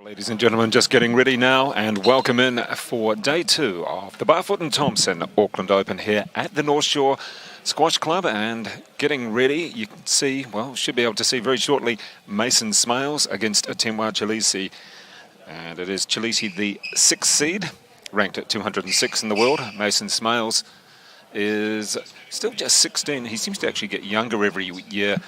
Ladies and gentlemen, just getting ready now and welcome in for day 2 of the BARFOOT Thompson Auckland Open here at the North Shore Squash Club. And getting ready, you can see, well, should be able to see very shortly, Mason Smales against Chileshe. And it is Chileshe, the 6th seed, ranked at 206 in the world. Mason Smales is still just 16. He seems to actually get younger every year.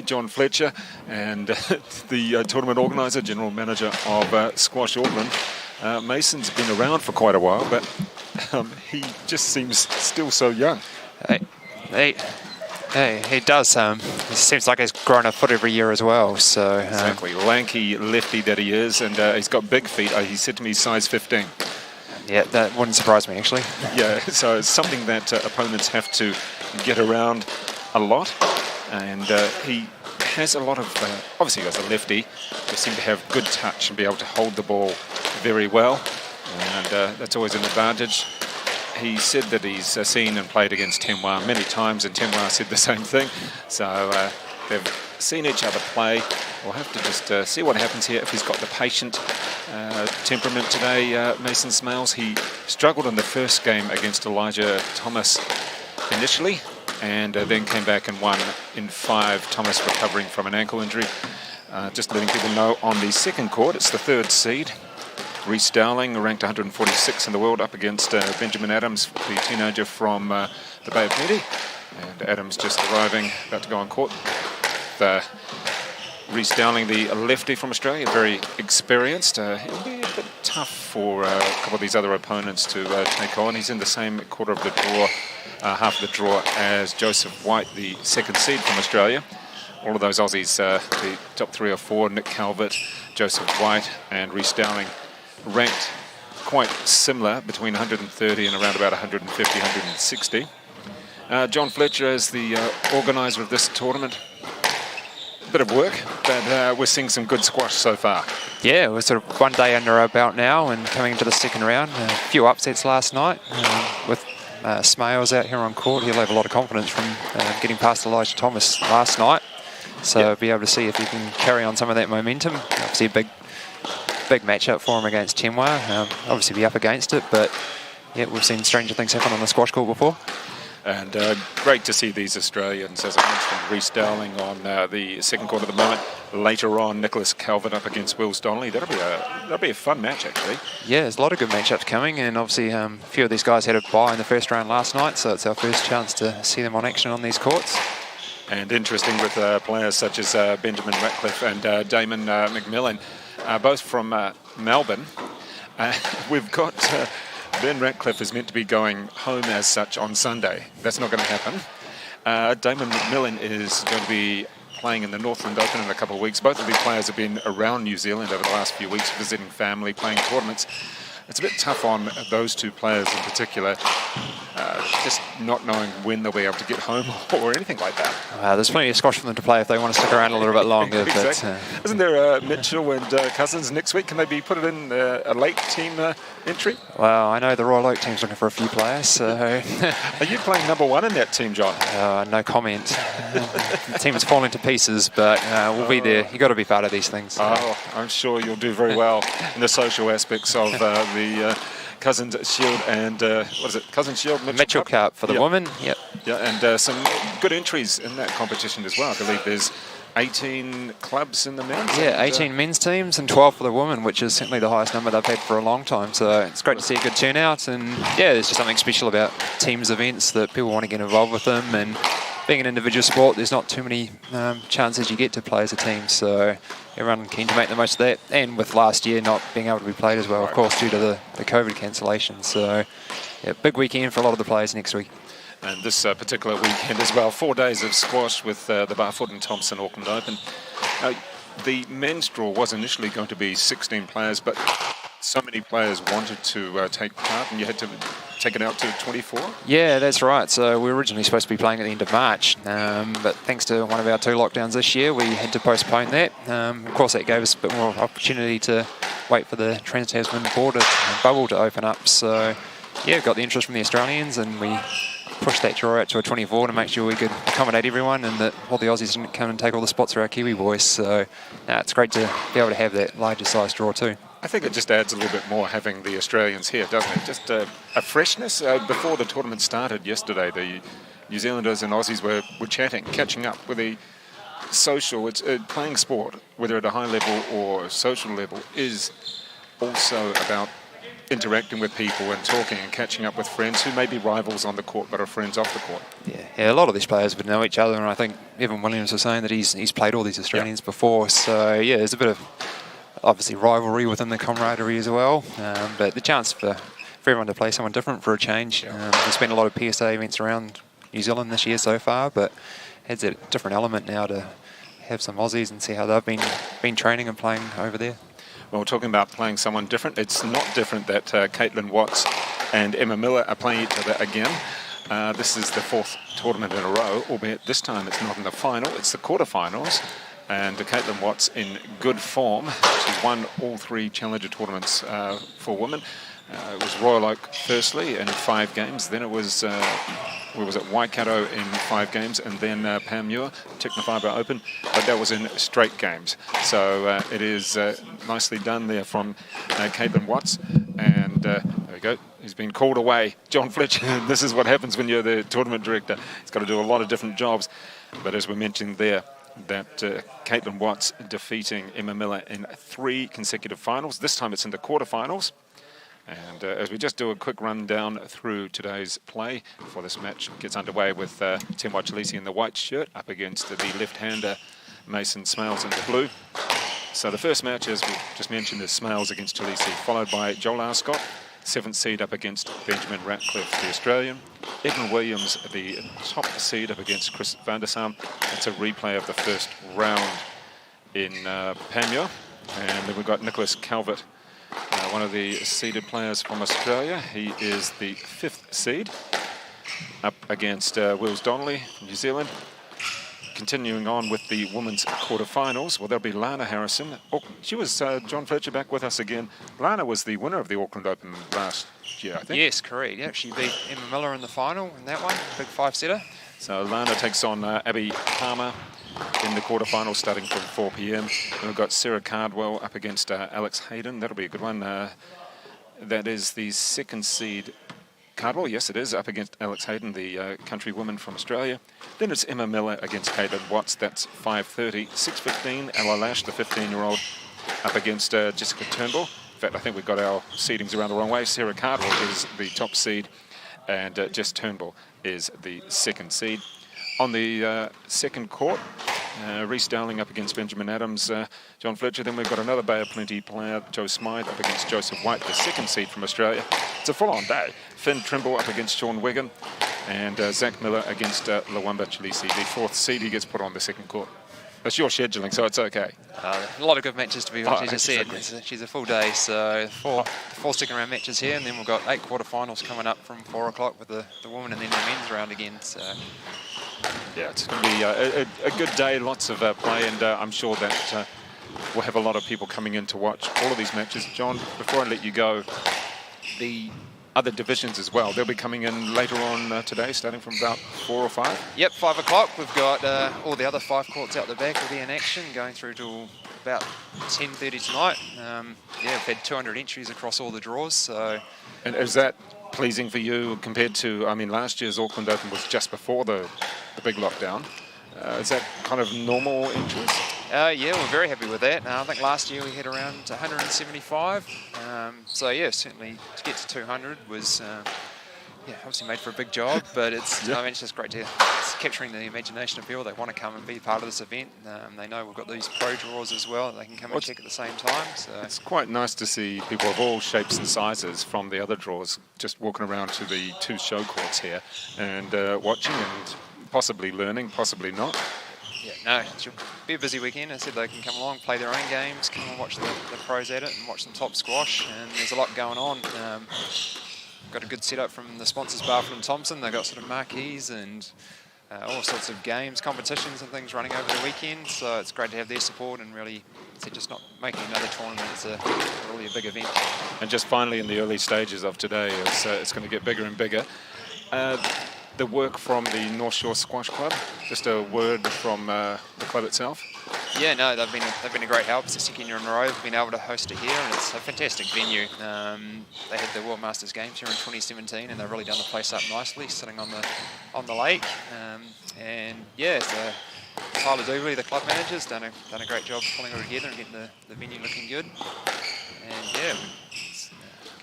John Fletcher and the tournament organiser, general manager of Squash Auckland. Mason's been around for quite a while, but he just seems still so young. He does. He seems like he's grown a foot every year as well. So exactly, lanky lefty that he is, and he's got big feet. He said to me, size 15. Yeah, that wouldn't surprise me, actually. Yeah, so it's something that opponents have to get around a lot. And he has a lot of, obviously he has a lefty, they seem to have good touch and be able to hold the ball very well. And that's always an advantage. He said that he's seen and played against Tenwa many times, and Tenwa said the same thing. So they've seen each other play. We'll have to just see what happens here. If he's got the patient temperament today, Mason Smales. He struggled in the first game against Elijah Thomas initially, and then came back and won in 5, Thomas recovering from an ankle injury. Just letting people know, on the second court, it's the 3rd seed. Reece Dowling, ranked 146 in the world, up against Benjamin Adams, the teenager from the Bay of Plenty. And Adams just arriving, about to go on court. Reece Dowling, the lefty from Australia, very experienced. It'll be a bit tough for a couple of these other opponents to take on. He's in the same quarter of the draw, half of the draw, as Joseph White, the 2nd seed from Australia. All of those Aussies, the top 3 or 4, Nick Calvert, Joseph White and Reece Dowling, ranked quite similar, between 130 and around about 150, 160. John Fletcher is the organiser of this tournament. Bit of work, but we're seeing some good squash so far. Yeah, we're sort of one day under our belt now and coming into the second round. A few upsets last night with Smales out here on court. He'll have a lot of confidence from getting past Elijah Thomas last night. So be able to see if he can carry on some of that momentum. Obviously a big matchup for him against Tenwa. Obviously be up against it, but yeah, we've seen stranger things happen on the squash court before. And great to see these Australians, as I mentioned, Reece Dowling on the second court at the moment. Later on, Nicholas Calvert up against Wills Donnelly. That'll be a fun match, actually. Yeah, there's a lot of good matchups coming, and obviously a few of these guys had a bye in the first round last night, so it's our first chance to see them on action on these courts. And interesting with players such as Benjamin Ratcliffe and Damon McMillan, both from Melbourne. We've got... Ben Ratcliffe is meant to be going home as such on Sunday. That's not going to happen. Damon McMillan is going to be playing in the Northland Open in a couple of weeks. Both of these players have been around New Zealand over the last few weeks, visiting family, playing tournaments. It's a bit tough on those two players in particular, just not knowing when they'll be able to get home or anything like that. There's plenty of squash for them to play if they want to stick around a little bit longer. Exactly. But, isn't there Mitchell and Cousins next week? Can they be put in a late team entry? Well, I know the Royal Oak team's looking for a few players. So. Are you playing number 1 in that team, John? No comment. The team's falling to pieces, but we'll be there. You've got to be part of these things. Oh, I'm sure you'll do very well in the social aspects of the Cousins Shield and what is it? Cousins Shield Mitchell Cup for the women. Yep. Yeah, and some good entries in that competition as well. I believe there's 18 clubs in the men's. Yeah, 18 men's teams and 12 for the women, which is certainly the highest number they've had for a long time. So it's great to see a good turnout, and yeah, there's just something special about teams events that people want to get involved with them. And being an individual sport, there's not too many chances you get to play as a team, so everyone keen to make the most of that. And with last year not being able to be played as well, of course, due to the COVID cancellation. So yeah, big weekend for a lot of the players next week. And this particular weekend as well, 4 days of squash with the BARFOOT Thompson Auckland Open. The men's draw was initially going to be 16 players, but so many players wanted to take part, and you had to take it out to 24? Yeah, that's right. So we were originally supposed to be playing at the end of March, but thanks to one of our 2 lockdowns this year, we had to postpone that. Of course, that gave us a bit more opportunity to wait for the Trans-Tasman border bubble to open up. So yeah, got the interest from the Australians, and we pushed that draw out to a 24 to make sure we could accommodate everyone and that all the Aussies didn't come and take all the spots for our Kiwi boys. So it's great to be able to have that larger size draw too. I think it just adds a little bit more having the Australians here, doesn't it? Just a freshness. Before the tournament started yesterday, the New Zealanders and Aussies were chatting, catching up with the social. It's playing sport, whether at a high level or social level, is also about interacting with people and talking and catching up with friends who may be rivals on the court but are friends off the court. Yeah, a lot of these players would know each other, and I think Evan Williams was saying that he's played all these Australians before. So yeah, there's a bit of obviously rivalry within the camaraderie as well, but the chance for everyone to play someone different for a change. There's been a lot of PSA events around New Zealand this year so far, but adds a different element now to have some Aussies and see how they've been training and playing over there. Well, talking about playing someone different, it's not different that Caitlin Watts and Emma Miller are playing each other again. This is the fourth tournament in a row, albeit this time it's not in the final, it's the quarterfinals. And Caitlin Watts in good form. She won all 3 Challenger tournaments for women. It was Royal Oak firstly in 5 games, then it was Waikato in 5 games, and then Panmure, Technofibre Open, but that was in straight games. So it is nicely done there from Caitlin Watts, and there we go. He's been called away. John Fletcher, this is what happens when you're the tournament director. He's got to do a lot of different jobs, but as we mentioned there, that Caitlin Watts defeating Emma Miller in 3 consecutive finals. This time it's in the quarterfinals. And as we just do a quick rundown through today's play before this match gets underway with Tim Chileshe in the white shirt up against the left-hander Mason Smales in the blue. So the first match, as we just mentioned, is Smales against Chileshe, followed by Joel Arscott, 7th seed up against Benjamin Ratcliffe, the Australian. Evan Williams, the top seed, up against Chris van der Sam. It's a replay of the first round in Panmure. And then we've got Nicholas Calvert, one of the seeded players from Australia. He is the 5th seed, up against Wills Donnelly from New Zealand. Continuing on with the women's quarterfinals, well, there'll be Lana Harrison. Oh, she was John Fletcher back with us again. Lana was the winner of the Auckland Open last year, I think. Yes, correct. Yeah, she beat Emma Miller in the final in that one, big 5-setter. So Lana takes on Abby Palmer in the quarterfinals starting from 4 p.m. Then we've got Sarah Cardwell up against Alex Hayden. That'll be a good one. That is the 2nd seed. Cardwell, yes it is, up against Alex Hayden, the country woman from Australia. Then it's Emma Miller against Caitlin Watts, that's 5:30. 6:15, Ella Lash, the 15-year-old, up against Jessica Turnbull. In fact, I think we've got our seedings around the wrong way. Sarah Cardwell is the top seed, and Jess Turnbull is the 2nd seed. On the second court, Reece Dowling up against Benjamin Adams, John Fletcher. Then we've got another Bay of Plenty player, Joe Smythe, up against Joseph White, the 2nd seed from Australia. It's a full-on day. Finn Trimble up against Sean Wigan, and Zach Miller against Lawamba Chileshe, the 4th seed. He gets put on the second court. It's your scheduling, so it's okay. A lot of good matches to be honest, as you said. She's a full day, so 4 second round matches here, and then we've got 8 quarterfinals coming up from 4 o'clock with the women and then the men's round again. So yeah, it's going to be a good day, lots of play, and I'm sure that we'll have a lot of people coming in to watch all of these matches. John, before I let you go, the other divisions as well, they'll be coming in later on today, starting from about 4 or 5? Yep, 5 o'clock. We've got all the other 5 courts out the back will be in action, going through till about 10:30 tonight. Yeah, we've had 200 entries across all the draws. So, and is that pleasing for you compared to, I mean, last year's Auckland Open was just before the big lockdown. Is that kind of normal interest? Yeah, we're very happy with that. I think last year we had around 175. So yeah, certainly to get to 200 was obviously made for a big job, but it's I mean, it's just great to it's capturing the imagination of people. They want to come and be part of this event. They know we've got these pro draws as well. They can come and check at the same time. So it's quite nice to see people of all shapes and sizes from the other draws just walking around to the 2 show courts here and watching and possibly learning, possibly not. Yeah, no, it should be a busy weekend. I said they can come along, play their own games, come and watch the pros at it and watch some top squash, and there's a lot going on. Got a good setup from the sponsors, BARFOOT and Thompson. They've got sort of marquees and all sorts of games, competitions and things running over the weekend. So it's great to have their support and really, just not making another tournament. It's really a big event. And just finally in the early stages of today, it's going to get bigger and bigger. The work from the North Shore Squash Club, just a word from the club itself. Yeah, no, they've been a great help. It's the second year in a row they've been able to host it here, and it's a fantastic venue. They had the World Masters Games here in 2017, and they've really done the place up nicely, sitting on the lake. And yeah, so Tyler Dooley, the club manager's done a great job pulling it together and getting the venue looking good. And yeah.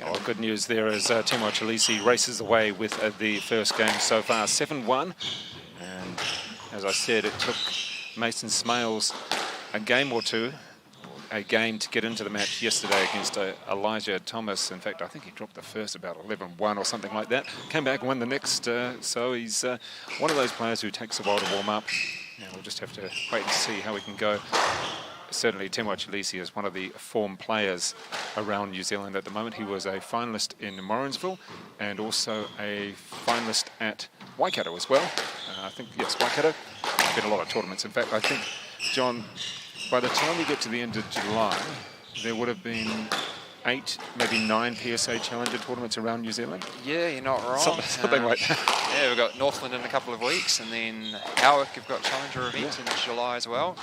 Oh, good news there as Timo Chileshe races away with the first game so far, 7-1. And as I said, it took Mason Smales a game or two, a game to get into the match yesterday against Elijah Thomas. In fact, I think he dropped the first about 11-1 or something like that. Came back and won the next, so he's one of those players who takes a while to warm up. And we'll just have to wait and see how we can go. Certainly, Timo Chileshe is one of the form players around New Zealand at the moment. He was a finalist in Morrinsville and also a finalist at Waikato as well. I think, yes, Waikato. Been a lot of tournaments. In fact, I think, John, by the time we get to the end of July, there would have been 8, maybe 9 PSA Challenger tournaments around New Zealand. Yeah, you're not wrong. Something like that. Yeah, we've got Northland in a couple of weeks, and then Howick have got Challenger events in July as well.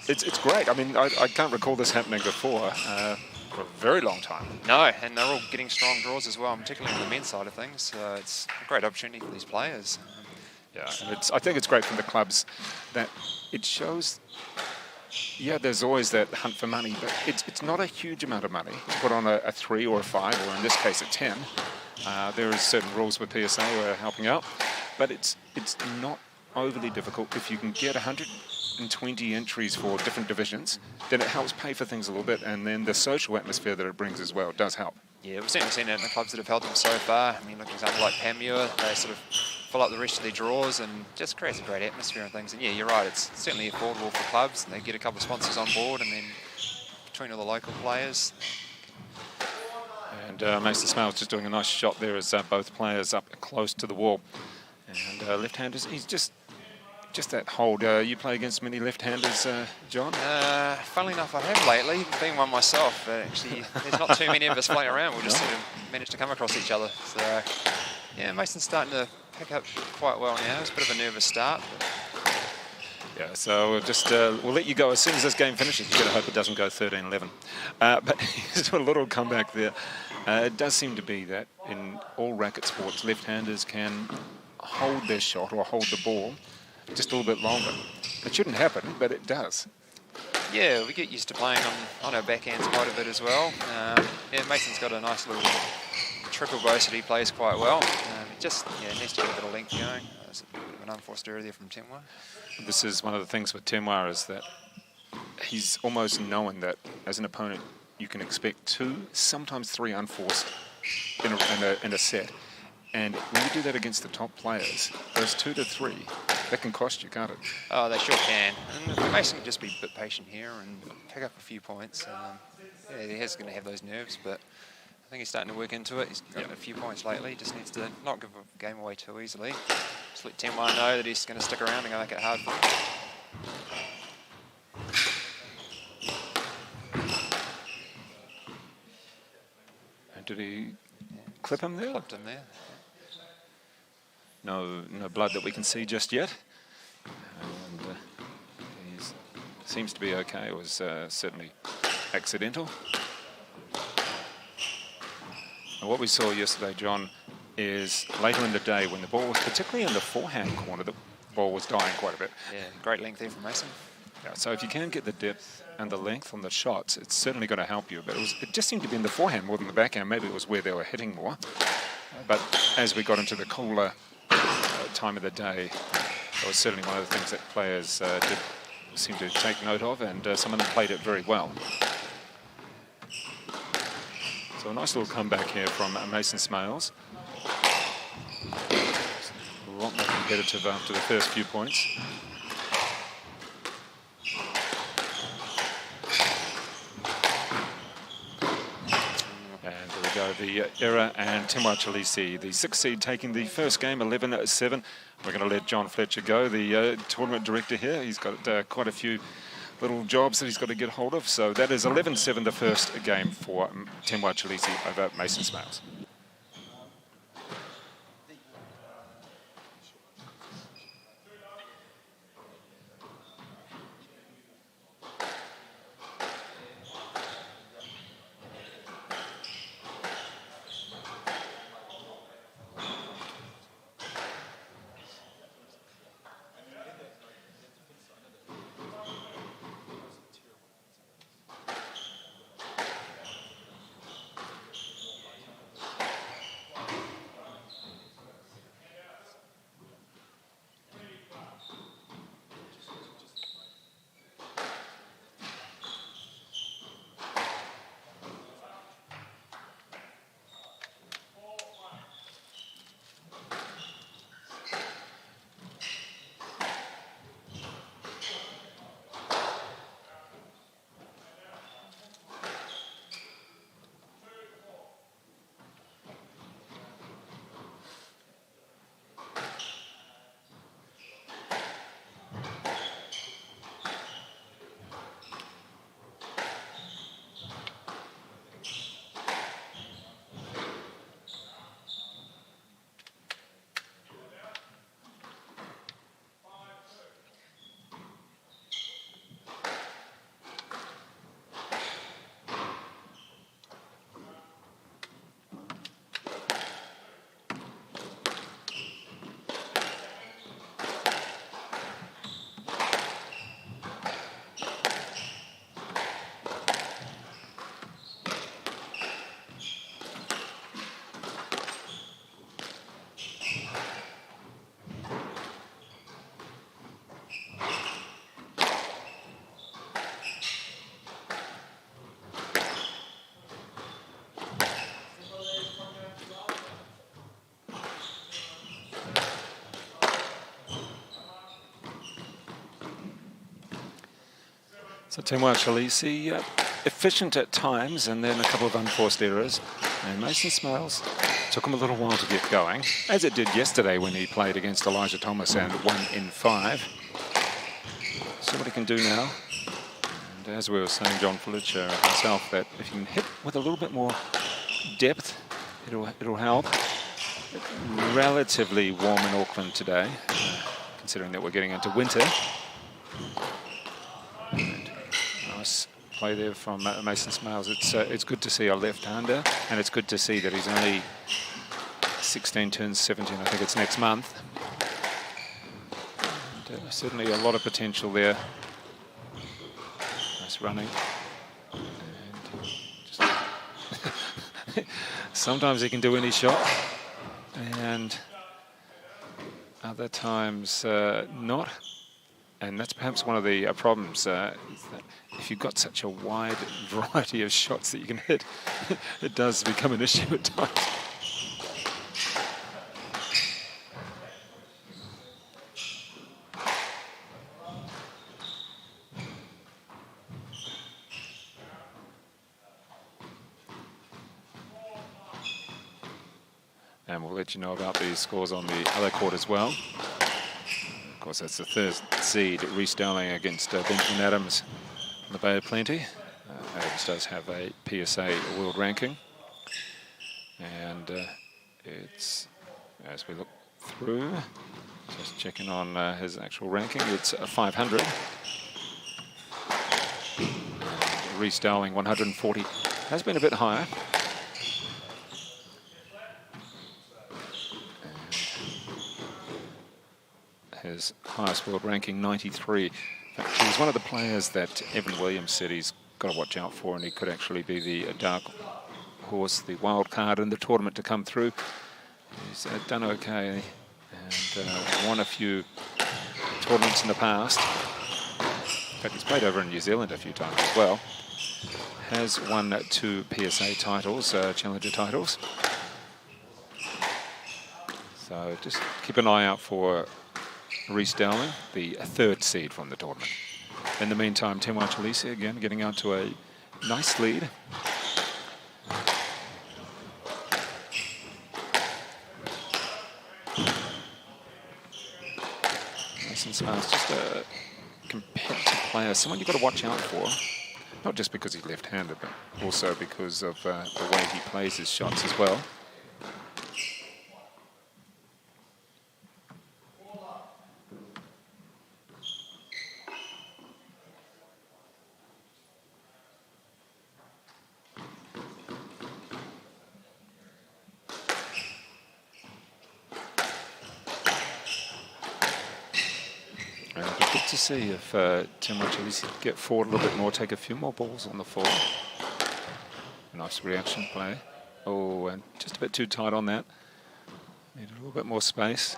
It's great. I mean, I can't recall this happening before for a very long time. No, and they're all getting strong draws as well, particularly on the men's side of things. So it's a great opportunity for these players. Yeah, and I think it's great from the clubs that it shows. Yeah, there's always that hunt for money, but it's not a huge amount of money to put on a 3 or a 5, or in this case a 10. There are certain rules with PSA who are helping out, but it's not overly difficult. If you can get 120 entries for different divisions, then it helps pay for things a little bit, and then the social atmosphere that it brings as well does help. Yeah, we've certainly seen it in the clubs that have held them so far. I mean, look at example like Panmure, they sort of fill up the rest of their draws and just creates a great atmosphere and things. And yeah, you're right, it's certainly affordable for clubs. They get a couple of sponsors on board, and then between all the local players. And Mason Smales just doing a nice shot there as both players up close to the wall. And left-handers, he's just that hold. You play against many left-handers, John? Funnily enough, I have lately, being one myself, but actually there's not too many of us playing around. We'll just sort of manage to come across each other. So yeah, Mason's starting to pick up quite well now. It's a bit of a nervous start. Yeah, so we'll just we'll let you go as soon as this game finishes. You've got to hope it doesn't go 13-11. But just a little comeback there. It does seem to be that in all racket sports, left-handers can hold their shot or hold the ball just a little bit longer. It shouldn't happen, but it does. Yeah, we get used to playing on our backhands quite a bit as well. Yeah, Mason's got a nice little triple boast that he plays quite well. It just needs to get a bit of length going. There's a bit of an unforced error there from Temwa. This is one of the things with Temwa is that he's almost known that as an opponent you can expect 2, sometimes 3 unforced in a set. And when you do that against the top players, those 2 to 3, that can cost you, can't it? Oh, they sure can. And Mason can just be a bit patient here and pick up a few points. Yeah, he is going to have those nerves, but I think he's starting to work into it. He's got a few points lately. He just needs to not give a game away too easily. Just let Temwa know that he's going to stick around and make it hard for him. And did he clip him there? Clipped him there. No blood that we can see just yet. And he seems to be okay. It was certainly accidental. And what we saw yesterday, John, is later in the day when the ball was, particularly in the forehand corner, the ball was dying quite a bit. Yeah, great length there from Mason. Yeah, so if you can get the depth and the length on the shots, it's certainly going to help you. But it just seemed to be in the forehand more than the backhand. Maybe it was where they were hitting more. But as we got into the cooler time of the day, that was certainly one of the things that players did seem to take note of, and some of them played it very well. So a nice little comeback here from Mason Smales. A lot more competitive after the first few points. And the go the error, and Timwa Chileshe, the 6th seed, taking the first game, 11-7. We're going to let John Fletcher go, the tournament director here. He's got quite a few little jobs that he's got to get hold of. So that is 11-7, the first game for Timwa Chileshe over Mason Smales. So Timwa Chileshe, efficient at times, and then a couple of unforced errors. And Mason Smales took him a little while to get going, as it did yesterday when he played against Elijah Thomas and won in 5. See what he can do now. And as we were saying, John Fletcher himself, that if you can hit with a little bit more depth, it'll help. Relatively warm in Auckland today, considering that we're getting into winter. And nice play there from Mason Smales. It's good to see a left-hander, and it's good to see that he's only 16, turns 17, I think it's next month. And, certainly a lot of potential there. Nice running. And just sometimes he can do any shot, and other times not. And that's perhaps one of the problems, is that if you've got such a wide variety of shots that you can hit, it does become an issue at times. And we'll let you know about the scores on the other court as well. Of course, that's the 3rd seed, Rhys Dowling against Benjamin Adams in the Bay of Plenty. Adams does have a PSA world ranking. And it's, as we look through, just checking on his actual ranking, it's 500. Rhys Dowling, 140, has been a bit higher. His highest world ranking, 93. In fact, he was one of the players that Evan Williams said he's got to watch out for, and he could actually be the dark horse, the wild card in the tournament to come through. He's done okay and won a few tournaments in the past. In fact, he's played over in New Zealand a few times as well. Has won 2 PSA titles, challenger titles. So just keep an eye out for Rhys Dowling, the 3rd seed from the tournament. In the meantime, Timwa Chileshe again getting out to a nice lead. Mason Smales, just a competitive player, someone you've got to watch out for. Not just because he's left-handed, but also because of the way he plays his shots as well. And it'd be good to see if Turnbull Chileshe could get forward a little bit more, take a few more balls on the floor. Nice reaction play. Oh, and just a bit too tight on that. Need a little bit more space.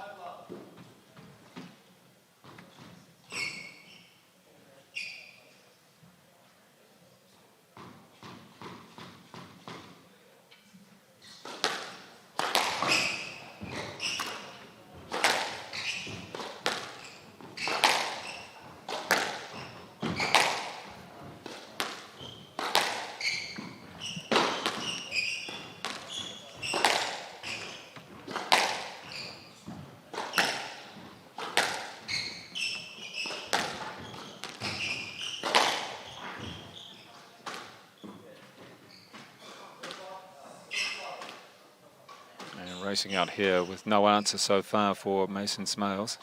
Racing out here with no answer so far for Mason Smales.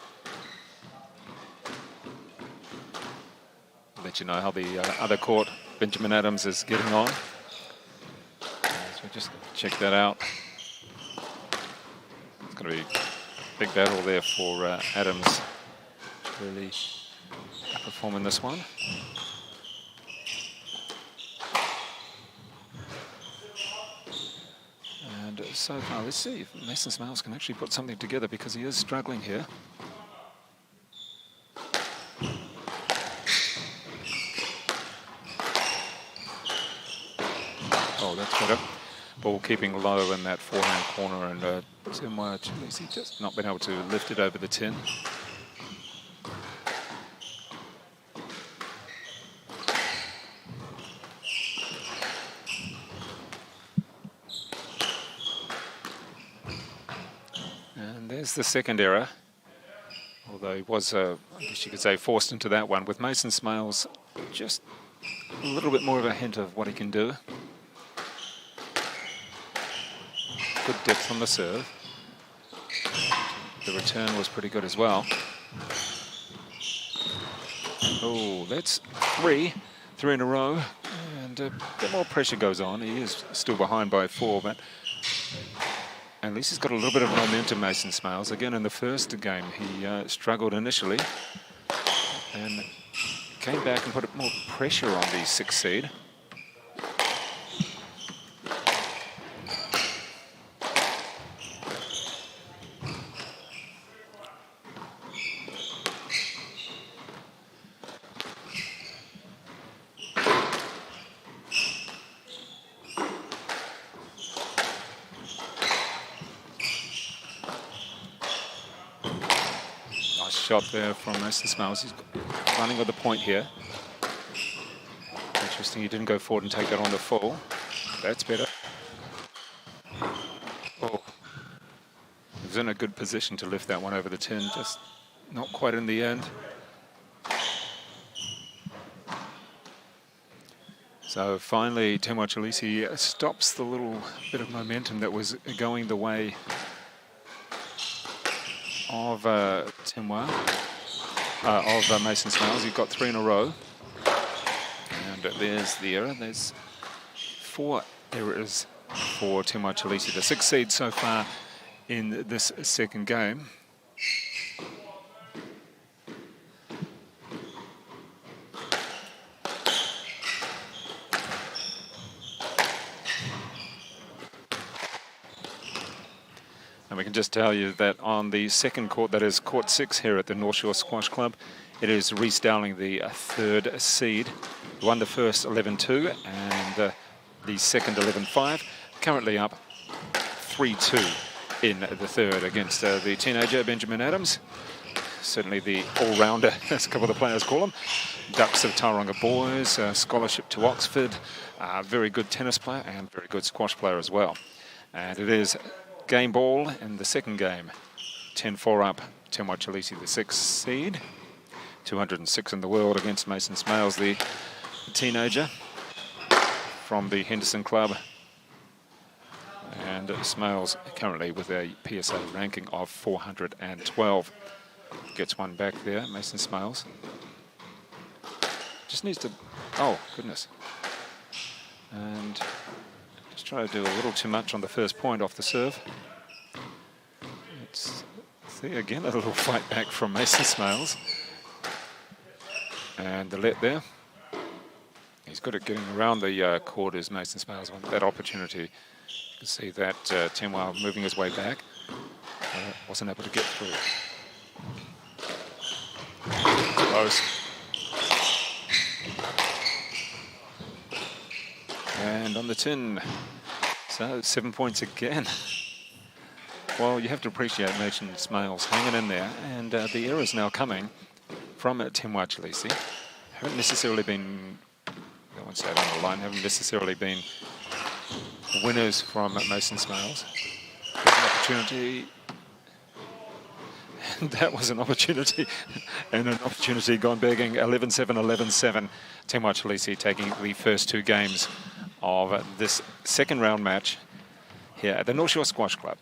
Let you know how the other court, Benjamin Adams, is getting on. So just check that out. It's going to be a big battle there for Adams to really perform in this one. So far, let's see if Mason Smales can actually put something together, because he is struggling here. Oh, that's better. Ball keeping low in that forehand corner, and Turnbull Chileshe just not been able to lift it over the 10. There's the second error, although he was, I guess you could say, forced into that one, with Mason Smales just a little bit more of a hint of what he can do. Good depth on the serve. The return was pretty good as well. Oh, that's three in a row, and a bit more pressure goes on. He is still behind by 4, but at least he's got a little bit of momentum, Mason Smales. Again, in the first game, he struggled initially and came back and put more pressure on the 6th seed. Shot there from Mason Smales. He's running with the point here. Interesting, he didn't go forward and take that on the full. That's better. Oh, he was in a good position to lift that one over the 10, just not quite in the end. So finally, Turnbull Chileshe stops the little bit of momentum that was going the way of Mason Smales. You've got 3 in a row. And there's the error. There's 4 errors for Turnbull Chileshe, the 6th seed so far in this second game. And we can just tell you that on the second court, that is court 6 here at the North Shore Squash Club, it is Rhys Dowling, the 3rd seed. Won the first 11-2 and the second 11-5. Currently up 3-2 in the 3rd against the teenager Benjamin Adams. Certainly the all-rounder, as a couple of the players call him. Ducks of Tauranga Boys, scholarship to Oxford, very good tennis player and very good squash player as well. And it is game ball in the second game. 10-4 up. Tenwa Chileshe, the 6th seed. 206 in the world against Mason Smales, the teenager from the Henderson club. And Smales currently with a PSA ranking of 412. Gets one back there, Mason Smales. Just needs to, oh goodness. And just try to do a little too much on the first point off the serve. It's, see again, a little fight back from Mason Smales. And the let there. He's good at getting around the quarters, Mason Smales, on that opportunity. You can see that Tenwa moving his way back. Wasn't able to get through. Close. And on the tin. So 7 points again. Well, you have to appreciate Mason Smales hanging in there. And the errors now coming from Tenwa Chileshe. Haven't necessarily been, I won't say it on the line, haven't necessarily been winners from Mason Smales. There's an opportunity. And that was an opportunity. And an opportunity gone begging. 11-7, 11-7. Tenwa Chileshe taking the first 2 games of this second round match here at the North Shore Squash Club.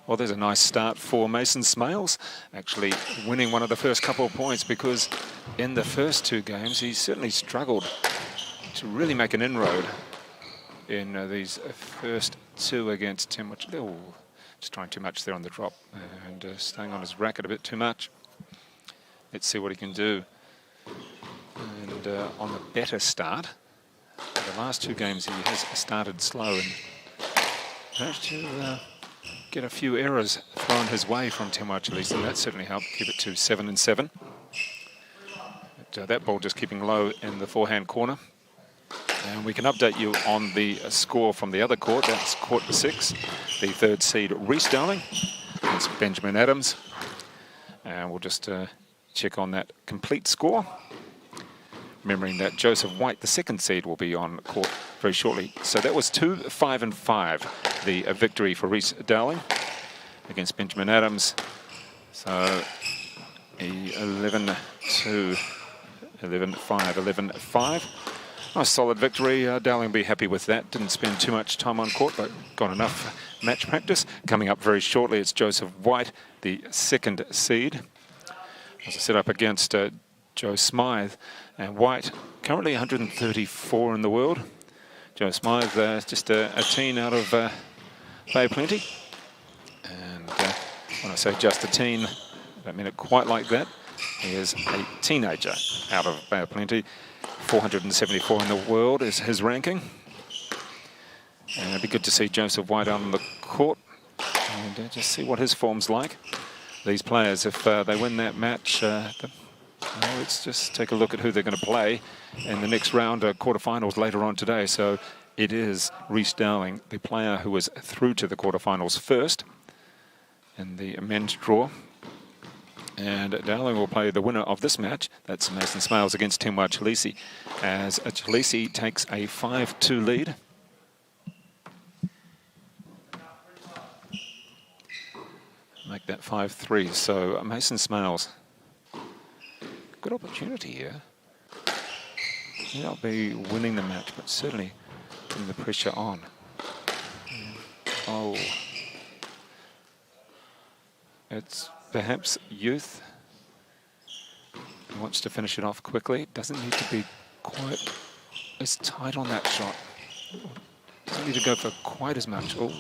Well, there's a nice start for Mason Smales, actually winning one of the first couple of points, because in the first 2 games, he certainly struggled to really make an inroad in these first 2 against Tenwa. Oh, just trying too much there on the drop and staying on his racket a bit too much. Let's see what he can do. And on the better start, the last 2 games he has started slow and managed to get a few errors thrown his way from Tenwa Chileshe, and that certainly helped keep it to 7-7. But, that ball just keeping low in the forehand corner. And we can update you on the score from the other court. That's court 6, the 3rd seed Rhys Dowling against Benjamin Adams. And we'll just check on that complete score. Remembering that Joseph White, the 2nd seed, will be on court very shortly. So that was 2-5-5, the victory for Rhys Dowling against Benjamin Adams. So 11-2, 11-5, 11-5. Nice solid victory. Dowling will be happy with that. Didn't spend too much time on court, but got enough match practice. Coming up very shortly, it's Joseph White, the 2nd seed. As I said, up against Joe Smythe. And White, currently 134 in the world. Joe Smythe, just a teen out of Bay of Plenty. And when I say just a teen, I don't mean it quite like that. He is a teenager out of Bay of Plenty. 474 in the world is his ranking. And it'd be good to see Joseph White out on the court and just see what his form's like. These players, if they win that match, well, let's just take a look at who they're going to play in the next round, quarterfinals later on today. So it is Rhys Dowling, the player who was through to the quarterfinals first in the men's draw. And Dowling will play the winner of this match. That's Mason Smales against Temuera Chileshe, as Chileshe takes a 5-2 lead. Make that 5-3. So Mason Smales, good opportunity here. May not be winning the match, but certainly putting the pressure on. Oh, it's perhaps youth. He wants to finish it off quickly. Doesn't need to be quite as tight on that shot. Doesn't need to go for quite as much. Oh,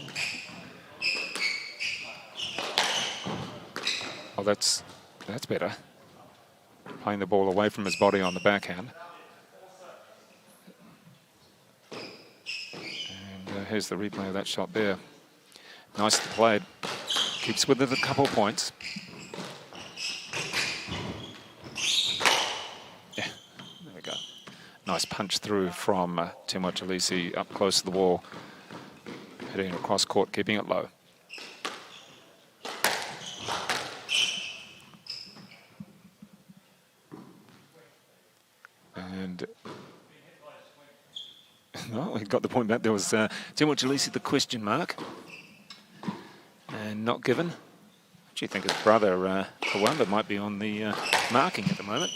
oh, that's better. Playing the ball away from his body on the backhand. And here's the replay of that shot there. Nicely played. Keeps with it a couple of points. Yeah, there we go. Nice punch through from Temuera Chileshe up close to the wall. Heading across court, keeping it low. And well, we got the point back. There was Temuera Chileshe, the question mark. And not given. Actually, think his brother, Kawamba, might be on the marking at the moment.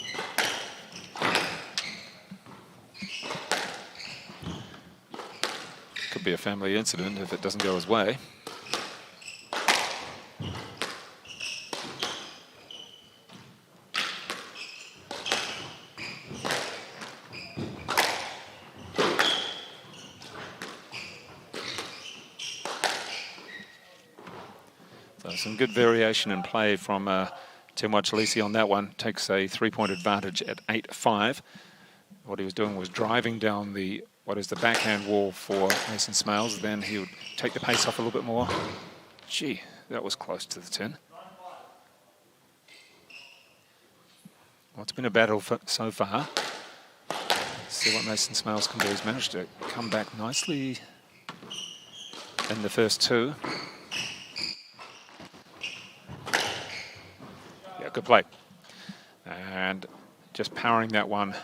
Could be a family incident if it doesn't go his way. Some good variation in play from Temuera Chileshe on that one. Takes a 3-point advantage at 8-5. What he was doing was driving down the backhand wall for Mason Smales. Then he would take the pace off a little bit more. Gee, that was close to the 10. Well, it's been a battle so far. Let's see what Mason Smales can do. He's managed to come back nicely in the first two. Good play. And just powering that one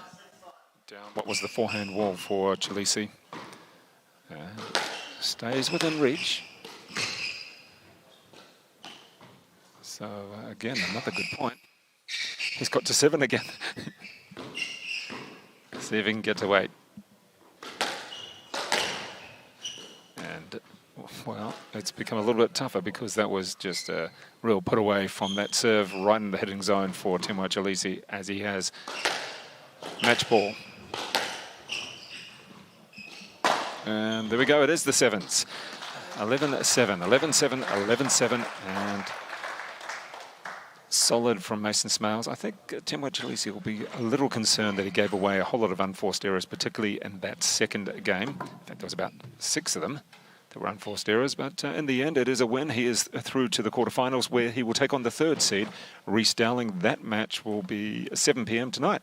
down what was the forehand wall for Chileshe. Stays within reach. So again, another good point. He's got to 7 again. See if he can get to 8. And well, it's become a little bit tougher because that was just a real put away from that serve right in the hitting zone for Temuera Chileshe, as he has match ball. And there we go, it is the 7s. 11-7, 11-7, 11-7, and solid from Mason Smales. I think Temuera Chileshe will be a little concerned that he gave away a whole lot of unforced errors, particularly in that second game. In fact, there was about 6 of them that were unforced errors, but in the end, it is a win. He is through to the quarterfinals, where he will take on the 3rd seed, Rhys Dowling. That match will be 7 p.m. tonight.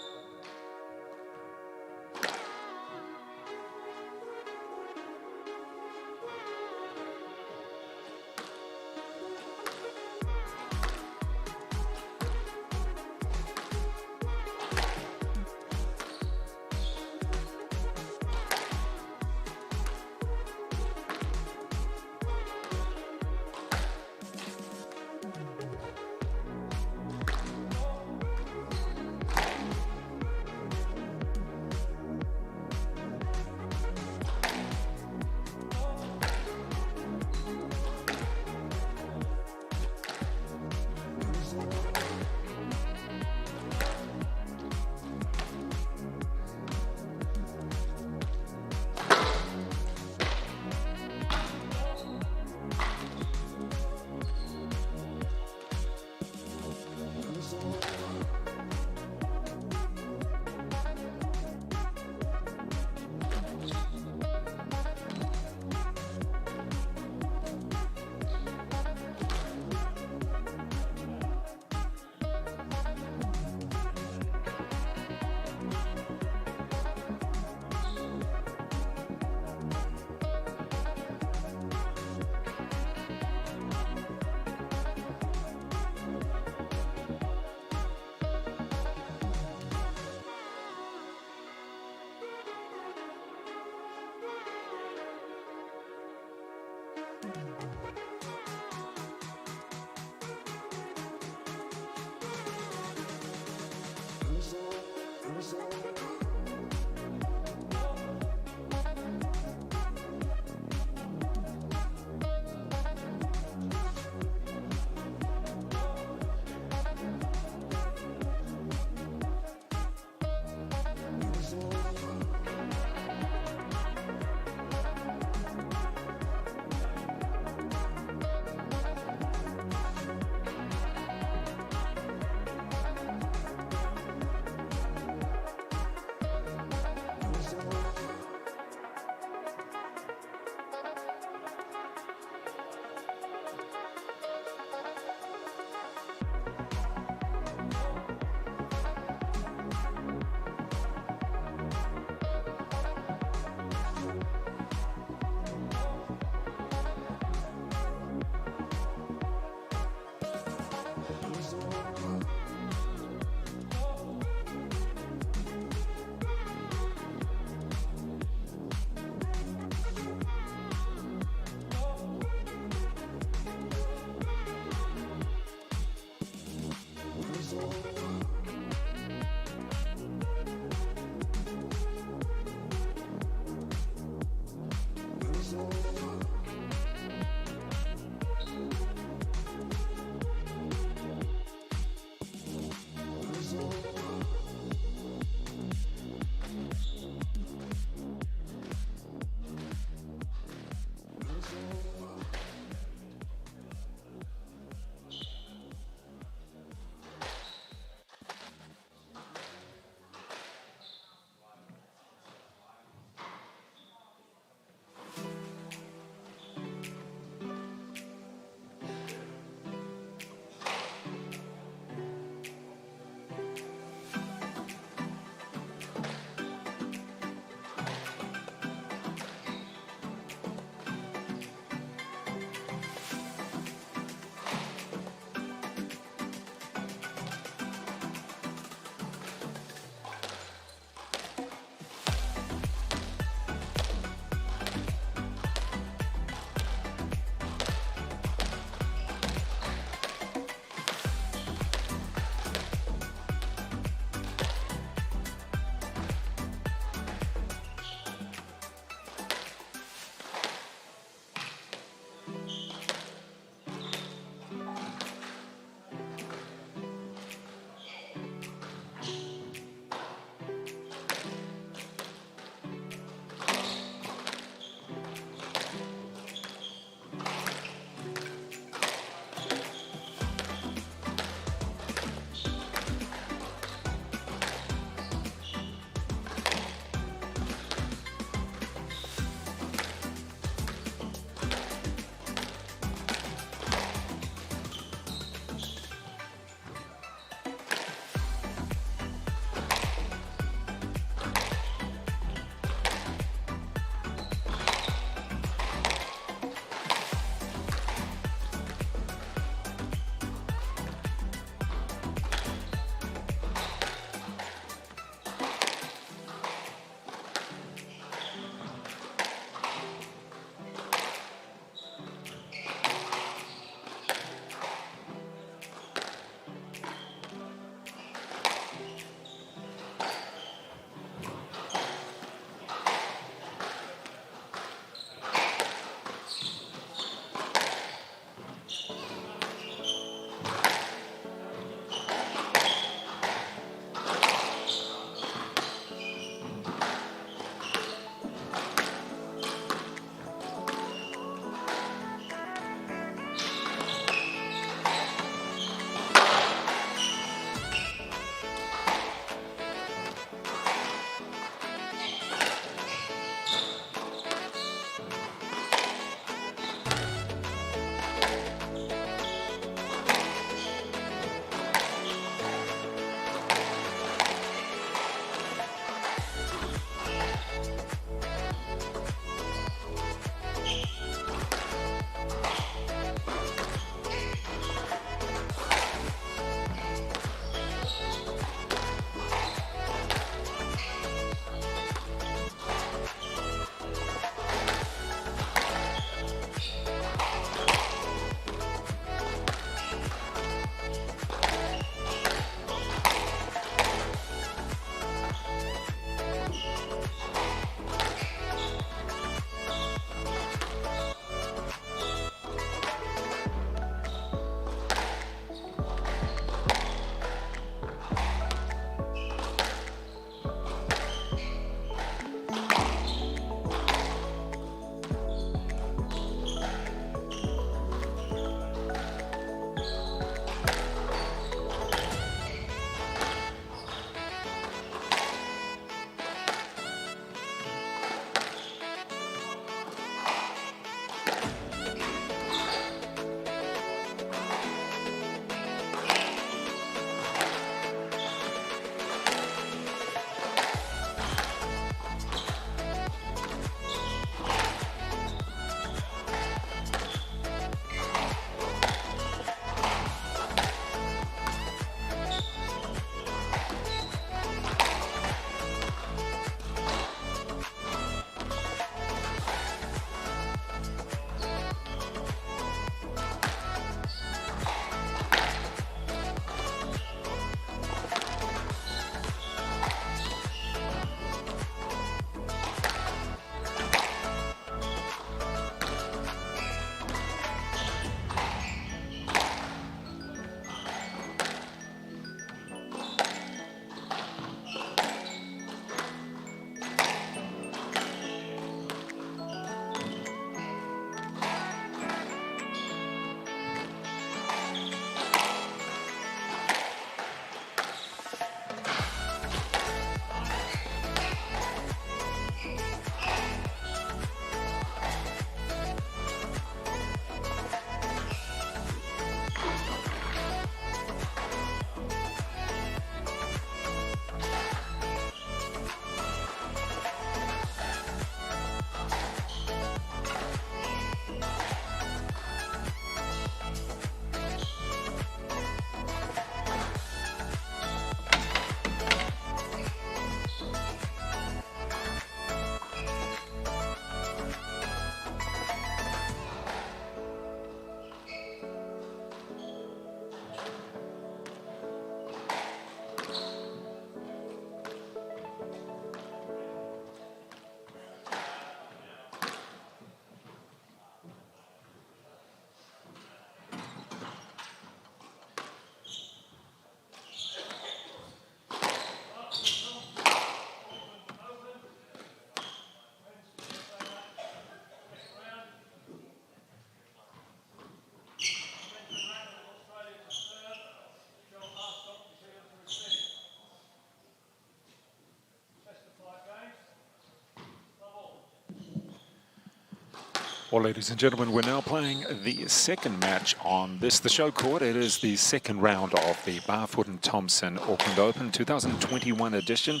Well, ladies and gentlemen, we're now playing the second match on the show court. It is the second round of the BARFOOT Thompson Auckland Open 2021 edition.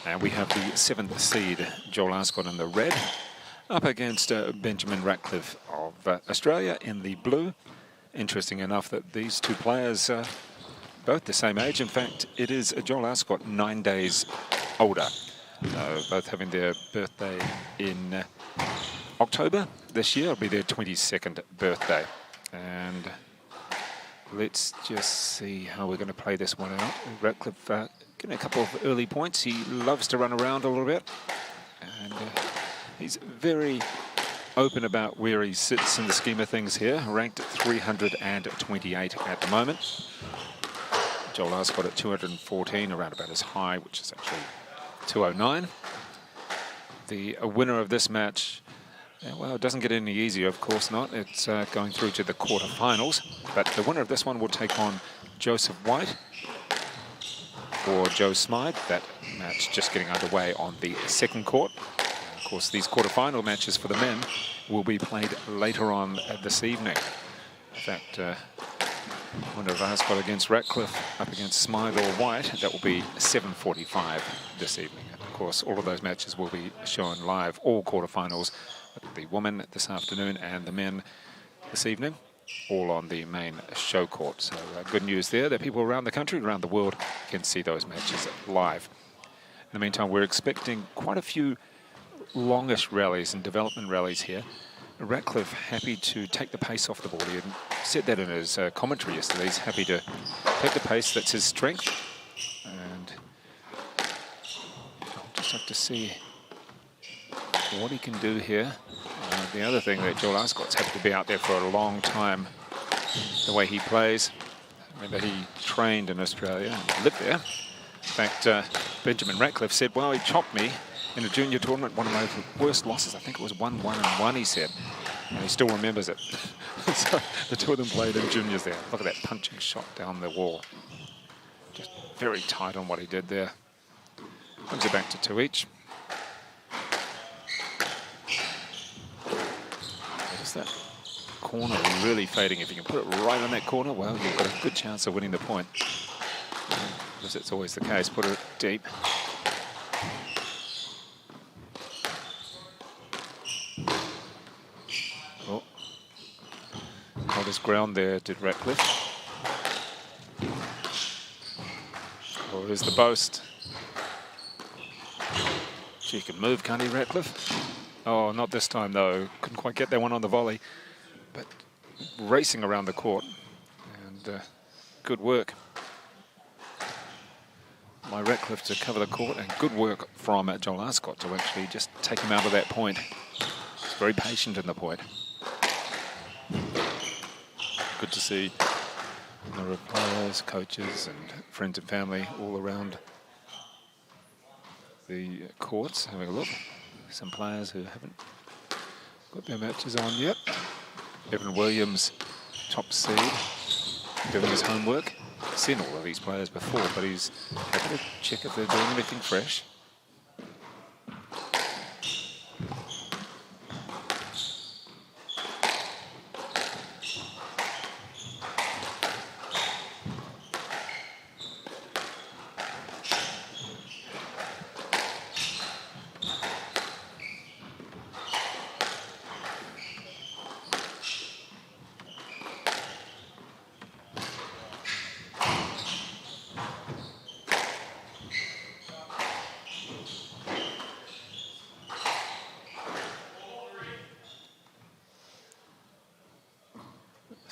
And we have the 7th seed, Joel Arscott, in the red, up against Benjamin Ratcliffe of Australia in the blue. Interesting enough that these two players are both the same age. In fact, it is Joel Arscott 9 days older. So both having their birthday in October this year. It'll be their 22nd birthday. And let's just see how we're going to play this one out. Ratcliffe getting a couple of early points. He loves to run around a little bit. And he's very open about where he sits in the scheme of things here. Ranked at 328 at the moment. Joel Arscott at 214, around about as high, which is actually 209. The winner of this match, well, it doesn't get any easier, of course not. It's going through to the quarterfinals. But the winner of this one will take on Joseph White or Joe Smythe. That match just getting underway on the second court. And of course, these quarterfinal matches for the men will be played later on this evening. In fact, winner of Arscott against Ratcliffe up against Smythe or White, that will be 7:45 this evening. And of course, all of those matches will be shown live, all quarterfinals, the women this afternoon and the men this evening, all on the main show court. So good news there that people around the country, around the world, can see those matches live. In the meantime, we're expecting quite a few longish rallies and development rallies here. Ratcliffe happy to take the pace off the ball. He said that in his commentary yesterday. He's happy to take the pace. That's his strength. And I'll just have to see what he can do here. The other thing that Joel Arscott's happy to be out there for a long time, the way he plays. Remember, he trained in Australia and lived there. In fact, Benjamin Ratcliffe said, well, he chopped me in a junior tournament, one of my worst losses. I think it was 1-1-1, he said. And he still remembers it. So the two of them played in juniors there. Look at that punching shot down the wall. Just very tight on what he did there. Brings it back to 2 each. Notice that corner really fading. If you can put it right on that corner, well, you've got a good chance of winning the point. Because it's always the case. Put it deep. Held his ground there, did Ratcliffe. Oh, here's the boast. Gee, he can move, can't he, Ratcliffe? Oh, not this time, though. Couldn't quite get that one on the volley. But racing around the court. And good work by Ratcliffe to cover the court. And good work from Joel Arscott to actually just take him out of that point. He's very patient in the point. Good to see a number of players, coaches and friends and family all around the courts having a look. Some players who haven't got their matches on yet. Evan Williams, top seed, doing his homework. I've seen all of these players before, but he's happy to check if they're doing anything fresh.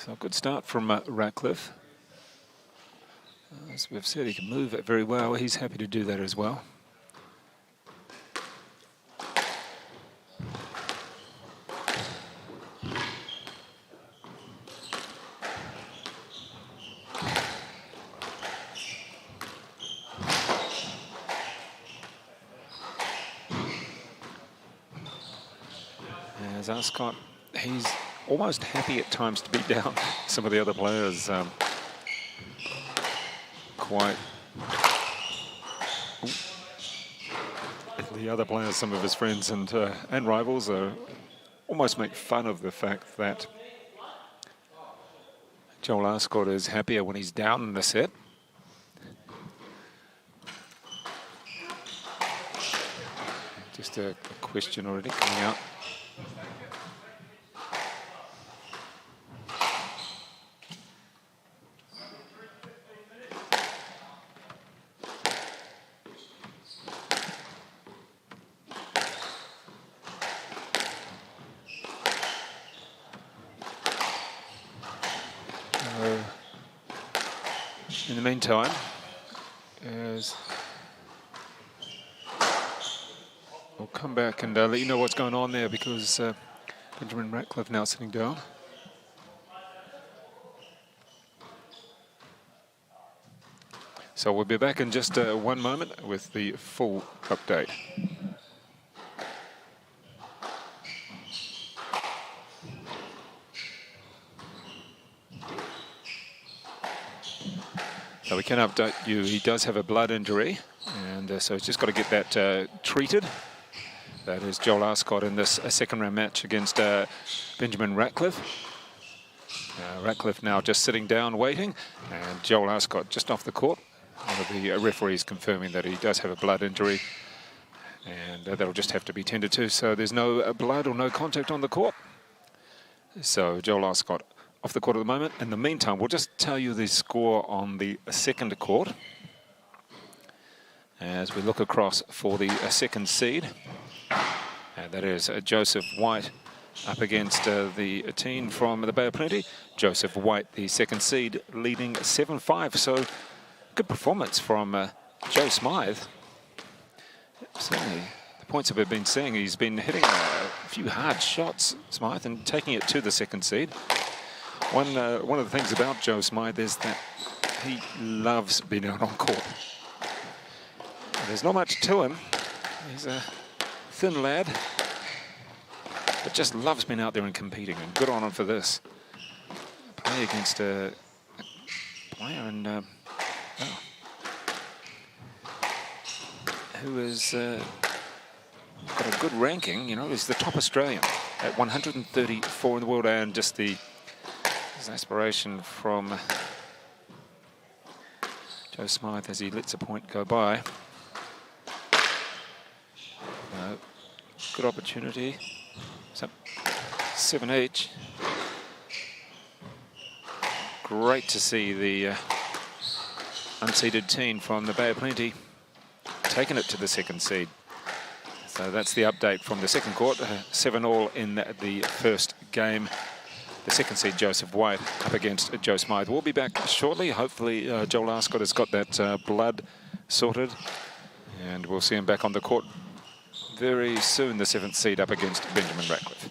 So a good start from Ratcliffe. As we've said, he can move it very well. He's happy to do that as well. As Arscott, he's almost happy at times to be down some of the other players. Quite. The other players, some of his friends and rivals, are almost make fun of the fact that Joel Arscott is happier when he's down in the set. Just a question already coming out. In the meantime, as we'll come back and let you know what's going on there, because Benjamin Ratcliffe now sitting down. So we'll be back in just 1 moment with the full update. So we can update you, he does have a blood injury, and so he's just got to get that treated. That is Joel Arscott in this second round match against Benjamin Ratcliffe. Ratcliffe now just sitting down waiting, and Joel Arscott just off the court. One of the referees confirming that he does have a blood injury, and that'll just have to be tended to. So there's no blood or no contact on the court. So Joel Arscott off the court at the moment. In the meantime, we'll just tell you the score on the second court as we look across for the second seed. And that is Joseph White up against the team from the Bay of Plenty. Joseph White, the second seed, leading 7-5. So good performance from Joe Smythe. Certainly, the points that we've been seeing, he's been hitting a few hard shots, Smythe, and taking it to the second seed. One of the things about Joe Smythe is that he loves being out on court. There's not much to him. He's a thin lad, but just loves being out there and competing, and good on him for this. Play against a player who has got a good ranking. You know, he's the top Australian at 134 in the world, and just his aspiration from Joe Smythe as he lets a point go by. Good opportunity. So 7 each. Great to see the unseeded team from the Bay of Plenty taking it to the second seed. So that's the update from the second court. 7-all in the first game. The second seed, Joseph White, up against Joe Smythe. We'll be back shortly. Hopefully Joel Arscott has got that blood sorted, and we'll see him back on the court very soon. The 7th seed up against Benjamin Ratcliffe.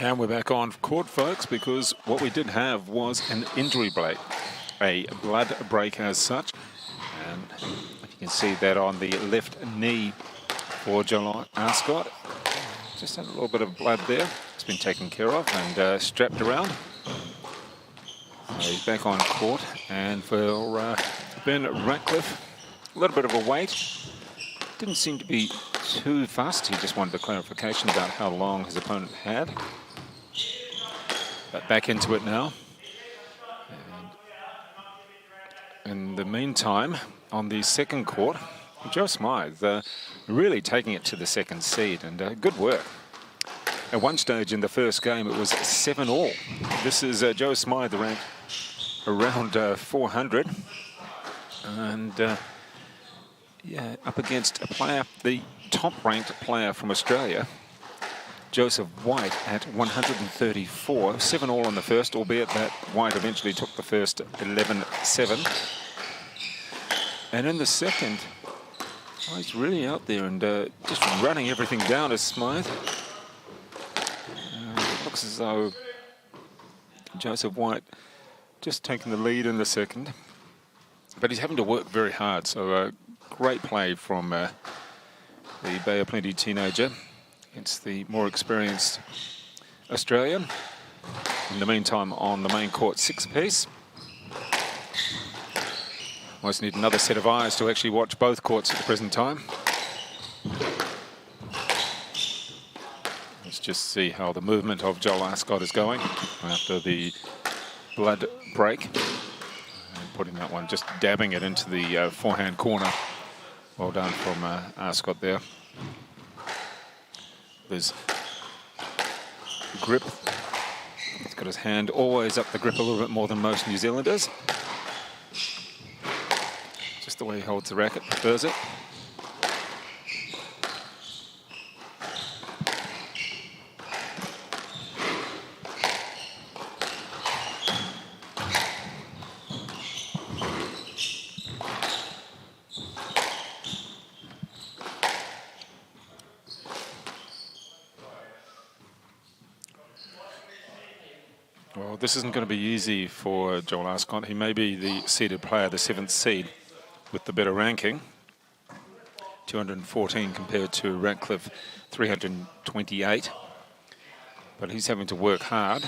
And we're back on court, folks, because what we did have was an injury break, a blood break as such. And you can see that on the left knee for Joel Arscott. Just had a little bit of blood there. It's been taken care of and strapped around. So he's back on court. And for Ben Ratcliffe, a little bit of a wait. Didn't seem to be too fast. He just wanted the clarification about how long his opponent had. But back into it now. And in the meantime, on the second court, Joe Smythe really taking it to the second seed, and good work. At one stage in the first game, it was 7-all. This is Joe Smythe ranked around 400. And yeah, up against a player, the top-ranked player from Australia, Joseph White, at 134. 7-all in the first, albeit that White eventually took the first 11-7. And in the second, oh, he's really out there and just running everything down as Smythe. It looks as though Joseph White just taking the lead in the second. But he's having to work very hard, so great play from the Bay of Plenty teenager against the more experienced Australian. In the meantime, on the main court, 6-piece. Almost need another set of eyes to actually watch both courts at the present time. Let's just see how the movement of Joel Arscott is going after the blood break. And putting that one, just dabbing it into the forehand corner. Well done from Arscott there. There's grip. He's got his hand always up the grip a little bit more than most New Zealanders. Just the way he holds the racket, prefers it. Well, this isn't going to be easy for Joel Arscott. He may be the seeded player, the 7th seed, with the better ranking. 214 compared to Ratcliffe, 328. But he's having to work hard.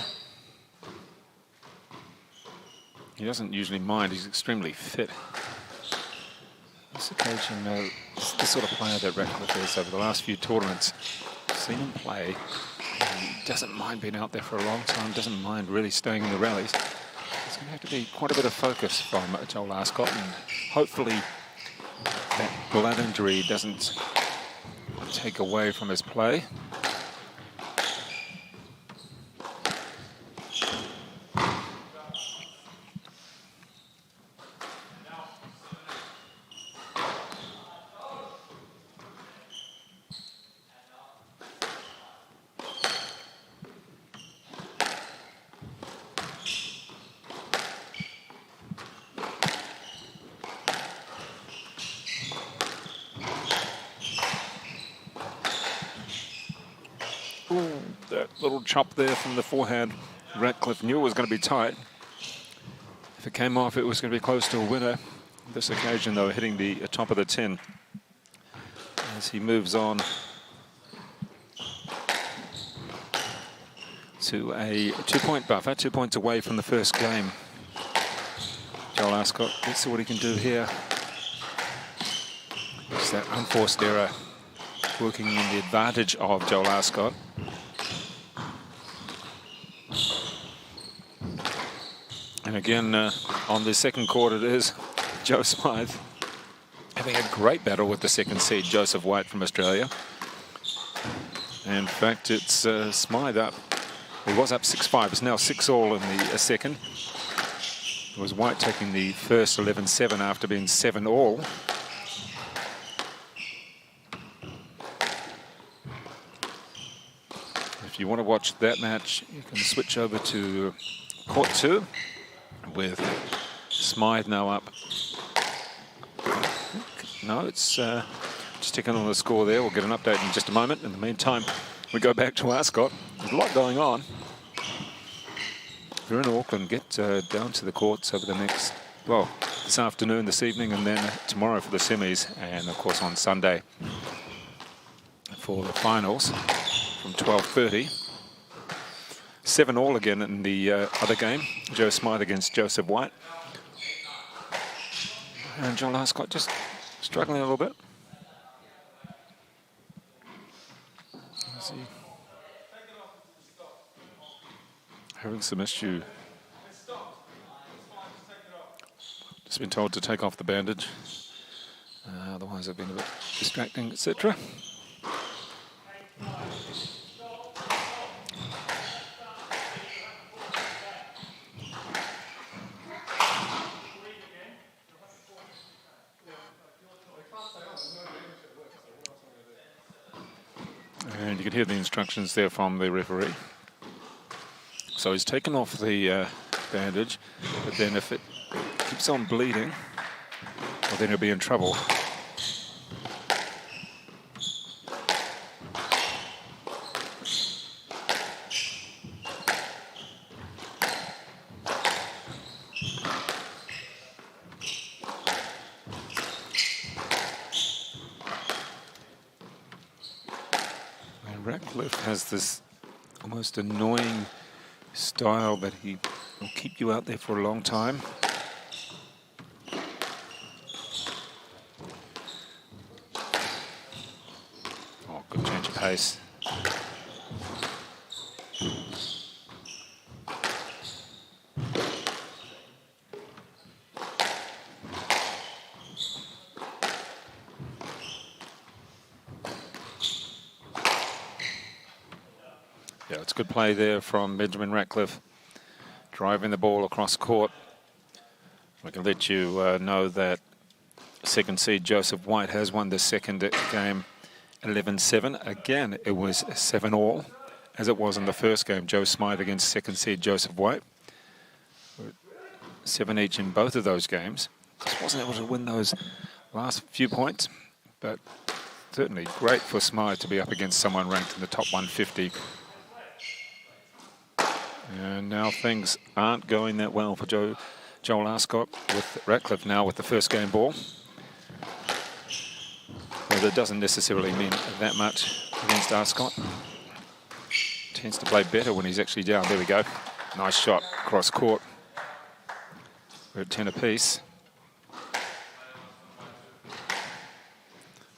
He doesn't usually mind. He's extremely fit. This occasion, the sort of player that Ratcliffe is over the last few tournaments. I've seen him play. He doesn't mind being out there for a long time, doesn't mind really staying in the rallies. There's going to have to be quite a bit of focus from Joel Arscott, and hopefully that blood injury doesn't take away from his play. Ooh, that little chop there from the forehand. Ratcliffe knew it was going to be tight. If it came off, it was going to be close to a winner. This occasion, though, hitting the top of the 10 as he moves on to a 2-point buffer, 2 points away from the first game. Joel Arscott, let's see what he can do here. It's that unforced error working in the advantage of Joel Arscott. And again, on the second court, it is Joe Smythe having a great battle with the second seed, Joseph White from Australia. In fact, it's Smythe up. He was up 6-5. It's now 6-all in the second. It was White taking the first 11-7 after being 7-all. If you want to watch that match, you can switch over to court 2 with Smythe now up. No, it's just ticking on the score there. We'll get an update in just a moment. In the meantime, we go back to Arscott. a lot going on. If you're in Auckland, get down to the courts over the next, well, this afternoon, this evening, and then tomorrow for the semis, and of course on Sunday for the finals from 12:30. 7-all again in the other game. Joe Smythe against Joseph White. And John Arscott just struggling a little bit. Is he having some issue? Just been told to take off the bandage. Otherwise I've been a bit distracting, etc. And you can hear the instructions there from the referee. So he's taken off the bandage, but then if it keeps on bleeding, well, then he'll be in trouble. Ratcliffe has this almost annoying style that he will keep you out there for a long time. Oh, good change of pace. Yeah, it's good play there from Benjamin Ratcliffe, driving the ball across court. I can let you know that second seed Joseph White has won the second game 11-7. Again, it was 7-all, as it was in the first game. Joe Smythe against second seed Joseph White. 7 each in both of those games. Just wasn't able to win those last few points, but certainly great for Smythe to be up against someone ranked in the top 150. And now things aren't going that well for Joel Arscott with Ratcliffe now with the first game ball. Well, that doesn't necessarily mean that much against Arscott. Tends to play better when he's actually down. There we go. Nice shot across court. We're at 10 apiece.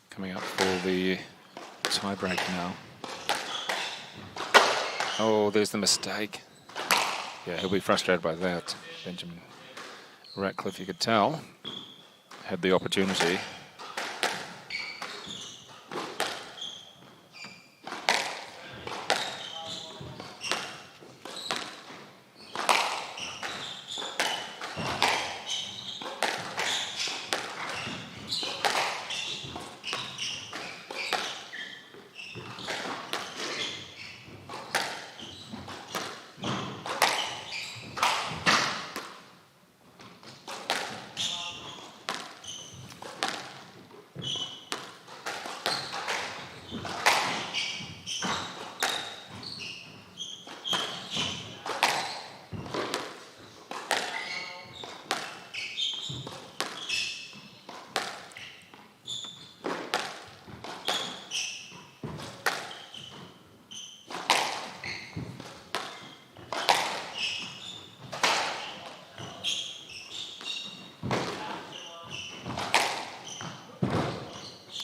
Coming up for the tie break now. Oh, there's the mistake. Yeah, he'll be frustrated by that. Benjamin Ratcliffe, you could tell, had the opportunity.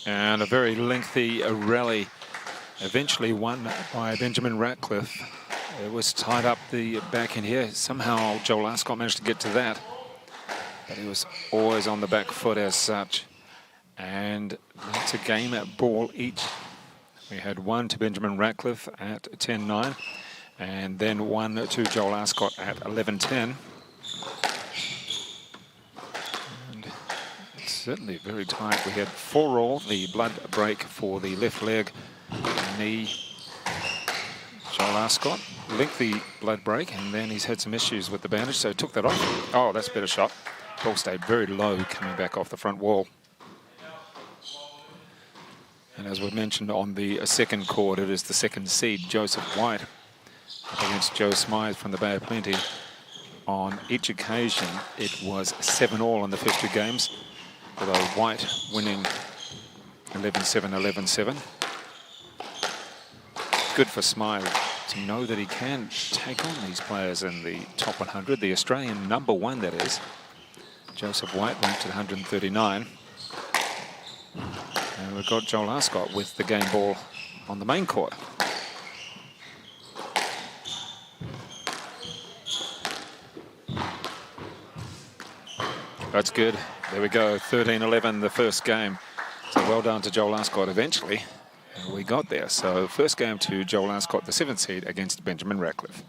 And a very lengthy rally, eventually won by Benjamin Ratcliffe. It was tied up the back end here. Somehow Joel Arscott managed to get to that, but he was always on the back foot as such. And that's a game at ball each. We had one to Benjamin Ratcliffe at 10-9, and then one to Joel Arscott at 11-10. Certainly very tight. We had 4-all, the blood break for the left leg, knee. Joel Arscott, lengthy blood break, and then he's had some issues with the bandage, so took that off. Oh, that's a better shot. Ball stayed very low coming back off the front wall. And as we mentioned on the second court, it is the second seed, Joseph White, up against Joe Smythe from the Bay of Plenty. On each occasion, it was 7-all in the first 2 games, although White winning 11-7, 11-7. Good for Smythe to know that he can take on these players in the top 100, the Australian #1, that is. Joseph White ranked at 139. And we've got Joel Arscott with the game ball on the main court. That's good. There we go, 13-11 the first game. So well done to Joel Arscott eventually. We got there. So first game to Joel Arscott, the 7th seed, against Benjamin Ratcliffe.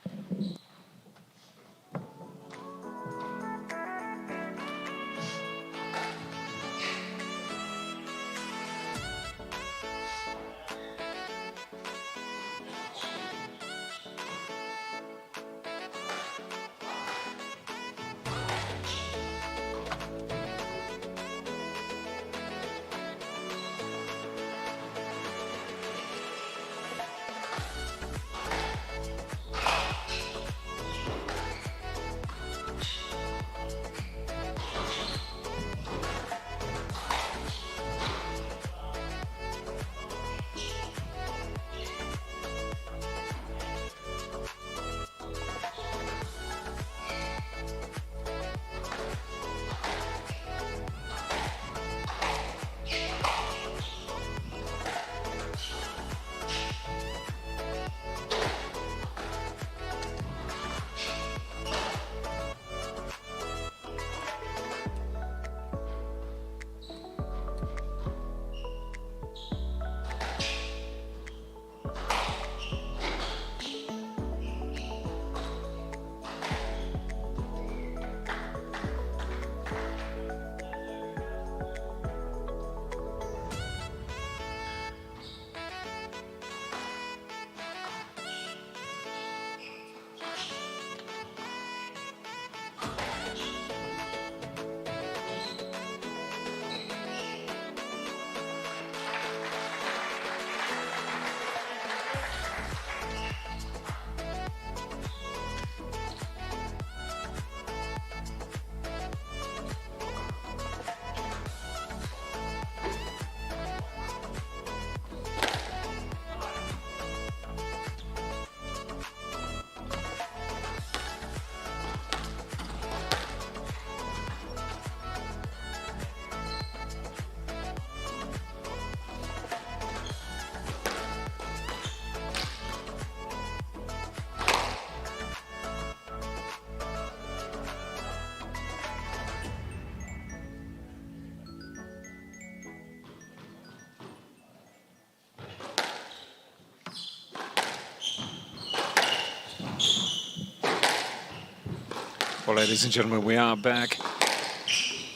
Well, ladies and gentlemen, we are back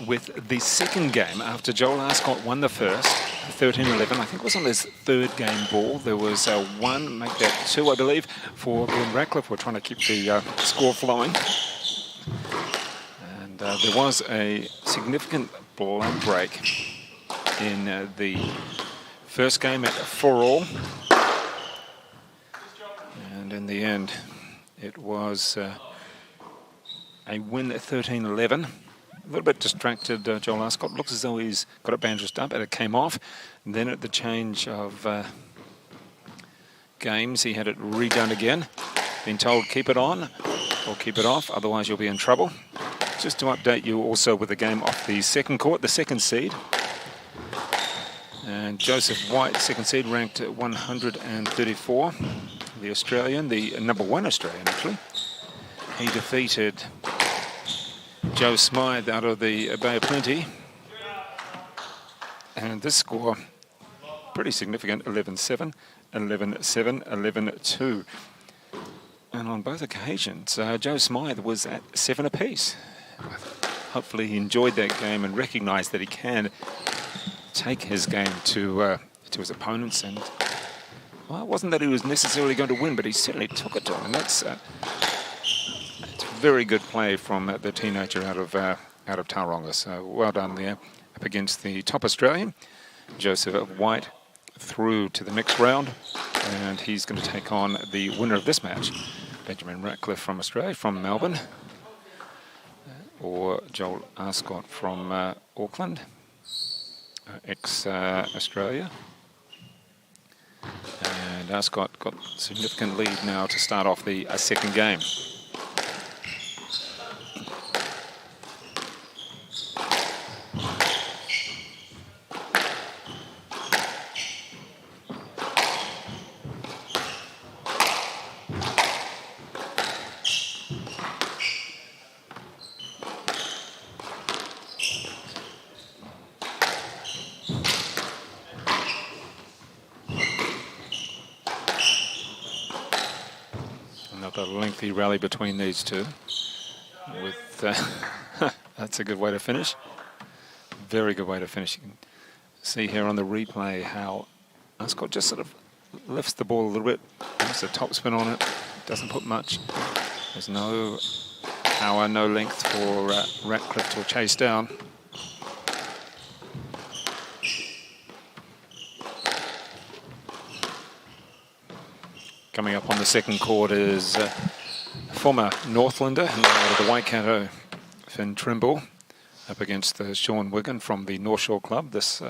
with the second game after Joel Arscott won the first, 13-11. I think it was on his 3rd game ball. There was 1, make that 2, I believe, for Ben Ratcliffe. We're trying to keep the score flowing. And there was a significant blood break in the first game at 4-all. And in the end, it was a win at 13-11. A little bit distracted, Joel Arscott. Looks as though he's got it bandaged up, and it came off. And then at the change of games, he had it redone again. Been told, keep it on or keep it off, otherwise you'll be in trouble. Just to update you also with the game off the second court, the 2nd seed. And Joseph White, 2nd seed, ranked at 134. The Australian, the #1 Australian, actually. He defeated Joe Smythe out of the Bay of Plenty. And this score, pretty significant, 11-7, 11-7, 11-2. And on both occasions, Joe Smythe was at 7 apiece. Hopefully he enjoyed that game and recognised that he can take his game to his opponents. And well, it wasn't that he was necessarily going to win, but he certainly took it to him. And that's very good play from the teenager out of Tauranga. So well done there up against the top Australian. Joseph White through to the next round. And he's going to take on the winner of this match, Benjamin Ratcliffe from Australia, from Melbourne, or Joel Arscott from Auckland, ex-Australia. And Arscott got significant lead now to start off the second game. Another lengthy rally between these two. With that's a good way to finish. Very good way to finish. You can see here on the replay how Arscott just sort of lifts the ball a little bit. Puts a topspin on it. Doesn't put much. There's no power, no length for Ratcliffe to chase down. Coming up on the second court is former Northlander out of the Waikato, Finn Turnbull, up against Sean Wigan from the North Shore Club, this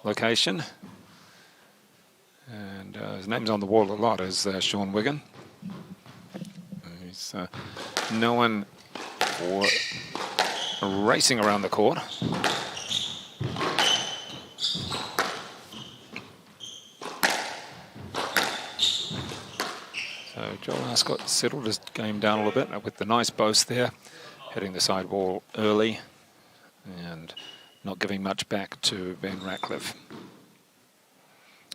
location. And his name's on the wall a lot as Sean Wigan. He's known for racing around the court. So Joel Arscott settled his game down a little bit with the nice boast there, hitting the side wall early and not giving much back to Ben Ratcliffe.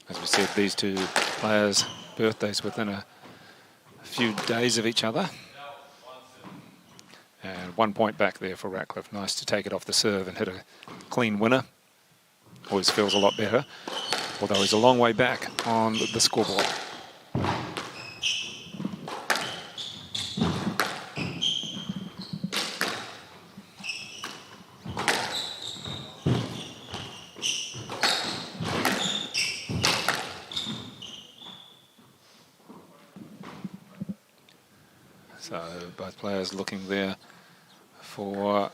As we said, these two players' birthdays within a few days of each other. And 1 point back there for Ratcliffe. Nice to take it off the serve and hit a clean winner. Always feels a lot better, although he's a long way back on the scoreboard. So both players looking there for,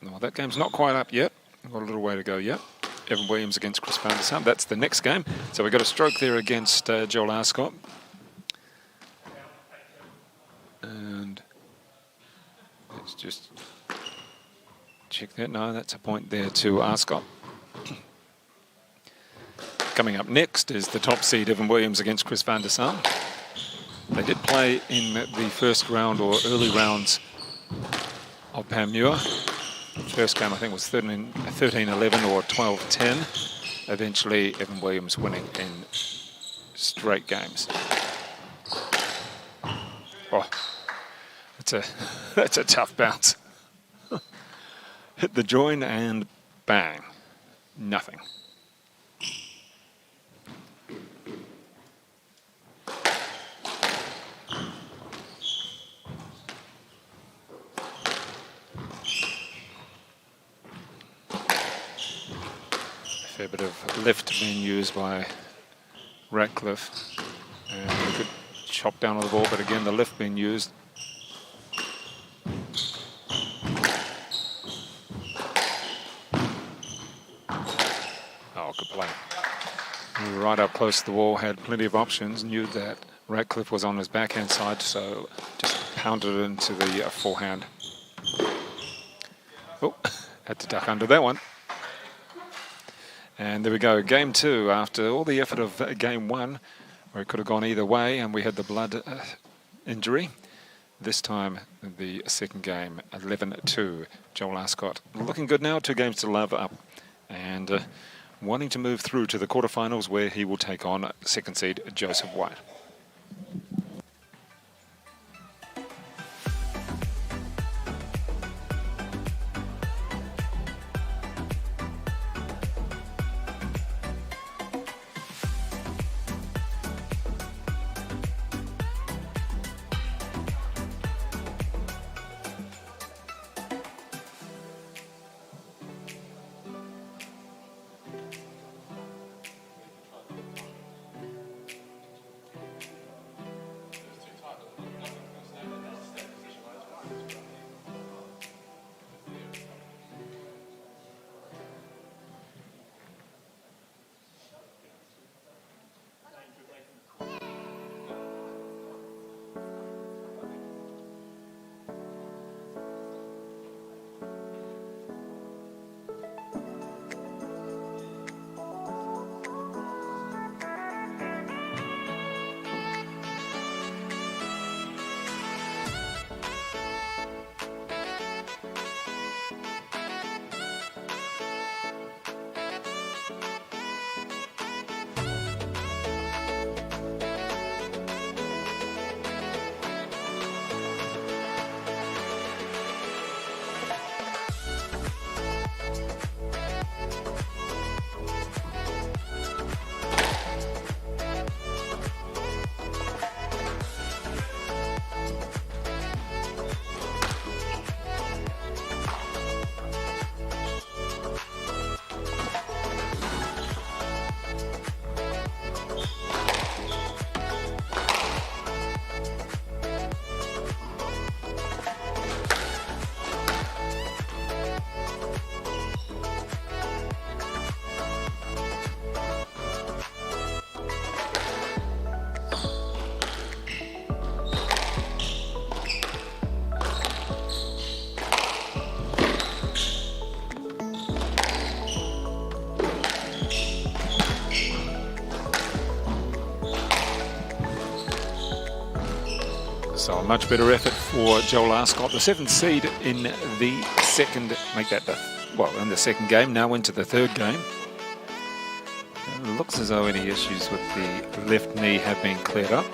well, that game's not quite up yet. We've got a little way to go yet. Evan Williams against Chris van der Sam. That's the next game. So we've got a stroke there against Joel Arscott. And let's just check that. No, that's a point there to Arscott. Coming up next is the top seed Evan Williams against Chris van der Sam. They did play in the first round or early rounds of Panmure. First game I think was 13-11 or 12-10. Eventually Evan Williams winning in straight games. Oh, that's a tough bounce. Hit the join and bang, nothing. Fair bit of lift being used by Ratcliffe, and a good chop down on the ball, but again the lift being used. Oh, good play. Right up close to the wall, had plenty of options, knew that Ratcliffe was on his backhand side, so just pounded it into the forehand. Oh, had to duck under that one. And there we go, game two, after all the effort of game one, where it could have gone either way, and we had the blood injury. This time, the second game, 11-2. Joel Arscott looking good now, 2 games to love up, and wanting to move through to the quarterfinals, where he will take on second seed Joseph White. So a much better effort for Joel Arscott, the 7th seed in the second, in the second game, now into the third game. It looks as though any issues with the left knee have been cleared up.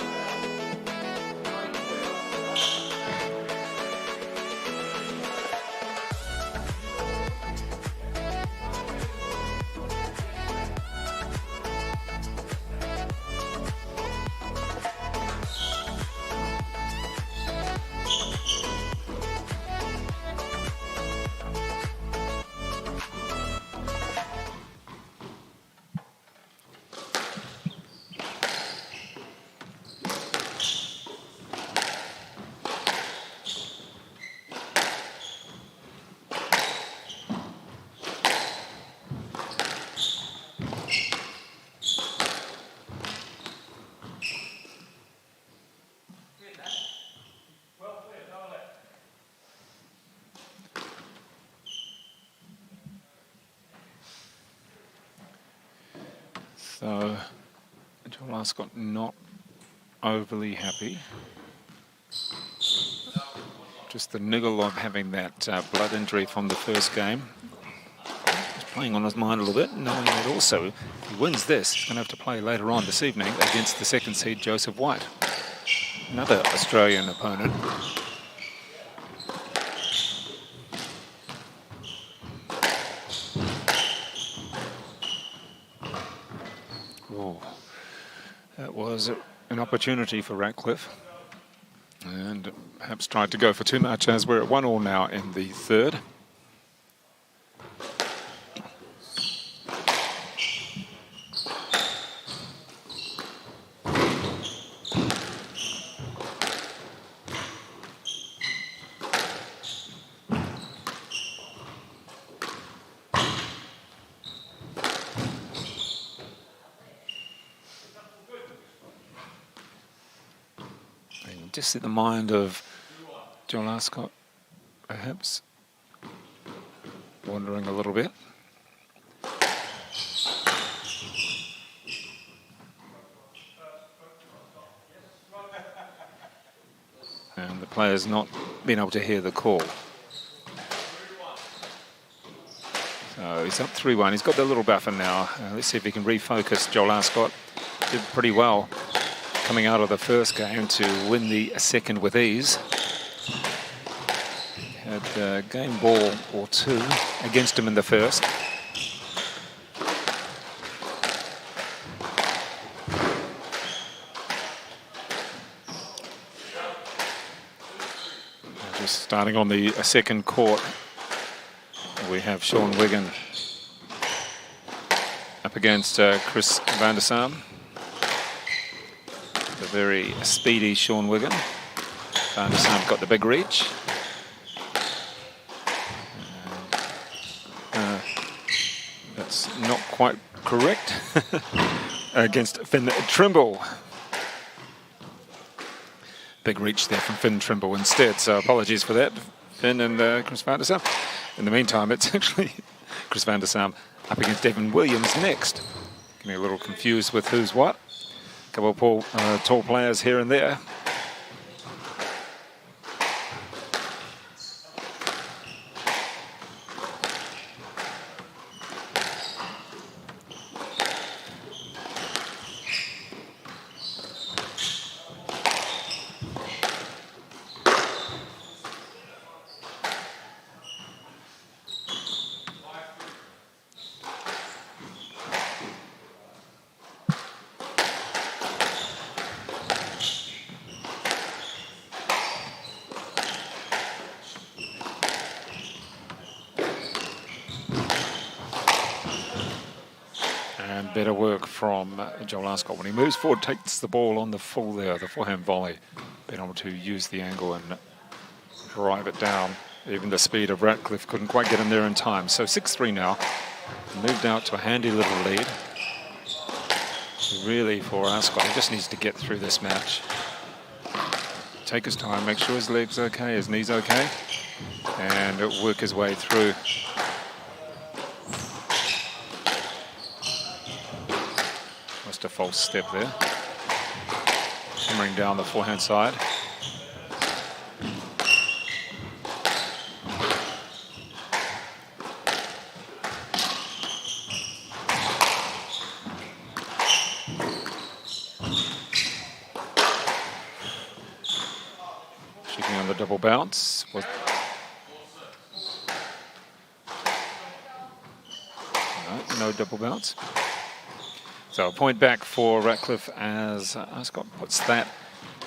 So, Joel Arscott not overly happy. Just the niggle of having that blood injury from the first game. He's playing on his mind a little bit, knowing that also, if he wins this, he's going to have to play later on this evening against the 2nd seed, Joseph White. Another Australian opponent. That was an opportunity for Ratcliffe, and perhaps tried to go for too much, as we're at 1-1 now in the third. Just in the mind of Joel Arscott, perhaps wandering a little bit. And the player's not been able to hear the call. So he's up 3-1. He's got the little buffer now. Let's see if he can refocus. Joel Arscott did pretty well coming out of the first game to win the second with ease. Had a game ball or two against him in the first. Just starting on the second court, we have Sean Wigan up against Chris van der Sar. The very speedy Sean Wigan. Van der Sar got the big reach. That's not quite correct. Against Finn Turnbull. Big reach there from Finn Turnbull instead, so apologies for that, Finn and Chris van der Sar. In the meantime, it's actually Chris van der Sar up against Devin Williams next. Getting a little confused with who's what. A couple of tall players here and there. Better work from Joel Arscott. When he moves forward, takes the ball on the full there, the forehand volley. Been able to use the angle and drive it down. Even the speed of Ratcliffe couldn't quite get in there in time. So 6-3 now. Moved out to a handy little lead. Really for Arscott, he just needs to get through this match. Take his time, make sure his leg's okay, his knee's okay, and work his way through. A false step there. Hammering down the forehand side. the double bounce. No double bounce. So a point back for Ratcliffe as Arscott puts that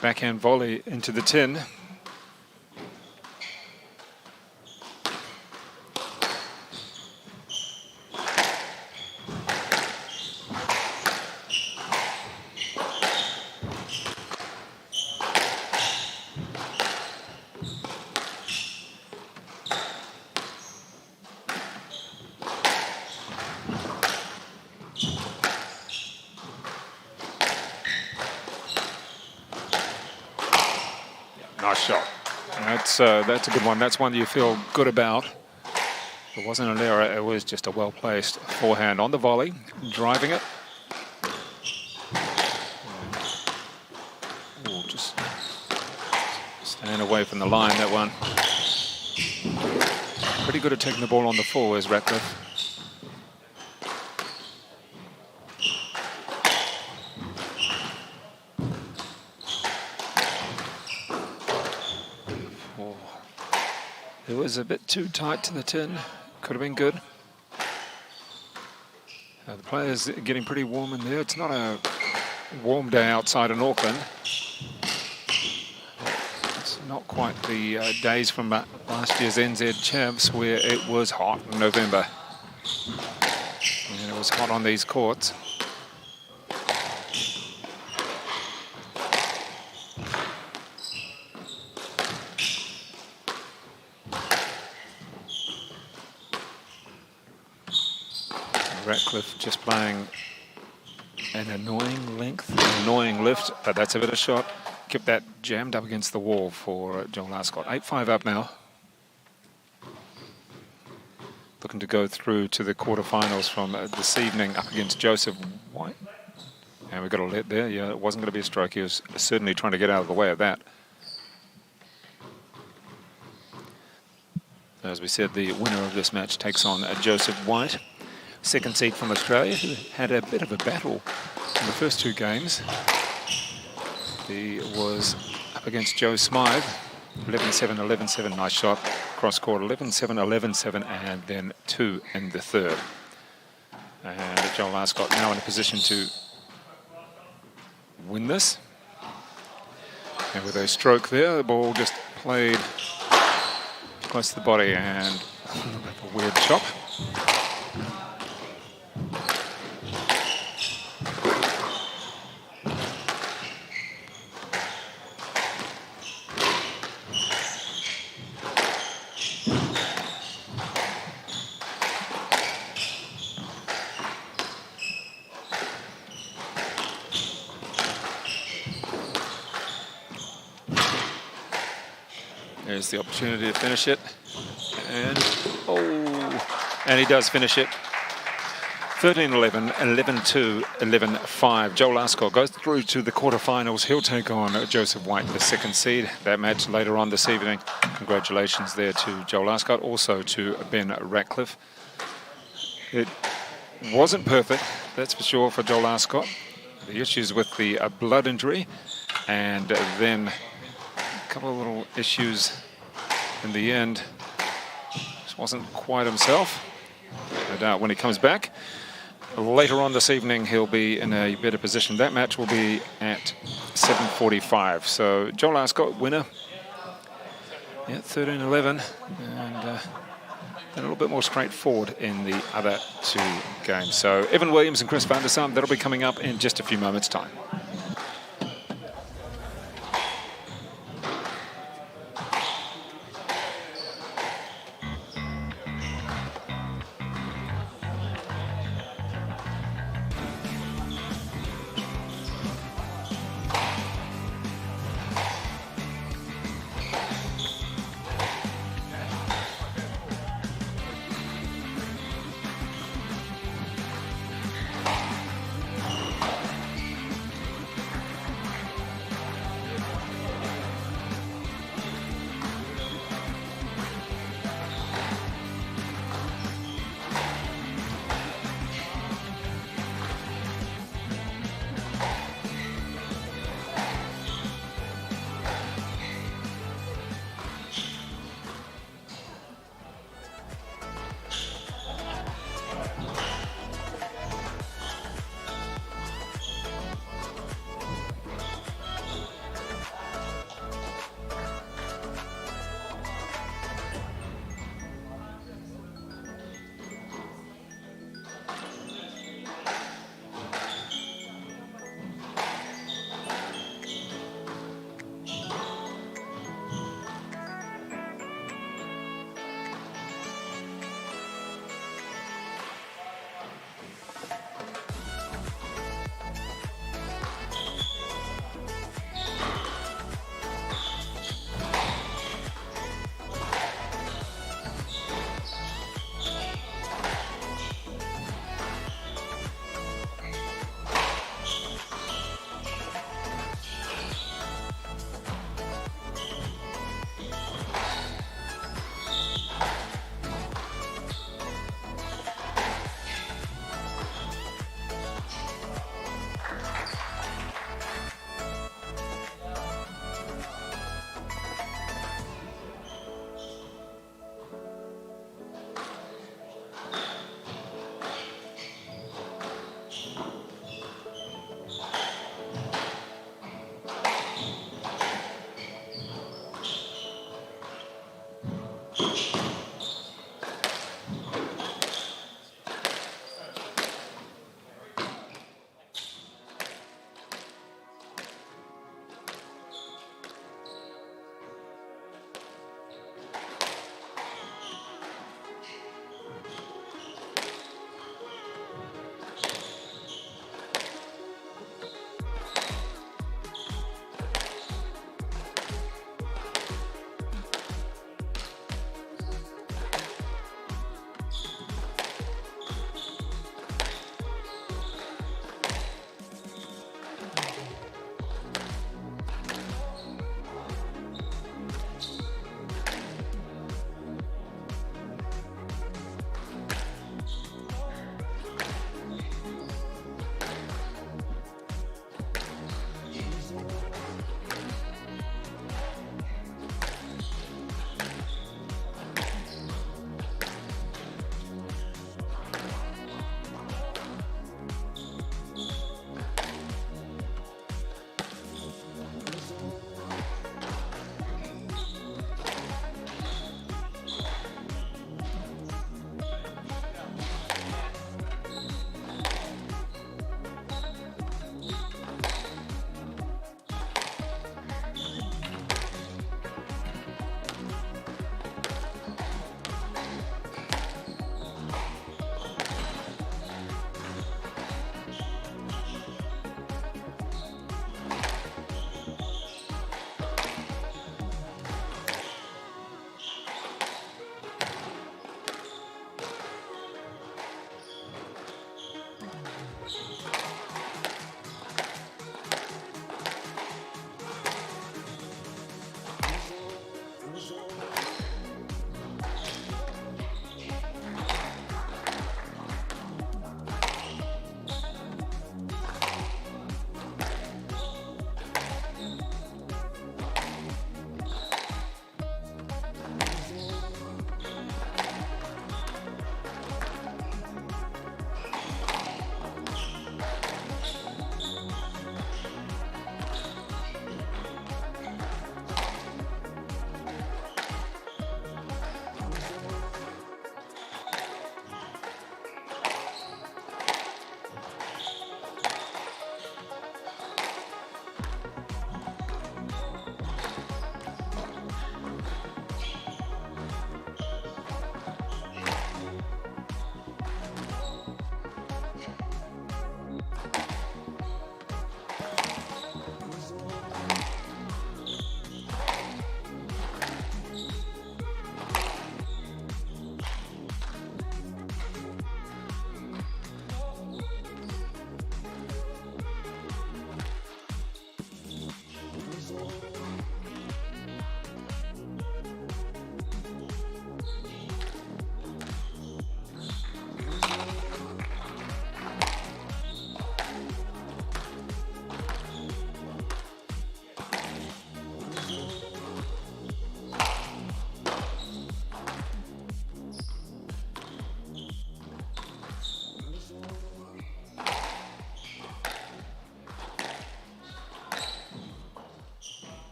backhand volley into the tin. Nice shot. That's a good one. That's one you feel good about. It wasn't an error. It was just a well-placed forehand on the volley, driving it. Ooh, just staying away from the line, that one. Pretty good at taking the ball on the full is Ratcliffe. It was a bit too tight to the tin. Could have been good. The players are getting pretty warm in there. It's not a warm day outside in Auckland. It's not quite the days from last year's NZ Champs where it was hot in November. And it was hot on these courts. Ratcliffe just playing an annoying length, an annoying lift, but that's a better shot. Kept that jammed up against the wall for Joel Arscott. 8-5 up now. Looking to go through to the quarterfinals from this evening up against Joseph White. And we got a let there. Yeah, it wasn't going to be a stroke. He was certainly trying to get out of the way of that. As we said, the winner of this match takes on Joseph White. Second seed from Australia, who had a bit of a battle in the first two games. He was up against Joe Smythe, 11-7, 11-7, nice shot. Cross court, 11-7, 11-7, and then 2 in the third. And Joel Arscott now in a position to win this. And with a stroke there, the ball just played close to the body and a little bit of a weird chop. There's the opportunity to finish it. And he does finish it. 13-11, 11-2, 11-5. Joel Arscott goes through to the quarterfinals. He'll take on Joseph White, the second seed. That match later on this evening. Congratulations there to Joel Arscott, also to Ben Ratcliffe. It wasn't perfect, that's for sure, for Joel Arscott. The issues with the blood injury, and then a couple of little issues in the end. Just wasn't quite himself. No doubt when he comes back later on this evening, he'll be in a better position. That match will be at 7:45. So Joel Arscott, winner. Yeah, 13-11, and a little bit more straightforward in the other two games. So Evan Williams and Chris van der Sar, that'll be coming up in just a few moments' time.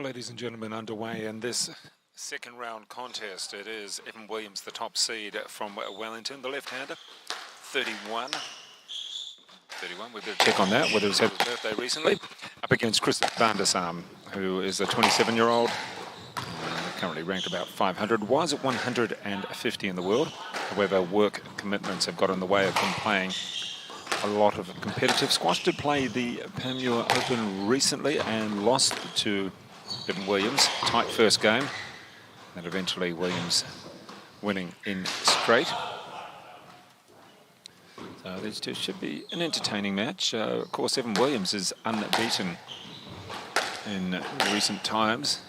Well, ladies and gentlemen, underway in this second round contest. It is Evan Williams, the top seed from Wellington, the left-hander, 31. We better check on that, whether he's had his birthday recently. Up against Chris van der Sam, who is a 27-year-old, currently ranked about 500, was at 150 in the world. However, work commitments have got in the way of him playing a lot of competitive squash. Did play the Panmure Open recently and lost to Evan Williams. Tight first game, and eventually Williams winning in straight. So these two should be an entertaining match. Of course, Evan Williams is unbeaten in recent times.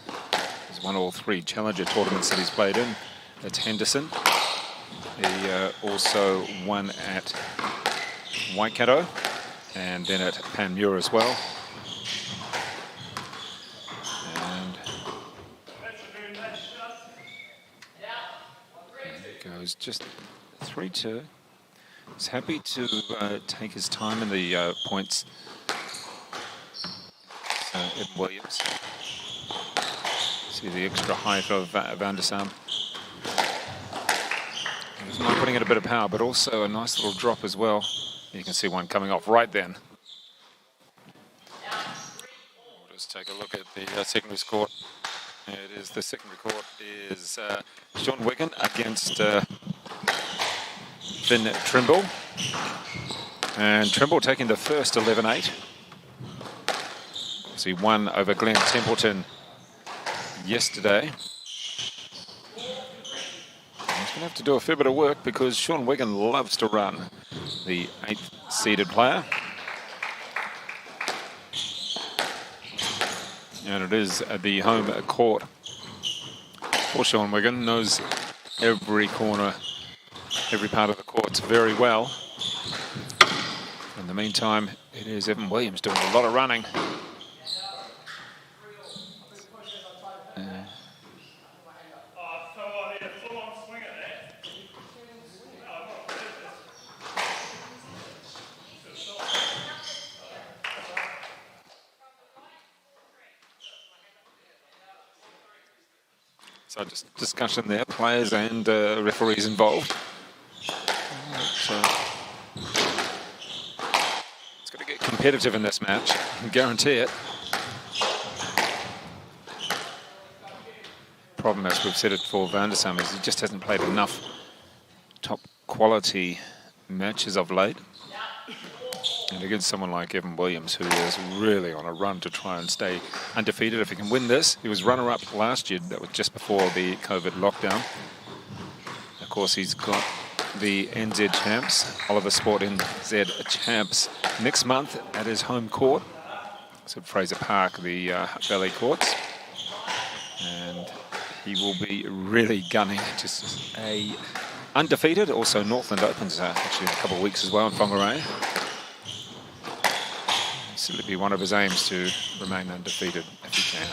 He's won all 3 Challenger tournaments that he's played in. That's Henderson. He also won at Waikato and then at Panmure as well. And it goes just 3-2. He's happy to take his time in the points. Evan Williams. See the extra height of Van der Sam. He's not putting in a bit of power, but also a nice little drop as well. You can see one coming off right then. We'll just take a look at the secondary score. It is the secondary court is Sean Wigan against Finn Turnbull. And Turnbull taking the first 11-8. So he won over Glenn Templeton yesterday. He's going to have to do a fair bit of work because Sean Wigan loves to run, the 8th seeded player. And it is the home court for Sean Wigan. Knows every corner, every part of the courts very well. In the meantime, it is Evan Williams doing a lot of running. So just discussion there, players and referees involved. So it's got to get competitive in this match, I can guarantee it. Problem, as we've said it for Van der Sam, is he just hasn't played enough top quality matches of late. And against someone like Evan Williams, who is really on a run to try and stay undefeated. If he can win this, he was runner-up last year. That was just before the COVID lockdown. Of course, he's got the NZ champs, Oliver Sport NZ champs, next month at his home court. So Fraser Park, the Valley courts. And he will be really gunning just a undefeated. Also, Northland Opens actually in a couple of weeks as well in Whangarei. It'll be one of his aims to remain undefeated if he can.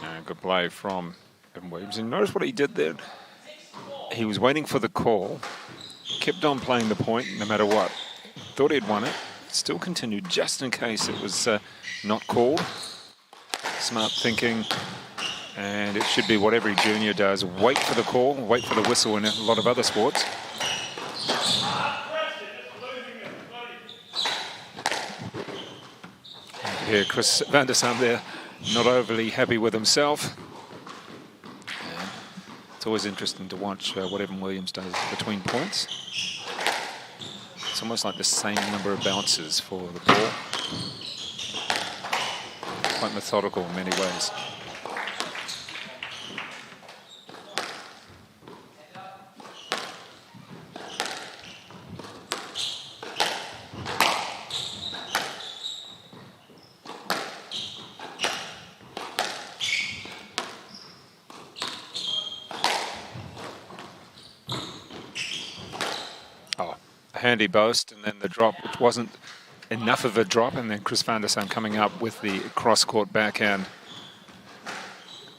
And good play from Evan Williams. And notice what he did there. He was waiting for the call, kept on playing the point no matter what. Thought he'd won it, still continued just in case it was not called. Smart thinking, and it should be what every junior does. Wait for the call, wait for the whistle in a lot of other sports. Here, Chris van der Sam there, not overly happy with himself. It's always interesting to watch what Evan Williams does between points. It's almost like the same number of bounces for the ball. Quite methodical in many ways. handy boast, and then the drop, which wasn't enough of a drop, and then Chris van der Sam coming up with the cross-court backhand.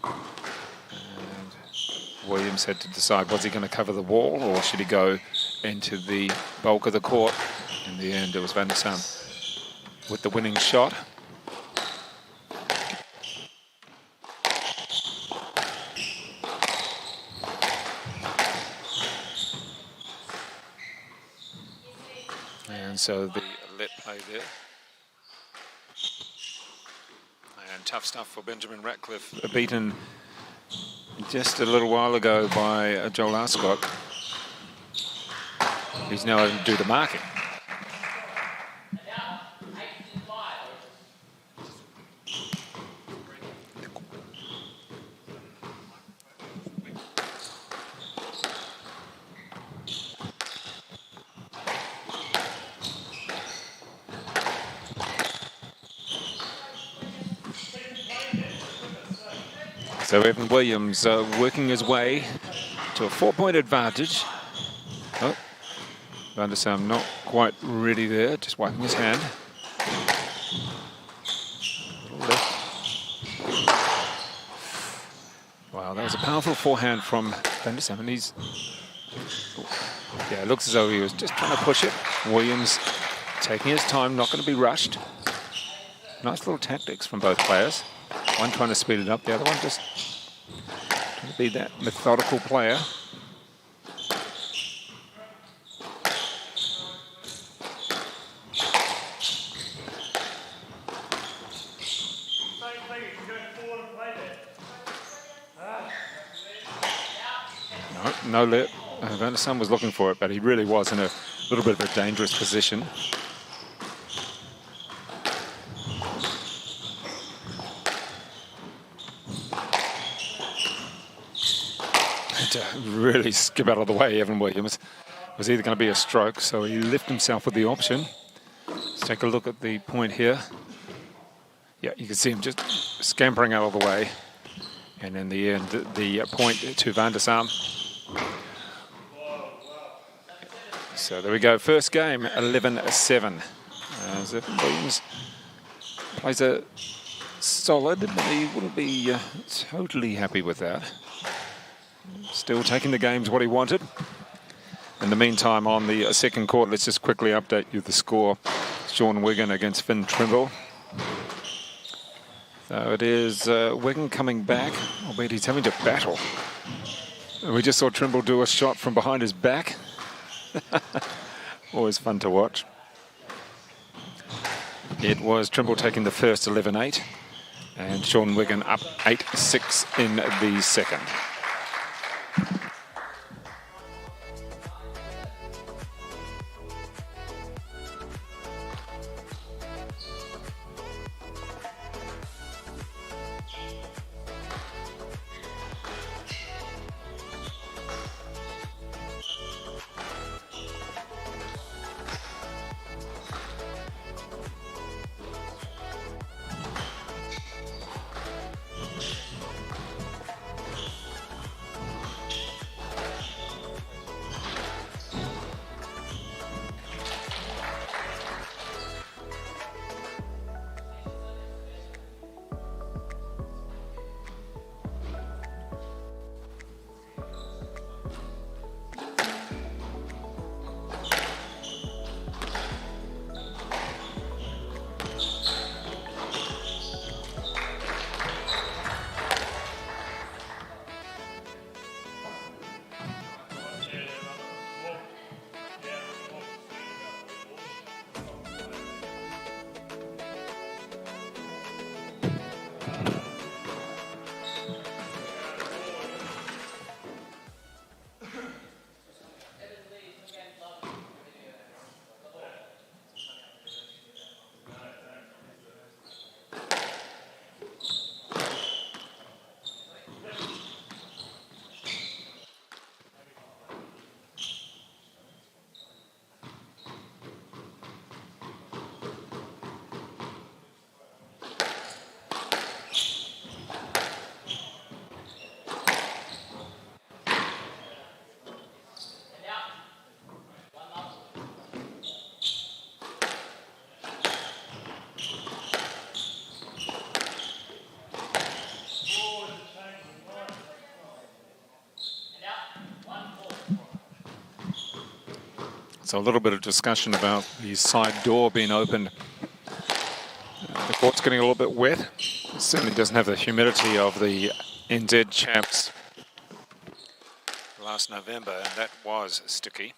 And Williams had to decide, was he going to cover the wall, or should he go into the bulk of the court? In the end, it was van der Sam with the winning shot. And so the let play there. And tough stuff for Benjamin Ratcliffe, beaten just a little while ago by Joel Arscott. He's now able to do the marking. So Evan Williams working his way to a 4-point advantage. Oh, van der Sam not quite ready there, just wiping his hand. Wow, that was a powerful forehand from van der Sam, and he's... Yeah, it looks as though he was just trying to push it. Williams taking his time, not going to be rushed. Nice little tactics from both players. One trying to speed it up, the other one just trying to be that methodical player. No let. Van der Sam was looking for it, but he really was in a little bit of a dangerous position. To really skip out of the way, Evan Williams. It was either going to be a stroke, so he left himself with the option. Let's take a look at the point here. Yeah, you can see him just scampering out of the way. And in the end, the point to van der Sam. So there we go, first game, 11-7. As Evan Williams plays a solid, but he wouldn't be totally happy with that. Still taking the games what he wanted. In the meantime, on the second court, let's just quickly update you the score. Sean Wigan against Finn Turnbull. So it is Wigan coming back, albeit he's having to battle. And we just saw Turnbull do a shot from behind his back. Always fun to watch. It was Turnbull taking the first 11-8, and Sean Wigan up 8-6 in the second. So a little bit of discussion about the side door being opened. The court's getting a little bit wet. It certainly doesn't have the humidity of the NZ champs last November, and that was sticky.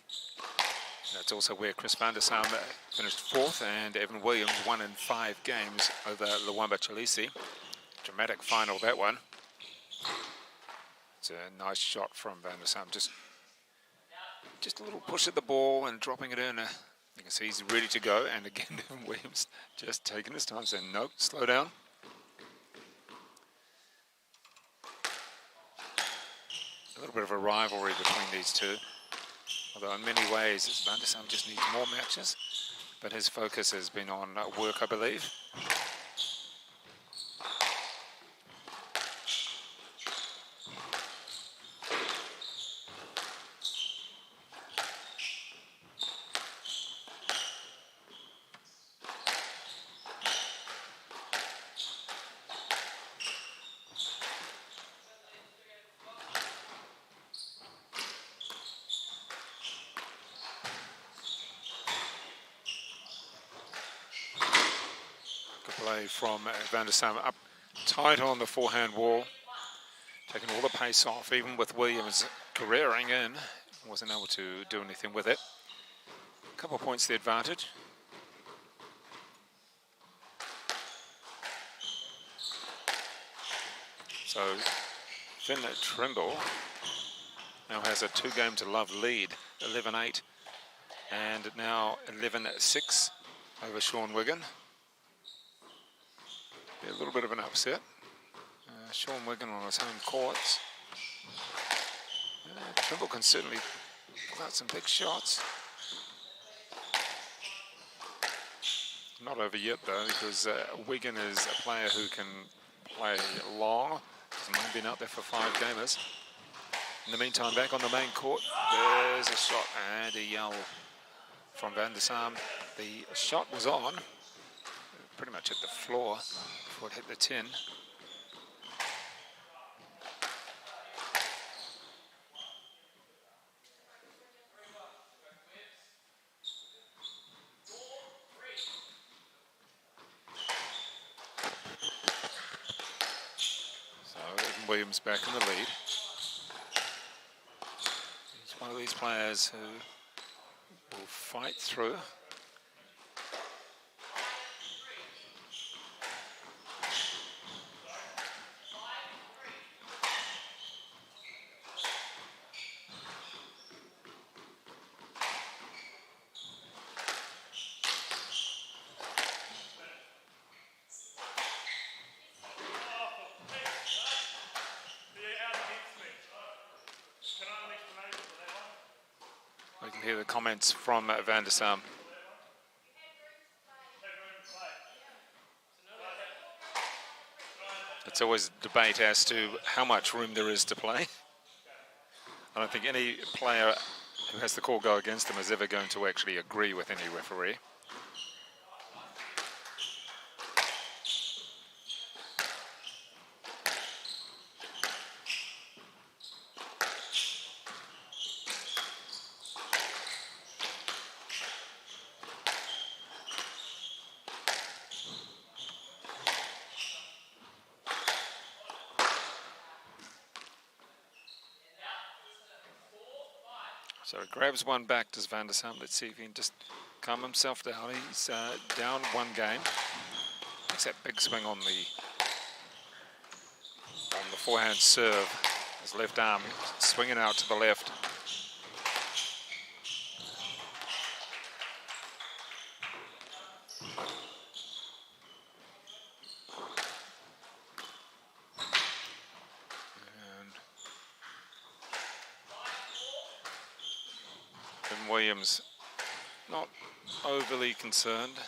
That's also where Chris van der Sam finished 4th, and Evan Williams won in 5 games over Luamba Chileshe. Dramatic final, that one. It's a nice shot from van der Sam. Just a little push at the ball and dropping it in. You can see he's ready to go, and again, Evan Williams just taking his time, saying, no, slow down. A little bit of a rivalry between these two. Although in many ways, van der Sam just needs more matches, but his focus has been on work, I believe. Play from van der Sam up tight on the forehand wall, taking all the pace off, even with Williams careering in, wasn't able to do anything with it. A couple of points the advantage. So Finn Turnbull now has a 2-game-to-love lead, 11-8, and now 11-6 over Sean Wigan. A little bit of an upset. Sean Wigan on his home courts. Turnbull can certainly pull out some big shots. Not over yet though, because Wigan is a player who can play long. Hasn't only been out there for 5 gamers. In the meantime, back on the main court, there's a shot and a yell from van der Sam. The shot was on. Pretty much hit the floor before it hit the tin. So Evan Williams back in the lead. He's one of these players who will fight through. We can hear the comments from van der Sam. It's always a debate as to how much room there is to play. I don't think any player who has the call go against them is ever going to actually agree with any referee. So he grabs one back, does van der Sam. Let's see if he can just calm himself down. He's down 1 game. Makes that big swing on the forehand serve. His left arm swinging out to the left. Williams not overly concerned,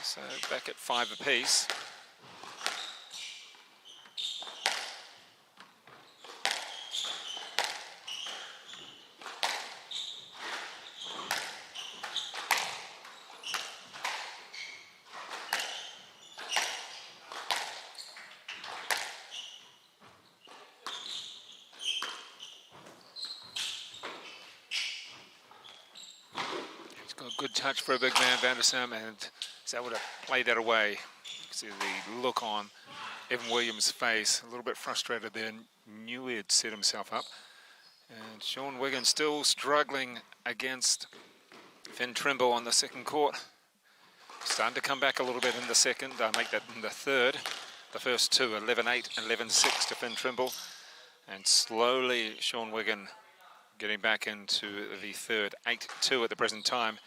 so back at 5 apiece. Got a good touch for a big man, Van der Sam, and is able to play that away. You can see the look on Evan Williams' face, a little bit frustrated there, knew he had set himself up. And Sean Wiggin still struggling against Finn Turnbull on the second court. Starting to come back a little bit in the second, make that in the third. The first two, 11-8, 11-6 to Finn Turnbull. And slowly Sean Wiggin getting back into the third, 8-2 at the present time.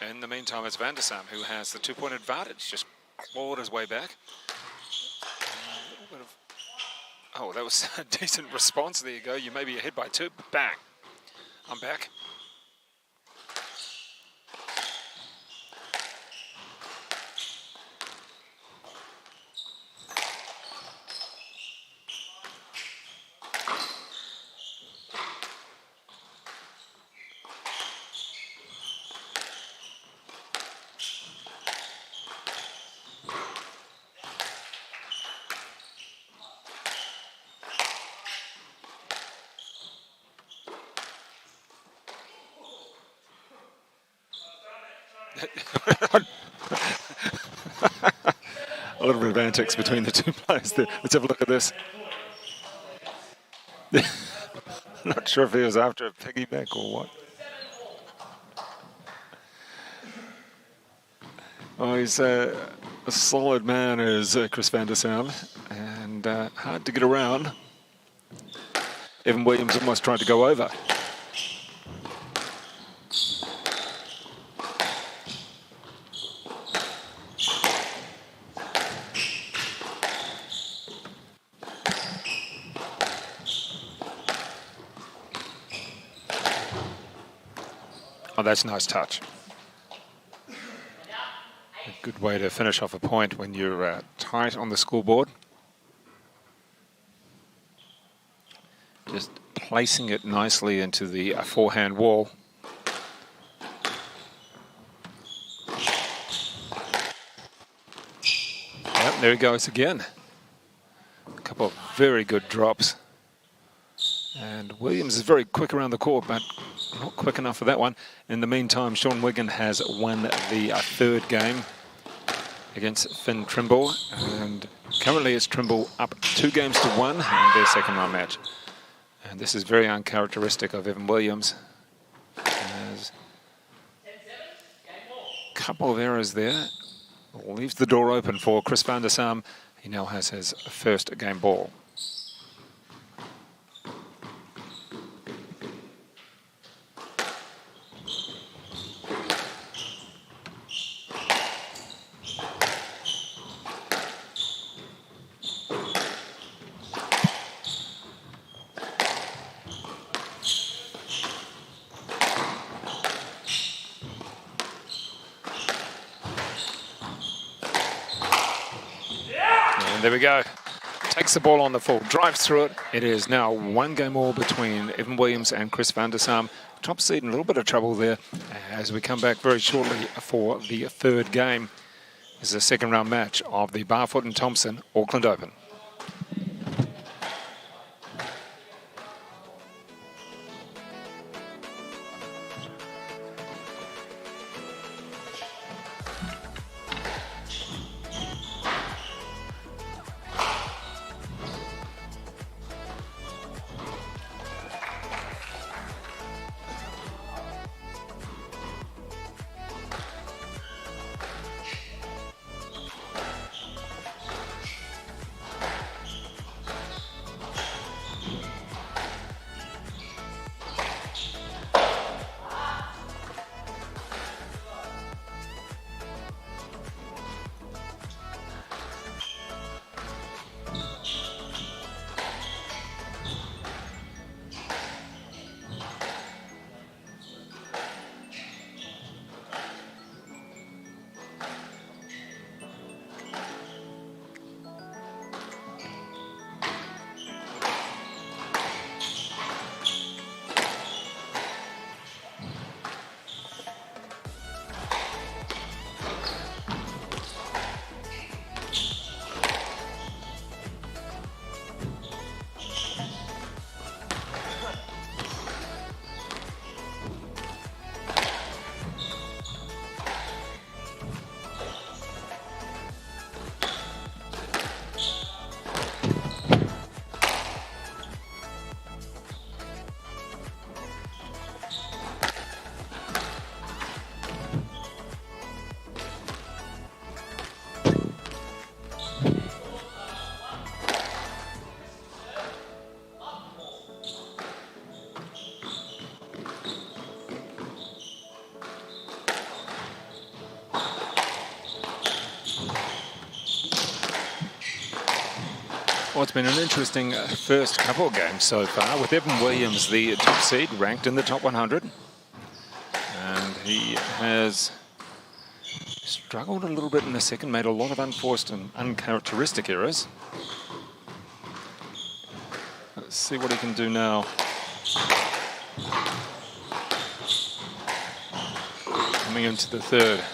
In the meantime, it's Van der Sam who has the 2-point advantage, just clawed his way back. A little bit of, oh, that was a decent response. There you go. You may be ahead by 2. Bang. I'm back. A little bit of antics between the two players there. Let's have a look at this. Not sure if he was after a piggyback or what. Oh, he's a solid man, is Chris Van der Sam, and hard to get around. Evan Williams almost tried to go over. Oh, that's a nice touch. A good way to finish off a point when you're tight on the scoreboard. Just placing it nicely into the forehand wall. Yep, there he goes again. A couple of very good drops. And Williams is very quick around the court, but not quick enough for that one. In the meantime, Sean Wiggin has won the third game against Finn Turnbull. And currently it's Turnbull up 2-1 in their second round match. And this is very uncharacteristic of Evan Williams. There's a couple of errors there. Leaves the door open for Chris Van der Sam. He now has his first game ball. There we go. Takes the ball on the full, drives through it. It is now 1 game all between Evan Williams and Chris Van der Sam. Top seed in a little bit of trouble there as we come back very shortly for the third game. This is a second round match of the Barfoot and Thompson Auckland Open. Well, it's been an interesting first couple of games so far, with Evan Williams, the top seed, ranked in the top 100. And he has struggled a little bit in the second, made a lot of unforced and uncharacteristic errors. Let's see what he can do now. Coming into the third.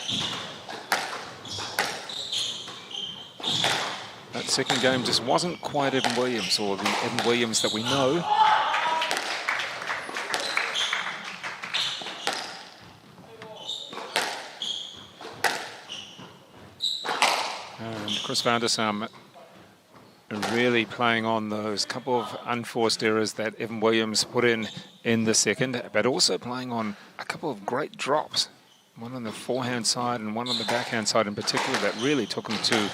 That second game just wasn't quite Evan Williams, or the Evan Williams that we know. And Chris van der Sam really playing on those couple of unforced errors that Evan Williams put in the second, but also playing on a couple of great drops. One on the forehand side and one on the backhand side in particular that really took him to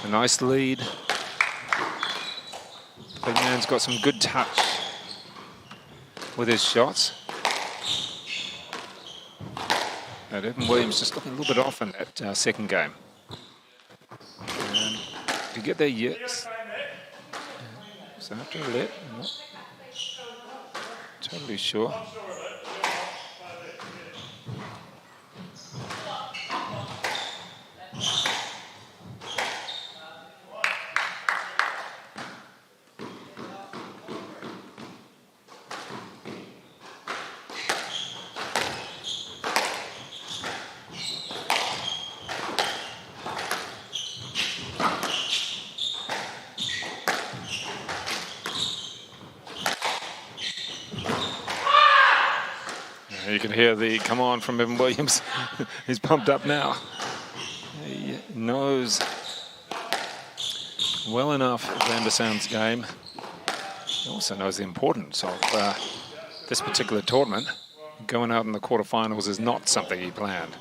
a nice lead. The big man's got some good touch with his shots. And Evan Williams just looking a little bit off in that second game. And to get there, yes. So after a let, I'm not totally sure. You can hear the come on from Evan Williams. He's pumped up now. He knows well enough Van der Sam's game. He also knows the importance of this particular tournament. Going out in the quarterfinals is not something he planned.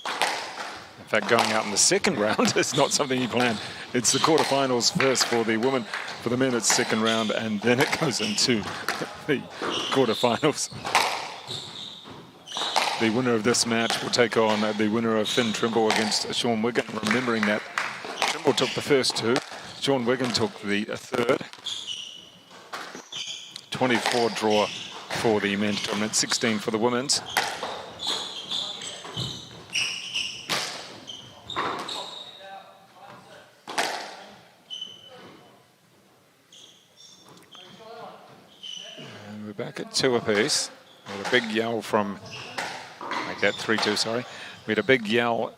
In fact, going out in the second round is not something he planned. It's the quarterfinals first for the women. For the men, it's second round, and then it goes into the quarterfinals. The winner of this match will take on the winner of Finn Turnbull against Sean Wigan. Remembering that Turnbull took the first two, Sean Wigan took the third. 24 draw for the men's tournament, 16 for the women's. Back at 2 apiece. We had a big yell from, make that 3-2, sorry. We had a big yell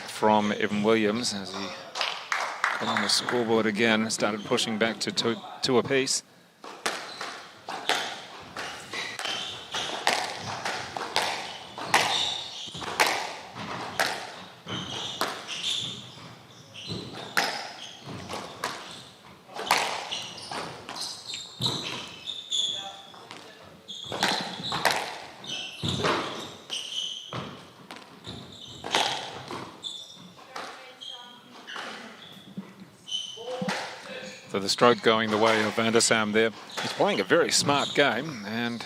from Evan Williams as he got on the scoreboard again, started pushing back to 2 apiece. So the stroke going the way of Van der Sam there. He's playing a very smart game, and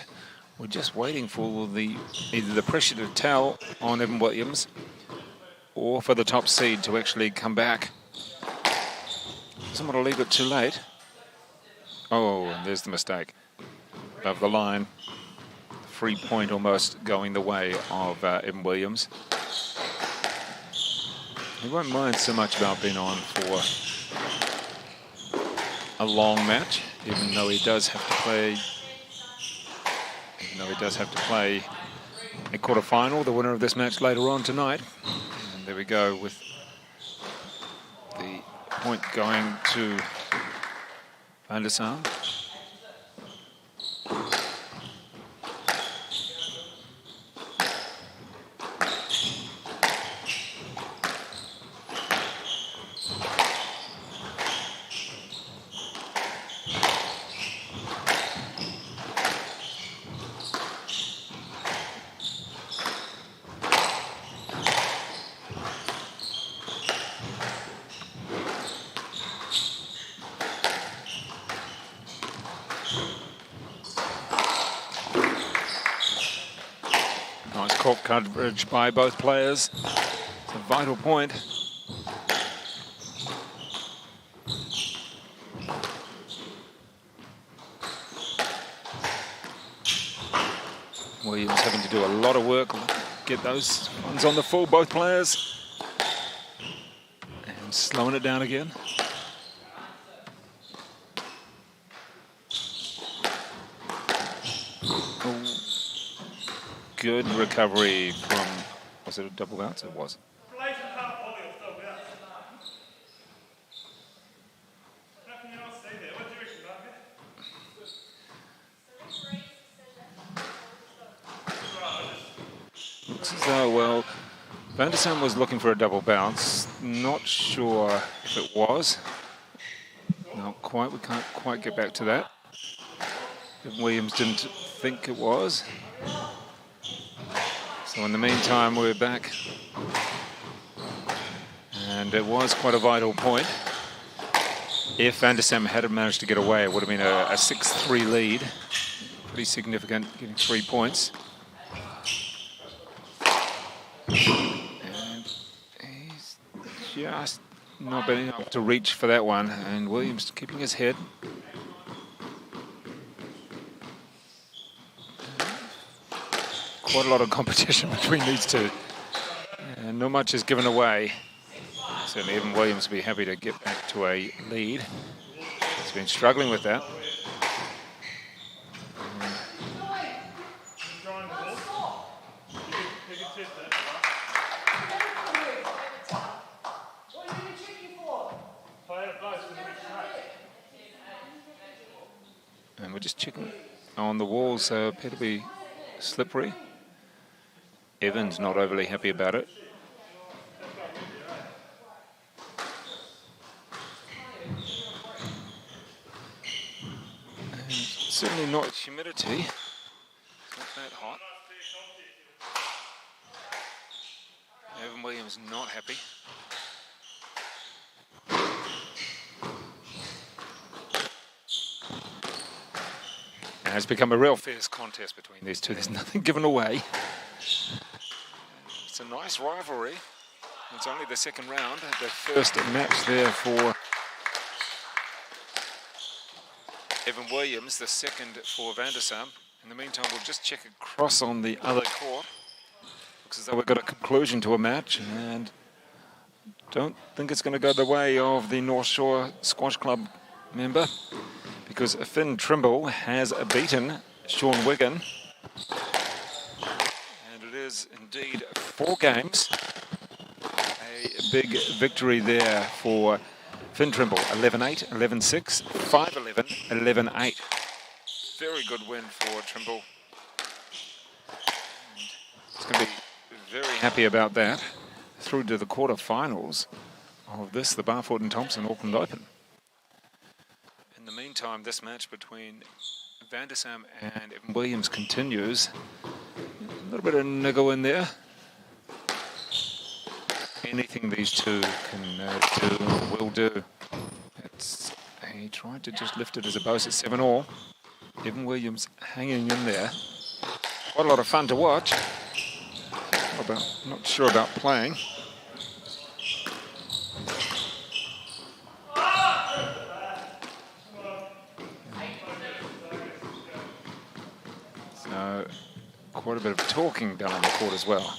we're just waiting for either the pressure to tell on Evan Williams or for the top seed to actually come back. Doesn't want to leave it too late. Oh, and there's the mistake. Above the line. Free point almost going the way of Evan Williams. He won't mind so much about being on for a long match, even though he does have to play. A quarterfinal, the winner of this match later on tonight. And there we go with the point going to Van der Sam. Nice court coverage by both players. So vital point. Williams having to do a lot of work, get those ones on the full, both players. And slowing it down again. Oh, good recovery from, was it a double bounce? It was. Looks as though, well, Van der Sam was looking for a double bounce. Not sure if it was. Not quite, we can't quite get back to that. Williams didn't think it was. So in the meantime, we're back. And it was quite a vital point. If Van der Sam had managed to get away, it would have been a 6-3 lead. Pretty significant, getting 3 points. And he's just not been able to reach for that one. And Williams keeping his head. Quite a lot of competition between these two. And not much is given away. Certainly Evan Williams will be happy to get back to a lead. He's been struggling with that. And we're just checking on the walls, so appear to be slippery. Evan's not overly happy about it. And certainly not humidity. It's not that hot. Evan Williams not happy. And it's become a real fierce contest between these two. There's nothing given away. It's a nice rivalry. It's only the second round. The first match there for Evan Williams, the second for Van der Sam. In the meantime, we'll just check across on the other court. Looks as though we've got a conclusion to a match, and don't think it's going to go the way of the North Shore Squash Club member, because Finn Turnbull has beaten Sean Wigan. And it is indeed 4 games. A big victory there for Finn Turnbull. 11-8, 11-6, 5-11, 11-8. Very good win for Turnbull. He's going to be very happy about that. Through to the quarterfinals of this, the BARFOOT Thompson Auckland Open. In the meantime, this match between Van der Sam and Evan Williams continues. A little bit of niggle in there. Anything these two can do, will do. He tried to just lift it as a boast at 7-all. Evan Williams hanging in there. Quite a lot of fun to watch. Not sure about playing. So, quite a bit of talking done on the court as well.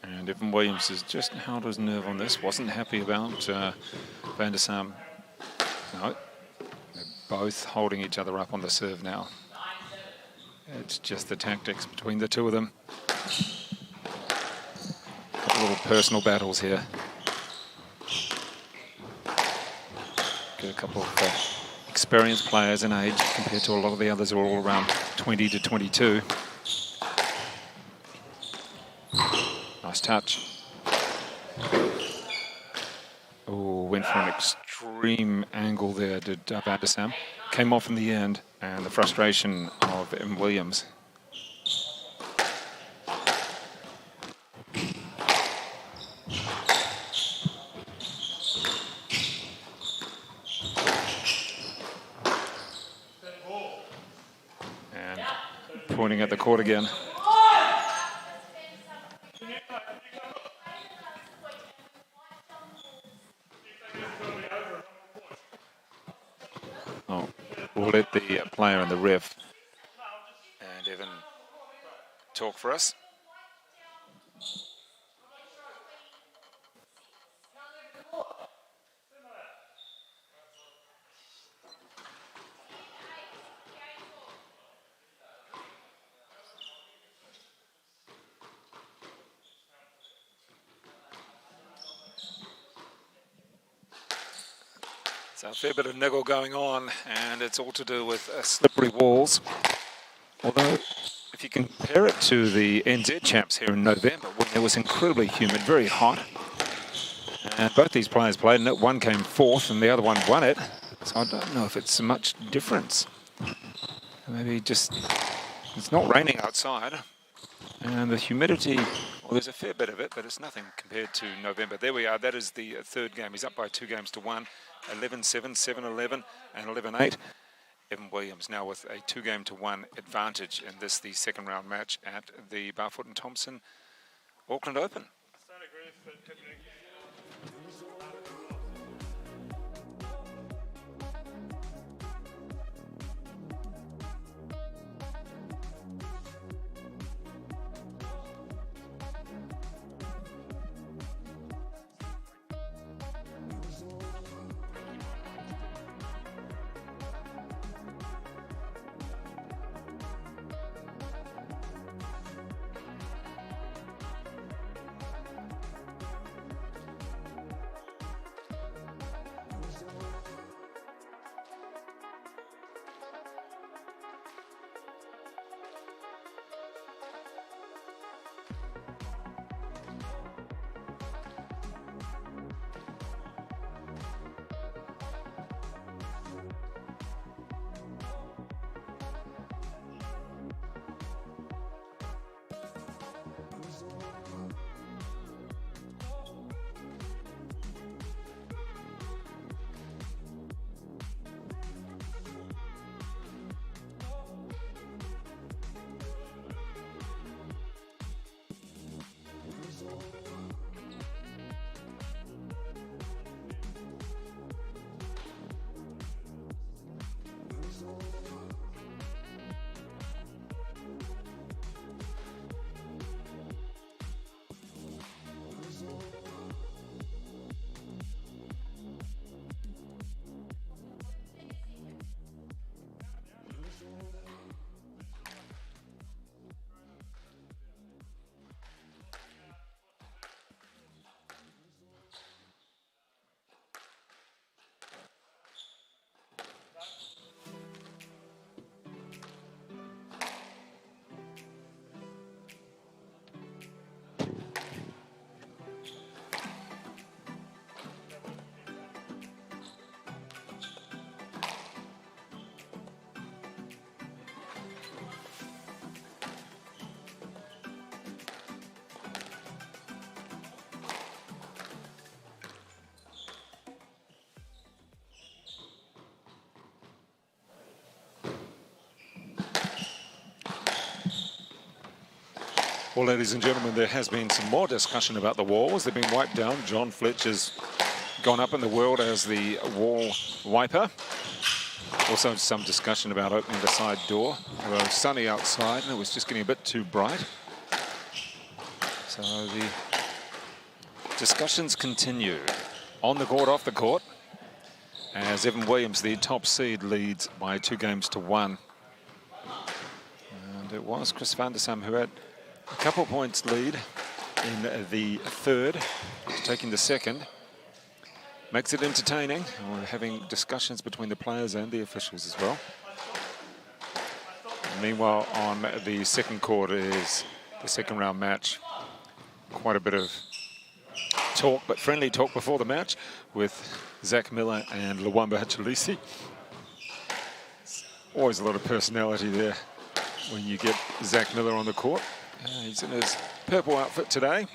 And Evan Williams has just held his nerve on this. Wasn't happy about Van der Sam. No, they're both holding each other up on the serve now. It's just the tactics between the two of them. Couple little personal battles here. Get a couple of experienced players in age compared to a lot of the others who are all around 20 to 22. Nice touch. Oh, went for an extreme angle there, did Van der Sam. Came off in the end. and the frustration of M. Williams. And pointing at the court again. Oh, we'll let the player and the ref and Evan talk for us. So a fair bit of niggle going on, and it's all to do with slippery walls. Although, if you compare it to the NZ champs here in November, when it was incredibly humid, very hot, and both these players played in it, one came fourth and the other one won it, so I don't know if it's much difference. Maybe just, it's not raining outside, and the humidity, well, there's a fair bit of it, but it's nothing compared to November. There we are, that is the third game. He's up by 2-1, 11-7, 7-11, and 11-8. Evan Williams now with a 2-1 advantage in this, the second round match at the BARFOOT Thompson Auckland Open. Well, ladies and gentlemen, there has been some more discussion about the walls. They've been wiped down. John Fletcher's gone up in the world as the wall wiper. Also some discussion about opening the side door. It was sunny outside and it was just getting a bit too bright. So the discussions continue on the court, off the court, as Evan Williams, the top seed, leads by 2-1. And it was Chris van der Sam who had a couple points lead in the third, taking the second. Makes it entertaining. We're having discussions between the players and the officials as well. Meanwhile, on the second court is the second round match. Quite a bit of talk, but friendly talk before the match with Zach Miller and Luamba Chileshe. Always a lot of personality there when you get Zach Miller on the court. He's in his purple outfit today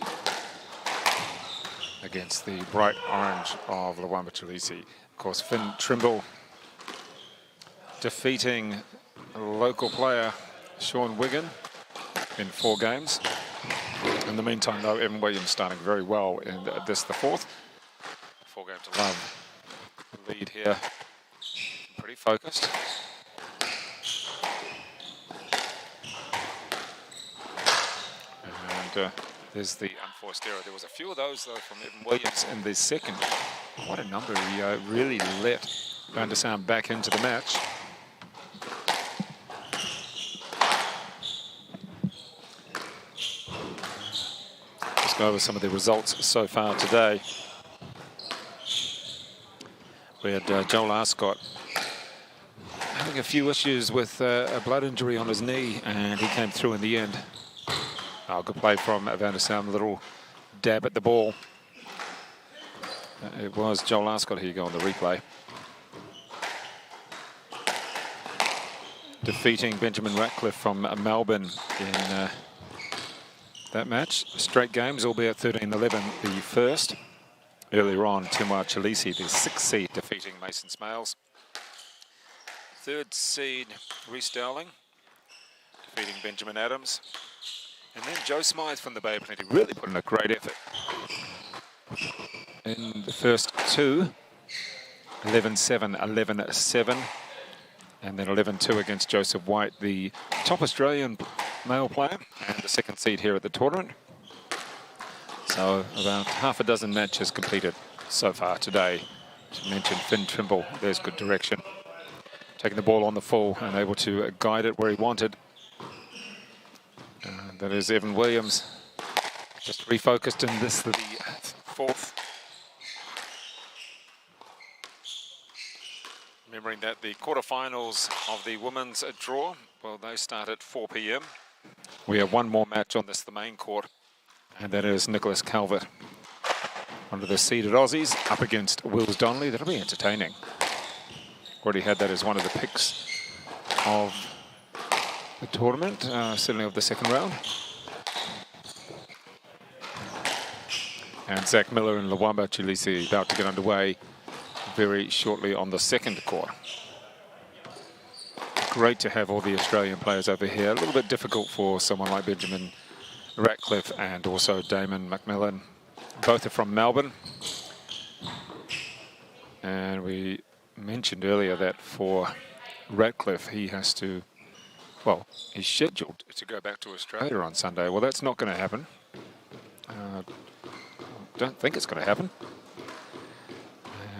against the bright orange of Luamba Chileshe. Of course, Turnbull defeating a local player, Sean Wigan, in 4 games. In the meantime, though, Evan Williams starting very well in this, the 4th. 4 games to love. Lead here, pretty focused. And there's the unforced error. There was a few of those, though, from Evan Williams in the 2nd. What a number. He really let Van der Sar back into the match. Let's go over some of the results so far today. We had Joel Arscott having a few issues with a blood injury on his knee, and he came through in the end. Oh, good play from Van der Sar, a little dab at the ball. It was Joel Arscott. Here you go on the replay. Defeating Benjamin Ratcliffe from Melbourne in that match. Straight games, albeit 13-11 the first. Earlier on, Timwa Chileshe, the 6th seed, defeating Mason Smales. 3rd seed, Reece Dowling, defeating Benjamin Adams. And then Joe Smythe from the Bay of Plenty really put in a great effort. In the first 2, 11-7, 11-7. And then 11-2 against Joseph White, the top Australian male player, and the 2nd seed here at the tournament. So about half a dozen matches completed so far today. As I mentioned, Turnbull, there's good direction. Taking the ball on the full and able to guide it where he wanted. That is Evan Williams, just refocused in this, the 4th. Remembering that the quarterfinals of the women's draw, well, they start at 4 p.m. We have one more match on this, the main court, and that is Nicholas Calvert, one of the seeded Aussies, up against Wills Donnelly. That'll be entertaining. Already had that as one of the picks of the tournament, certainly of the 2nd round. And Zach Miller and Luamba Chileshe about to get underway very shortly on the 2nd court. Great to have all the Australian players over here. A little bit difficult for someone like Benjamin Ratcliffe and also Damon McMillan. Both are from Melbourne. And we mentioned earlier that for Ratcliffe, he has to, well, he's scheduled to go back to Australia on Sunday. Well, that's not going to happen. Don't think it's going to happen.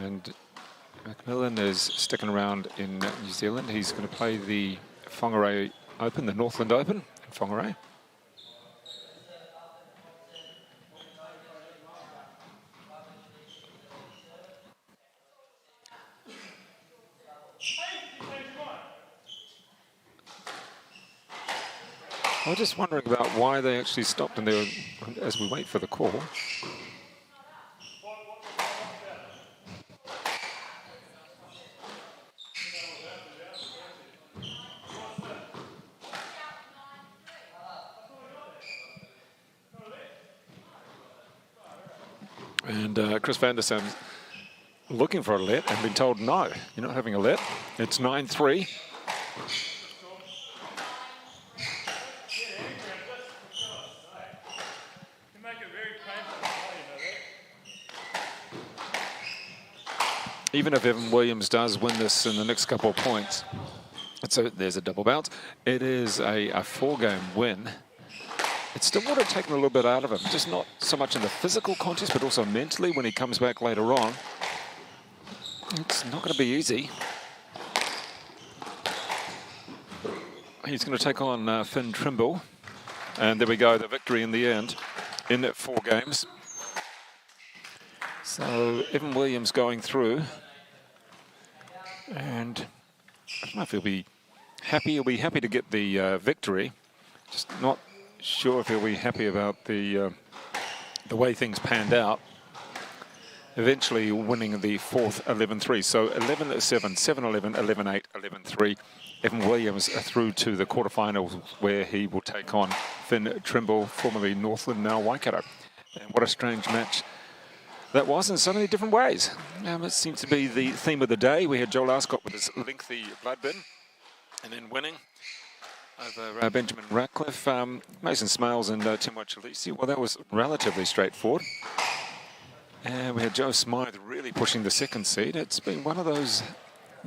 And McMillan is sticking around in New Zealand. He's going to play the Whangarei Open, the Northland Open in Whangarei. I was just wondering about why they actually stopped in there as we wait for the call. And Chris Van der Sar looking for a let and been told no, you're not having a let. It's 9-3. Even if Evan Williams does win this in the next couple of points, there's a double bounce. It is a 4-game win. It still would have taken a little bit out of him, just not so much in the physical contest, but also mentally when he comes back later on. It's not going to be easy. He's going to take on Turnbull. And there we go, the victory in the end in 4 games. So Evan Williams going through. And I don't know if he'll be happy. He'll be happy to get the victory. Just not sure if he'll be happy about the way things panned out. Eventually winning the 4th 11-3. So 11-7, 7-11, 11-8, 11-3 Evan Williams through to the quarterfinals, where he will take on Finn Turnbull, formerly Northland, now Waikato. And what a strange match that was in so many different ways. It seems to be the theme of the day. We had Joel Arscott with his lengthy blood bin, and then winning over Benjamin Ratcliffe, Mason Smales and Timo Chileshe. Well, that was relatively straightforward. And we had Joe Smythe really pushing the second seed. It's been one of those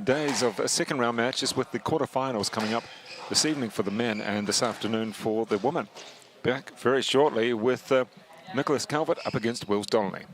days of second round matches, with the quarterfinals coming up this evening for the men and this afternoon for the women. Back very shortly with Nicholas Calvert up against Wills Donnelly.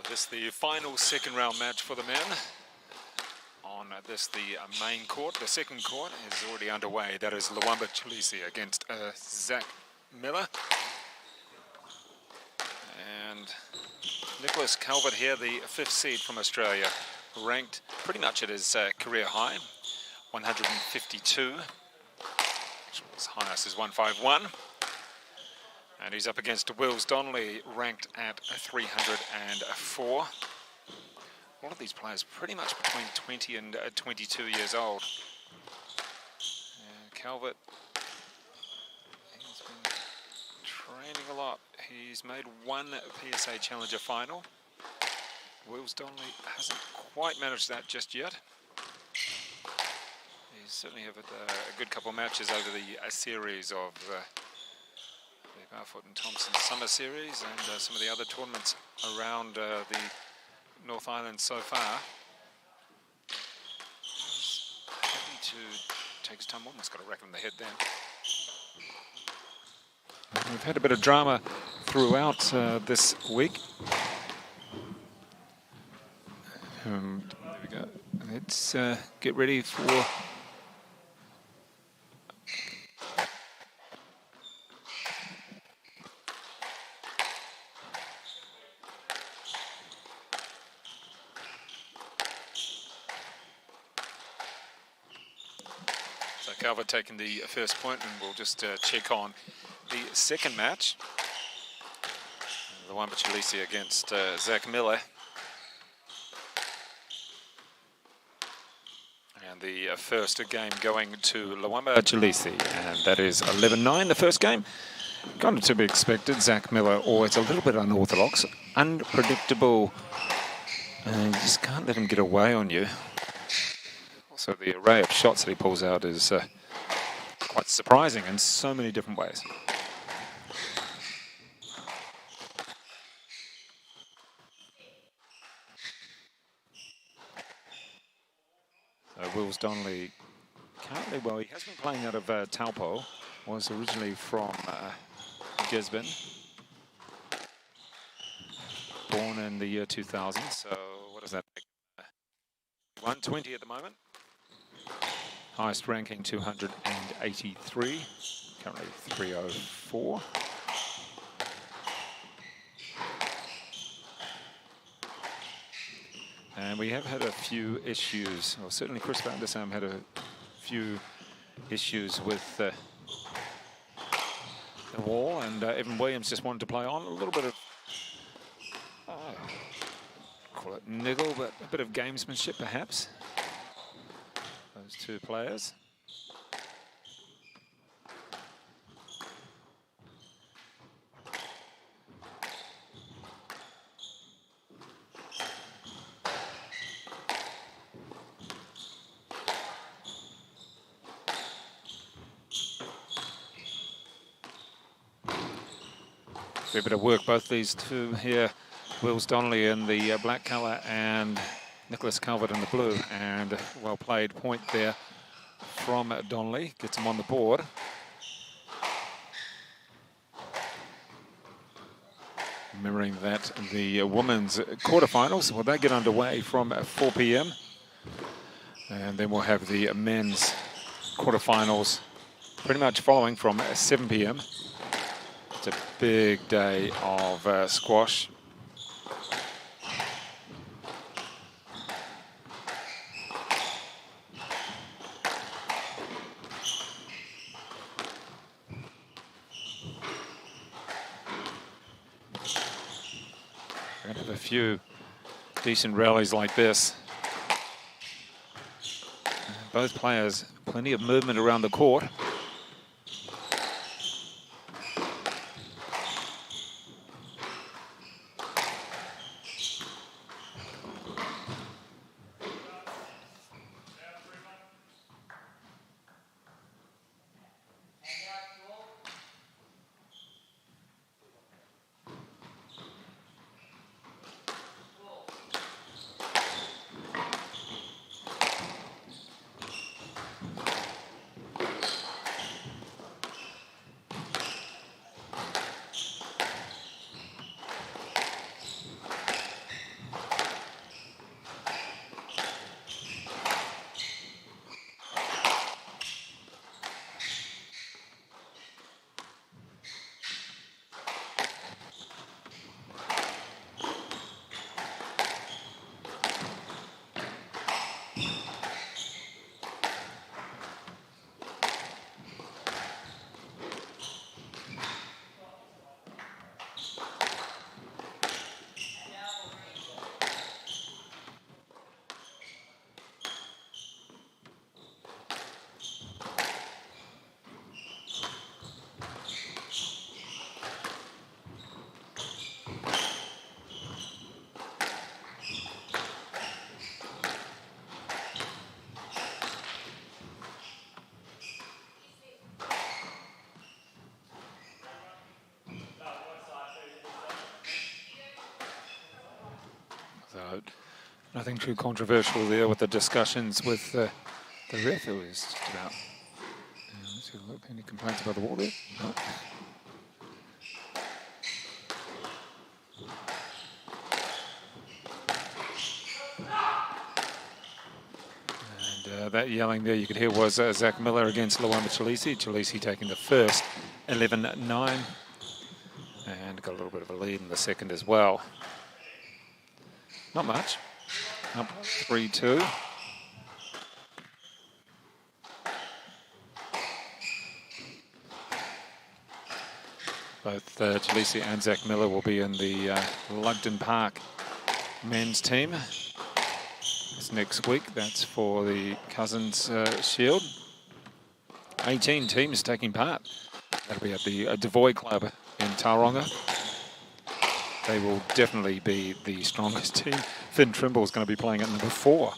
This the final second round match for the men. On this the main court, the second court is already underway. That is Luamba Chileshe against Zach Miller. And Nicholas Calvert here, the 5th seed from Australia, ranked pretty much at his career high, 152, which was highest is 151. And he's up against Wills Donnelly, ranked at 304. A lot of these players pretty much between 20 and 22 years old. And Calvert, he's been training a lot. He's made one PSA Challenger final. Wills Donnelly hasn't quite managed that just yet. He's certainly had a good couple of matches over the series of the BARFOOT and Thompson Summer Series and some of the other tournaments around the North Island so far. He's happy to take his time. Almost got a rack on the head then. We've had a bit of drama throughout this week. There we go. Let's get ready for... So Calvert taking the first point, and we'll just check on the second match. Luamba Chileshe against Zach Miller. And the first game going to Luamba Chileshe, and that is 11-9, the first game. Kind of to be expected. Zach Miller, always a little bit unorthodox, unpredictable, and you just can't let him get away on you. Also, the array of shots that he pulls out is quite surprising in so many different ways. Wills Donnelly currently, well, he has been playing out of Taupo, was originally from Gisborne, born in the year 2000, so what does that make? 120 at the moment. Highest ranking 283, currently 304. And we have had a few issues, or certainly Chris Van der Sam had a few issues with the wall, and Evan Williams just wanted to play on. A little bit of, call it niggle, but a bit of gamesmanship perhaps. Those two players. A bit of work, both these two here, Wills Donnelly in the black colour and Nicholas Calvert in the blue, and well played point there from Donnelly, gets him on the board. Remembering that the women's quarterfinals, well, they get underway from 4 p.m. and then we'll have the men's quarterfinals pretty much following from 7 p.m. It's a big day of squash. We're going to have a few decent rallies like this. Both players, plenty of movement around the court. Nothing too controversial there with the discussions with the ref, who is just about. Let's have a look. Any complaints about the wall there? No. And that yelling there you could hear was Zach Miller against Luamba Chileshe. Chileshe taking the first 11-9 and got a little bit of a lead in the second as well. Not much. Up 3-2. Both Chileshe and Zach Miller will be in the Lugden Park men's team. It's next week. That's for the Cousins Shield. 18 teams taking part. That'll be at the Devoy Club in Tauranga. They will definitely be the strongest team. Finn Turnbull is going to be playing at number 4.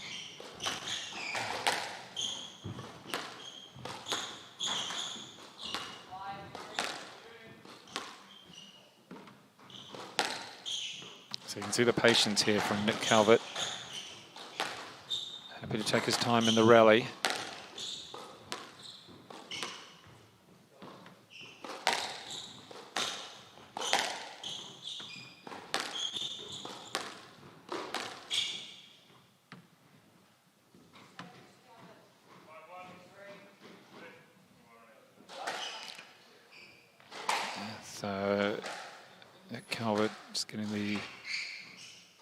So you can see the patience here from Nick Calvert. Happy to take his time in the rally. So Nick Calvert just getting the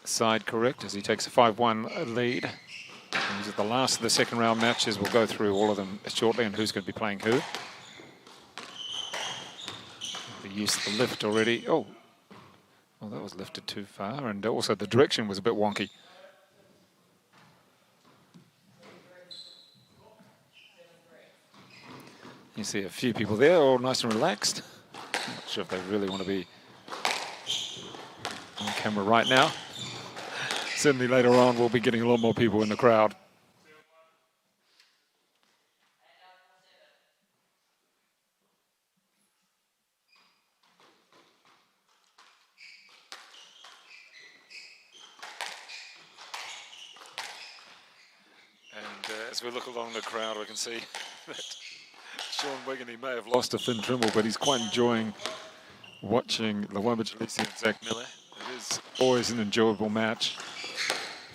side correct as he takes a 5-1 lead. And these are the last of the second round matches. We'll go through all of them shortly and who's going to be playing who. The use of the lift already. Oh, well, that was lifted too far, and also the direction was a bit wonky. You see a few people there, all nice and relaxed. I'm not sure if they really want to be on camera right now. Certainly later on we'll be getting a lot more people in the crowd. And as we look along the crowd, we can see that Sean Wiggin, may have lost to Finn Trimble, but he's quite enjoying watching Luamba Chileshe and Zach Miller. It is always an enjoyable match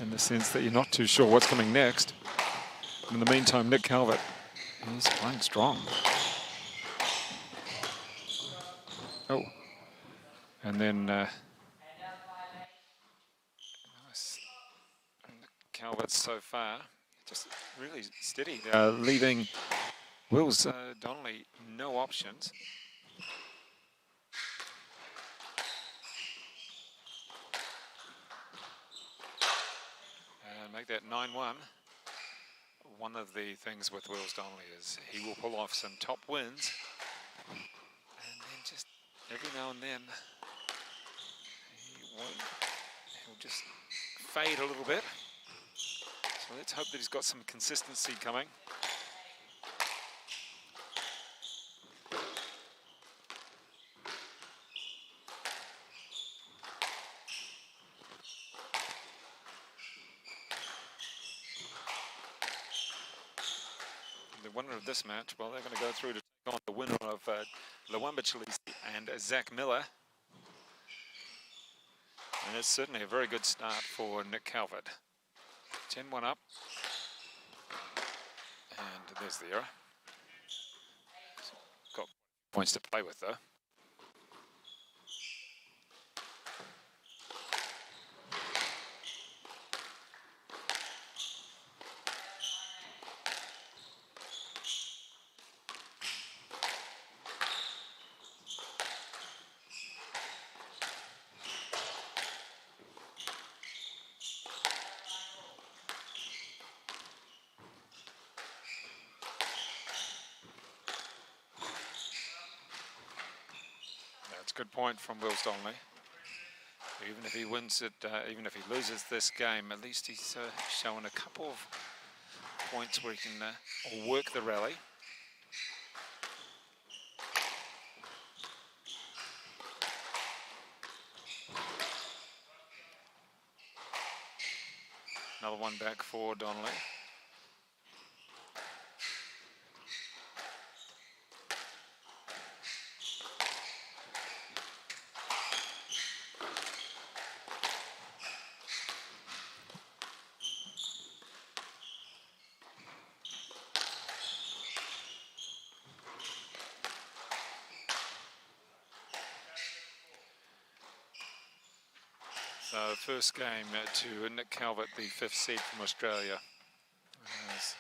in the sense that you're not too sure what's coming next. In the meantime, Nick Calvert, he's playing strong. Oh, and then nice. Nick Calvert so far, just really steady, leaving Wills Donnelly no options. And make that 9-1. One of the things with Wills Donnelly is he will pull off some top wins, and then just every now and then he'll just fade a little bit. So let's hope that he's got some consistency coming. The winner of this match, well, they're going to go through to take on the winner of Luamba Chileshe and Zach Miller. And it's certainly a very good start for Nick Calvert. 10-1 up. And there's the error. Got points to play with, though. Good point from Wills Donnelly. Even if he wins it, even if he loses this game, at least he's shown a couple of points where he can work the rally. Another one back for Dowling. So first game to Nick Calvert, the 5th seed from Australia. As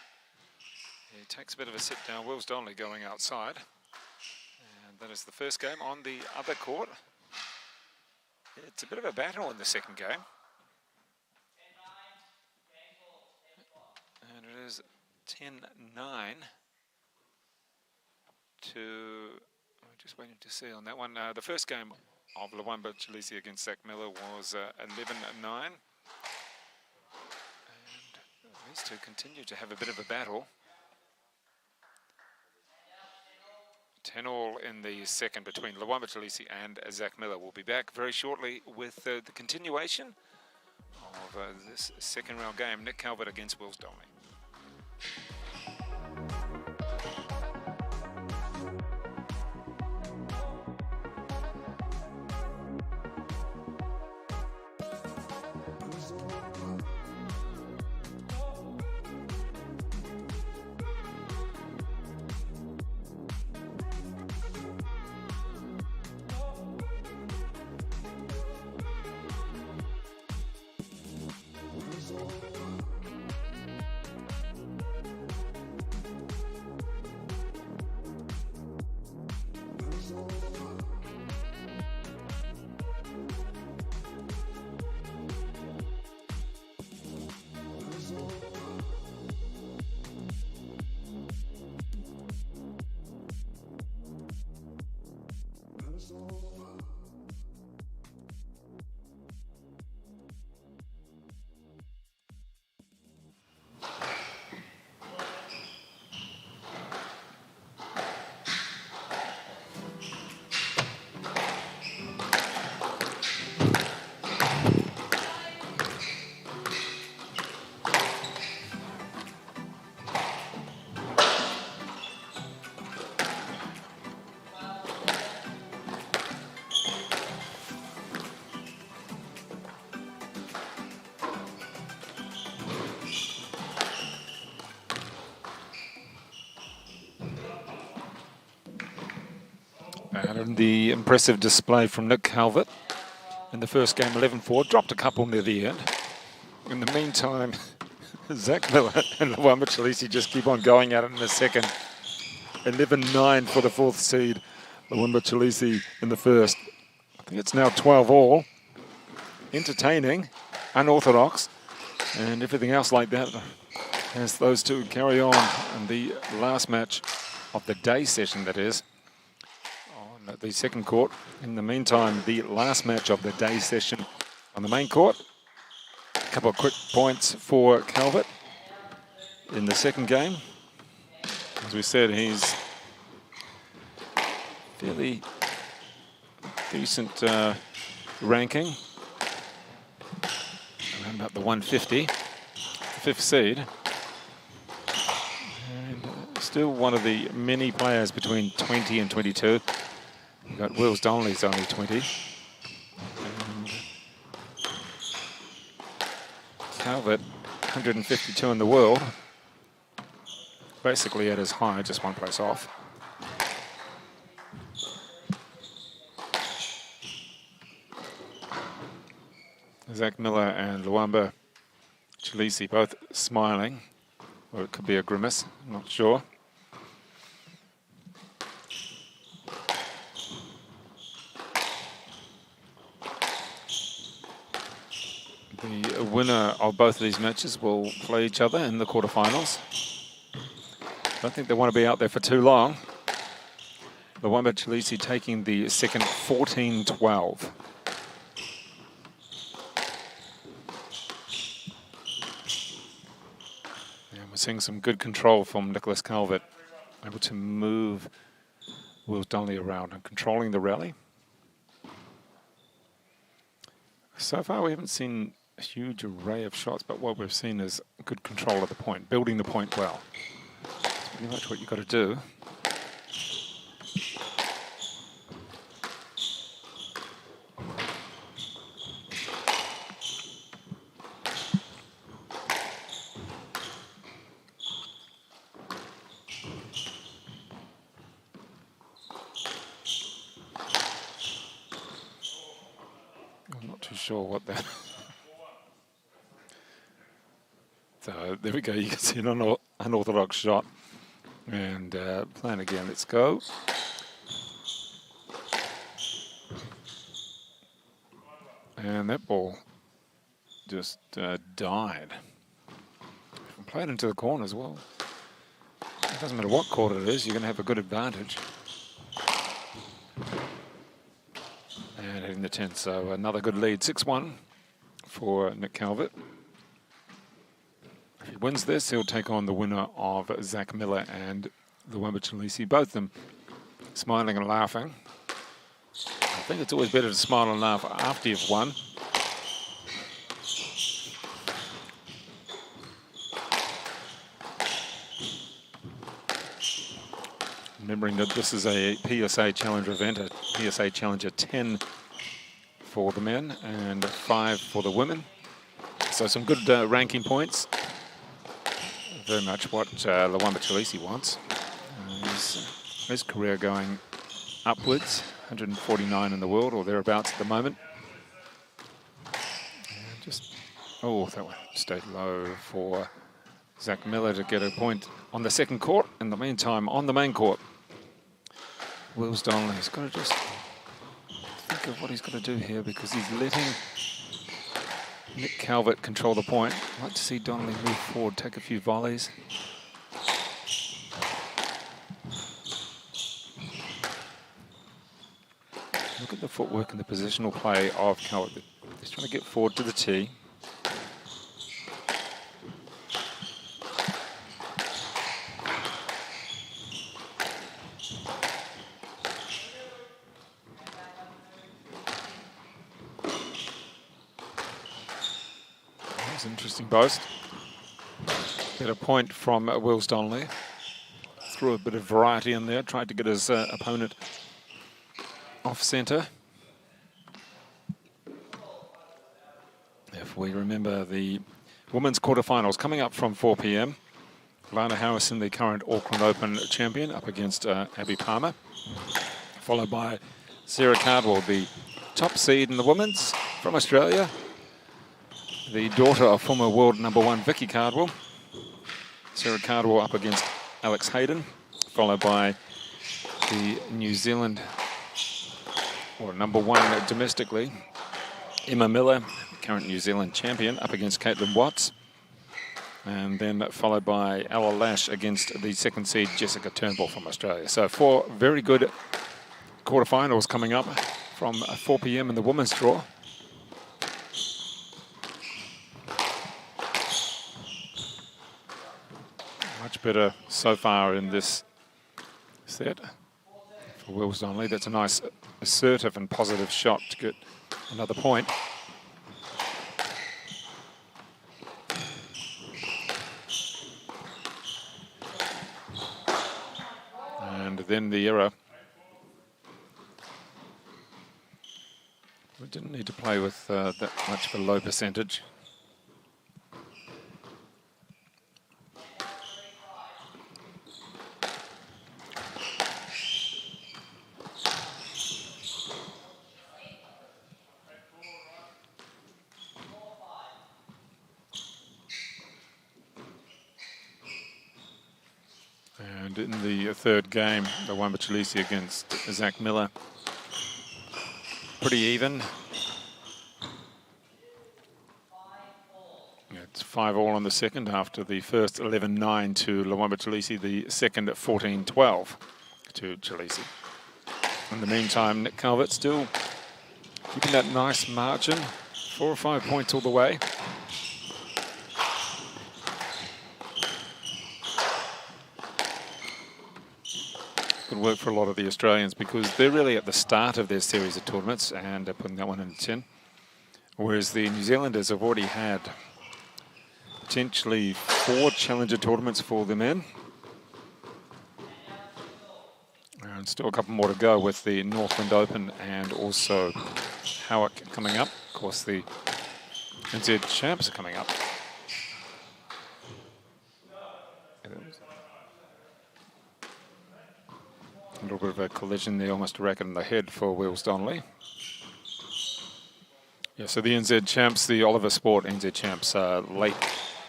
he takes a bit of a sit down. Will's Donnelly going outside. And that is the first game on the other court. It's a bit of a battle in the second game. And it is 10-9 to... I'm just waiting to see on that one. The first game of Luamba Chileshe against Zach Miller was 11-9. And these two continue to have a bit of a battle. 10-all in the second between Luamba Chileshe and Zach Miller. We'll be back very shortly with the continuation of this second round game. Nick Calvert against Wills Donnelly. And the impressive display from Nick Calvert in the first game, 11-4, dropped a couple near the end. In the meantime, Zach Miller and Luamba Chileshe just keep on going at it in the second. 11-9 for the 4th seed. Luamba Chileshe in the first. I think it's now 12-all. Entertaining, unorthodox, and everything else like that as those two carry on. And the last match of the day session, that is, on the second court. In the meantime, the last match of the day session on the main court. A couple of quick points for Calvert in the second game. As we said, he's fairly decent ranking. Around about the 150, the 5th seed. And still one of the many players between 20 and 22. You've got Wills Donnelly's only 20. And Calvert, 152 in the world. Basically at his high, just one place off. Zach Miller and Luamba Chileshe both smiling. Or it could be a grimace, I'm not sure. The winner of both of these matches will play each other in the quarterfinals. I don't think they want to be out there for too long. Luamba Chileshe taking the second 14-12. And we're seeing some good control from Nicholas Calvert, able to move Wills Donnelly around and controlling the rally. So far we haven't seen a huge array of shots, but what we've seen is good control of the point, building the point well. That's pretty much what you've got to do. Sure what that. So there we go. You can see an unorthodox shot, and playing again. Let's go. And that ball just died. Played into the corner as well. It doesn't matter what court it is. You're going to have a good advantage. And hitting the 10, so another good lead, 6-1 for Nick Calvert. If he wins this, he'll take on the winner of Zach Miller and Luamba Chileshe, both of them smiling and laughing. I think it's always better to smile and laugh after you've won. Remembering that this is a PSA Challenger event, a PSA Challenger 10 for the men and 5 for the women. So some good ranking points. Very much what Luamba Chileshe wants. His career going upwards, 149 in the world or thereabouts at the moment. And just, oh, that one stayed low for Zach Miller to get a point on the second court. In the meantime, on the main court, Wills Donnelly's got to just think of what he's got to do here, because he's letting Nick Calvert control the point. I'd like to see Donnelly move forward, take a few volleys. Look at the footwork and the positional play of Calvert. He's trying to get forward to the tee. Interesting boast. Get a point from Wills Donnelly. Threw a bit of variety in there, tried to get his opponent off centre. If we remember the women's quarterfinals coming up from 4 p.m. Lana Harrison, the current Auckland Open champion, up against Abby Palmer. Followed by Sarah Cardwell, the top seed in the women's from Australia. The daughter of former world #1 Vicky Cardwell. Sarah Cardwell up against Alex Hayden, followed by the New Zealand, or #1 domestically, Emma Miller, current New Zealand champion, up against Caitlin Watts. And then followed by Ella Lash against the second seed Jessica Turnbull from Australia. So 4 very good quarterfinals coming up from 4 p.m. in the women's draw. Much better so far in this set for Wills Donnelly. That's a nice assertive and positive shot to get another point. And then the error. We didn't need to play with that much of a low percentage. And in the third game, the Luamba Chileshe against Zach Miller, pretty even. It's 5-all in the second after the first 11-9 to Luamba Chileshe, the second 14-12 to Chileshe. In the meantime, Nick Calvert still keeping that nice margin, 4 or 5 points all the way. Good work for a lot of the Australians, because they're really at the start of their series of tournaments, and they're putting that one in the 10. Whereas the New Zealanders have already had potentially 4 challenger tournaments for the men. And still a couple more to go with the Northland Open and also Howick coming up. Of course, the NZ Champs are coming up. A little bit of a collision there, almost a racket in the head for Wills Donnelly. Yeah, so the NZ Champs, the Oliver Sport NZ Champs, late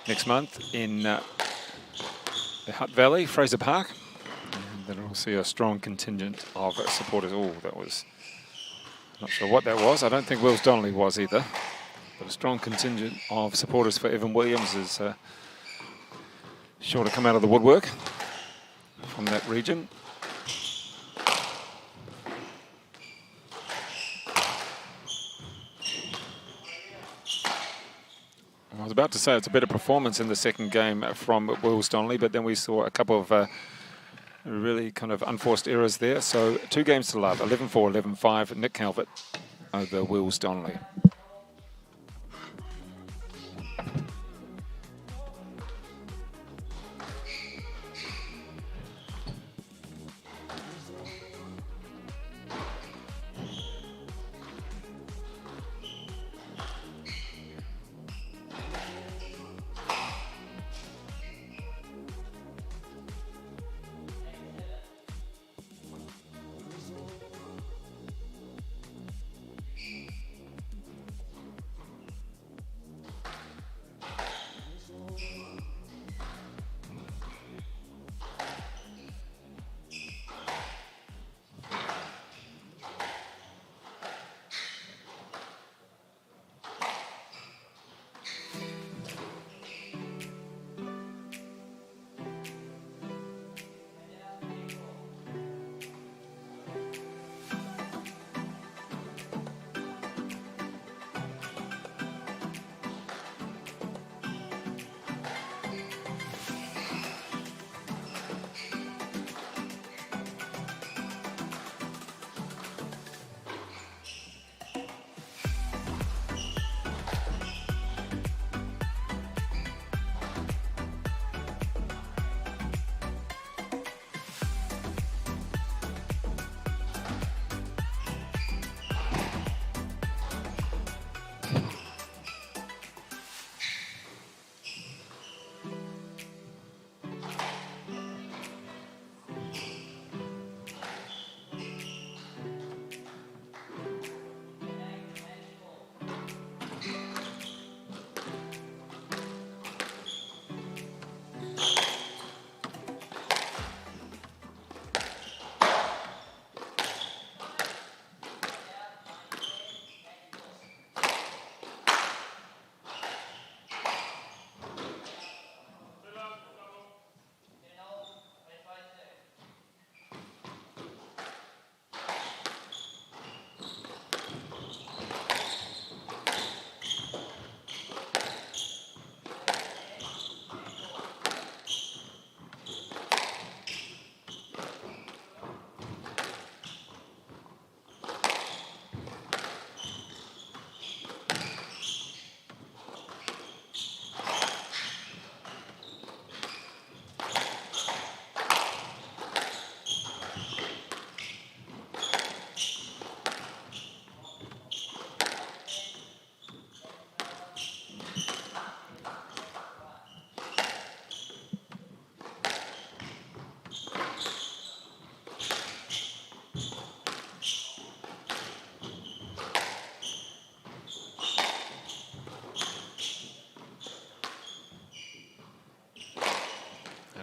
next month in the Hutt Valley, Fraser Park. And then we'll see a strong contingent of supporters. Oh, that was, not sure what that was. I don't think Wills Donnelly was either. But a strong contingent of supporters for Evan Williams is sure to come out of the woodwork from that region. I was about to say it's a better performance in the second game from Wills Donnelly, but then we saw a couple of really kind of unforced errors there. So 2 games to love, 11-4, 11-5, Nick Calvert over Wills Donnelly.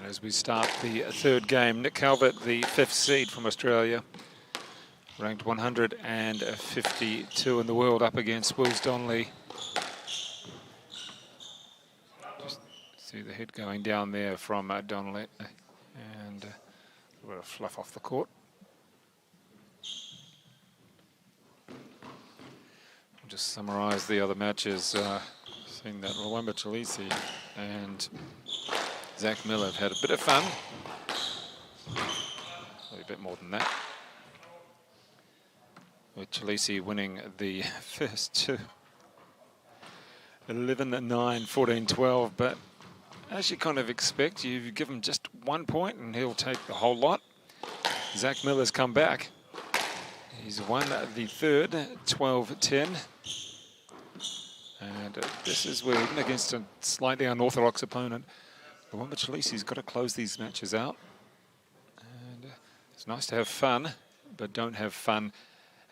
As we start the third game, Nick Calvert, the 5th seed from Australia, ranked 152 in the world, up against Wills Donnelly. Just see the head going down there from Donnelly, and a bit of fluff off the court. I'll just summarise the other matches, seeing that Luamba Chileshe and Zach Miller have had a bit of fun. A bit more than that. With Chileshe winning the first 2 11-9, 14-12, but as you kind of expect, you give him just 1 point and he'll take the whole lot. Zach Miller's come back. He's won the third, 12-10. And this is where, even against a slightly unorthodox opponent, the one Chileshe's got to close these matches out. And it's nice to have fun, but don't have fun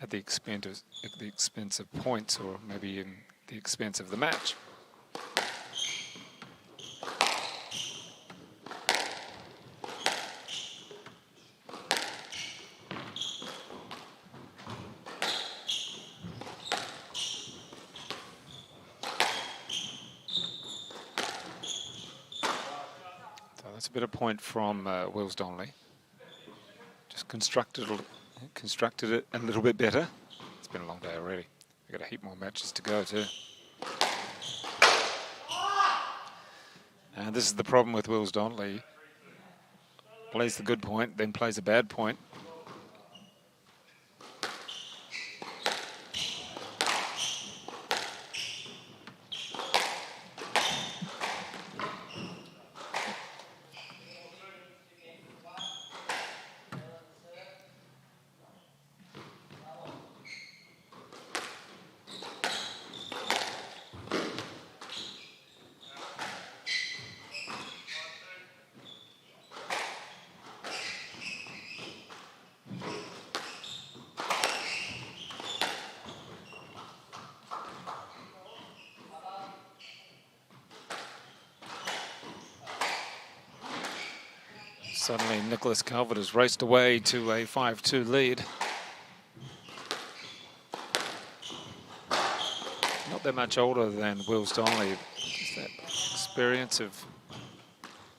at the expense of points, or maybe in the expense of the match. So that's a bit of point from Wills Donnelly. Just constructed it a little bit better. It's been a long day already. We've got a heap more matches to go too. And this is the problem with Wills Donnelly. Plays the good point, then plays a bad point. Suddenly, Nicholas Calvert has raced away to a 5-2 lead. Not that much older than Wills Donnelly. Just that experience of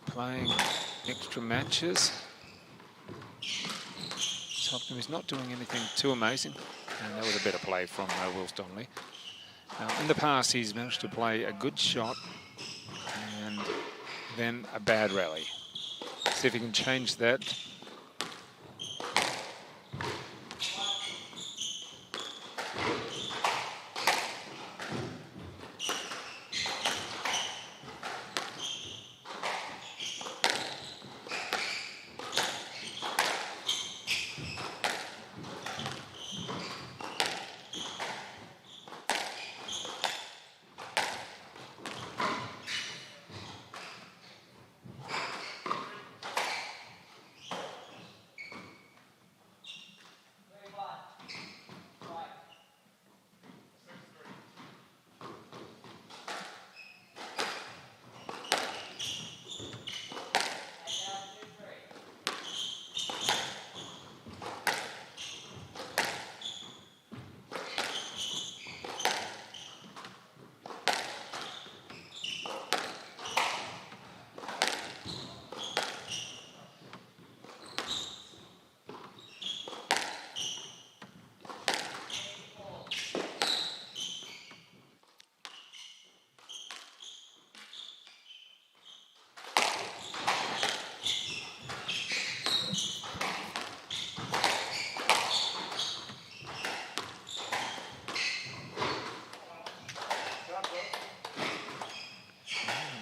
playing extra matches. He's not doing anything too amazing. And that was a better play from Wills Donnelly. In the past, he's managed to play a good shot and then a bad rally. See if he can change that.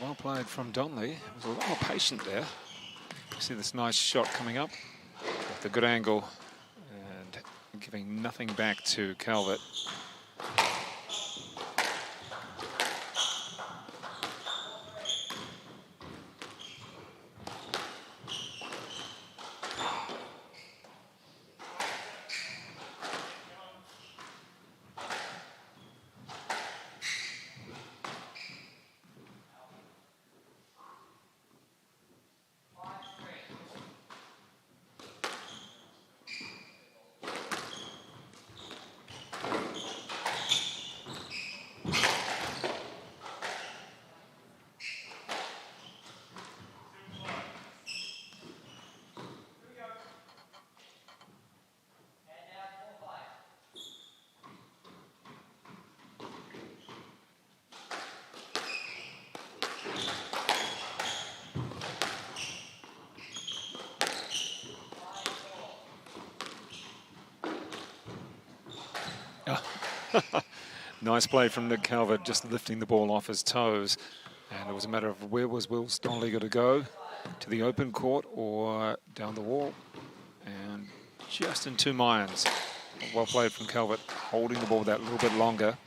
Well played from Donnelly. He was a lot more patient there. You see this nice shot coming up with a good angle and giving nothing back to Calvert. Nice play from Nick Calvert, just lifting the ball off his toes. And it was a matter of where was Wills Donnelly going to go, to the open court or down the wall. And just in 2 minds. Well played from Calvert, holding the ball that little bit longer.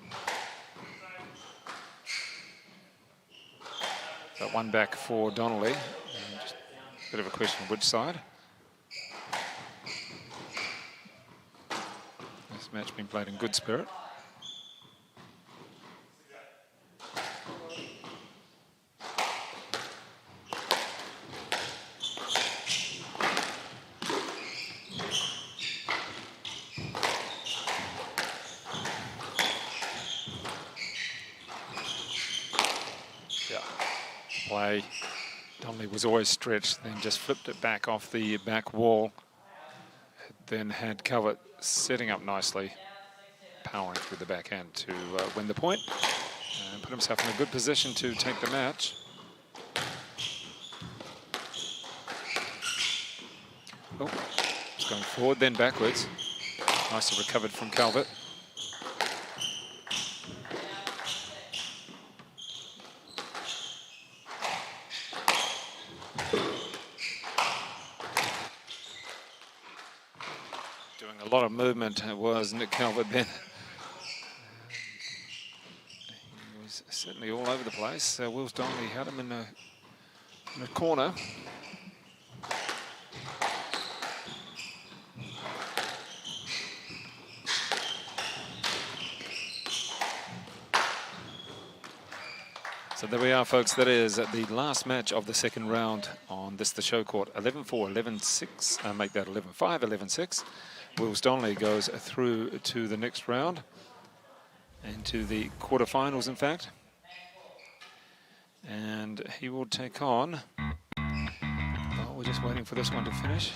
That one back for Donnelly. And just a bit of a question which side. This match being played in good spirit. Play. Donnelly was always stretched, then just flipped it back off the back wall. Then had Calvert setting up nicely, powering through the backhand to win the point and put himself in a good position to take the match. Oh, it's going forward, then backwards. Nicely recovered from Calvert. A lot of movement was Nick Calvert then. He was certainly all over the place. Wills Donnelly had him in a corner. So there we are, folks. That is the last match of the second round on the show court. 11-4, 11-6. Make that 11-5, 11-6. Wills Donnelly goes through to the next round and to the quarterfinals, in fact. And he will take on... Oh, we're just waiting for this one to finish.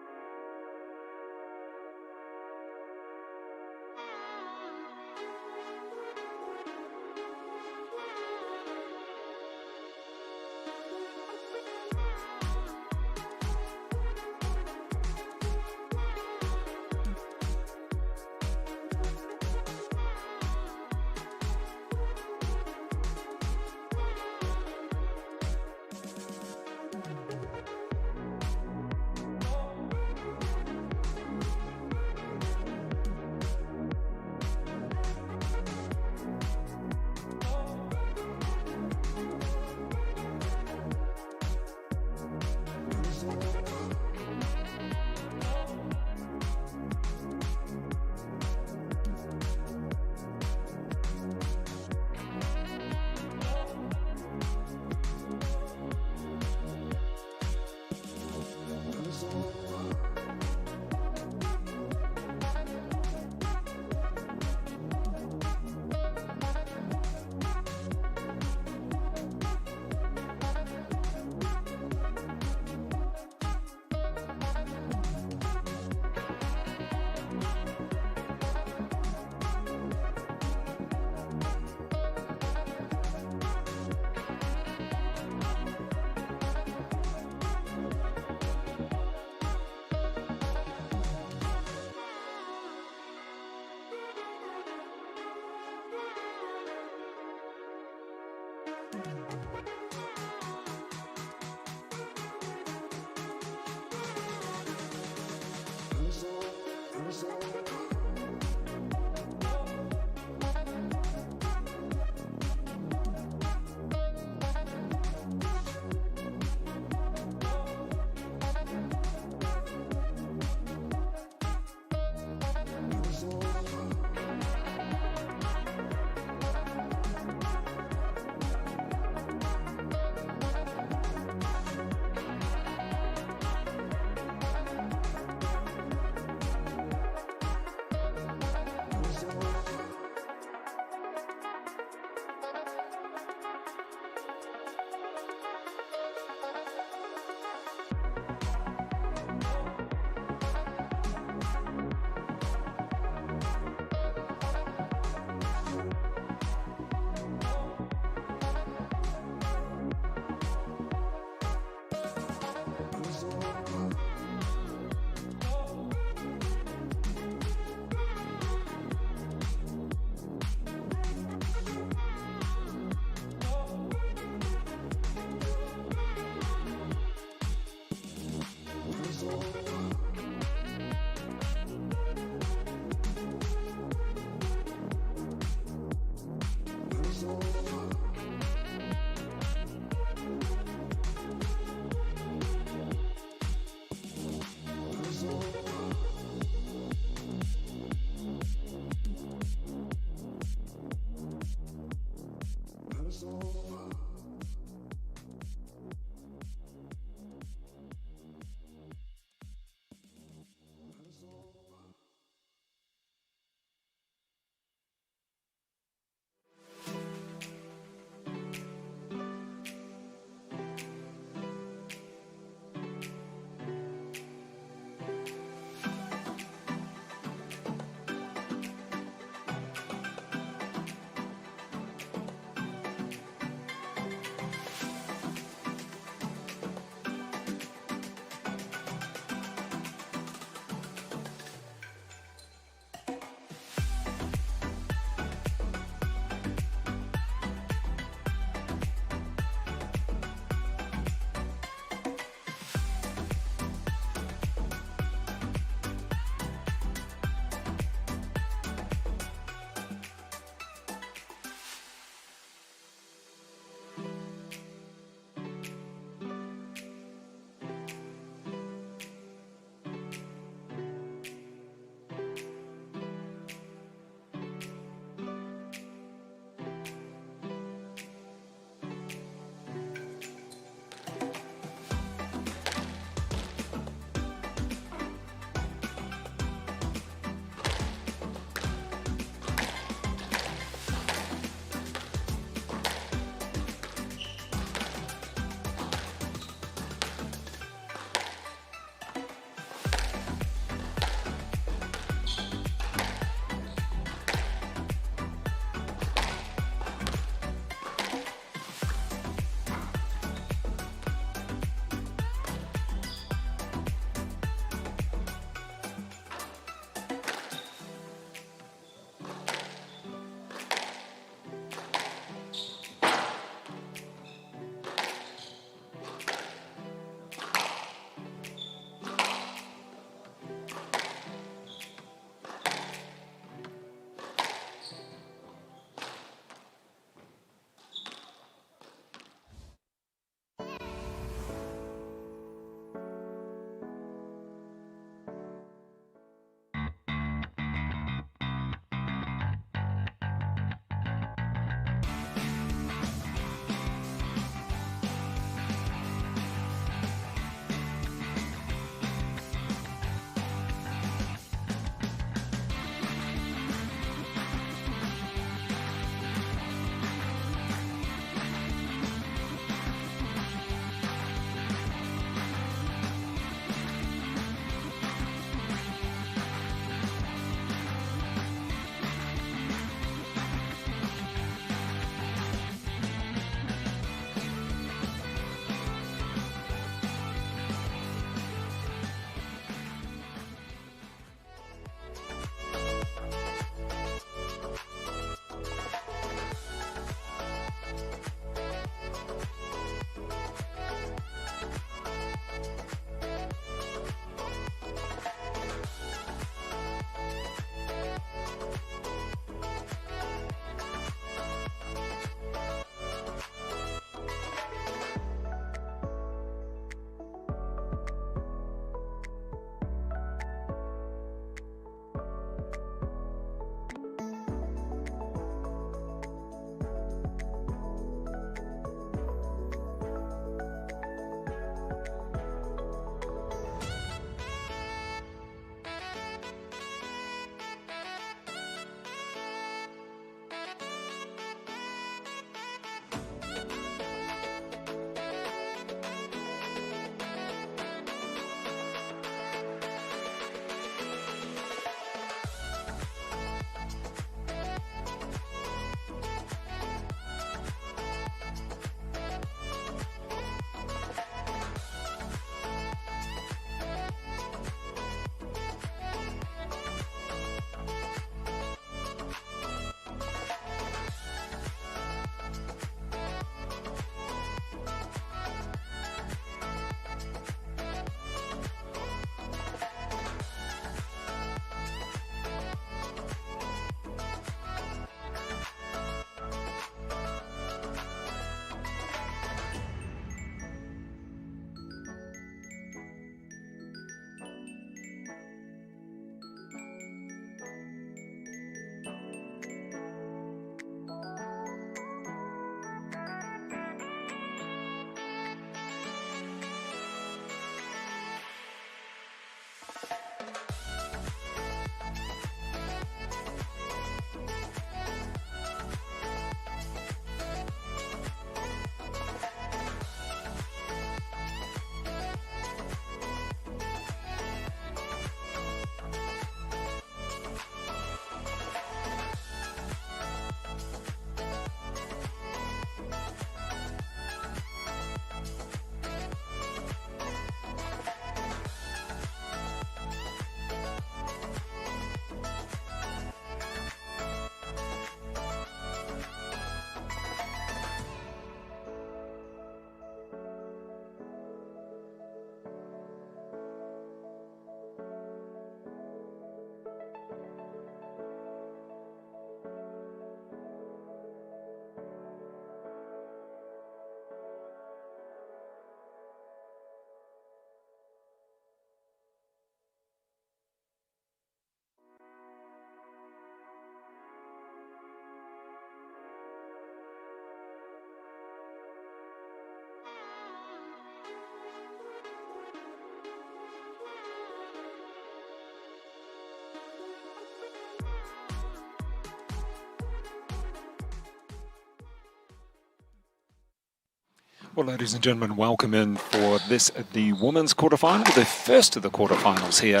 Well, ladies and gentlemen, welcome in for this, the women's quarterfinal, the first of the quarterfinals here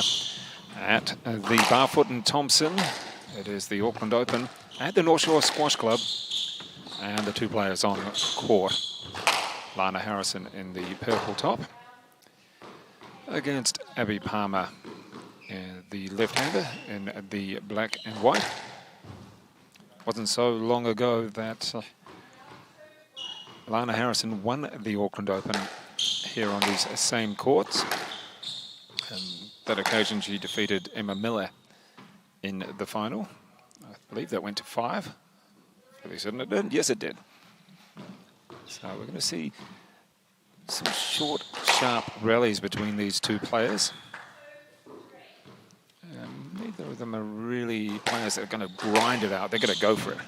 at the Barfoot Thompson. It is the Auckland Open at the North Shore Squash Club, and the two players on court. Lana Harrison in the purple top against Abby Palmer, the left-hander, in the black and white. Wasn't so long ago that Lana Harrison won the Auckland Open here on these same courts. And that occasion she defeated Emma Miller in the final. I believe that went to 5. At least didn't it? Yes, it did. So we're going to see some short, sharp rallies between these two players. Neither of them are really players that are going to grind it out. They're going to go for it.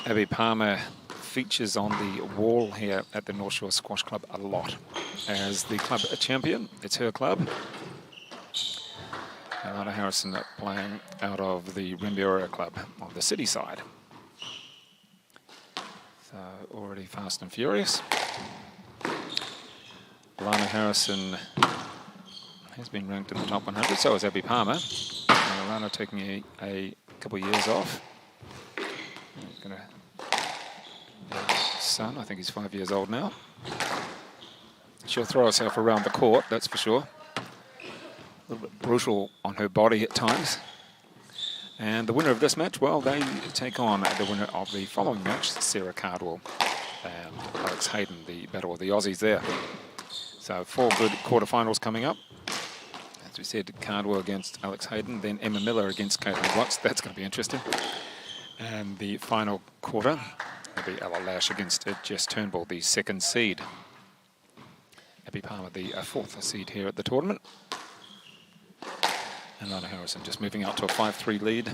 Abby Palmer features on the wall here at the North Shore Squash Club a lot as the club champion. It's her club. And Lana Harrison playing out of the Rimbiora Club on the city side. So already fast and furious. Lana Harrison has been ranked in the top 100, so is Abby Palmer. Lana taking a couple of years off. Son, I think he's 5 years old now. She'll throw herself around the court, that's for sure. A little bit brutal on her body at times. And the winner of this match, well, they take on the winner of the following match, Sarah Cardwell and Alex Hayden, the battle of the Aussies there. So 4 good quarterfinals coming up. As we said, Cardwell against Alex Hayden, then Emma Miller against Caitlin Watts. That's going to be interesting. And the final quarter will be Ella Lash against Jess Turnbull, the 2nd seed. Abby Palmer, the 4th seed here at the tournament. And Lana Harrison just moving out to a 5-3 lead.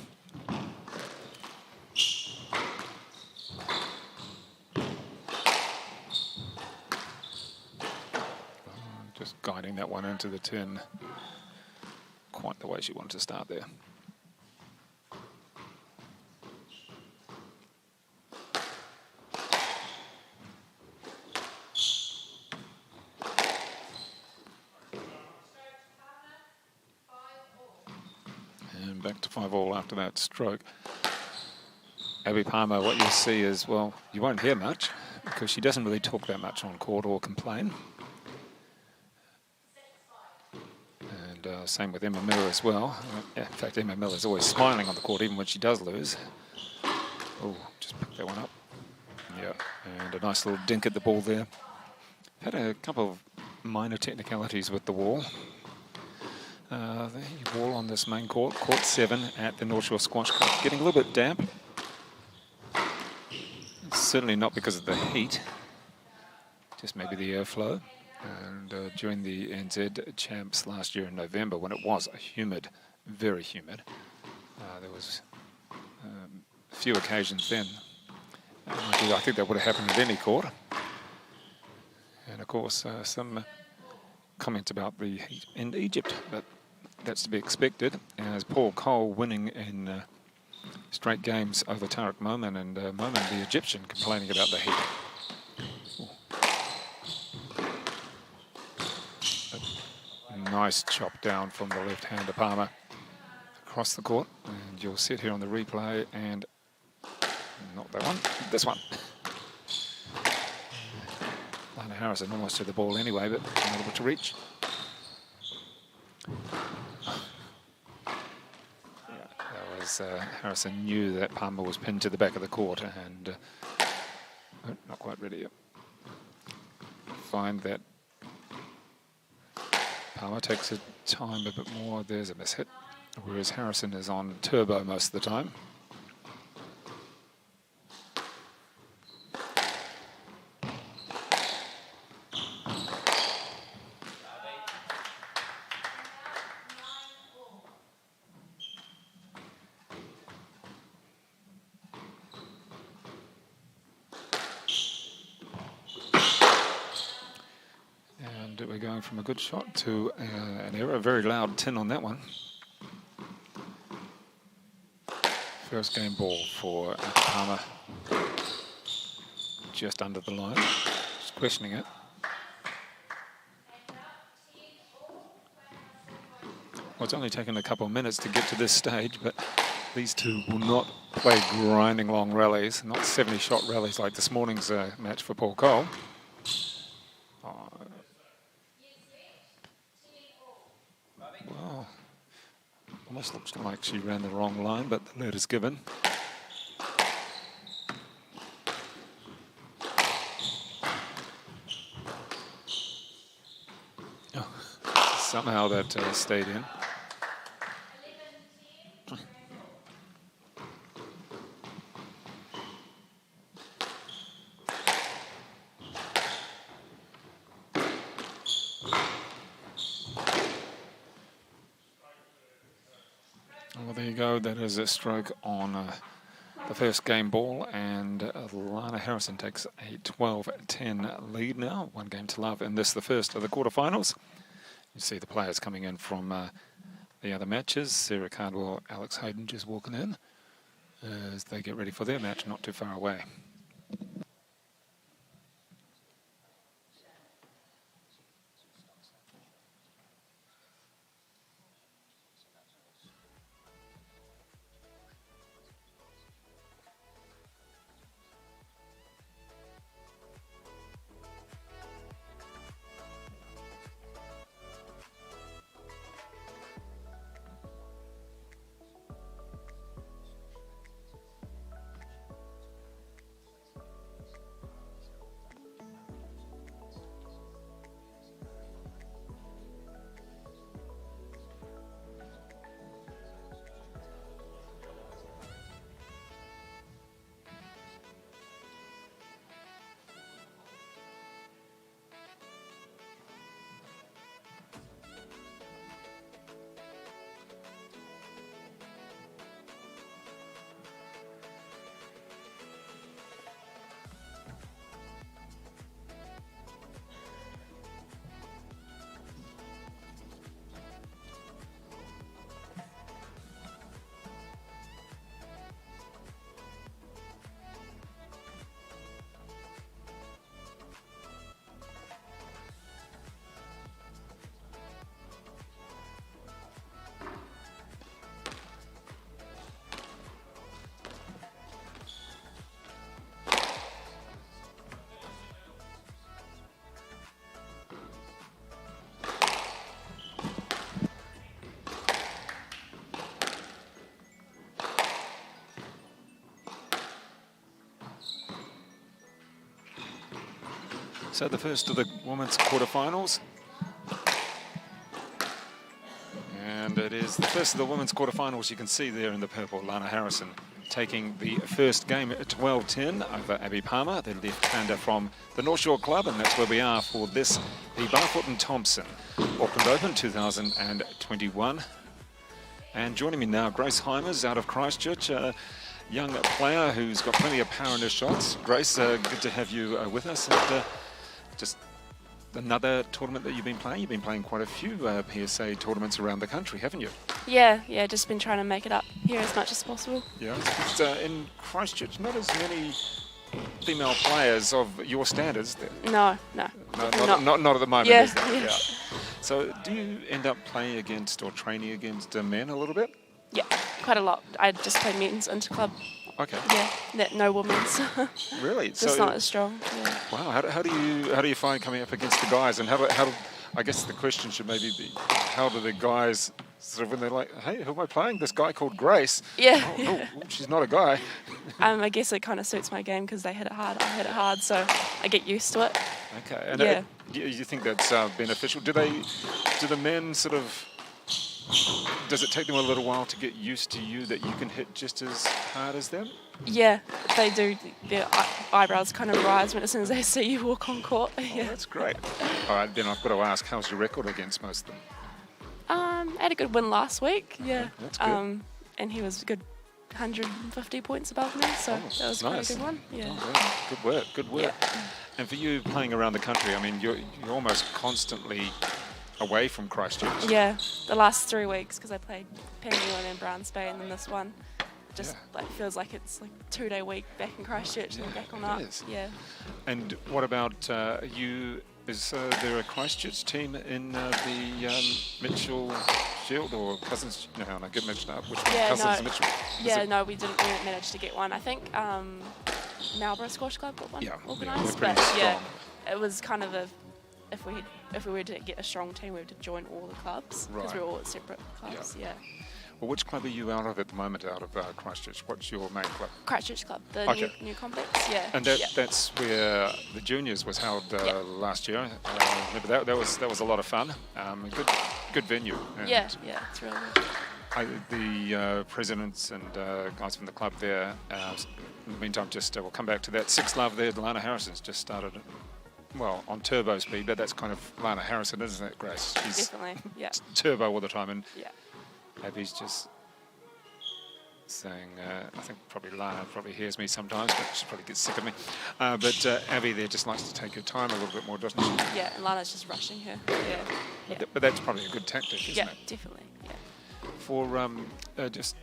Just guiding that one into the tin. Quite the way she wanted to start there. And back to 5-all after that stroke. Abby Palmer, what you'll see is, well, you won't hear much because she doesn't really talk that much on court or complain. Same with Emma Miller as well. In fact, Emma Miller's always smiling on the court, even when she does lose. Oh, just picked that one up. Yeah, and a nice little dink at the ball there. Had a couple of minor technicalities with the wall. The wall on this main court, court 7 at the North Shore Squash Club, getting a little bit damp. Certainly not because of the heat, just maybe the airflow. And during the NZ Champs last year in November, when it was humid, very humid, there was a few occasions then. I think that would have happened at any court. And of course, some comments about the heat in Egypt, but that's to be expected. As Paul Cole winning in straight games over Tariq Momin, and Momin, the Egyptian, complaining about the heat. Nice chop down from the left-hander Palmer across the court, and you'll sit here on the replay and not that one, this one. Lana Harrison almost to the ball anyway, but not able to reach. Yeah, that was Harrison knew that Palmer was pinned to the back of the court, and not quite ready yet. Find that Palmer takes her time a bit more. There's a mishit, whereas Harrison is on turbo most of the time. We're going from a good shot to an error, a very loud tin on that one. First game ball for Palmer. just under the line. Just questioning it. Well, it's only taken a couple of minutes to get to this stage, but these two will not play grinding long rallies, not 70-shot rallies like this morning's match for Paul Cole. Well, almost looks like she ran the wrong line, but the lead is given. Oh, somehow that stayed in. Well, there you go. That is a stroke on the first game ball, and Lana Harrison takes a 12-10 lead now. 1 game to love in this, the first of the quarterfinals. You see the players coming in from the other matches. Sarah Cardwell, Alex Hayden just walking in as they get ready for their match not too far away. So the first of the women's quarterfinals. And it is the first of the women's quarterfinals. You can see there in the purple, Lana Harrison taking the first game at 12-10 over Abby Palmer, the left-hander from the North Shore Club, and that's where we are for this, the BARFOOT Thompson Auckland Open 2021. And joining me now, Grace Heimers out of Christchurch, a young player who's got plenty of power in his shots. Grace, good to have you with us. And, just another tournament that you've been playing. You've been playing quite a few PSA tournaments around the country, haven't you? Yeah, just been trying to make it up here as much as possible. Yeah, it's, in Christchurch, not as many female players of your standards. No. Not at the moment, Yeah, is there? yeah. So do you end up playing against or training against men a little bit? Yeah, quite a lot. I just play men's inter-club. Okay. Yeah, no women's. Really? Just not as strong. Yeah. Wow. How do you find coming up against the guys? And how do I guess the question should maybe be, how do the guys sort of when they're like, hey, who am I playing? This guy called Grace. Yeah. Oh, she's not a guy. I guess it kind of suits my game because they hit it hard. I hit it hard, so I get used to it. Okay. And yeah. You think that's beneficial? Do the men sort of? Does it take them a little while to get used to you that you can hit just as hard as them? Yeah, they do. Their eyebrows kind of rise as soon as they see you walk on court. Yeah. Oh, that's great. All right, then I've got to ask, how's your record against most of them? I had a good win last week. Yeah. That's good. And he was a good 150 points above me, so that was nice. quite a good one. Yeah. Oh, good work. Yeah. And for you playing around the country, I mean, you're almost constantly away from Christchurch. Yeah, the last 3 weeks because I played Penguin and Brown Bay and then this one. just Yeah. like feels like it's like a 2-day week back in Christchurch and then back on up. is. Yeah. And what about you? Is there a Christchurch team in the Mitchell Shield or Cousins? No, I get mixed up. Which one? Yeah, Cousins no. Mitchell? Yeah, no, we didn't manage to get one. I think Marlborough Squash Club got one Yeah, organised, they're but pretty yeah, strong. it was kind of if we were to get a strong team, we had to join all the clubs because we Right. were all at separate clubs. Yeah. Well, which club are you out of at the moment, out of Christchurch? What's your main club? Christchurch Club, the Okay. new complex. Yeah. And that's where the juniors was held last year. Remember that was a lot of fun. Good venue. And Yeah, it's really good. the presidents and guys from the club there. In the meantime, we'll come back to that. Six Love there. Lana Harrison's just started. Well, on turbo speed, but that's kind of Lana Harrison, isn't it, Grace? She's Definitely. Yeah. turbo all the time, and Yeah. Abby's just saying, I think probably Lana probably hears me sometimes, but she probably gets sick of me. But Abby there just likes to take her time a little bit more, doesn't she? Yeah, and Lana's just rushing her. Yeah. But that's probably a good tactic, isn't Yeah, it? definitely. Yeah. For just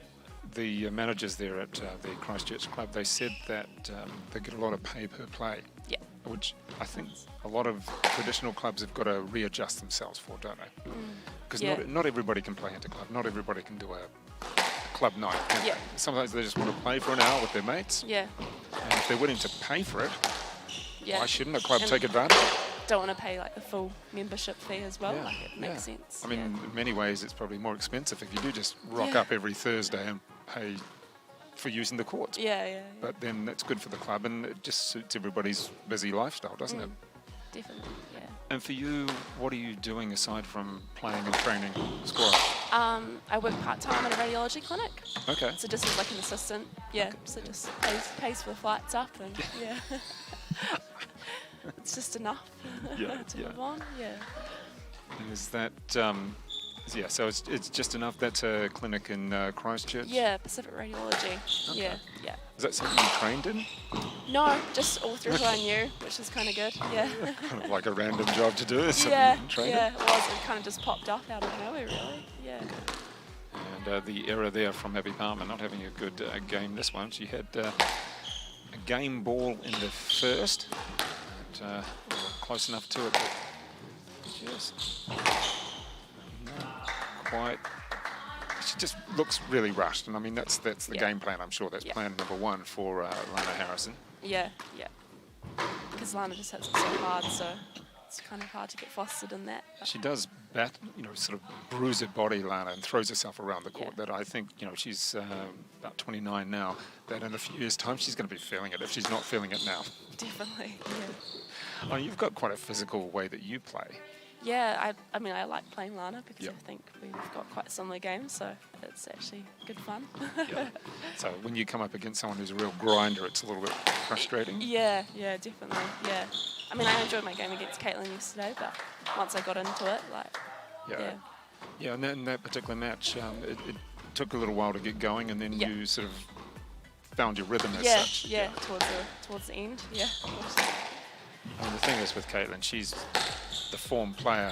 the managers there at the Christchurch Club, they said that they get a lot of pay per play. Yeah. Which I think a lot of traditional clubs have got to readjust themselves for, don't they? Because not everybody can play interclub. Not everybody can do a club night. Can Yeah. they? Sometimes they just want to play for an hour with their mates. Yeah. And if they're willing to pay for it, Yeah. why shouldn't a club And take advantage? don't want to pay like the full membership fee as well. Yeah, Like it makes sense. I mean, in many ways, it's probably more expensive if you do just rock Yeah. up every Thursday and pay for using the courts. Yeah. But then that's good for the club, and it just suits everybody's busy lifestyle, doesn't it? Definitely. Yeah. And for you, what are you doing aside from playing and training squash? I work part-time at a radiology clinic. Okay. So just as like an assistant. Yeah. So just pays for the flights up and yeah. It's just enough to move on. Yeah. And is that, so it's just enough? That's a clinic in Christchurch? Yeah, Pacific Radiology. Yeah. Is that something you trained in? No, just all through who I knew, which is kind of good. Yeah. Kind of like a random job to do? Is something Yeah. you can train in? Yeah. It was. It kind of just popped up out of nowhere, really. Yeah. And the error there from Abby Palmer, not having a good game this one. She had a game ball in the first, but close enough to it, but just not quite. She just looks really rushed, and I mean that's the game plan. I'm sure that's plan number one for Lana Harrison. Yeah. Because Lana just hits it so hard, so it's kind of hard to get fostered in that. She does sort of bruise her body, Lana, and throws herself around the court. That I think, she's about 29 now. That in a few years' time, she's going to be feeling it if she's not feeling it now. Definitely. Yeah. Oh, you've got quite a physical way that you play. Yeah, I mean, I like playing Lana because Yep. I think we've got quite similar games, so it's actually good fun. Yeah. So when you come up against someone who's a real grinder, it's a little bit frustrating. Yeah, definitely. Yeah. I mean, I enjoyed my game against Caitlin yesterday, but once I got into it, Yeah, and in that particular match, it took a little while to get going, and then you sort of found your rhythm as such. Yeah, towards the end, yeah. And the thing is with Caitlin, she's the form player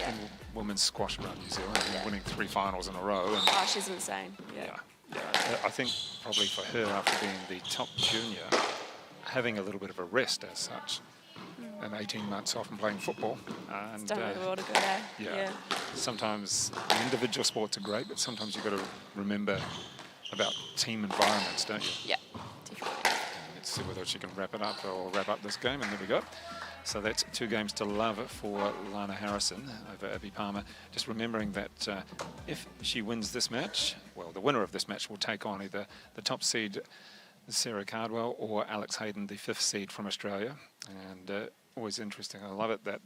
in women's squash around New Zealand, winning 3 finals in a row. And Oh, she's insane. Yeah. I think probably for her, after being the top junior, having a little bit of a rest as such, and 18 months off and playing football. And It's done really well to go there. yeah. Sometimes the individual sports are great, but sometimes you've got to remember about team environments, don't you? Yeah, definitely. Let's see whether she can wrap it up or wrap up this game, and there we go. So that's 2 games to love for Lana Harrison over Abby Palmer. Just remembering that if she wins this match, well, the winner of this match will take on either the top seed Sarah Cardwell or Alex Hayden, the 5th seed from Australia. And always interesting. I love it that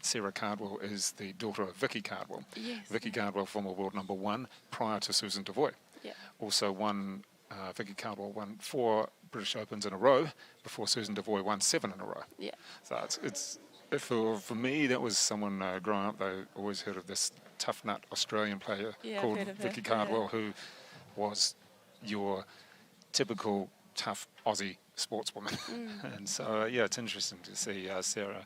Sarah Cardwell is the daughter of Vicky Cardwell. Yes. Vicky Cardwell, former world number 1 prior to Susan Devoy. Yeah. Also Vicky Cardwell won 4 British Opens in a row before Susan Devoy won 7 in a row. Yeah. So it's for me, that was someone growing up. They always heard of this tough nut Australian player called heard of her, Vicky Cardwell, who was your typical tough Aussie sportswoman. And so it's interesting to see Sarah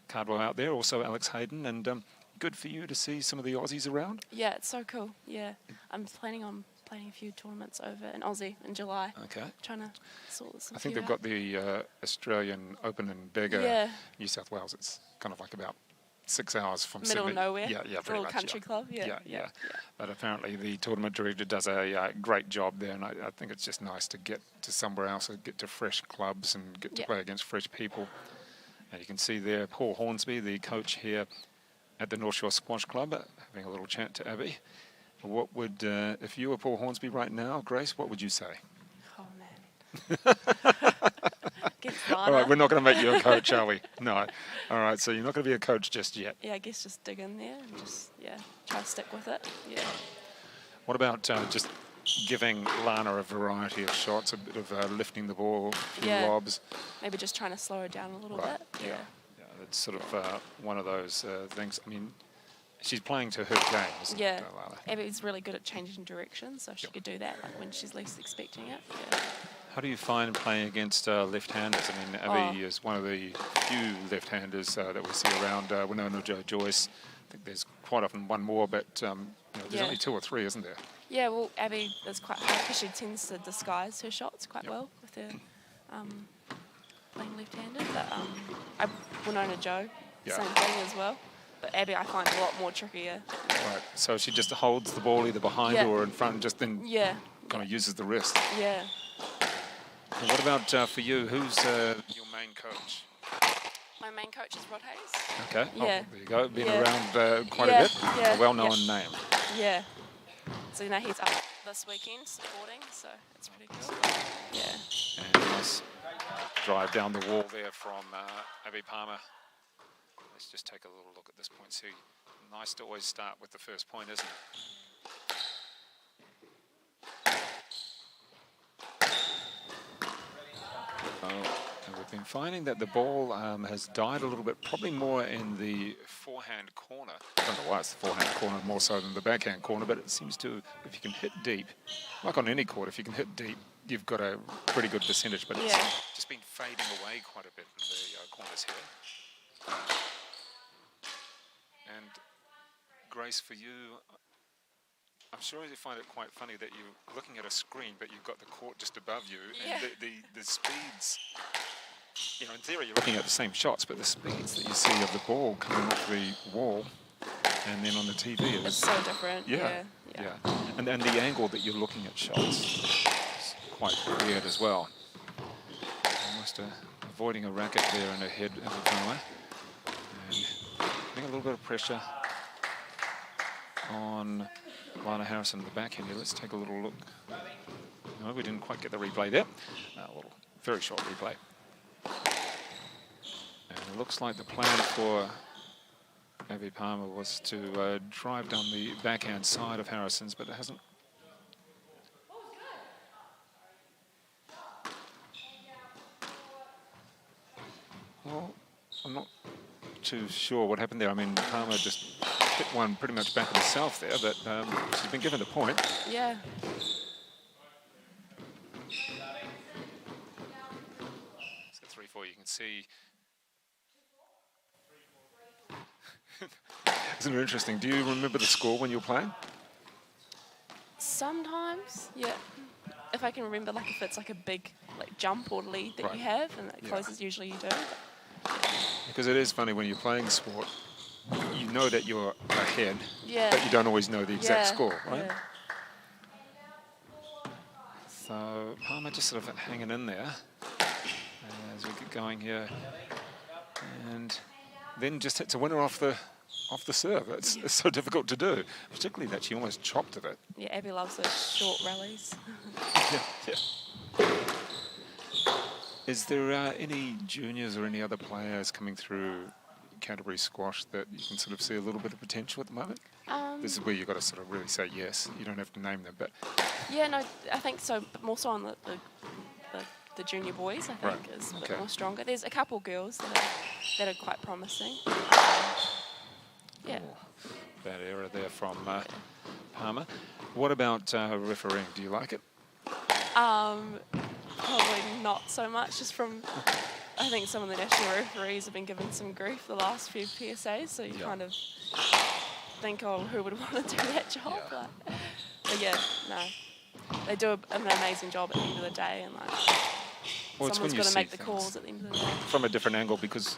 Cardwell out there. Also Alex Hayden, and good for you to see some of the Aussies around. Yeah, it's so cool. Yeah. I'm planning on playing a few tournaments over in Aussie in July. Okay. Trying to sort this. I think they've got the Australian Open in Bega, Yeah. New South Wales. It's kind of like about 6 hours from Middle Sydney. of nowhere. Yeah, It's a pretty little much. country club. Yeah. But apparently the tournament director does a great job there, and I think it's just nice to get to somewhere else and get to fresh clubs and get to play against fresh people. And you can see there Paul Hornsby, the coach here at the North Shore Squash Club, having a little chat to Abby. What would, if you were Paul Hornsby right now, Grace, what would you say? Oh, man. All right, we're not going to make you a coach, are we? No. All right, so you're not going to be a coach just yet. Yeah, I guess just dig in there and just, try to stick with it. Yeah. What about just giving Lana a variety of shots, a bit of lifting the ball, a few lobs? Maybe just trying to slow her down a little bit. Yeah, it's sort of one of those things. I mean, she's playing to her game, isn't it, Lana? Abby's really good at changing direction, so she could do that like when she's least expecting it. Yeah. How do you find playing against left-handers? I mean, Abby is one of the few left-handers that we see around. Winona Joyce. I think there's quite often one more, but there's only 2 or 3, isn't there? Yeah, well, Abby is quite hard because she tends to disguise her shots quite well with her playing left-handed. But Winona Jo, same thing as well. But Abby, I find a lot more trickier. Right, so she just holds the ball either behind or in front and just then kind of uses the wrist. Yeah. And what about for you? Who's your main coach? My main coach is Rod Hayes. Okay. Yeah. Oh, there you go. Been around quite a bit. Yeah. A well-known name. Yeah. So he's up this weekend supporting, so it's pretty cool. Yeah. And nice drive down the wall there from Abby Palmer. Let's just take a little look at this point. See, nice to always start with the first point, isn't it? And we've been finding that the ball has died a little bit, probably more in the forehand corner. I don't know why it's the forehand corner more so than the backhand corner, but it seems to, if you can hit deep, like on any court, if you can hit deep, you've got a pretty good percentage, but it's just been fading away quite a bit in the corners here. And Grace, for you, I'm sure you find it quite funny that you're looking at a screen, but you've got the court just above you, and the speeds, in theory you're looking at the same shots, but the speeds that you see of the ball coming off the wall and then on the TV it's so different. Yeah. And the angle that you're looking at shots is quite weird as well. Almost avoiding a racket there in her head every time. And putting a little bit of pressure on Lana Harrison in the backhand here. Let's take a little look. No, we didn't quite get the replay there. A little, very short replay. And it looks like the plan for Abby Palmer was to drive down the backhand side of Harrison's, but it hasn't. Well, I'm not too sure what happened there. I mean, Palmer just hit one pretty much back of herself there, but she's been given the point. Yeah. So 3-4, you can see. Isn't it interesting? Do you remember the score when you were playing? Sometimes, yeah. If I can remember, like if it's like a big jump or lead that you have, and it closes, usually you do. Because it is funny when you're playing sport, you know that you're ahead, Yeah. but you don't always know the exact score, right? Yeah. So Palmer just sort of hanging in there as we get going here, and then just hits a winner off the serve. It's so difficult to do, particularly that she almost chopped at it. Yeah, Abby loves those short rallies. Yeah. Is there any juniors or any other players coming through Canterbury squash that you can sort of see a little bit of potential at the moment? This is where you've got to sort of really say yes. You don't have to name them, but... Yeah, no, I think so, but more so on the junior boys, I think, is a bit more stronger. There's a couple girls that are quite promising. Yeah. Oh, bad error there from Palmer. What about refereeing? Do you like it? Probably not so much, just from, I think some of the national referees have been given some grief the last few PSAs, so you kind of think, oh, who would want to do that job? Yeah. But yeah, no. they do an amazing job at the end of the day, and like Well, it's when someone's you got to see make the things calls at the end of the day. from a different angle because,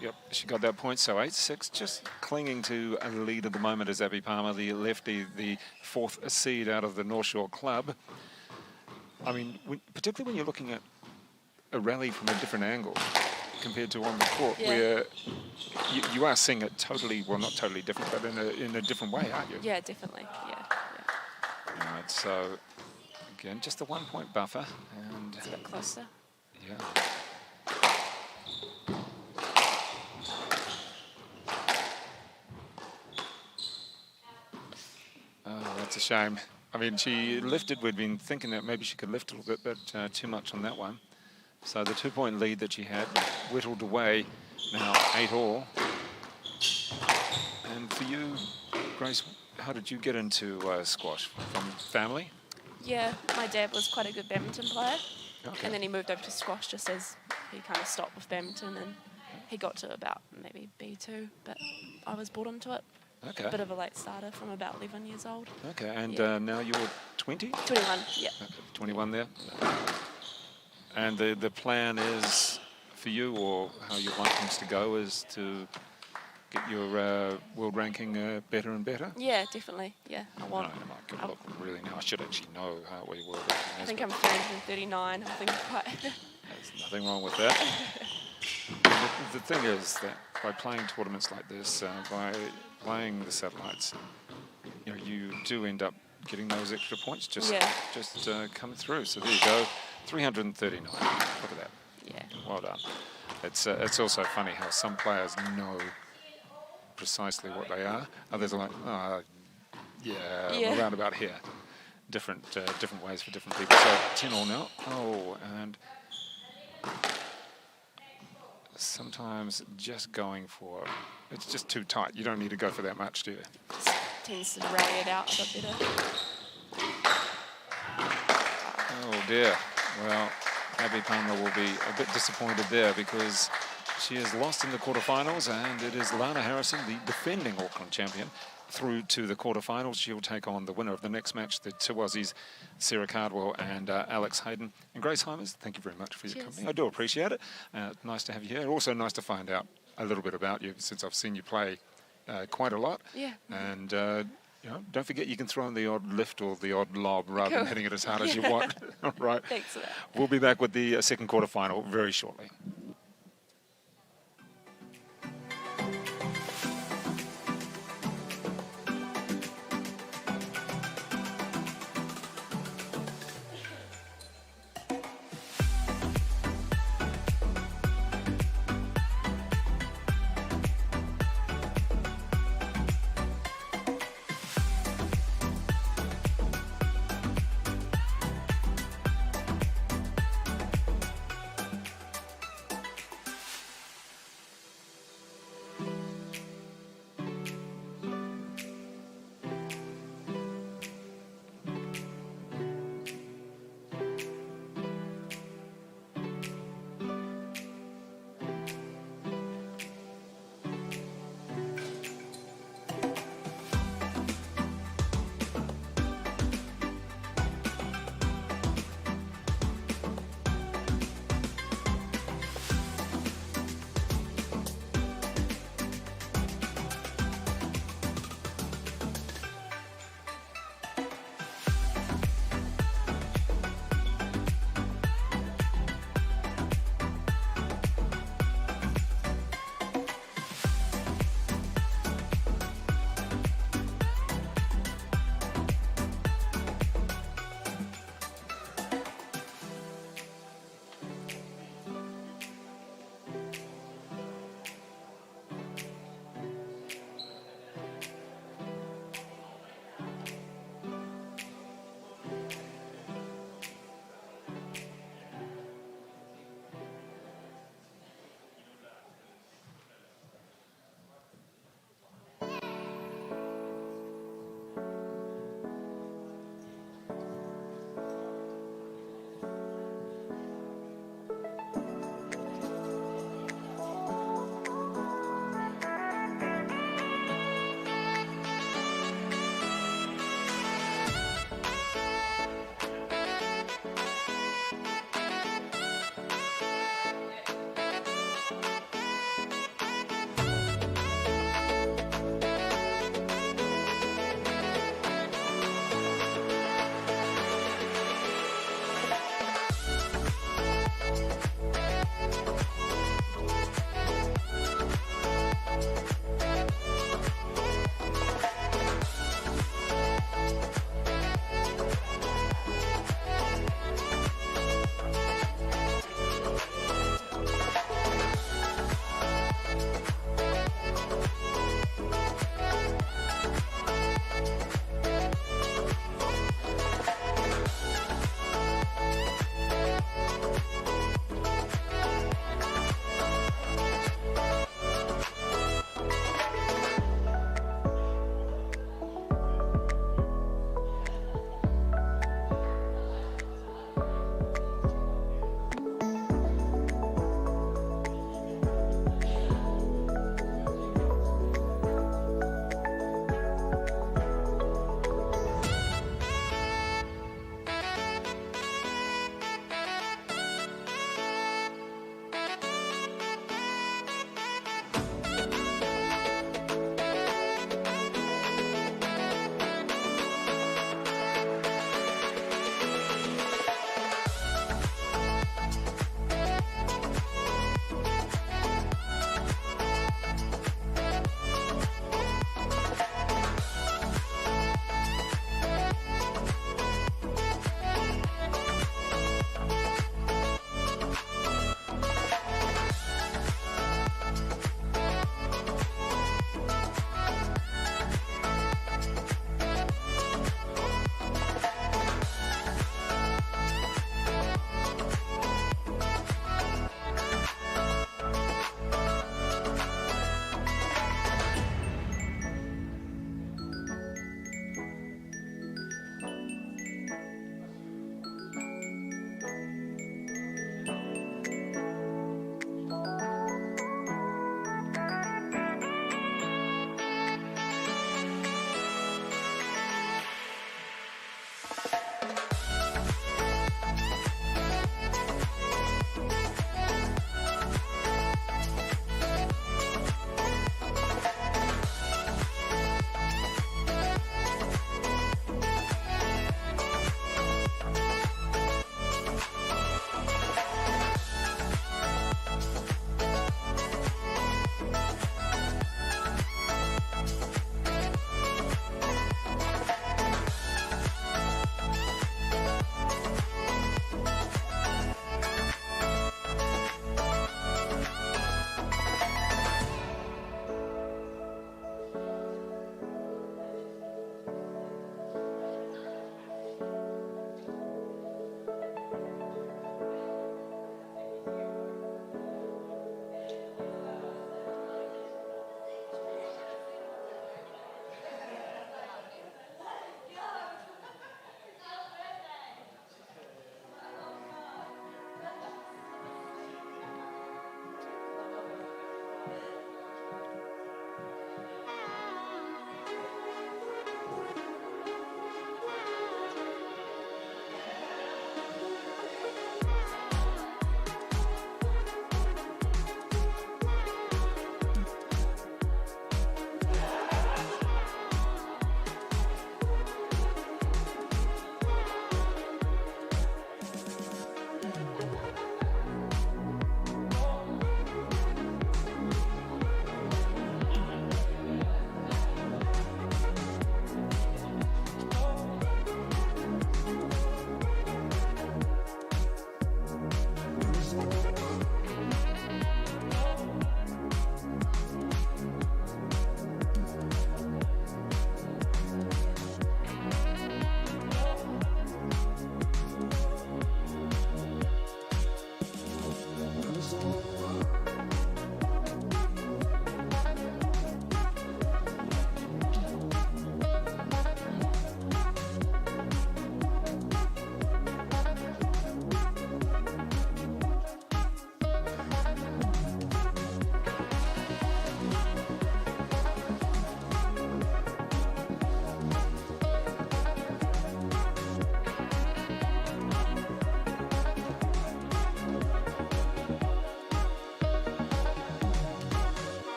yep, she got that point. So 8-6, just clinging to a lead at the moment is Abby Palmer, the lefty, the 4th seed out of the North Shore Club. I mean, particularly when you're looking at a rally from a different angle compared to on the court, where you are seeing it totally, well, not totally different, but in a different way, aren't you? Yeah, definitely. Yeah. All right, so again, just a 1 point buffer, and It's a bit closer. yeah. Oh, that's a shame. I mean, she lifted. We'd been thinking that maybe she could lift a little bit, but too much on that one. So the 2 point lead that she had whittled away. Now 8-all. And for you, Grace, how did you get into squash? From family? Yeah, my dad was quite a good badminton player, Okay. and then he moved over to squash just as he kind of stopped with badminton, and he got to about maybe B2, but I was brought into it. Okay. Bit of a late starter from about 11 years old. Okay, and Yeah. now you're 20? 21, yeah. 21 there. And the plan is for you, or how you want things to go, is to get your world ranking better and better? Yeah, definitely. Yeah, I want. No, my good look, really now. I should actually know what your world ranking is. I think I'm 339. I think quite. There's nothing wrong with that. The thing is that by playing tournaments like this, by playing the satellites, you know, you do end up getting those extra points just come through. So there you go, 339. Look at that. Yeah. Well done. It's also funny how some players know precisely what they are. Others are like, oh, yeah. Around about here. Different ways for different people. So 10-all now. Oh, and sometimes just going for it's just too tight. You don't need to go for that much, do you? Just tends to rally it out a bit better. Oh dear. Well, Abby Palmer will be a bit disappointed there because she has lost in the quarterfinals, and it is Lana Harrison, the defending Auckland champion, through to the quarterfinals. She'll take on the winner of the next match, the two Aussies, Sarah Cardwell and Alex Hayden. And Grace Hymers, thank you very much for your company. I do appreciate it. Nice to have you here. Also nice to find out a little bit about you, since I've seen you play quite a lot. Yeah. And you know, don't forget you can throw in the odd lift or the odd lob rather than hitting it as hard as you want. All right. Thanks for that. We'll be back with the second quarterfinal very shortly.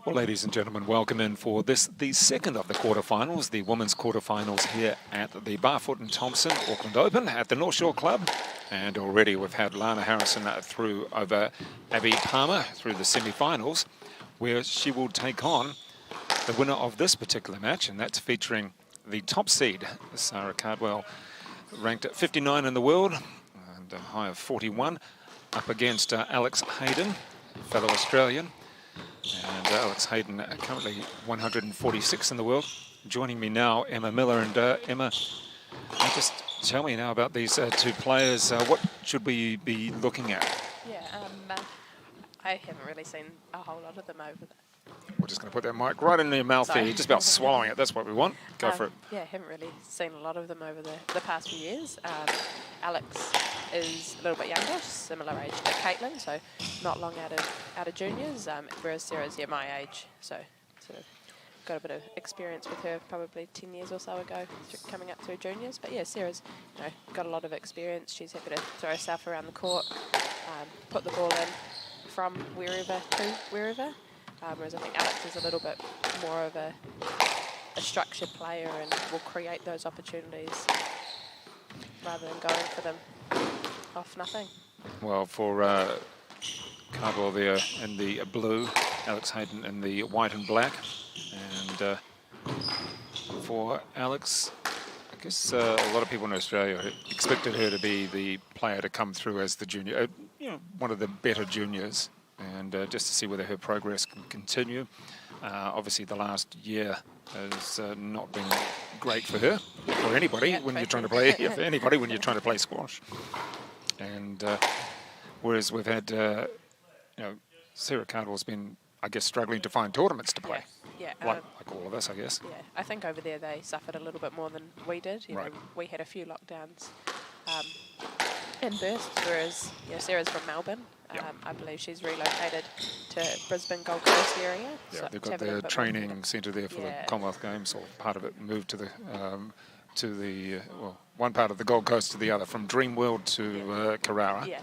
Well, ladies and gentlemen, welcome in for this, the second of the quarterfinals, the women's quarterfinals here at the BARFOOT Thompson Auckland Open at the North Shore Club. And already we've had Lana Harrison through over Abby Palmer through the semi-finals, where she will take on the winner of this particular match, and that's featuring the top seed, Sarah Cardwell, ranked at 59 in the world and a high of 41, up against Alex Hayden, fellow Australian. And Alex Hayden currently 146 in the world. Joining me now, Emma Miller. And Emma, just tell me now about these two players. What should we be looking at? Yeah, I haven't really seen a whole lot of them over there. We're just going to put that mic right in your mouth there. You're just about swallowing it. That's what we want. Go for it. Yeah, haven't really seen a lot of them over the past few years. Alex is a little bit younger, similar age to Caitlin, so not long out of juniors, whereas Sarah's my age, so sort of got a bit of experience with her probably 10 years or so ago coming up through juniors. But yeah, Sarah's got a lot of experience. She's happy to throw herself around the court, put the ball in from wherever to wherever. Whereas I think Alex is a little bit more of a structured player and will create those opportunities rather than going for them off nothing. Well, for Cardwell there in the blue, Alex Hayden in the white and black. And for Alex, I guess a lot of people in Australia expected her to be the player to come through as the junior, one of the better juniors. And just to see whether her progress can continue. Obviously, the last year has not been great for her or anybody when you're trying to play. For anybody when you're trying to play squash. And whereas we've had, Sarah Cardwell's been, I guess, struggling to find tournaments to play. Yeah. Like all of us, I guess. Yeah, I think over there they suffered a little bit more than we did. You know, we had a few lockdowns in bursts, whereas Sarah's from Melbourne. I believe she's relocated to Brisbane, Gold Coast area. Yeah, so they've got their training centre there for the Commonwealth Games, or part of it moved to the one part of the Gold Coast to the other, from Dreamworld to Carrara. Yeah.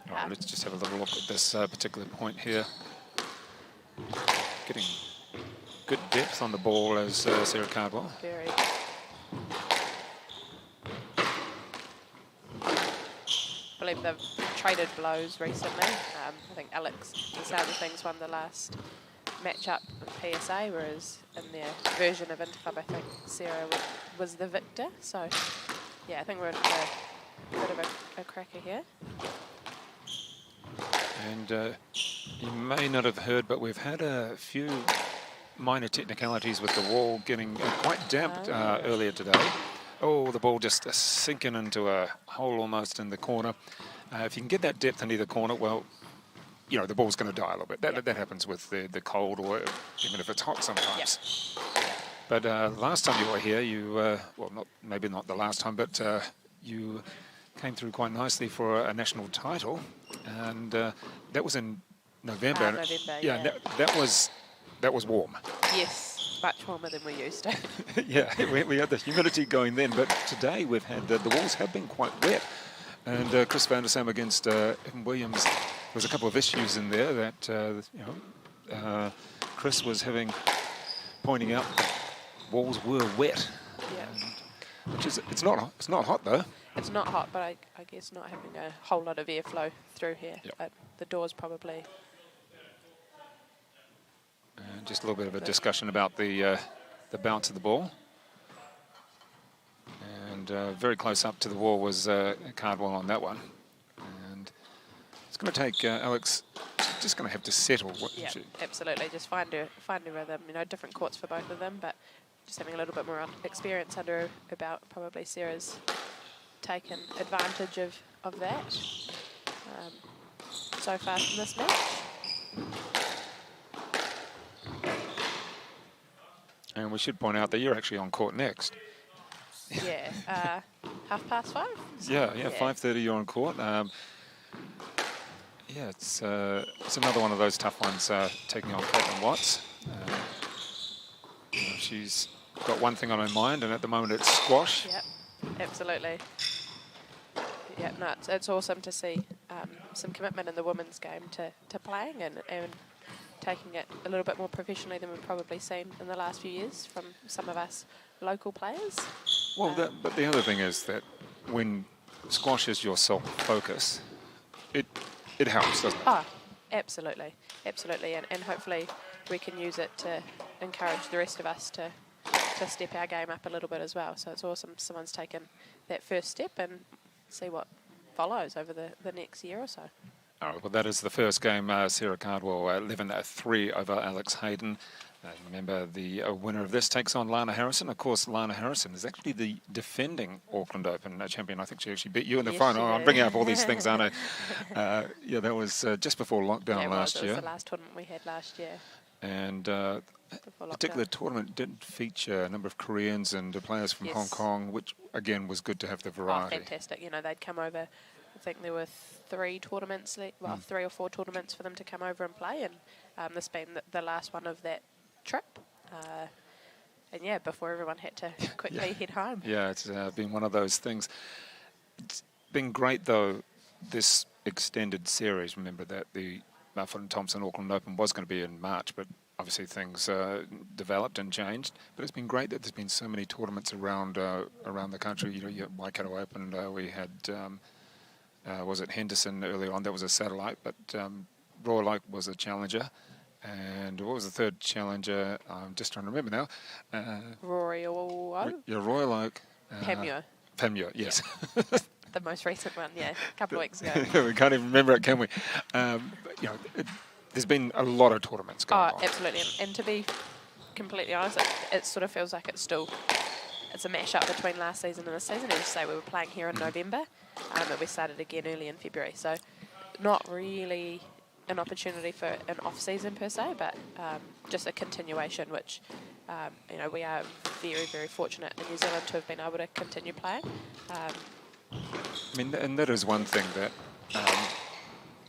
All right, let's just have a little look at this particular point here. Getting good depth on the ball as Sarah Cardwell. Very. I believe they've traded blows recently. I think Alex, in the sound of things, won the last match-up with PSA, whereas in their version of Interclub, I think Sarah was the victor. So, yeah, I think we're in a bit of a cracker here. And you may not have heard, but we've had a few minor technicalities with the wall getting quite damped earlier today. Oh, the ball just sinking into a hole almost in the corner. If you can get that depth in either corner, well, the ball's going to die a little bit. That happens with the cold, or even if it's hot sometimes. But last time you were here, you, maybe not the last time, but you came through quite nicely for a national title. And that was in November. That was warm. Yes. Much warmer than we used to. Yeah, we had the humidity going then, but today we've had the walls have been quite wet. And Chris van der Sam against Evan Williams, there was a couple of issues in there that Chris was pointing out walls were wet. Yeah. Which is it's not hot though. It's not hot, but I guess not having a whole lot of airflow through here. Yep. The doors probably. Just a little bit of a discussion about the bounce of the ball. And very close up to the wall was Cardwell on that one. And it's going to take Alex, just going to have to settle. Yeah, absolutely. Just find her rhythm. Different courts for both of them, but just having a little bit more experience under her about probably Sarah's taken advantage of that so far in this match. And we should point out that you're actually on court next. Yeah, 5:30. Yeah, 5:30 you're on court. It's another one of those tough ones, taking on Caitlin Watts. She's got one thing on her mind, and at the moment it's squash. Yep, absolutely. Yeah, no, it's awesome to see some commitment in the women's game to playing, and taking it a little bit more professionally than we've probably seen in the last few years from some of us local players. Well, but the other thing is that when squash is your sole focus, it helps, doesn't it? Oh, absolutely, absolutely, and hopefully we can use it to encourage the rest of us to step our game up a little bit as well. So it's awesome someone's taken that first step, and see what follows over the next year or so. All right, well, that is the first game. Sarah Cardwell 11-3 over Alex Hayden. Remember, the winner of this takes on Lana Harrison. Of course, Lana Harrison is actually the defending Auckland Open champion. I think she actually beat you in the final. I'm bringing up all these things, aren't I? Yeah, that was just before lockdown last year. It was the last tournament we had last year. And a particular tournament did feature a number of Koreans and players from Hong Kong, which, again, was good to have the variety. Oh, fantastic. You know, they'd come over. I think there were 3 tournaments, 3 or 4 tournaments for them to come over and play, and this being the last one of that trip. And yeah, before everyone had to quickly head home. Yeah, it's been one of those things. It's been great, though, this extended series. Remember that the BARFOOT Thompson Auckland Open was going to be in March, but obviously things developed and changed. But it's been great that there's been so many tournaments around the country. You know, you had Waikato Open, we had, was it Henderson earlier on? That was a satellite, but Royal Oak was a challenger. And what was the third challenger? I'm just trying to remember now. Royal Oak? Yeah, Royal Oak. Panmure. Panmure, yes. Yeah. The most recent one, yeah, a couple of weeks ago. We can't even remember it, can we? But, you know, there's been a lot of tournaments going on. Oh, absolutely. And to be completely honest, it sort of feels like it's a mash-up between last season and this season. As you say, we were playing here in November, and we started again early in February. So not really an opportunity for an off-season per se, but just a continuation, which you know, we are very, very fortunate in New Zealand to have been able to continue playing. I mean, and that is one thing that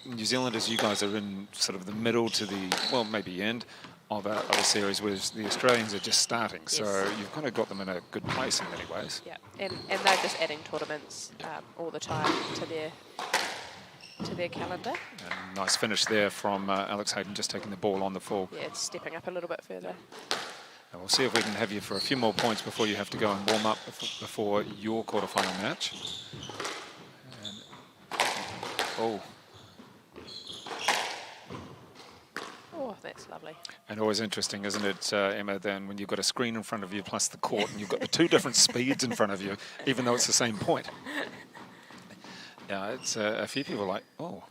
New Zealanders, you guys are in sort of the middle to the, well, maybe end of a series, whereas the Australians are just starting. Yes. So you've kind of got them in a good place in many ways. Yeah, and they're just adding tournaments all the time to their calendar. And nice finish there from Alex Hayden, just taking the ball on the full. Yeah, it's stepping up a little bit further. And we'll see if we can have you for a few more points before you have to go and warm up before your quarterfinal match. And, oh, that's lovely. And always interesting, isn't it, Emma, then when you've got a screen in front of you plus the court and you've got the 2 different speeds in front of you, even though it's the same point. Yeah, it's a few people like, oh,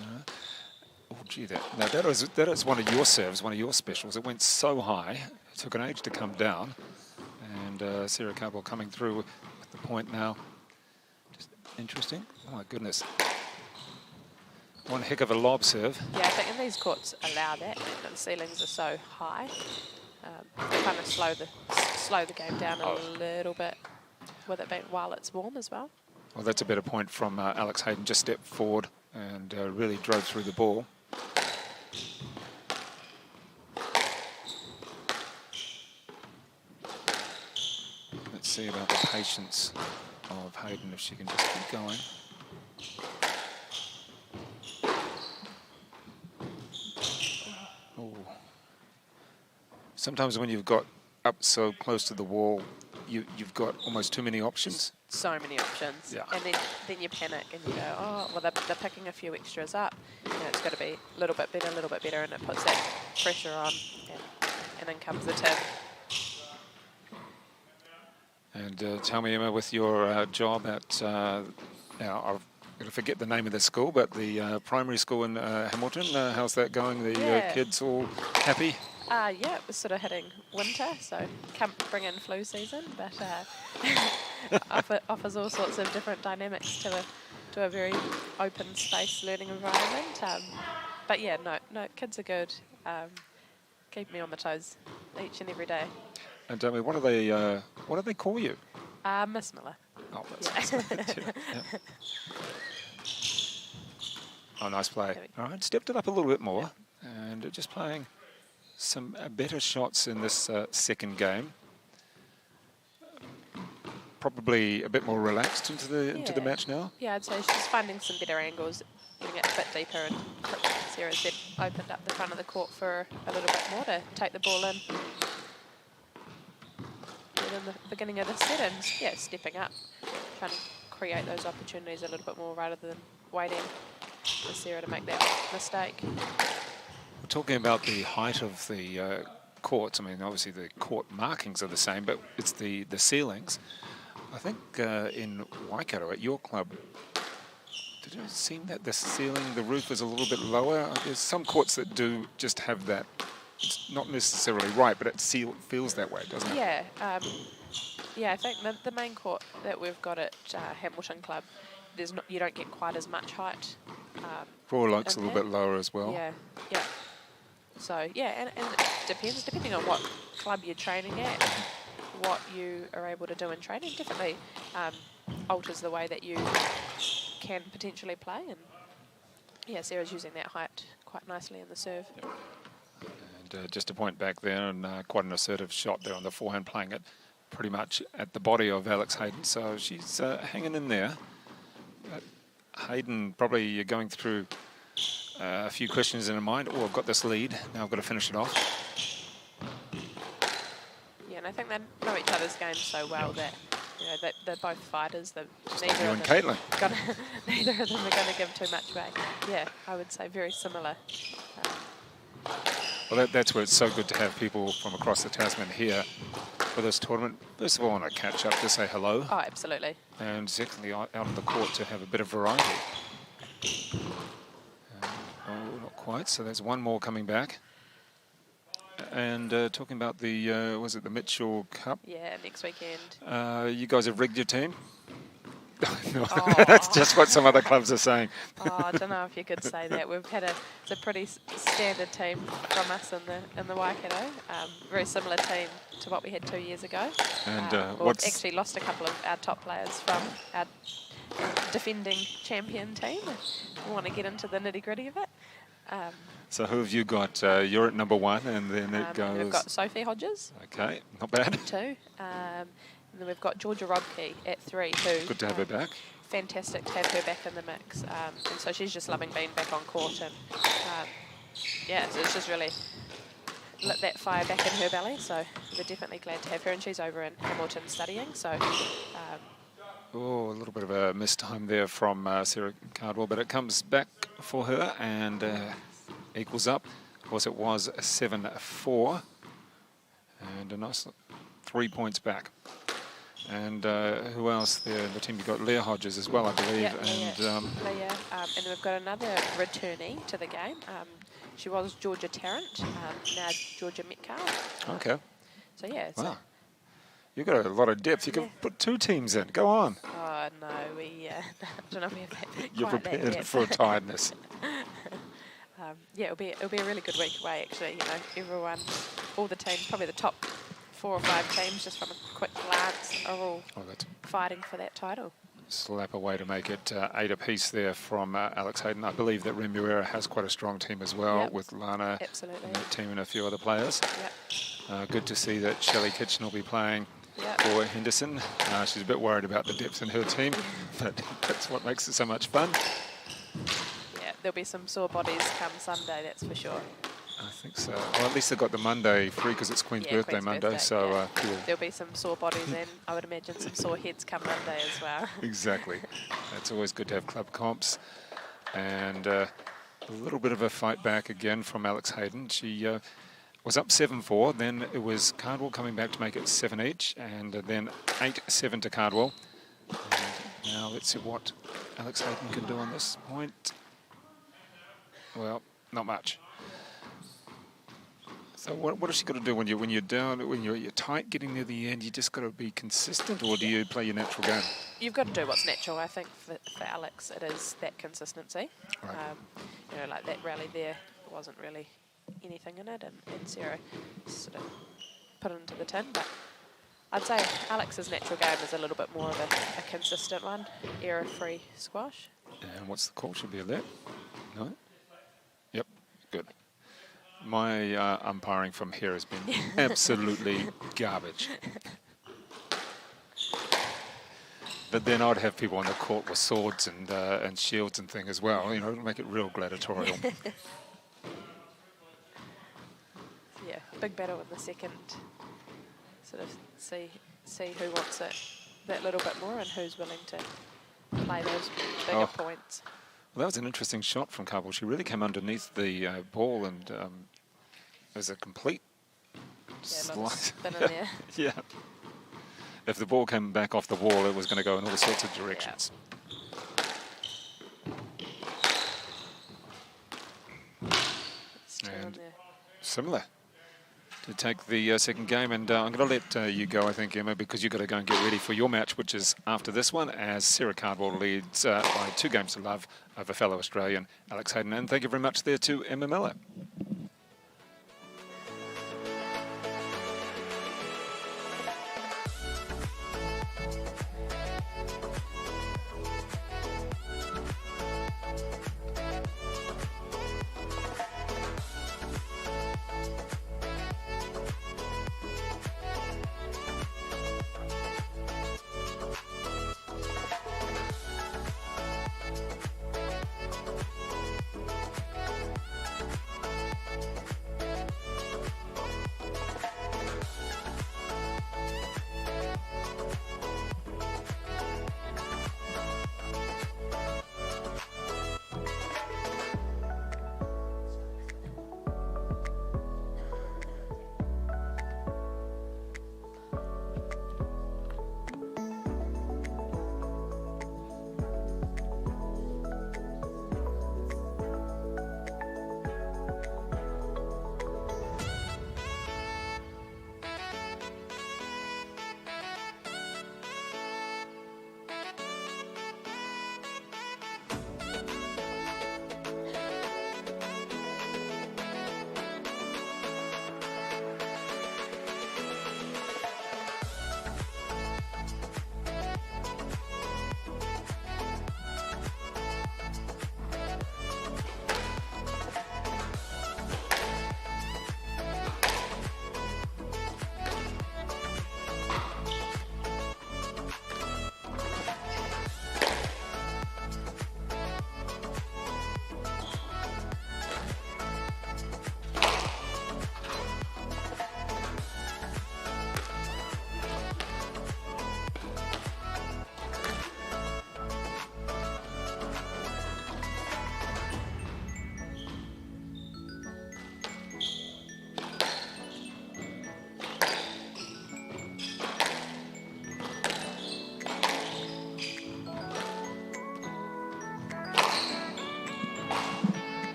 oh, gee, that is one of your serves, one of your specials. It went so high, it took an age to come down. And Sarah Cardwell coming through with the point now. Just interesting. Oh, my goodness. One heck of a lob serve. Yeah, I think in these courts allow that. The ceilings are so high. They kind of slow the game down a little bit with it being while it's warm as well. Well, that's a better point from Alex Hayden. Just stepped forward and really drove through the ball. Let's see about the patience of Hayden, if she can just keep going. Sometimes when you've got up so close to the wall, you've got almost too many options. So many options. Yeah. And then you panic and you go, oh, well, they're picking a few extras up. You know, it's got to be a little bit better, and it puts that pressure on. And then comes the tip. And tell me, Emma, with your job at, now I've got to forget the name of the school, but the primary school in Hamilton, how's that going? The kids all happy? Yeah, it was sort of hitting winter, so can't bring in flu season, but offers all sorts of different dynamics to a very open space learning environment. But yeah, no, kids are good. Keep me on the toes each and every day. And tell me, what do they call you? Miss Miller. Oh, that's yeah. Oh, nice play. All right, stepped it up a little bit more, and just playing some better shots in this second game. Probably a bit more relaxed into the match now. Yeah, I'd say she's finding some better angles, getting it a bit deeper and Sarah said, opened up the front of the court for a little bit more to take the ball in. In the beginning of the set, and yeah, stepping up, trying to create those opportunities a little bit more rather than waiting for Sarah to make that mistake. We're talking about the height of the courts. I mean, obviously the court markings are the same, but it's the ceilings. I think in Waikato at your club, did it seem that the ceiling, the roof is a little bit lower? There's some courts that do just have that. It's not necessarily right, but it feels that way, doesn't it? Yeah, yeah. I think the main court that we've got at Hamilton Club, you don't get quite as much height. Raw Lake's a little bit lower as well. Yeah, yeah. So yeah, and it depends depending on what club you're training at, what you are able to do in training. Definitely alters the way that you can potentially play. And yeah, Sarah's using that height quite nicely in the serve. Yep. And just a point back there, and quite an assertive shot there on the forehand, playing it pretty much at the body of Alex Hayden. So she's hanging in there. Hayden probably going through a few questions in her mind. Oh, I've got this lead. Now I've got to finish it off. Yeah, and I think they know each other's games so well that that they're both fighters. Neither you and Caitlin. Neither of them are going to give too much away. Yeah, I would say very similar. Well, that's where it's so good to have people from across the Tasman here for this tournament. First of all, I want to catch up to say hello. Oh, absolutely. And secondly, out on the court to have a bit of variety. Oh, not quite. So there's one more coming back. And talking about the, was it the Mitchell Cup? Yeah, next weekend. You guys have rigged your team? No, oh. That's just what some other clubs are saying. Oh, I don't know if you could say that. We've had it's a pretty standard team from us in the Waikato. Very similar team to what we had 2 years ago. And we've actually lost a couple of our top players from our defending champion team. We want to get into the nitty-gritty of it. So who have you got? You're at number 1, and then it goes... We've got Sophie Hodges. Okay, not bad. 2. And then we've got Georgia Rodkey at 3, who... Good to have her back. Fantastic to have her back in the mix. And so she's just loving being back on court. And yeah, so it's just really lit that fire back in her belly. So we're definitely glad to have her. And she's over in Hamilton studying. So... oh, a little bit of a mistime there from Sarah Cardwell, but it comes back for her and equals up. Of course, it was 7-4. And a nice 3 points back. And who else there in the team? You've got Leah Hodges as well, I believe. Yeah, and Leah. And then we've got another returnee to the game. She was Georgia Tarrant, now Georgia Metcalf. okay. So yeah. Wow. You've got a lot of depth. You can put 2 teams in. Go on. Oh no, we don't know if we have that. You're quite that prepared depth. for tiredness. Yeah, it'll be a really good week away. Actually, everyone, all the teams, probably the top 4 or 5 teams, just from a quick glance, are all fighting for that title. Slap away to make it 8 apiece there from Alex Hayden. I believe that Remuera has quite a strong team as well, with Lana Absolutely. and that team and a few other players. Yep. Good to see that Shelley Kitchen will be playing for Henderson. She's a bit worried about the depth in her team, but that's what makes it so much fun. Yeah, there'll be some sore bodies come Sunday, that's for sure. I think so. Well, at least they've got the Monday free because it's Queen's birthday Queen's Monday. birthday, so there'll be some sore bodies and I would imagine some sore heads come Monday as well. Exactly. It's always good to have club comps. And a little bit of a fight back again from Alex Hayden. She was up 7-4. Then it was Cardwell coming back to make it 7 each. And then 8-7 to Cardwell. And now let's see what Alex Hayden can do on this point. Well, not much. So what has she got to do when you're down, when you're tight, getting near the end? You just got to be consistent, or do you play your natural game? You've got to do what's natural. I think for Alex, it is that consistency. Right. Like that rally there wasn't really anything in it, and Sarah sort of put it into the tin. But I'd say Alex's natural game is a little bit more of a consistent one, error-free squash. And what's the call? Should be a let? No? Yep, good. My umpiring from here has been absolutely garbage. But then I'd have people on the court with swords and shields and thing as well, to make it real gladiatorial. big battle in the second. Sort of see who wants it that little bit more and who's willing to play those bigger points. Well, that was an interesting shot from Cardwell. She really came underneath the ball, and it was a complete spin in there. Yeah. If the ball came back off the wall, it was going to go in all sorts of directions. And similar to take the second game, and I'm going to let you go, I think, Emma, because you've got to go and get ready for your match, which is after this one, as Sarah Cardwell leads by 2 games to love over fellow Australian Alex Hayden. And thank you very much there to Emma Miller.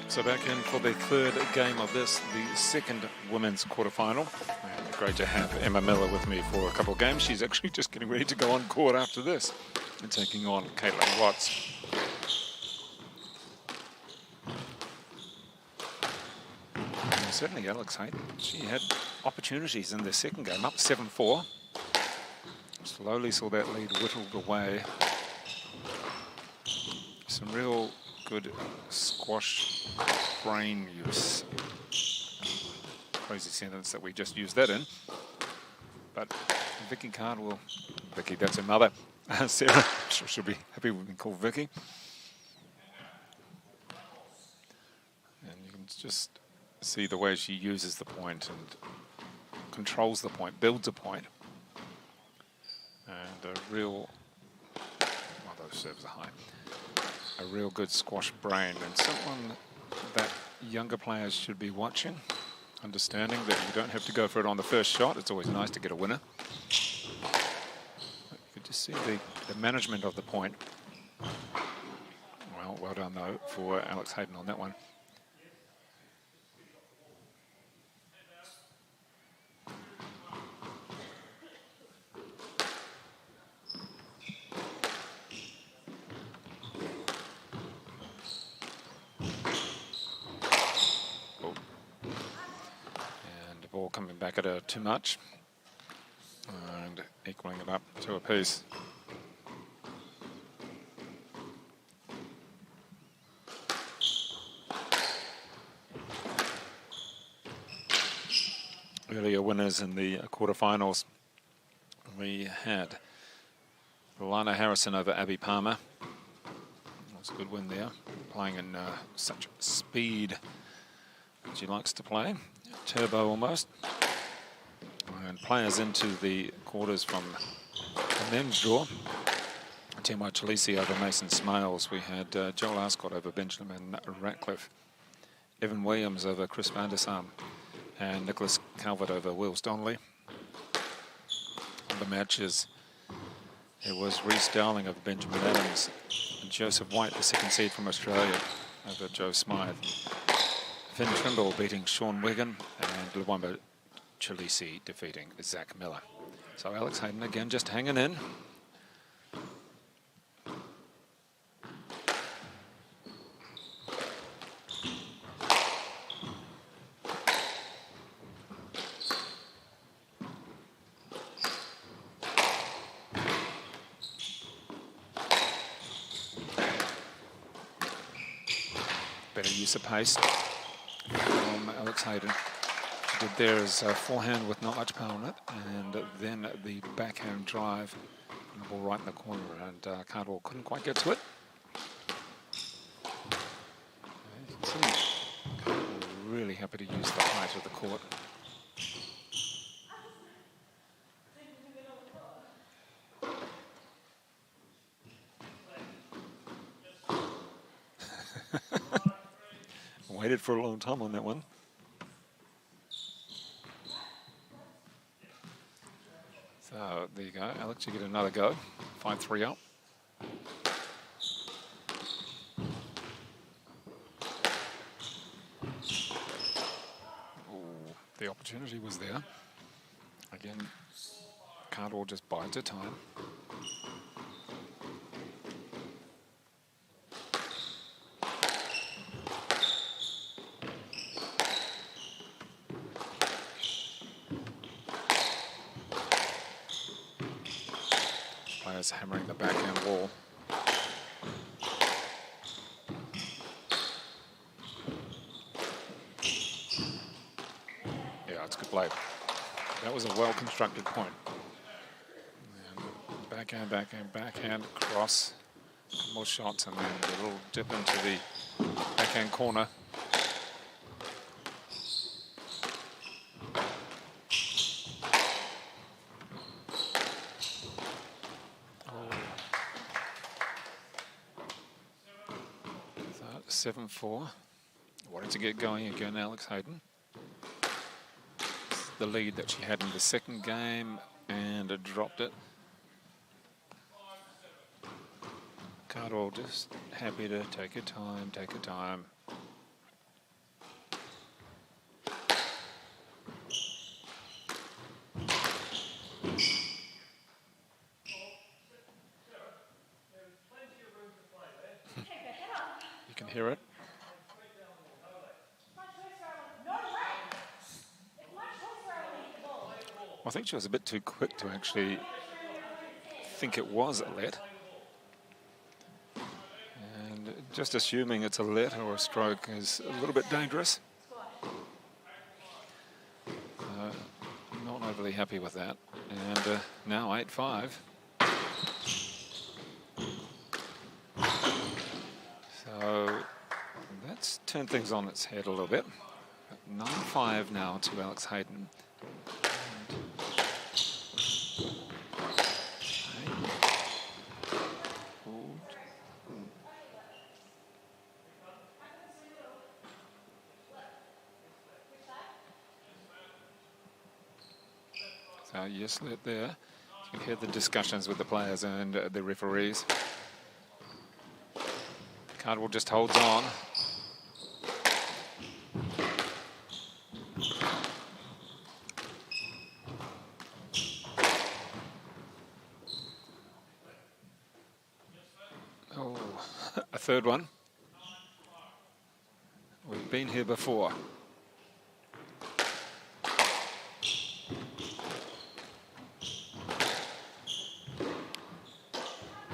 So back in for the third game of this, the second women's quarterfinal. And great to have Emma Miller with me for a couple of games. She's actually just getting ready to go on court after this and taking on Caitlin Watts. And certainly Alex Hayden, she had opportunities in the second game, up 7-4. Slowly saw that lead whittled away. Some real good squash brain use. Crazy sentence that we just used that in. But Vicky Cardwell, Vicky, that's her mother. Sarah, she'll be happy we've been called Vicky. And you can just see the way she uses the point and controls the point, builds a point. And a real, well, those serves are high. A real good squash brain, and someone that younger players should be watching, understanding that you don't have to go for it on the first shot. It's always nice to get a winner. But you could just see the management of the point. Well done though for Alex Hayden on that one. Coming back at her too much and equaling it up to a piece. Earlier winners in the quarterfinals, we had Lana Harrison over Abby Palmer. That's a good win there, playing in such speed that she likes to play. Turbo almost. And players into the quarters from the men's draw. Timo Chileshe over Mason Smales. We had Joel Arscott over Benjamin Ratcliffe. Evan Williams over Chris van der Sar. And Nicholas Calvert over Wills Donnelly. The matches, it was Reece Dowling over Benjamin Adams. And Joseph White, the second seed from Australia, over Joe Smythe. Finn Turnbull beating Sean Wigan. And Luwamba Chileshe defeating Zach Miller. So Alex Hayden again just hanging in. Better use of pace from Alex Hayden. Did there is a forehand with not much power on it, and then the backhand drive, and the ball right in the corner, and Cardwell couldn't quite get to it. Really happy to use the height of the court. Waited for a long time on that one. So there you go, Alex, you get another go. 5-3 up. Ooh, the opportunity was there. Again, Cardwell just bides her time. Players hammering the backhand wall. Yeah, it's good play. That was a well-constructed point. And backhand, backhand, backhand, cross. More shots, and then a little dip into the backhand corner. So 7-4. Wanted to get going again, Alex Hayden. The lead that she had in the second game, and it dropped it. Cardwell just happy to take her time, take her time. You can hear it. I think she was a bit too quick to actually think it was a let. And just assuming it's a let or a stroke is a little bit dangerous. Not overly happy with that. And now 8-5. So that's turned things on its head a little bit. 9-5 now to Alex Hayden. So yes, let there. You can hear the discussions with the players and the referees. Cardwell just holds on. Oh, a third one. We've been here before.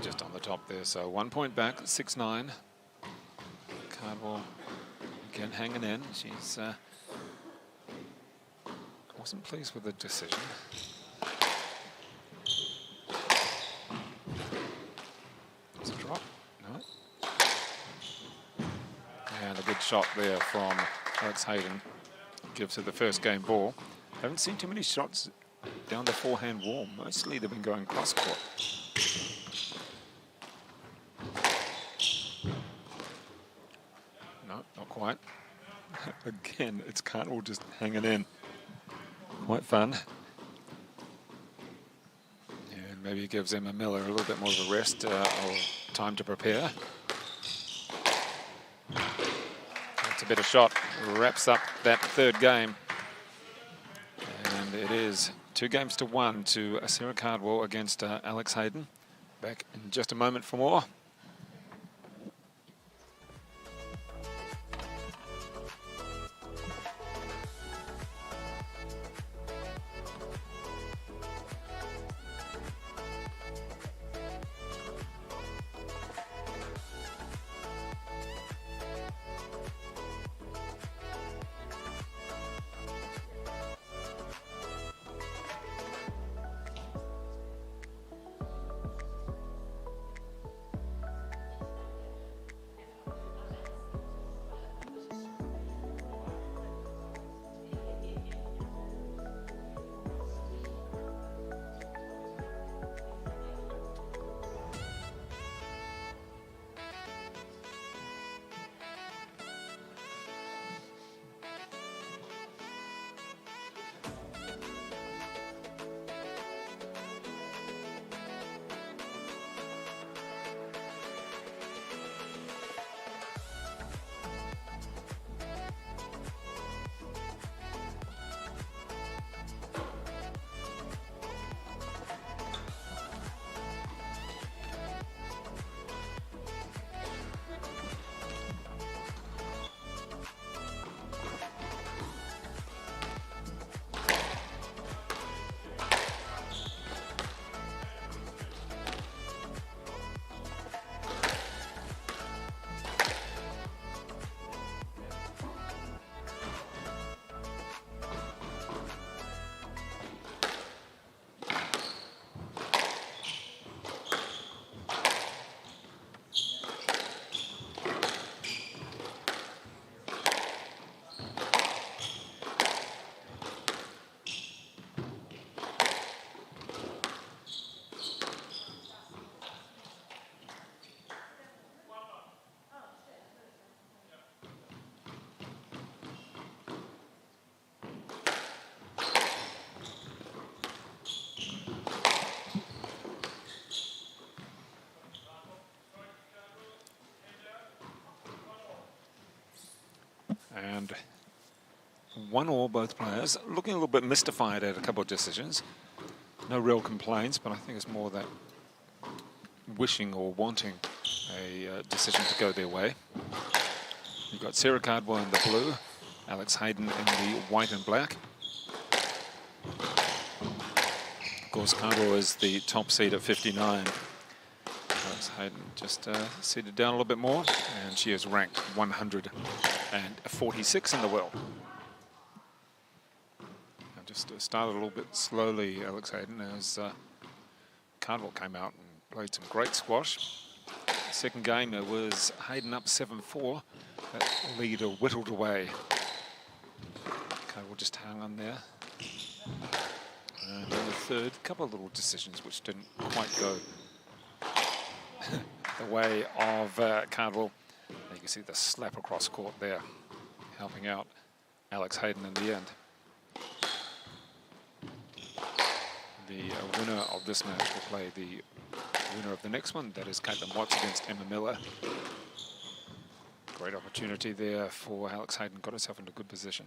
Just on the top there, so 1 point back, 6-9. Cardwell again hanging in. She's wasn't pleased with the decision. It's a drop, no. And a good shot there from Alex Hayden. Gives her the first game ball. Haven't seen too many shots down the forehand wall. Mostly they've been going cross-court. No, not quite. Again, it's Cardwell just hanging in. Quite fun. And maybe it gives Emma Miller a little bit more of a rest or time to prepare. That's a better shot. Wraps up that third game. And it is 2-1 to Sarah Cardwell against Alex Hayden. Back in just a moment for more. And 1-1, both players. Looking a little bit mystified at a couple of decisions. No real complaints, but I think it's more that wishing or wanting a decision to go their way. You've got Sarah Cardwell in the blue, Alex Hayden in the white and black. Of course, Cardwell is the top seed at 59. Alex Hayden just seated down a little bit more, and she is ranked 146 in the world. And just started a little bit slowly, Alex Hayden, as Cardwell came out and played some great squash. Second game, it was Hayden up 7-4. That lead whittled away. Cardwell just hung on there. And then the third, couple of little decisions which didn't quite go the way of Cardwell. You can see the slap across court there, helping out Alex Hayden in the end. The winner of this match will play the winner of the next one. That is Caitlin Watts against Emma Miller. Great opportunity there for Alex Hayden. Got herself into good position.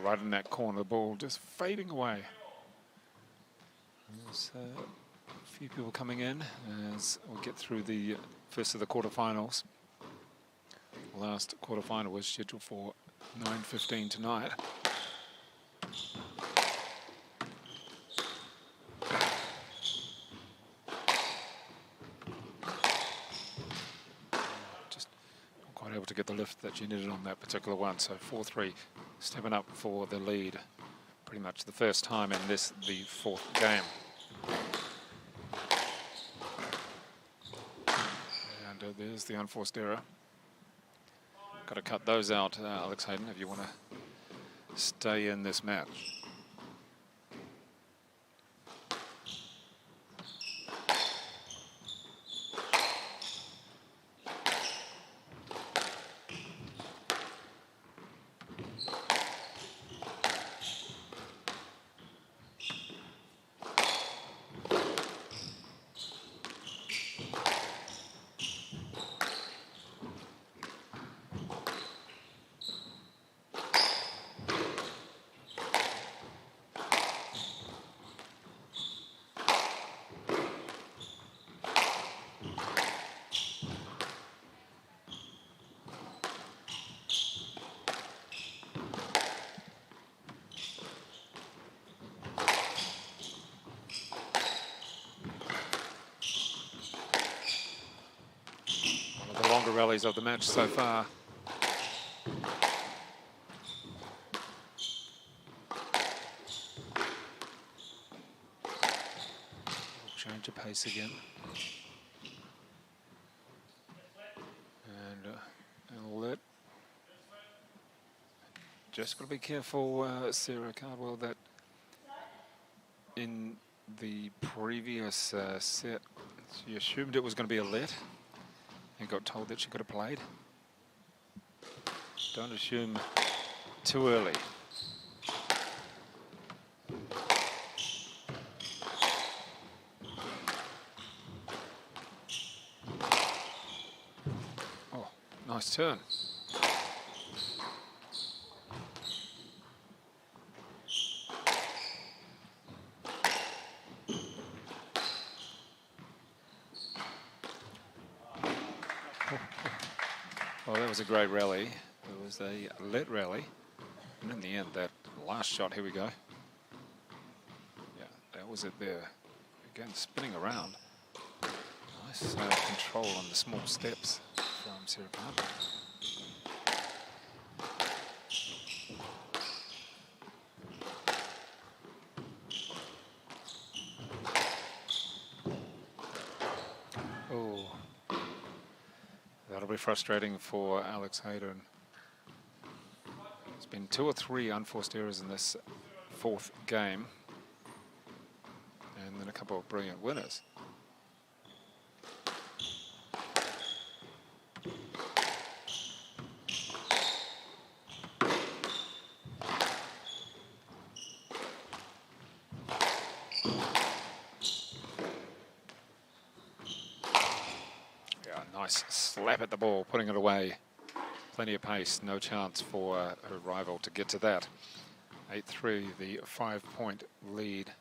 Right in that corner, the ball just fading away. There's a few people coming in as we get through the first of the quarterfinals. The last quarterfinal was scheduled for 9:15 tonight. Just not quite able to get the lift that she needed on that particular one. So 4-3, stepping up for the lead. Pretty much the first time in the fourth game. And there's the unforced error. Got to cut those out, Alex Hayden, if you want to stay in this match. Rallies of the match so far. Change of pace again. And let just got to be careful, Sarah Cardwell, that in the previous set she assumed it was going to be a let and got told that she could have played. Don't assume too early. Oh, nice turn. Well, that was a great rally. It was a let rally. And in the end, that last shot, here we go. Yeah, that was it there. Again, spinning around. Nice control on the small steps from Sarah Cardwell. That'll be frustrating for Alex Hayden. There's been 2 or 3 unforced errors in this fourth game. And then a couple of brilliant winners. Nice slap at the ball, putting it away. Plenty of pace, no chance for her rival to get to that. 8-3, the 5-point lead.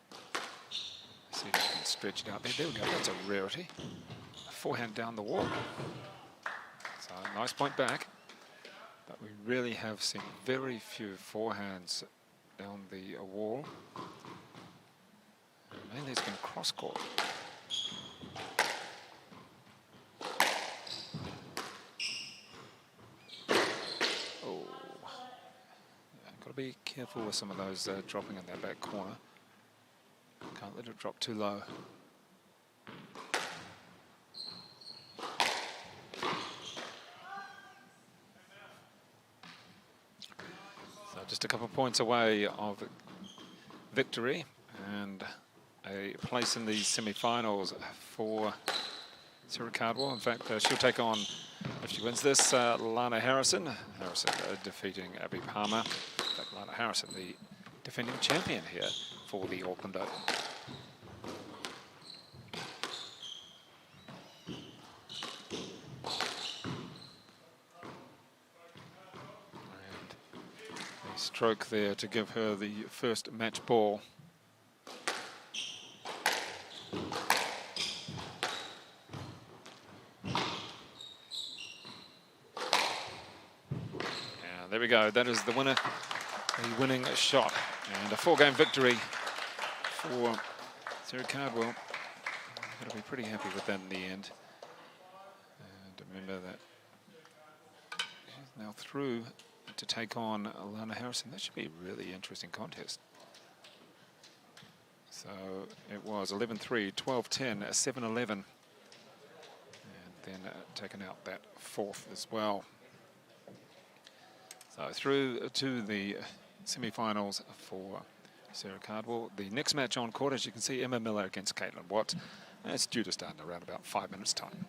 See if she can stretch it out there. There we go, that's a rarity. A forehand down the wall. So nice point back. But we really have seen very few forehands down the wall. Mainly it's been cross-court. Be careful with some of those dropping in that back corner. Can't let it drop too low. So just a couple of points away of victory and a place in the semi-finals for Sarah Cardwell. In fact, she'll take on, if she wins this, Lana Harrison. Harrison defeating Abby Palmer. Lana Harrison, the defending champion here for the Auckland Open. And a stroke there to give her the first match ball. And there we go, that is the winner. The winning shot and a 4-game victory for Sarah Cardwell. Got to be pretty happy with that in the end. And remember that now through to take on Lana Harrison. That should be a really interesting contest. So it was 11-3, 12-10, 7-11. And then taken out that fourth as well. So through to the semi-finals for Sarah Cardwell. The next match on court, as you can see, Emma Miller against Caitlin Watt. And it's due to start in around about 5 minutes' time.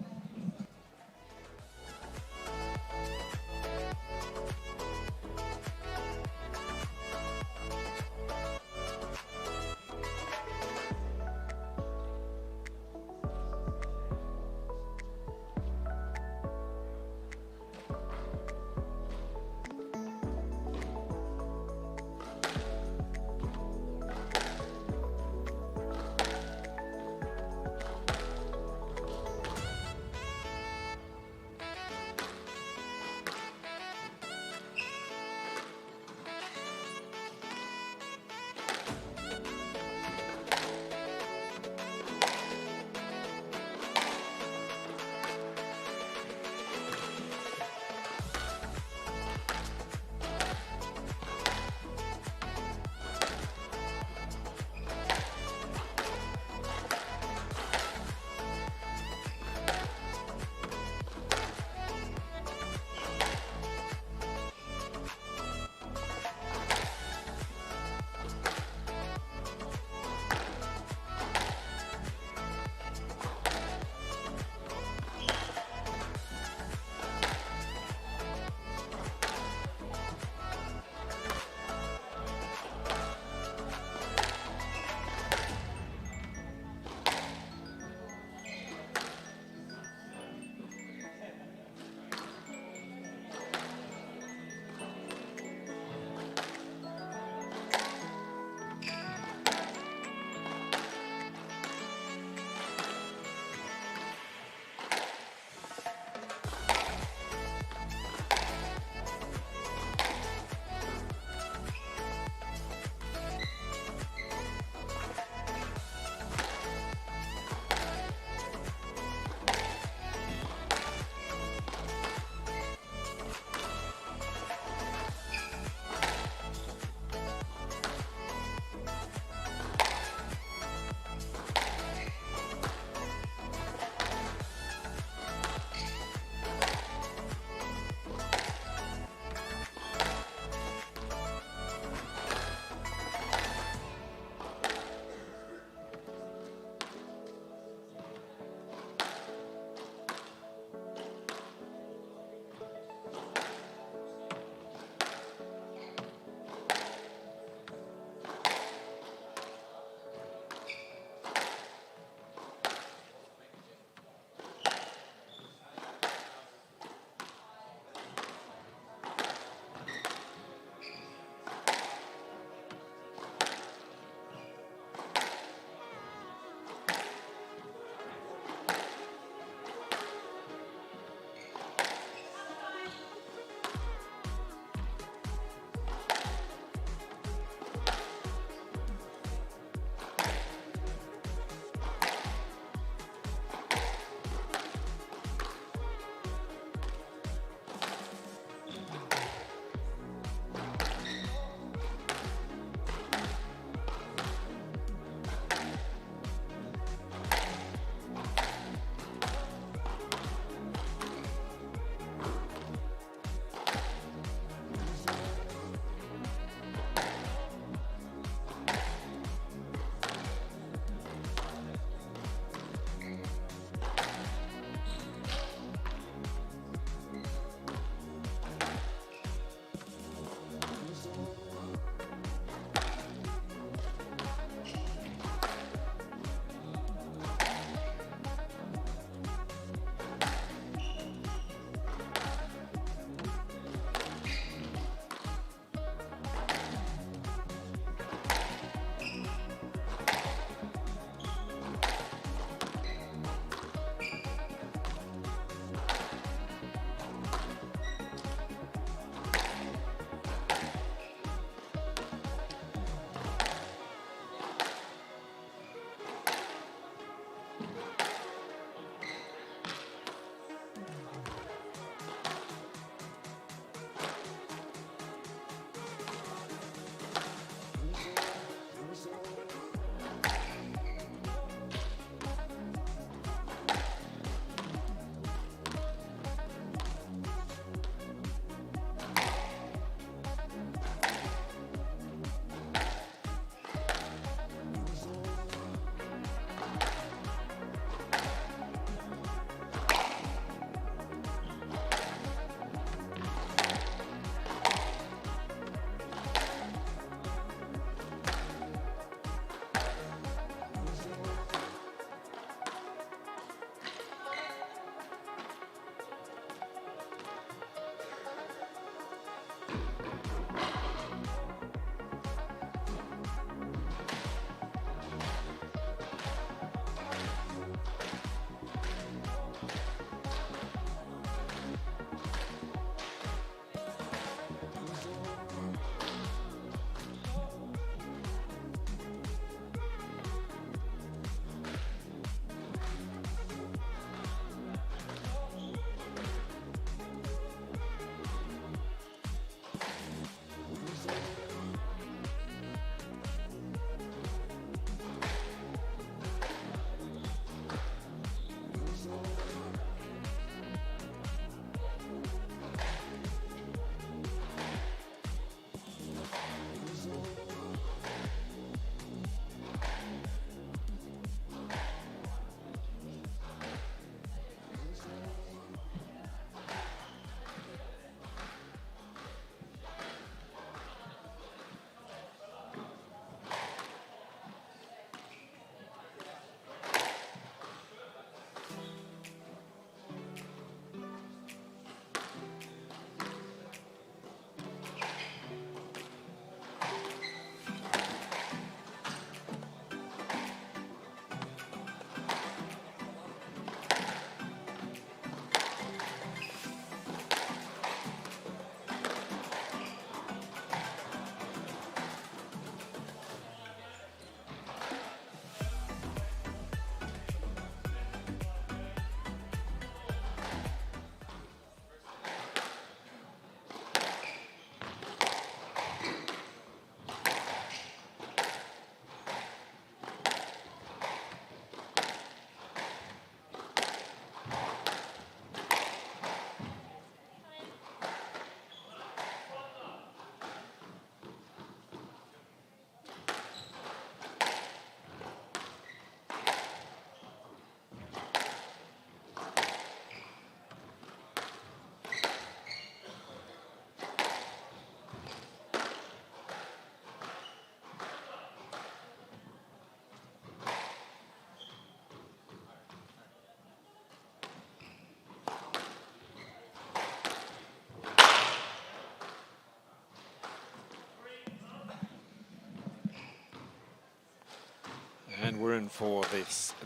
And we're in for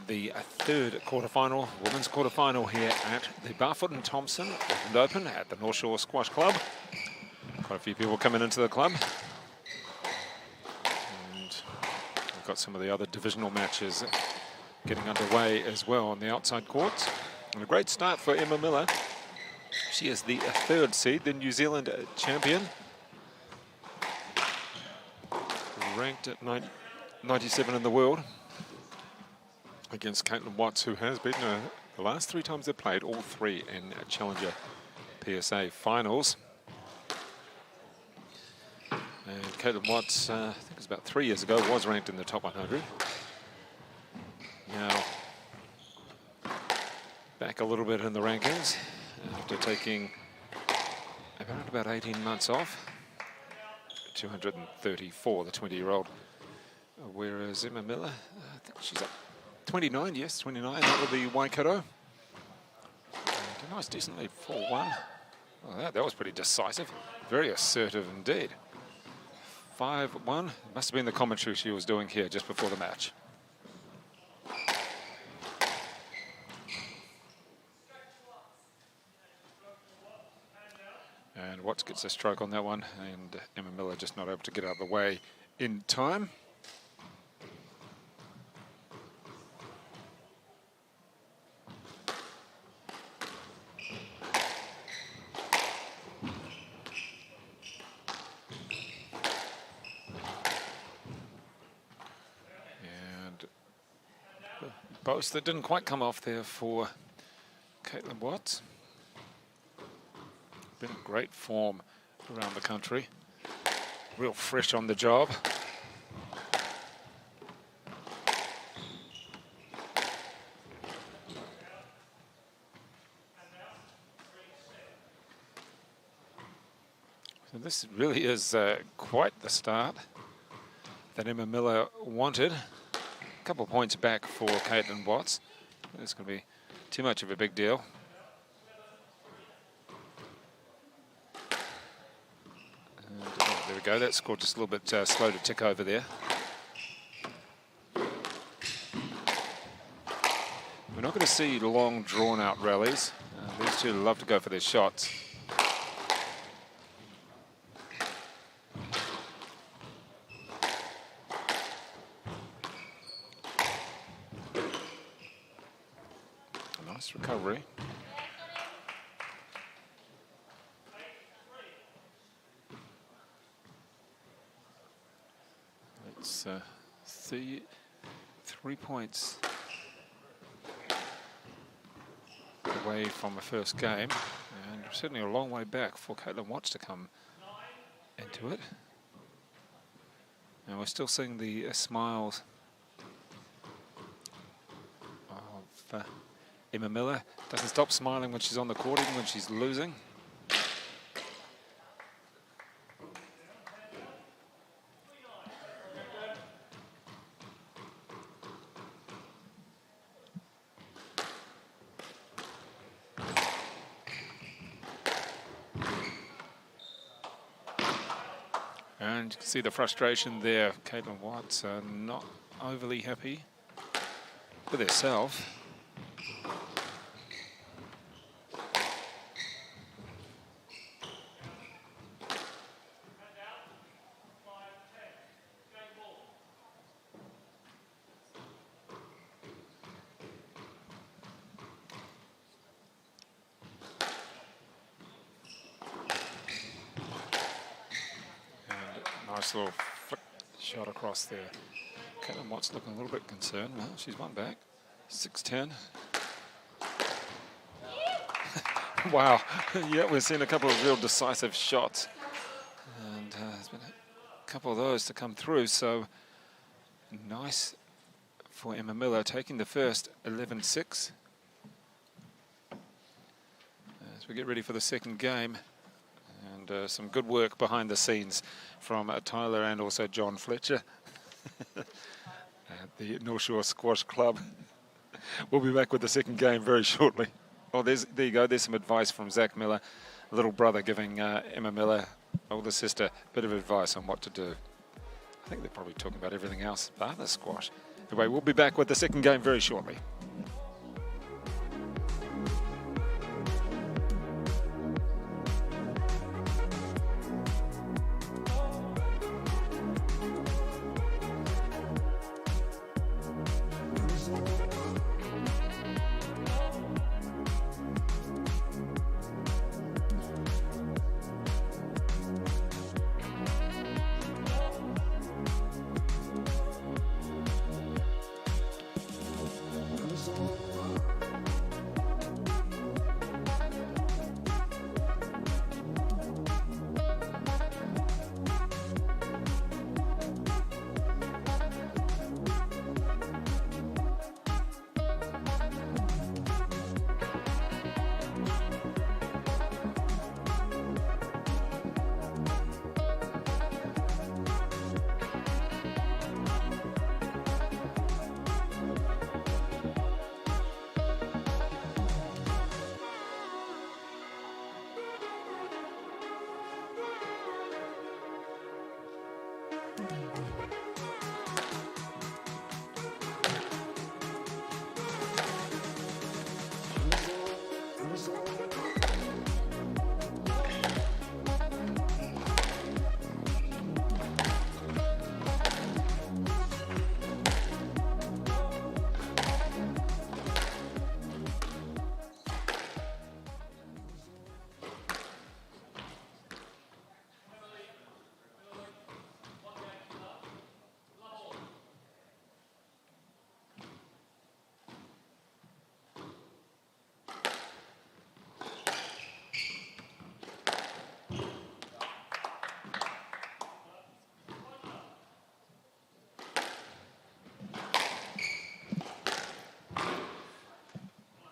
the third quarterfinal, women's quarterfinal here at the Barfoot Thompson Open at the North Shore Squash Club. Quite a few people coming into the club. And we've got some of the other divisional matches getting underway as well on the outside courts. And a great start for Emma Miller. She is the third seed, the New Zealand champion. Ranked at 97 in the world. Against Caitlin Watts, who has beaten her the last 3 times they played, all 3 in Challenger PSA finals. And Caitlin Watts, I think it was about 3 years ago, was ranked in the top 100. Now, back a little bit in the rankings after taking about 18 months off. 234, the 20-year-old. Whereas Emma Miller, I think she's up 29, yes, 29 over the Waikato. And a nice, decently 4-1. Well, that was pretty decisive. Very assertive indeed. 5-1. Must have been the commentary she was doing here just before the match. And Watts gets a stroke on that one, and Emma Miller just not able to get out of the way in time. Both that didn't quite come off there for Caitlin Watts. Been in great form around the country. Real fresh on the job. So this really is quite the start that Emma Miller wanted. A couple of points back for Caitlin Watts. It's going to be too much of a big deal. And, oh, there we go. That score just a little bit slow to tick over there. We're not going to see long, drawn-out rallies. These two love to go for their shots. Recovery. Let's see, 3 points away from the first game, and certainly a long way back for Caitlin Watts to come into it. And we're still seeing the smiles of Emma Miller. Doesn't stop smiling when she's on the court, even when she's losing. And you can see the frustration there. Caitlin Watts not overly happy with herself. Nice little flick shot across there. Caitlin Watts looking a little bit concerned. Well, she's one back. 6-10. Wow. Yeah, we're seeing a couple of real decisive shots. And there's been a couple of those to come through. So nice for Emma Miller, taking the first 11-6. As we get ready for the second game. And some good work behind the scenes from Tyler and also John Fletcher at the North Shore Squash Club. We'll be back with the second game very shortly. Oh, there you go. There's some advice from Zach Miller, little brother giving Emma Miller, older sister, a bit of advice on what to do. I think they're probably talking about everything else but the squash. Anyway, we'll be back with the second game very shortly.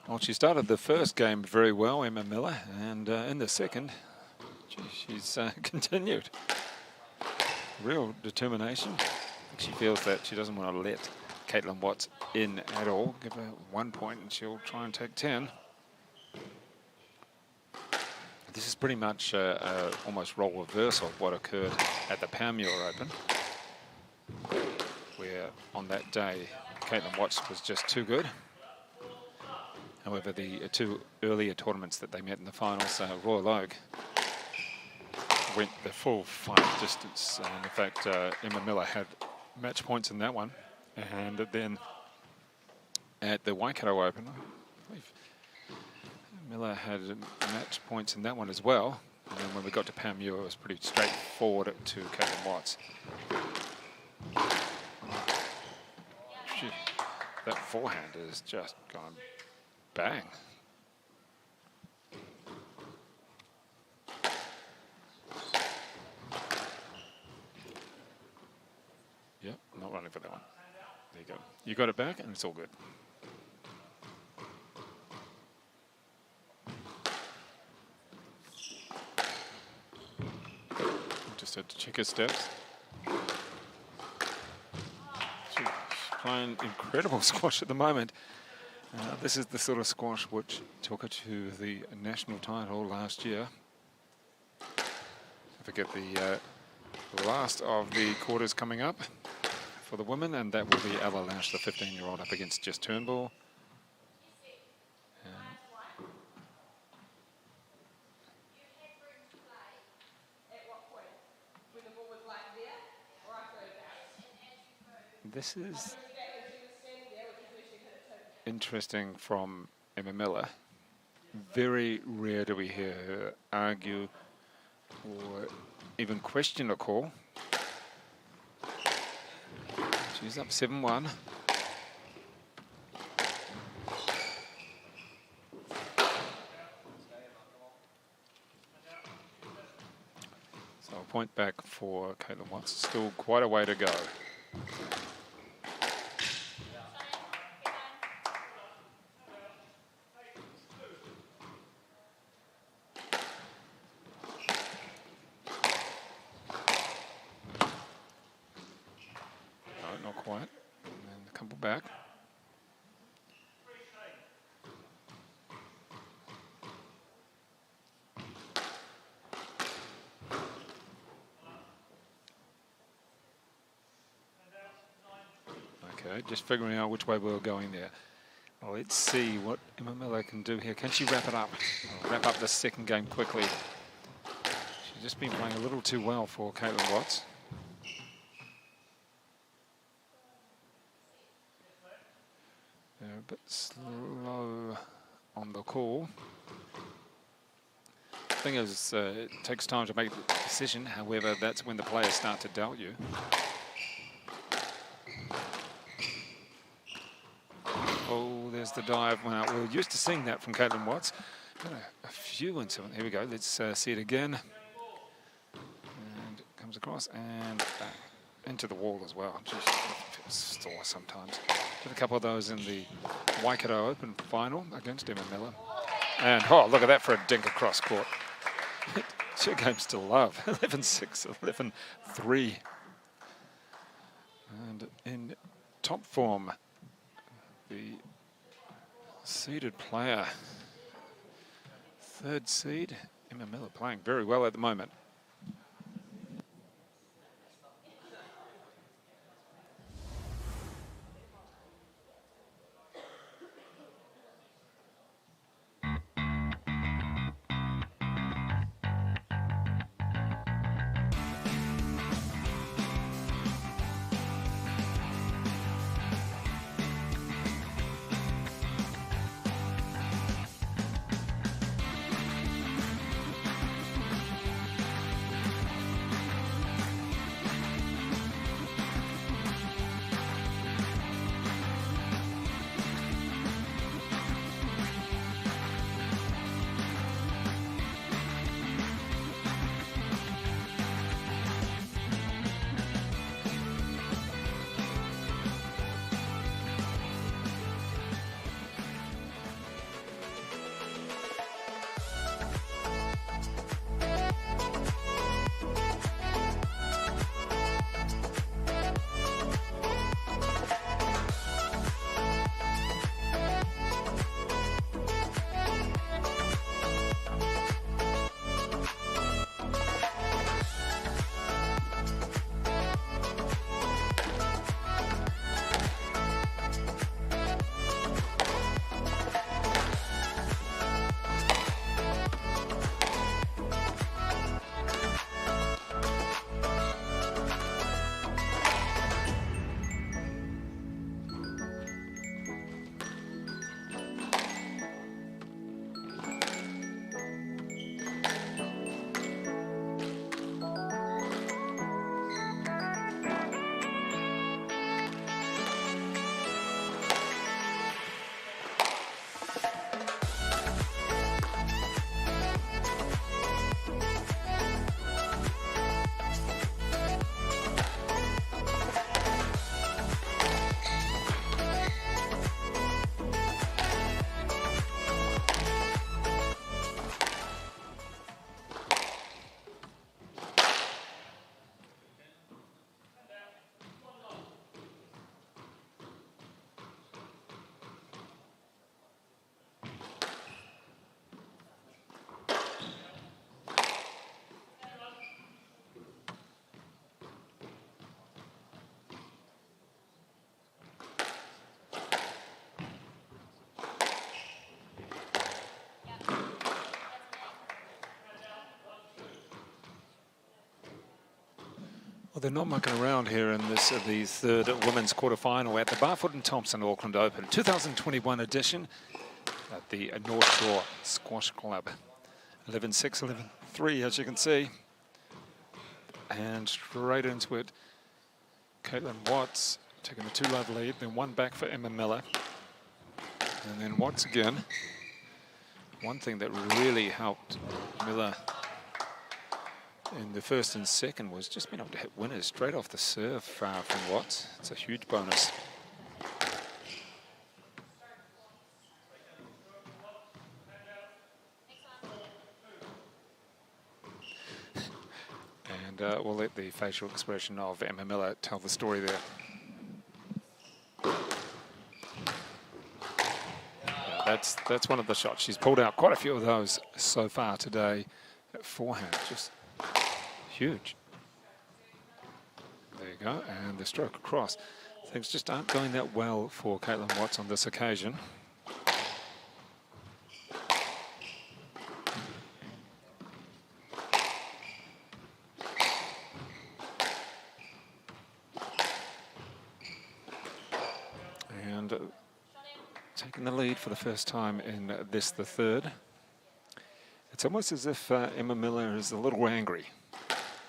Well, she started the first game very well, Emma Miller, and in the second, she's continued. Real determination. I think she feels that she doesn't want to let Caitlin Watts in at all. Give her 1 point and she'll try and take 10. This is pretty much almost role reversal of what occurred at the Palmuir Open, where on that day, Caitlin Watts was just too good. However, the two earlier tournaments that they met in the finals, Royal Oak went the full fight distance. And in fact, Emma Miller had match points in that one. And then at the Waikato Open, I believe Miller had match points in that one as well. And then when we got to Palmuir, it was pretty straightforward to Caitlin Watts. That forehand is just gone bang. Yep, not running for that one. There you go. You got it back and it's all good. Just had to check her steps. She's playing incredible squash at the moment. This is the sort of squash which took her to the national title last year. I forget the last of the quarters coming up for the women, and that will be Ella Lash, the 15-year-old, up against Jess Turnbull. This is interesting from Emma Miller. Very rare do we hear her argue or even question a call. She's up 7-1. So a point back for Caitlin Watts. Still quite a way to go. Back. Okay, Okay, just figuring out which way we were going there. Well, let's see what Emma Miller can do here. Can she wrap it up? Wrap up this second game quickly. She's just been playing a little too well for Caitlin Watts. They're a bit slow on the call. The thing is, it takes time to make the decision. However, that's when the players start to doubt you. Oh, there's the dive. Well, we're used to seeing that from Caitlin Watts. Got a few into it. Here we go. Let's see it again. And it comes across and into the wall as well. Just sore sometimes. Did a couple of those in the Waikato Open final against Emma Miller. And, oh, look at that for a dink across court. Two games to love. 11-6, 11-3. And in top form, the seeded player, third seed, Emma Miller, playing very well at the moment. Well, they're not mucking around here in this the third women's quarterfinal at the BARFOOT Thompson Auckland Open 2021 edition at the North Shore Squash Club. 11-6, 11-3, as you can see. And straight into it, Caitlin Watts taking a 2-love lead, then one back for Emma Miller. And then Watts again. One thing that really helped Miller in the first and second was just being able to hit winners straight off the serve from Watts. It's a huge bonus. And we'll let the facial expression of Emma Miller tell the story there. Yeah, that's one of the shots. She's pulled out quite a few of those so far today. That forehand, just huge. There you go, and the stroke across. Things just aren't going that well for Caitlin Watts on this occasion. And taking the lead for the first time in this, the third. It's almost as if Emma Miller is a little angry.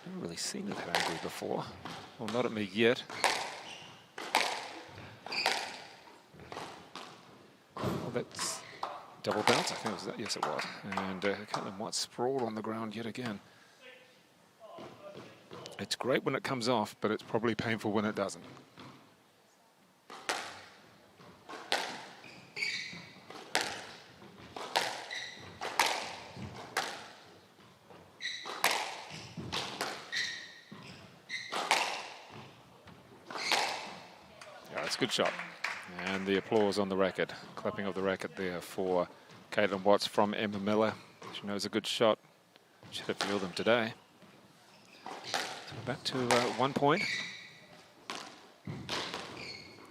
Never really seen her that angry before. Well, not at me yet. Well, that's double bounce, I think it was that. Yes, it was. And Caitlin Watts sprawled on the ground yet again. It's great when it comes off, but it's probably painful when it doesn't. Good shot. And the applause on the racket. Clapping of the racket there for Caitlin Watts from Emma Miller. She knows a good shot. Should have fielded them today. So back to 1 point.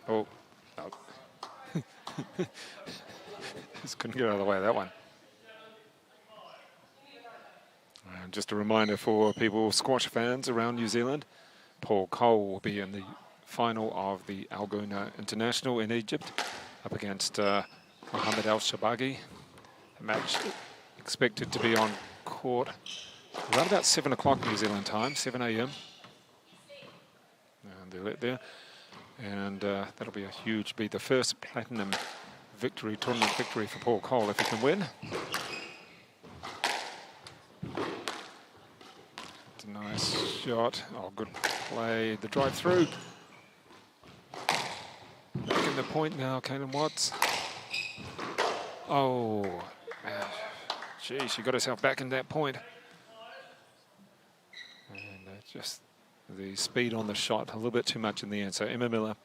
Oh, no. Just couldn't get out of the way of that one. And just a reminder for people, squash fans around New Zealand, Paul Cole will be in the final of the Algoona International in Egypt up against Mohammed Al-Shabagi. A match expected to be on court around about 7 o'clock New Zealand time, 7 a.m. And they're lit there. And that'll be a huge beat. The first platinum victory, tournament victory for Paul Cole if he can win. It's a nice shot. Oh, good play. The drive through. Making the point now, Caitlin Watts. Oh, gee, she got herself back in that point. And just the speed on the shot, a little bit too much in the end. So Emma Miller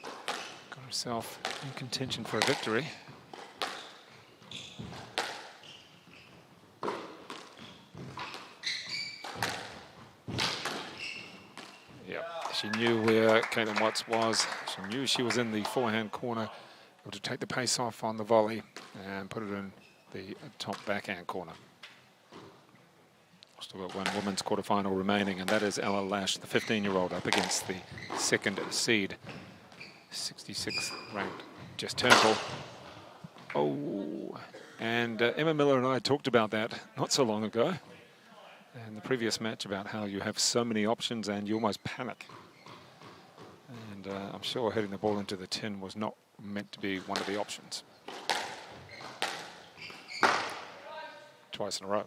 got herself in contention for a victory. She knew where Caitlin Watts was. She knew she was in the forehand corner, able to take the pace off on the volley and put it in the top backhand corner. Still got one women's quarterfinal remaining, and that is Ella Lash, the 15-year-old, up against the second seed, 66th ranked Jess Turnbull. Oh, and Emma Miller and I talked about that not so long ago in the previous match about how you have so many options and you almost panic. And I'm sure hitting the ball into the tin was not meant to be one of the options. Twice in a row.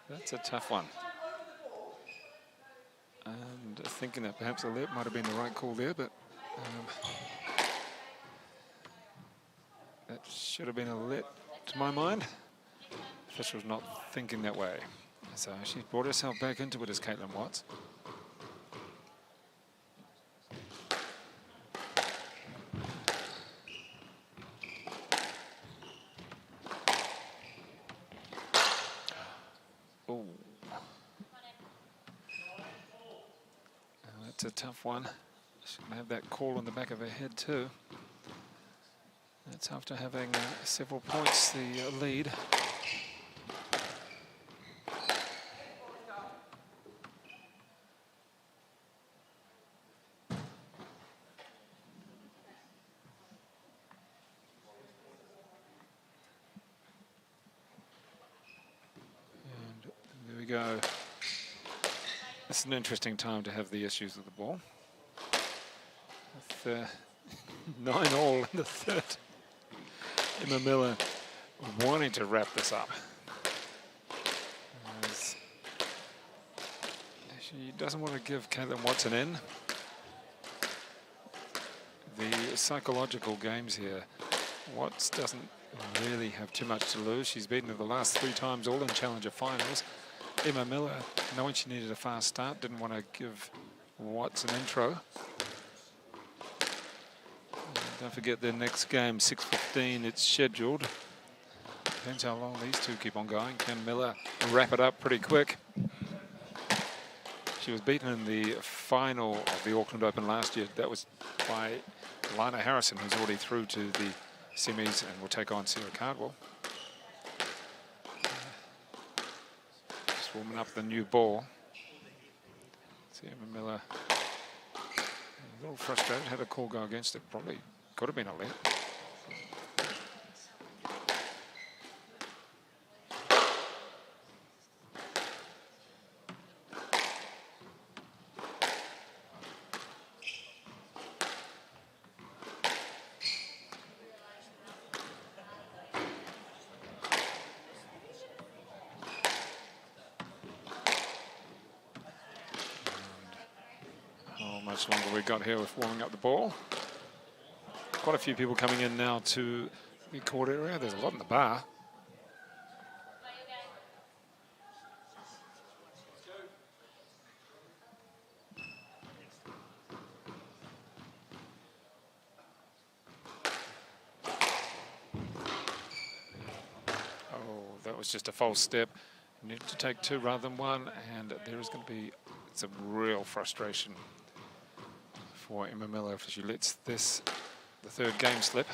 That's a tough one. And thinking that perhaps a let might have been the right call there, but that should have been a let to my mind. Official's not thinking that way. So she's brought herself back into it as Caitlin Watts. A tough one. She's going to have that call on the back of her head too. That's after having several points the lead. And there we go. It's an interesting time to have the issues with the ball. With 9-all in the third. Emma Miller wanting to wrap this up. As she doesn't want to give Caitlin Watts an in. the psychological games here. Watts doesn't really have too much to lose. She's beaten her the last 3 times, all in Challenger finals. Emma Miller, knowing she needed a fast start, didn't want to give Watts an intro. Don't forget their next game, 6:15, it's scheduled. Depends how long these two keep on going. Can Miller wrap it up pretty quick? She was beaten in the final of the Auckland Open last year. That was by Lina Harrison, who's already through to the semis and will take on Sarah Cardwell. Just warming up the new ball. See Emma Miller a little frustrated, had a call go against it. Probably could have been a let. Much longer we got here with warming up the ball. Quite a few people coming in now to the court area. There's a lot in the bar. Oh, that was just a false step. You need to take 2 rather than 1, and there is going to be some real frustration for Emma Miller if she lets this, the 3rd game, slip.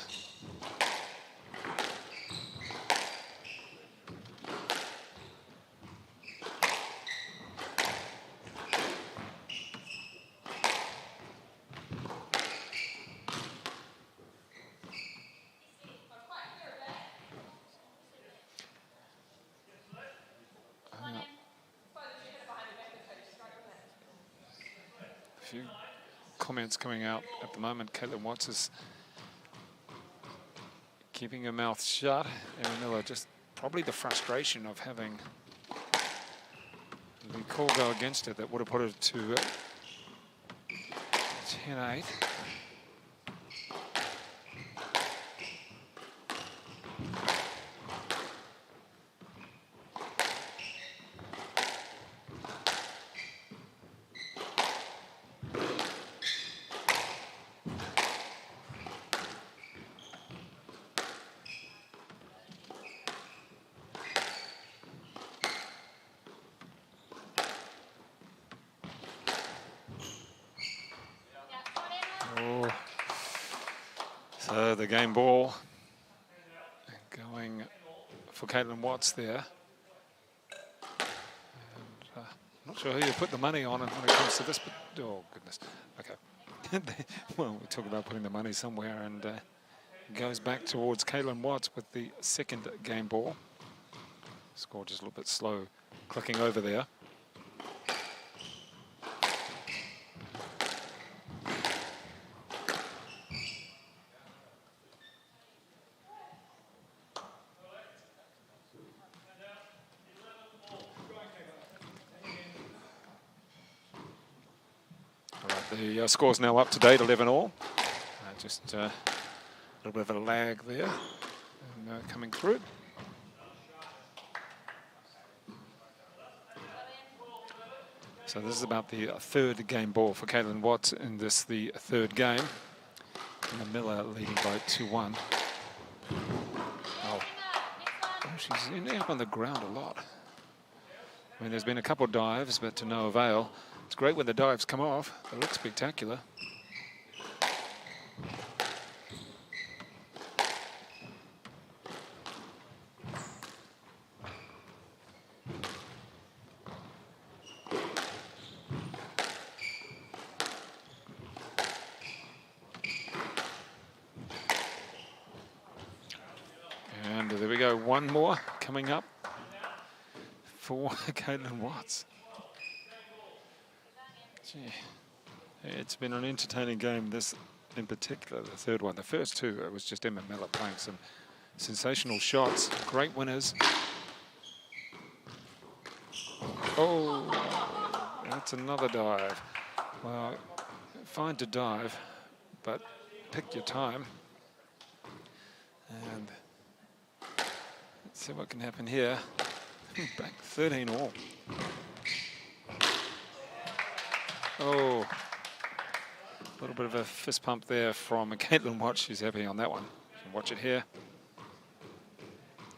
A few comments coming out at the moment. Caitlin Watts is keeping her mouth shut. Emma Miller, just probably the frustration of having the call go against her that would have put her to 10-8. So the game ball going for Caitlin Watts there. And, not sure who you put the money on when it comes to this, but oh goodness. Okay. Well, we talk about putting the money somewhere, and goes back towards Caitlin Watts with the 2nd game ball. Score just a little bit slow clicking over there. The score's now up to date, 11-all. Just a little bit of a lag there, and, coming through. So this is about the 3rd game ball for Caitlin Watts in this, the 3rd game. And Miller leading by 2-1. Oh, she's ending up on the ground a lot. I mean, there's been a couple of dives, but to no avail. It's great when the dives come off. They look spectacular. And there we go, one more coming up for Caitlin Watts. Gee, it's been an entertaining game, this in particular, the 3rd one. The first 2, it was just Emma Miller playing some sensational shots, great winners. Oh, that's another dive. Well, fine to dive, but pick your time. And let's see what can happen here. Back 13 all. Oh, a little bit of a fist pump there from Caitlin Watts. She's happy on that one. You can watch it here.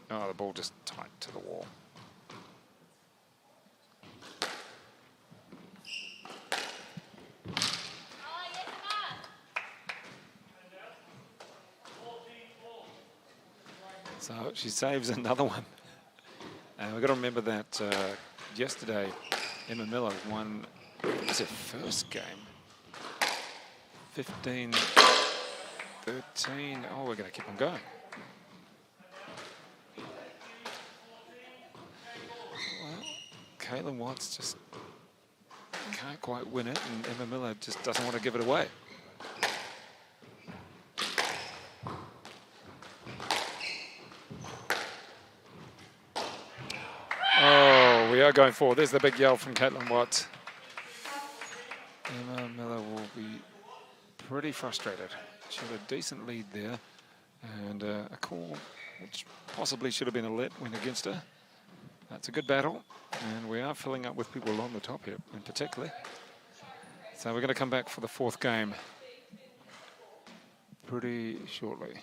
Oh, the ball just tight to the wall. So she saves another one. And we've got to remember that yesterday, Emma Miller won, it was her first game. 15, 13. Oh, we're going to keep on going. Well, Caitlin Watts just can't quite win it, and Emma Miller just doesn't want to give it away. Oh, we are going forward. There's the big yell from Caitlin Watts. Emma Miller will be pretty frustrated. She had a decent lead there, and a call which possibly should have been a let went against her. That's a good battle, and we are filling up with people on the top here in particular. So we're going to come back for the fourth game pretty shortly.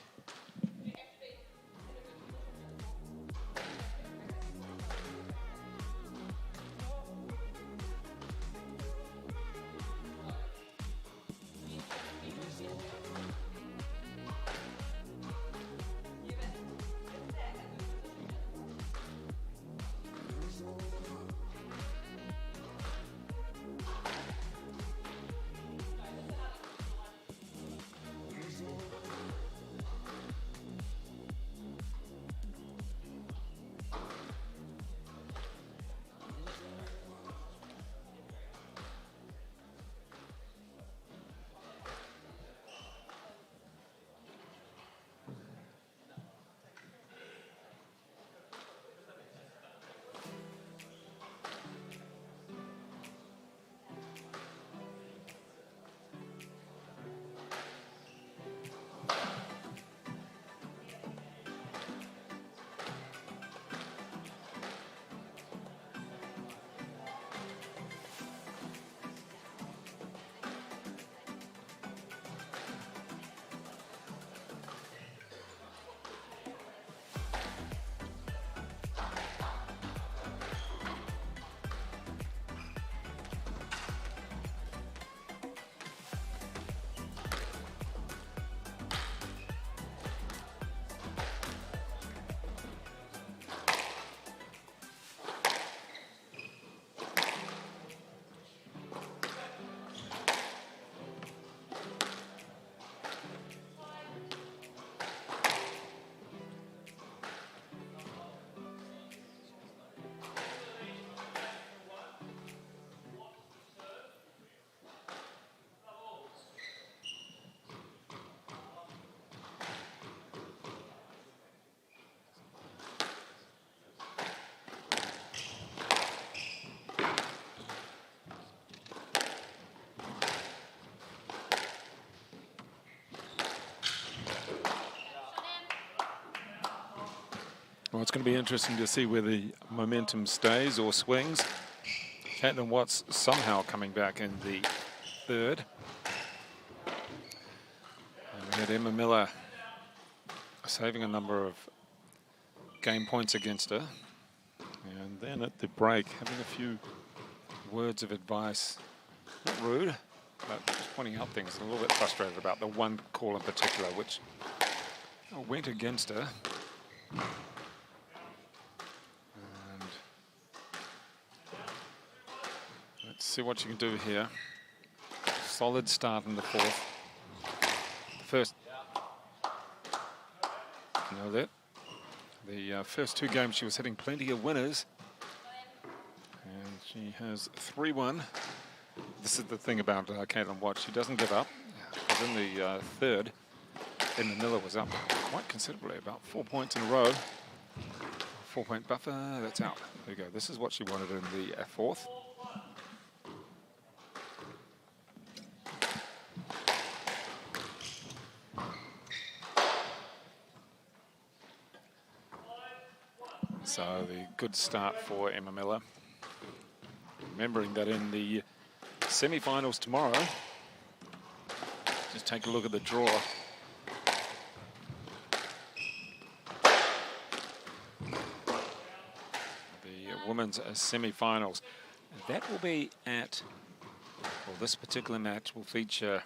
Well, it's going to be interesting to see where the momentum stays or swings. Caitlin Watts somehow coming back in the third. And we had Emma Miller saving a number of game points against her. And then at the break, having a few words of advice. Not rude, but just pointing out things. A little bit frustrated about the one call in particular, which went against her. Let's see what you can do here. Solid start in the fourth. First, you know that. The first two games she was hitting plenty of winners. And she has 3-1. This is the thing about Caitlin Watts. She doesn't give up. Because in the third, Emma Miller was up quite considerably, about 4 points in a row. 4-point buffer, that's out. There you go. This is what she wanted in the fourth. So the good start for Emma Miller. Remembering that in the semi-finals tomorrow, just take a look at the draw. The women's semi-finals. That will be at, well, this particular match will feature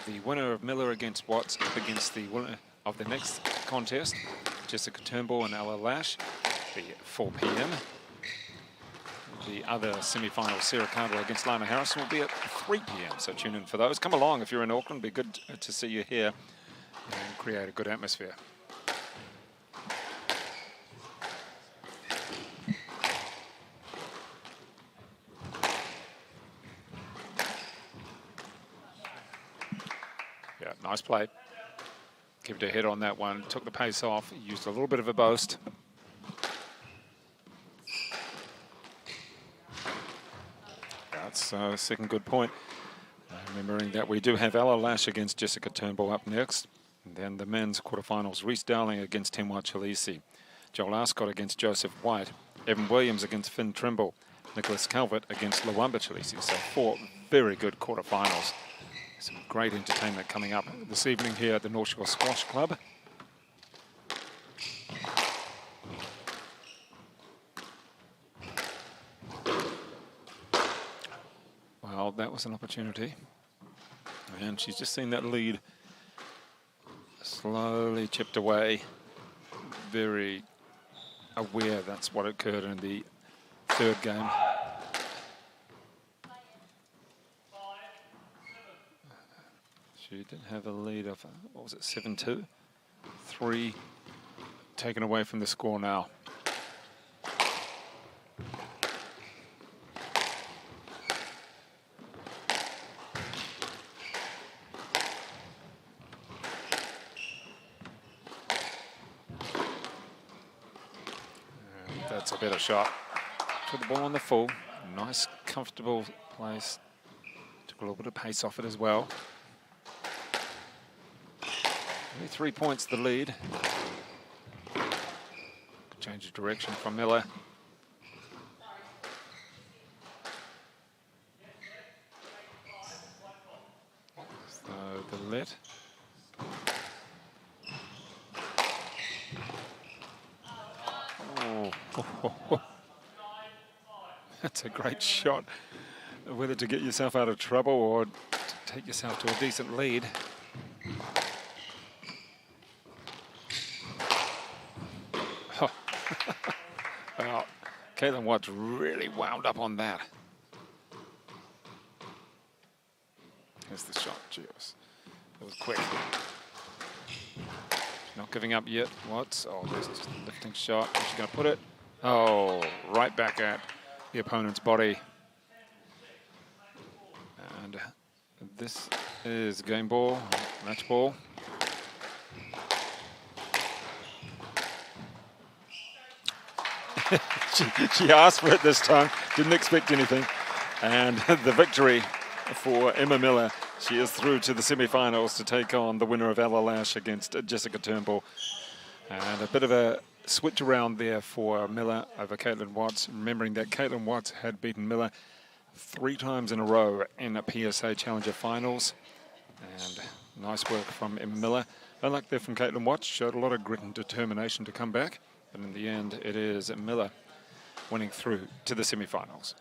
the winner of Miller against Watts up against the winner of the next contest, Jessica Turnbull and Ella Lash, the 4 p.m. The other semi-final, Sarah Cardwell against Lana Harrison, will be at 3 p.m. So tune in for those. Come along if you're in Auckland. It'll be good to see you here and create a good atmosphere. Yeah, nice play. Kept her head on that one. Took the pace off. Used a little bit of a boast. That's a second good point. Remembering that we do have Ella Lash against Jessica Turnbull up next. And then the men's quarterfinals, Reece Dowling against Tenwa Chileshe, Joel Arscott against Joseph White, Evan Williams against Finn Trimble, Nicholas Calvert against Lawamba Chileshe. So 4 very good quarterfinals. Some great entertainment coming up this evening here at the North Shore Squash Club. Well, that was an opportunity. And she's just seen that lead slowly chipped away. Very aware that's what occurred in the third game. She did have a lead of, what was it, 7-2? 3 taken away from the score now. That's a better shot. Took the ball on the full. Nice, comfortable place. Took a little bit of pace off it as well. Only 3 points the lead. Change of direction from Miller. So the let. Oh. That's a great shot. Whether to get yourself out of trouble or to take yourself to a decent lead. Oh. Well, Caitlin Watts really wound up on that. Here's the shot. Cheers. It was quick. Not giving up yet. Watts. Oh, there's just a lifting shot. Where's she going to put it? Oh, right back at the opponent's body. And this is game ball, match ball. she asked for it this time. Didn't expect anything. And the victory for Emma Miller. She is through to the semi-finals to take on the winner of Ella Lash against Jessica Turnbull. And a bit of a switch around there for Miller over Caitlin Watts. Remembering that Caitlin Watts had beaten Miller 3 times in a row in the PSA Challenger finals. And nice work from Emma Miller. Unlike there from Caitlin Watts, showed a lot of grit and determination to come back. But in the end, it is Miller winning through to the semi-finals.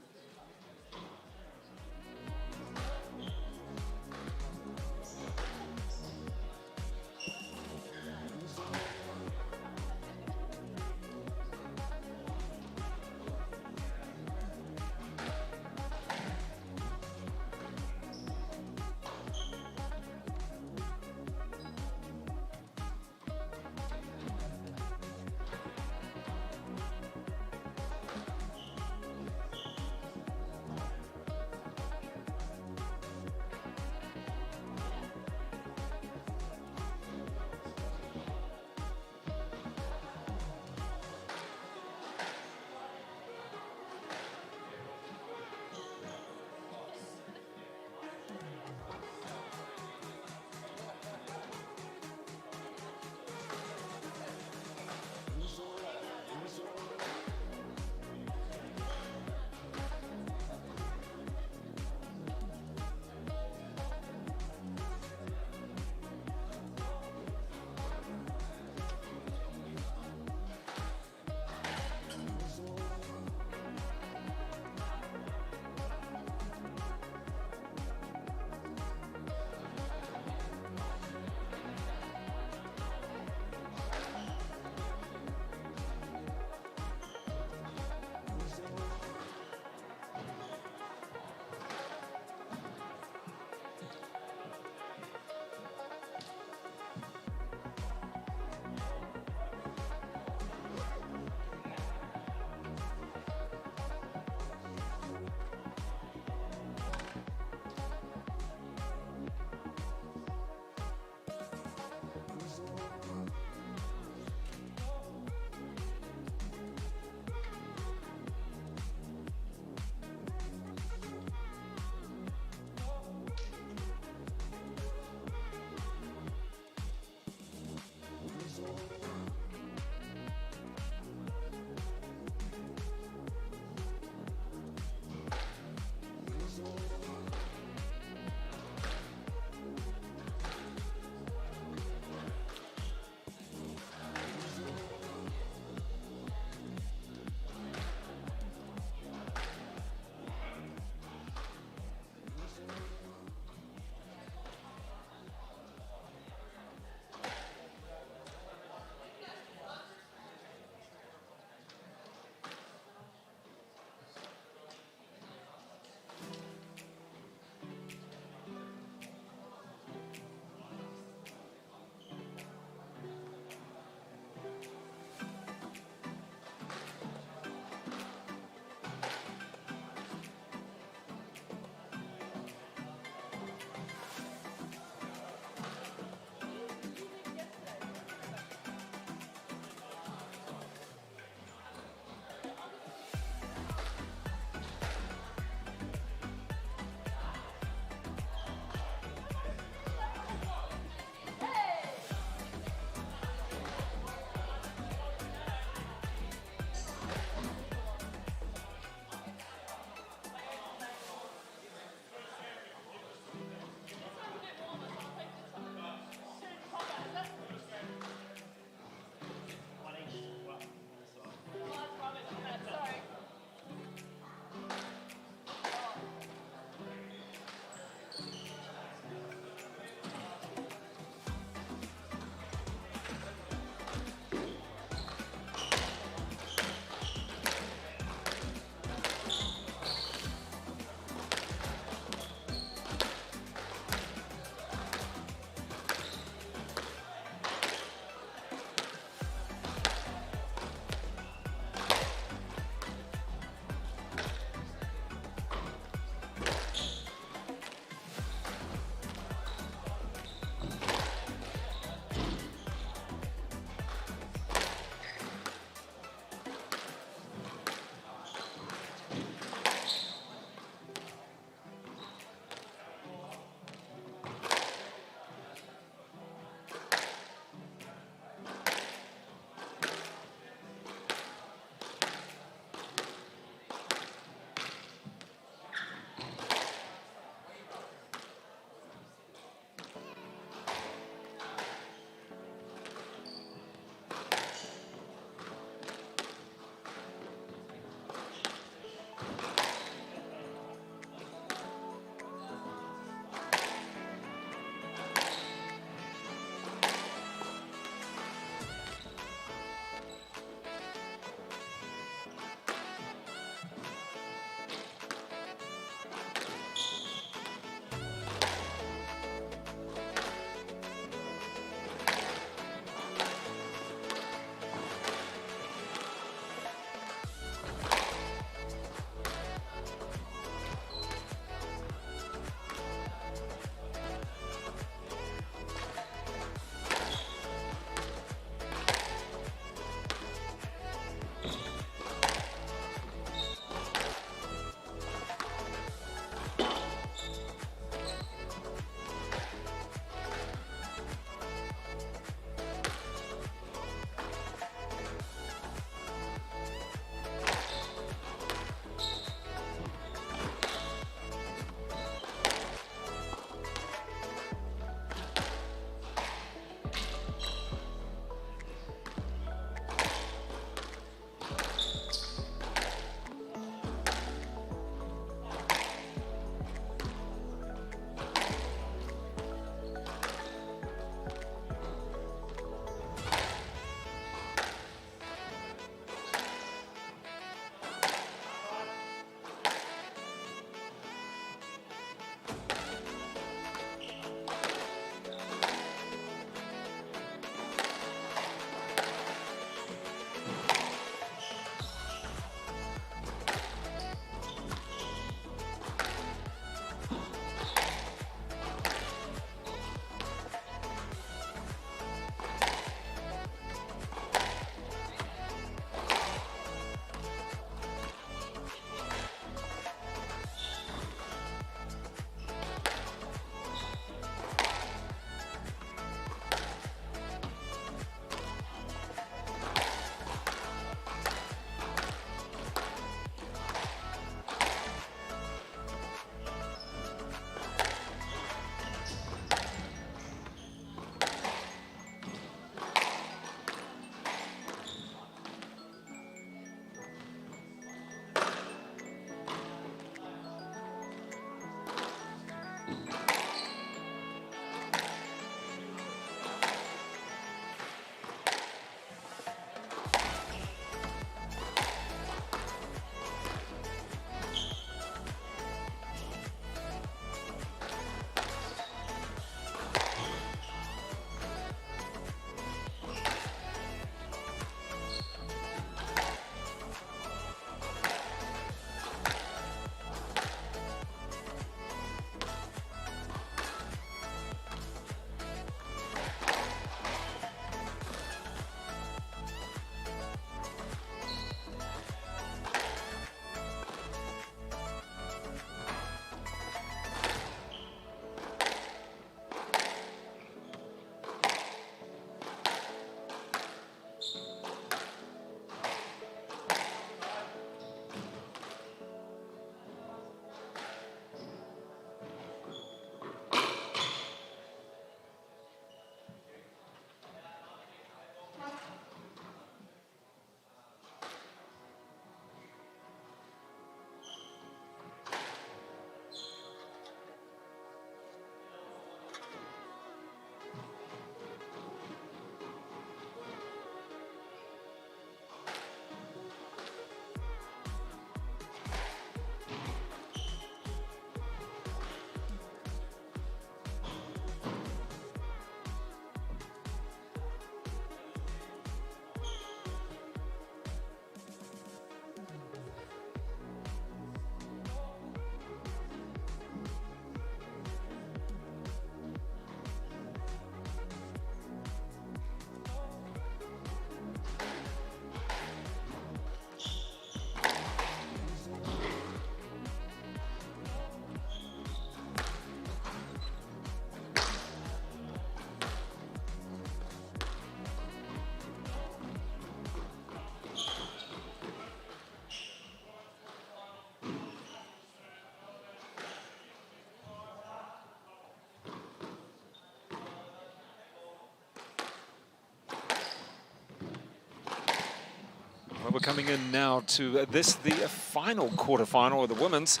we're coming in now to the final quarterfinal of the women's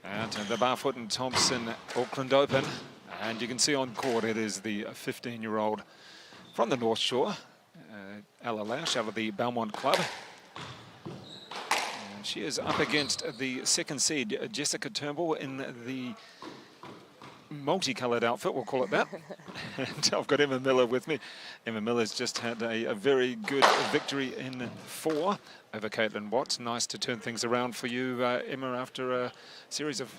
at the Barfoot and Thompson Auckland Open. And you can see on court it is the 15-year-old from the North Shore, Ella Lash, out of the Belmont Club. And she is up against the second seed, Jessica Turnbull, in the multicoloured outfit, we'll call it that. And I've got Emma Miller with me. Emma Miller's just had a very good victory in 4 over Caitlin Watts. Nice to turn things around for you, Emma, after a series of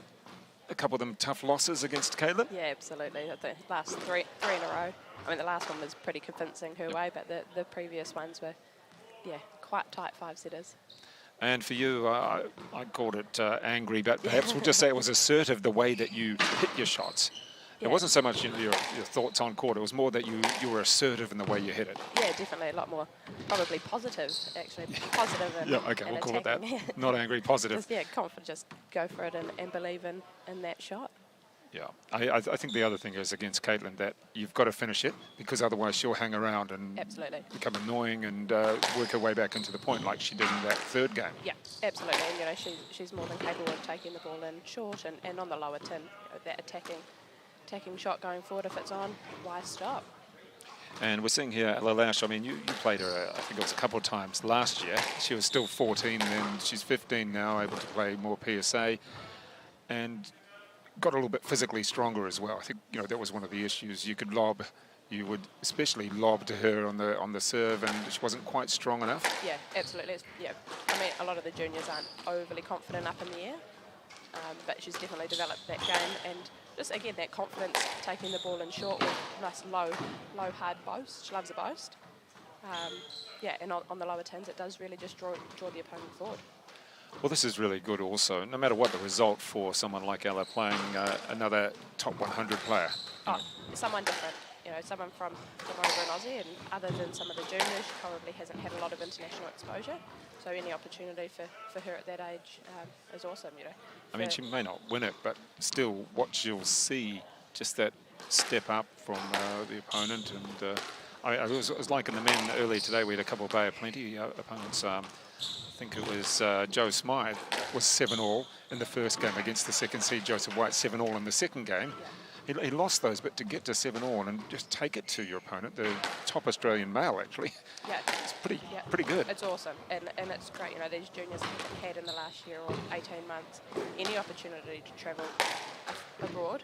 a couple of them tough losses against Caitlin. Yeah, absolutely. The last three in a row. I mean, the last one was pretty convincing her way, but the previous ones were, yeah, quite tight 5-setters. And for you, I called it angry, but perhaps we'll just say it was assertive, the way that you hit your shots. Yeah. It wasn't so much your thoughts on court, it was more that you were assertive in the way you hit it. Yeah, definitely a lot more, probably positive, actually. Positive and yeah, okay, and we'll call attacking. it that. Not angry, positive. Just, yeah, confident, just go for it and believe in that shot. Yeah, I think the other thing is against Caitlin that you've got to finish it, because otherwise she'll hang around and absolutely become annoying and work her way back into the point like she did in that third game. Yeah, absolutely. And, you know, she's more than capable of taking the ball in short and on the lower tin, that attacking shot going forward. If it's on, why stop? And we're seeing here, Ella Lash, I mean, you played her, I think it was a couple of times last year. She was still 14 then, she's 15 now, able to play more PSA. And got a little bit physically stronger as well. I think, you know, that was one of the issues. You would especially lob to her on the serve, and she wasn't quite strong enough. Yeah, absolutely. Yeah, I mean, a lot of the juniors aren't overly confident up in the air, but she's definitely developed that game, and just again that confidence taking the ball in short with nice low hard boast. She loves a boast. Yeah, and on the lower tins, it does really just draw the opponent forward. Well, this is really good also, no matter what the result for someone like Ella playing another top 100 player. Oh, someone different, you know, someone from over in Aussie, and other than some of the juniors, she probably hasn't had a lot of international exposure. So any opportunity for her at that age is awesome, you know. I mean, she may not win it, but still what you'll see, just that step up from the opponent. And it was like in the men earlier today, we had a couple of Bay of Plenty opponents. I think it was Joe Smythe was 7-all in the first game against the second seed Joseph White, 7-all in the second game. Yeah. He lost those, but to get to 7-all and just take it to your opponent, the top Australian male actually, yeah, it's pretty good. It's awesome, and it's great. You know, these juniors have had in the last year or 18 months any opportunity to travel abroad.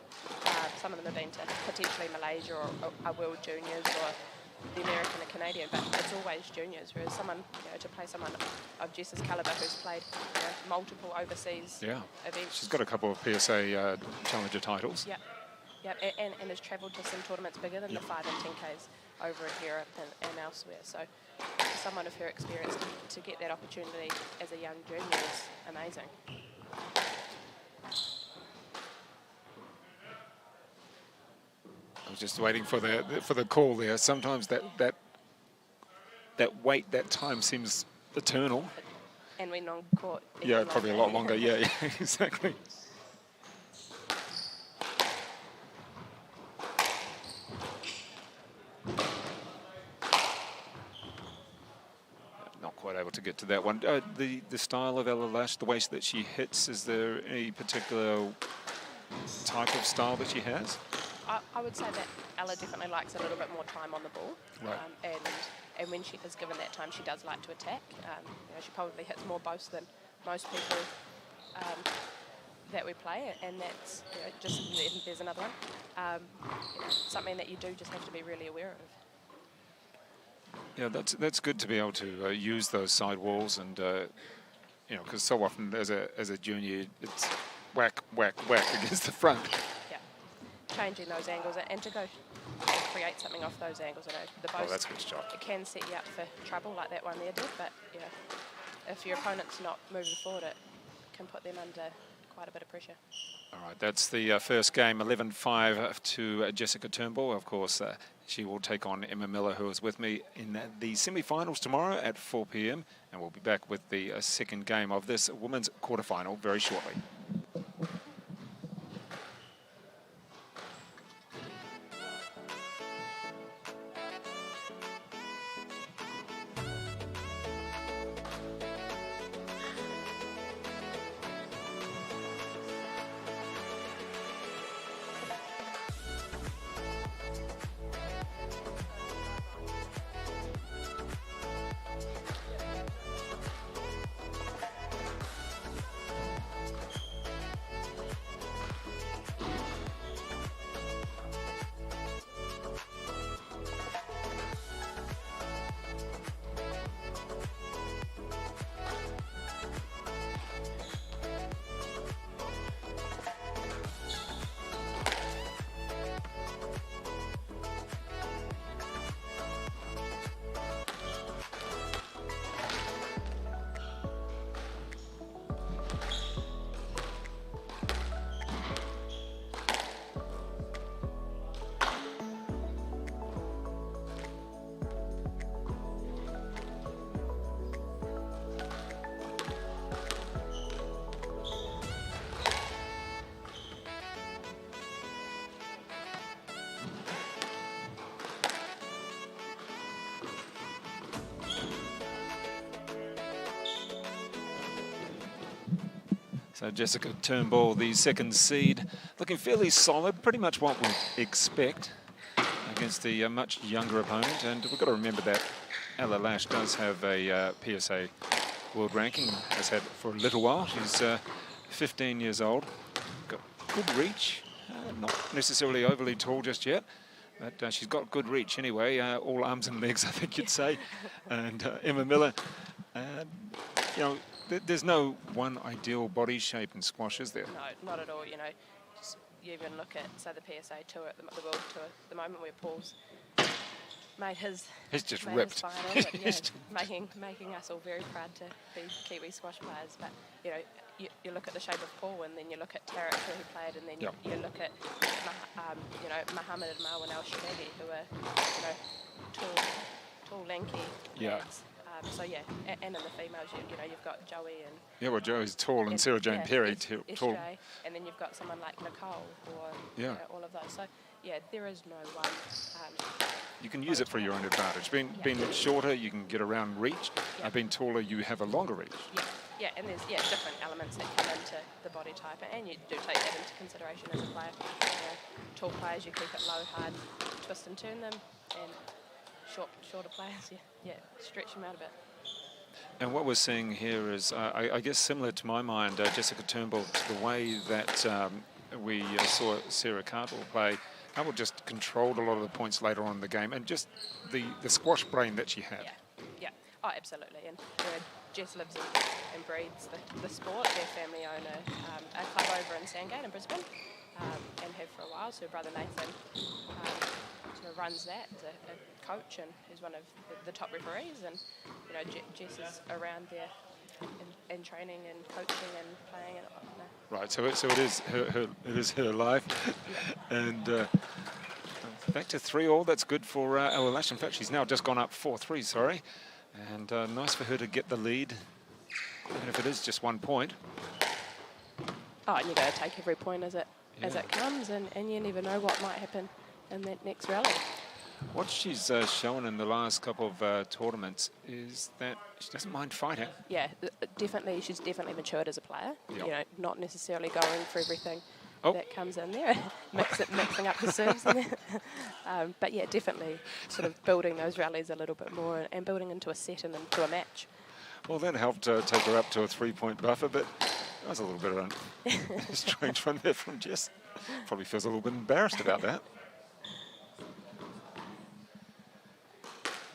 Some of them have been to potentially Malaysia or World Juniors or the American and Canadian, but it's always juniors, whereas someone, you know, to play someone of Jess's calibre who's played, you know, multiple overseas events. She's got a couple of PSA Challenger titles. Yeah, yeah, and has travelled to some tournaments bigger than the 5 and 10Ks over in Europe and elsewhere. So for someone of her experience to get that opportunity as a young junior is amazing. I was just waiting for the call there. Sometimes that wait, that time seems eternal. And when on court, yeah, probably a lot longer. Yeah, exactly. Not quite able to get to that one. The style of Ella Lash, the way that she hits, is there any particular type of style that she has? I would say that Ella definitely likes a little bit more time on the ball, right. And when she is given that time, she does like to attack. You know, she probably hits more boasts than most people that we play, and that's, you know, just there's another one. You know, something that you do just have to be really aware of. Yeah, that's good to be able to use those side walls, and you know, because so often as a junior, it's whack, whack, whack against the front. Changing those angles and to go and create something off those angles. You know, the boast, that's a good shot. It can set you up for trouble like that one there did, but you know, if your opponent's not moving forward, it can put them under quite a bit of pressure. All right, that's the first game, 11-5 to Jessica Turnbull. Of course, she will take on Emma Miller, who is with me in the semi-finals tomorrow at 4 p.m. And we'll be back with the second game of this women's quarterfinal very shortly. So Jessica Turnbull, the second seed, looking fairly solid, pretty much what we expect against the much younger opponent. And we've got to remember that Lash does have a PSA world ranking, has had for a little while. She's 15 years old, got good reach, not necessarily overly tall just yet, but she's got good reach anyway, all arms and legs, I think you'd say. And Emma Miller, you know, there's no one ideal body shape in squash, is there? No, not at all. You know, just you even look at, say, the PSA tour at the World Tour, at the moment where Paul's made his. He's just made ripped. His final, but, yeah, making us all very proud to be Kiwi squash players. But you know, you look at the shape of Paul, and then you look at Tarek, who played, and then you look at you know, Mohammed and Marwan Al Shababi, who are, you know, tall, lanky. Yeah. Lads. So yeah, and in the females, you know, you've got Joey and Joey's tall, and Sarah Jane Perry tall. SJ, and then you've got someone like Nicole, or you know, all of those. So yeah, there is no one. You can use it for your own advantage. Being shorter, you can get around reach. Being taller, you have a longer reach. Yeah, and there's different elements that come into the body type, and you do take that into consideration as a player. You know, tall players, you keep it low, hard, twist and turn them, and shorter players, stretch them out a bit. And what we're seeing here is, I guess, similar to my mind, Jessica Turnbull, the way that we saw Sarah Cardwell play. Cardwell just controlled a lot of the points later on in the game, and just the squash brain that she had. Yeah. Oh, absolutely. And you know, Jess lives and breathes the sport. Their family own a club over in Sandgate in Brisbane, and have for a while. So her brother Nathan sort of runs that as a coach, and is one of the top referees. And you know, Jess is around there in training and coaching and playing. And Right. So it is her life. And back to 3-3. That's good for Lash. In fact, she's now just gone up 4-3. Sorry. And nice for her to get the lead, even if it is just 1 point. Oh, and you've got to take every point as it comes, and you never know what might happen in that next rally. What she's shown in the last couple of tournaments is that she doesn't mind fighting. Yeah, definitely. She's definitely matured as a player. You know, not necessarily going for everything that comes in there, mixing up the serves in there. But yeah, definitely sort of building those rallies a little bit more, and building into a set and into a match. Well, that helped take her up to a 3-point buffer, but that was a little bit of a strange one there from Jess. Probably feels a little bit embarrassed about that.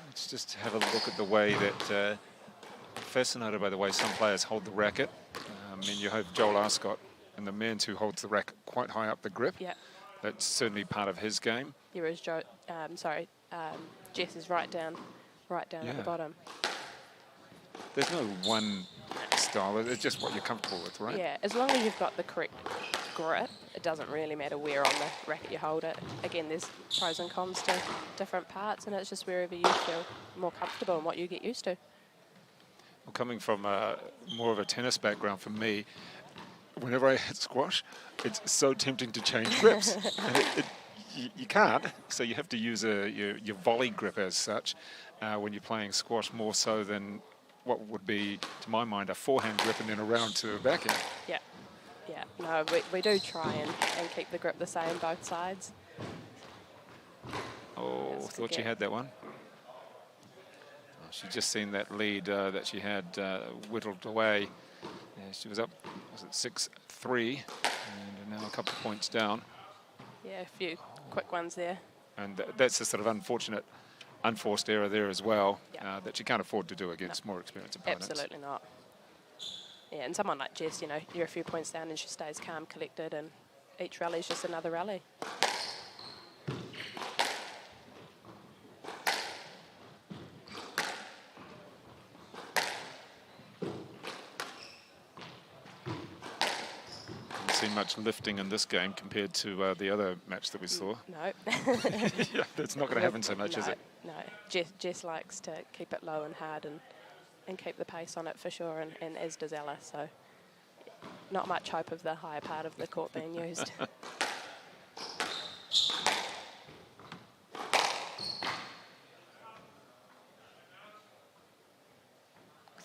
Let's just have a look at the way that, fascinated by the way some players hold the racket. And you have Joel Arscott and the man who holds the racket quite high up the grip. Yeah. That's certainly part of his game. Whereas Jess is right down at the bottom. There's no one style, it's just what you're comfortable with, right? Yeah, as long as you've got the correct grip, it doesn't really matter where on the racket you hold it. Again, there's pros and cons to different parts, and it's just wherever you feel more comfortable and what you get used to. Well, coming from more of a tennis background for me, whenever I hit squash, it's so tempting to change grips. And you can't, so you have to use your volley grip as such when you're playing squash, more so than what would be, to my mind, a forehand grip and then around to a backhand. Yeah. No, we do try and keep the grip the same both sides. Oh, thought she had that one. Oh, she'd just seen that lead that she had whittled away. Yeah, she was up, was it 6-3, and now a couple of points down. Yeah, a few quick ones there. And that's the sort of unfortunate, unforced error there as well, that you can't afford to do against more experienced opponents. Absolutely not. Yeah, and someone like Jess, you know, you're a few points down and she stays calm, collected, and each rally is just another rally. Didn't see much lifting in this game compared to the other match that we saw. No. Yeah, that's not going to happen so much, is it? No. Jess likes to keep it low and hard and keep the pace on it for sure, and as does Ella, so not much hope of the higher part of the court being used.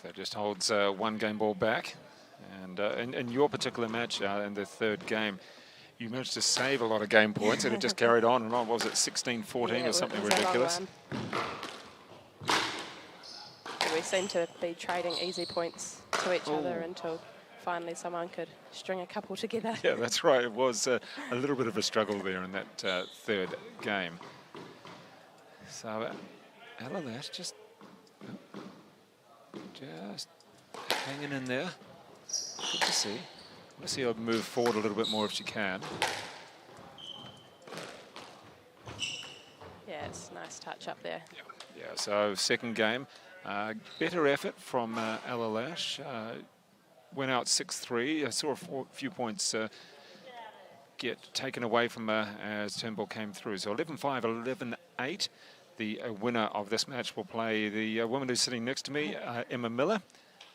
So just holds one game ball back, And in your particular match, in the third game, you managed to save a lot of game points, and it just carried on and on. What was it, 16-14 or something ridiculous? We seemed to be trading easy points to each other until finally someone could string a couple together. Yeah, that's right. It was a little bit of a struggle there in that third game. So, Lash just hanging in there. Good to see. I want to see her move forward a little bit more if she can. Yeah, it's a nice touch up there. Yeah, so second game. Better effort from Lash. Went out 6-3. I saw a few points get taken away from her as Turnbull came through. So 11-5, 11-8. The winner of this match will play the woman who's sitting next to me, Emma Miller.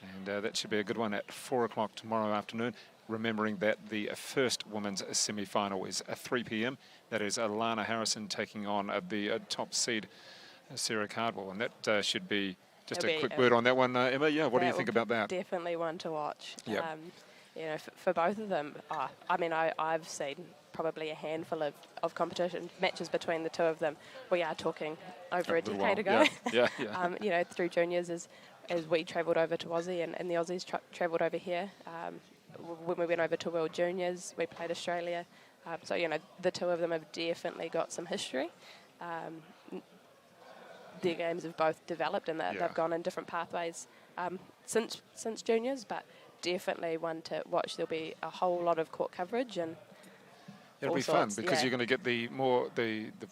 And that should be a good one at 4 o'clock tomorrow afternoon. Remembering that the first women's semi-final is at 3 p.m. That is Alana Harrison taking on the top seed, Sarah Cardwell. And that should be just a quick word on that one, Emma. Yeah, what do you think about that? Definitely one to watch. Yep. You know, for both of them, I mean, I've seen probably a handful of competition matches between the two of them. We are talking over a decade ago. Yeah. You know, through juniors as we travelled over to Aussie and the Aussies travelled over here. When we went over to World Juniors, we played Australia. So, you know, the two of them have definitely got some history. Their games have both developed and they've gone in different pathways since juniors, but definitely one to watch. There'll be a whole lot of court coverage and it'll be fun because you're going to get the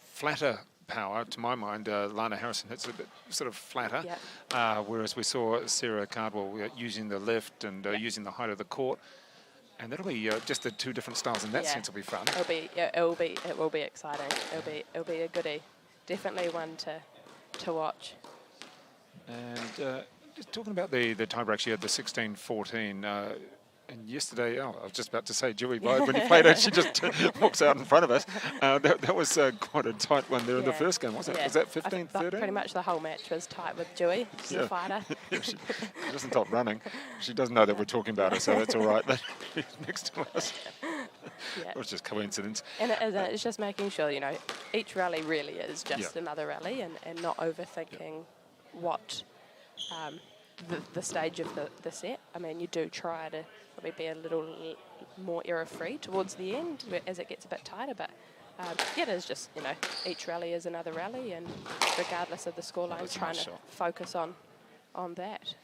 flatter power. To my mind, Lana Harrison hits a bit sort of flatter, whereas we saw Sarah Cardwell using the lift and using the height of the court. And that'll be just the two different styles in that sense. Will be fun. It will be exciting. It'll be a goodie. Definitely one to watch. And just talking about the tiebreak, she had the 16-14. And yesterday, I was just about to say Dewey, but when you played her, she just walks out in front of us. That was quite a tight one there in the first game, wasn't it? Was that 15-13? Pretty much the whole match was tight with Dewey. She's a fighter. She doesn't stop running. She doesn't know that we're talking about her, so that's all right. Next to us. It was just coincidence. And it's just making sure, you know, each rally really is just another rally and not overthinking what the stage of the set. I mean, you do try to probably be a little more error-free towards the end as it gets a bit tighter, but it is just, you know, each rally is another rally, and regardless of the scoreline, trying to focus on that.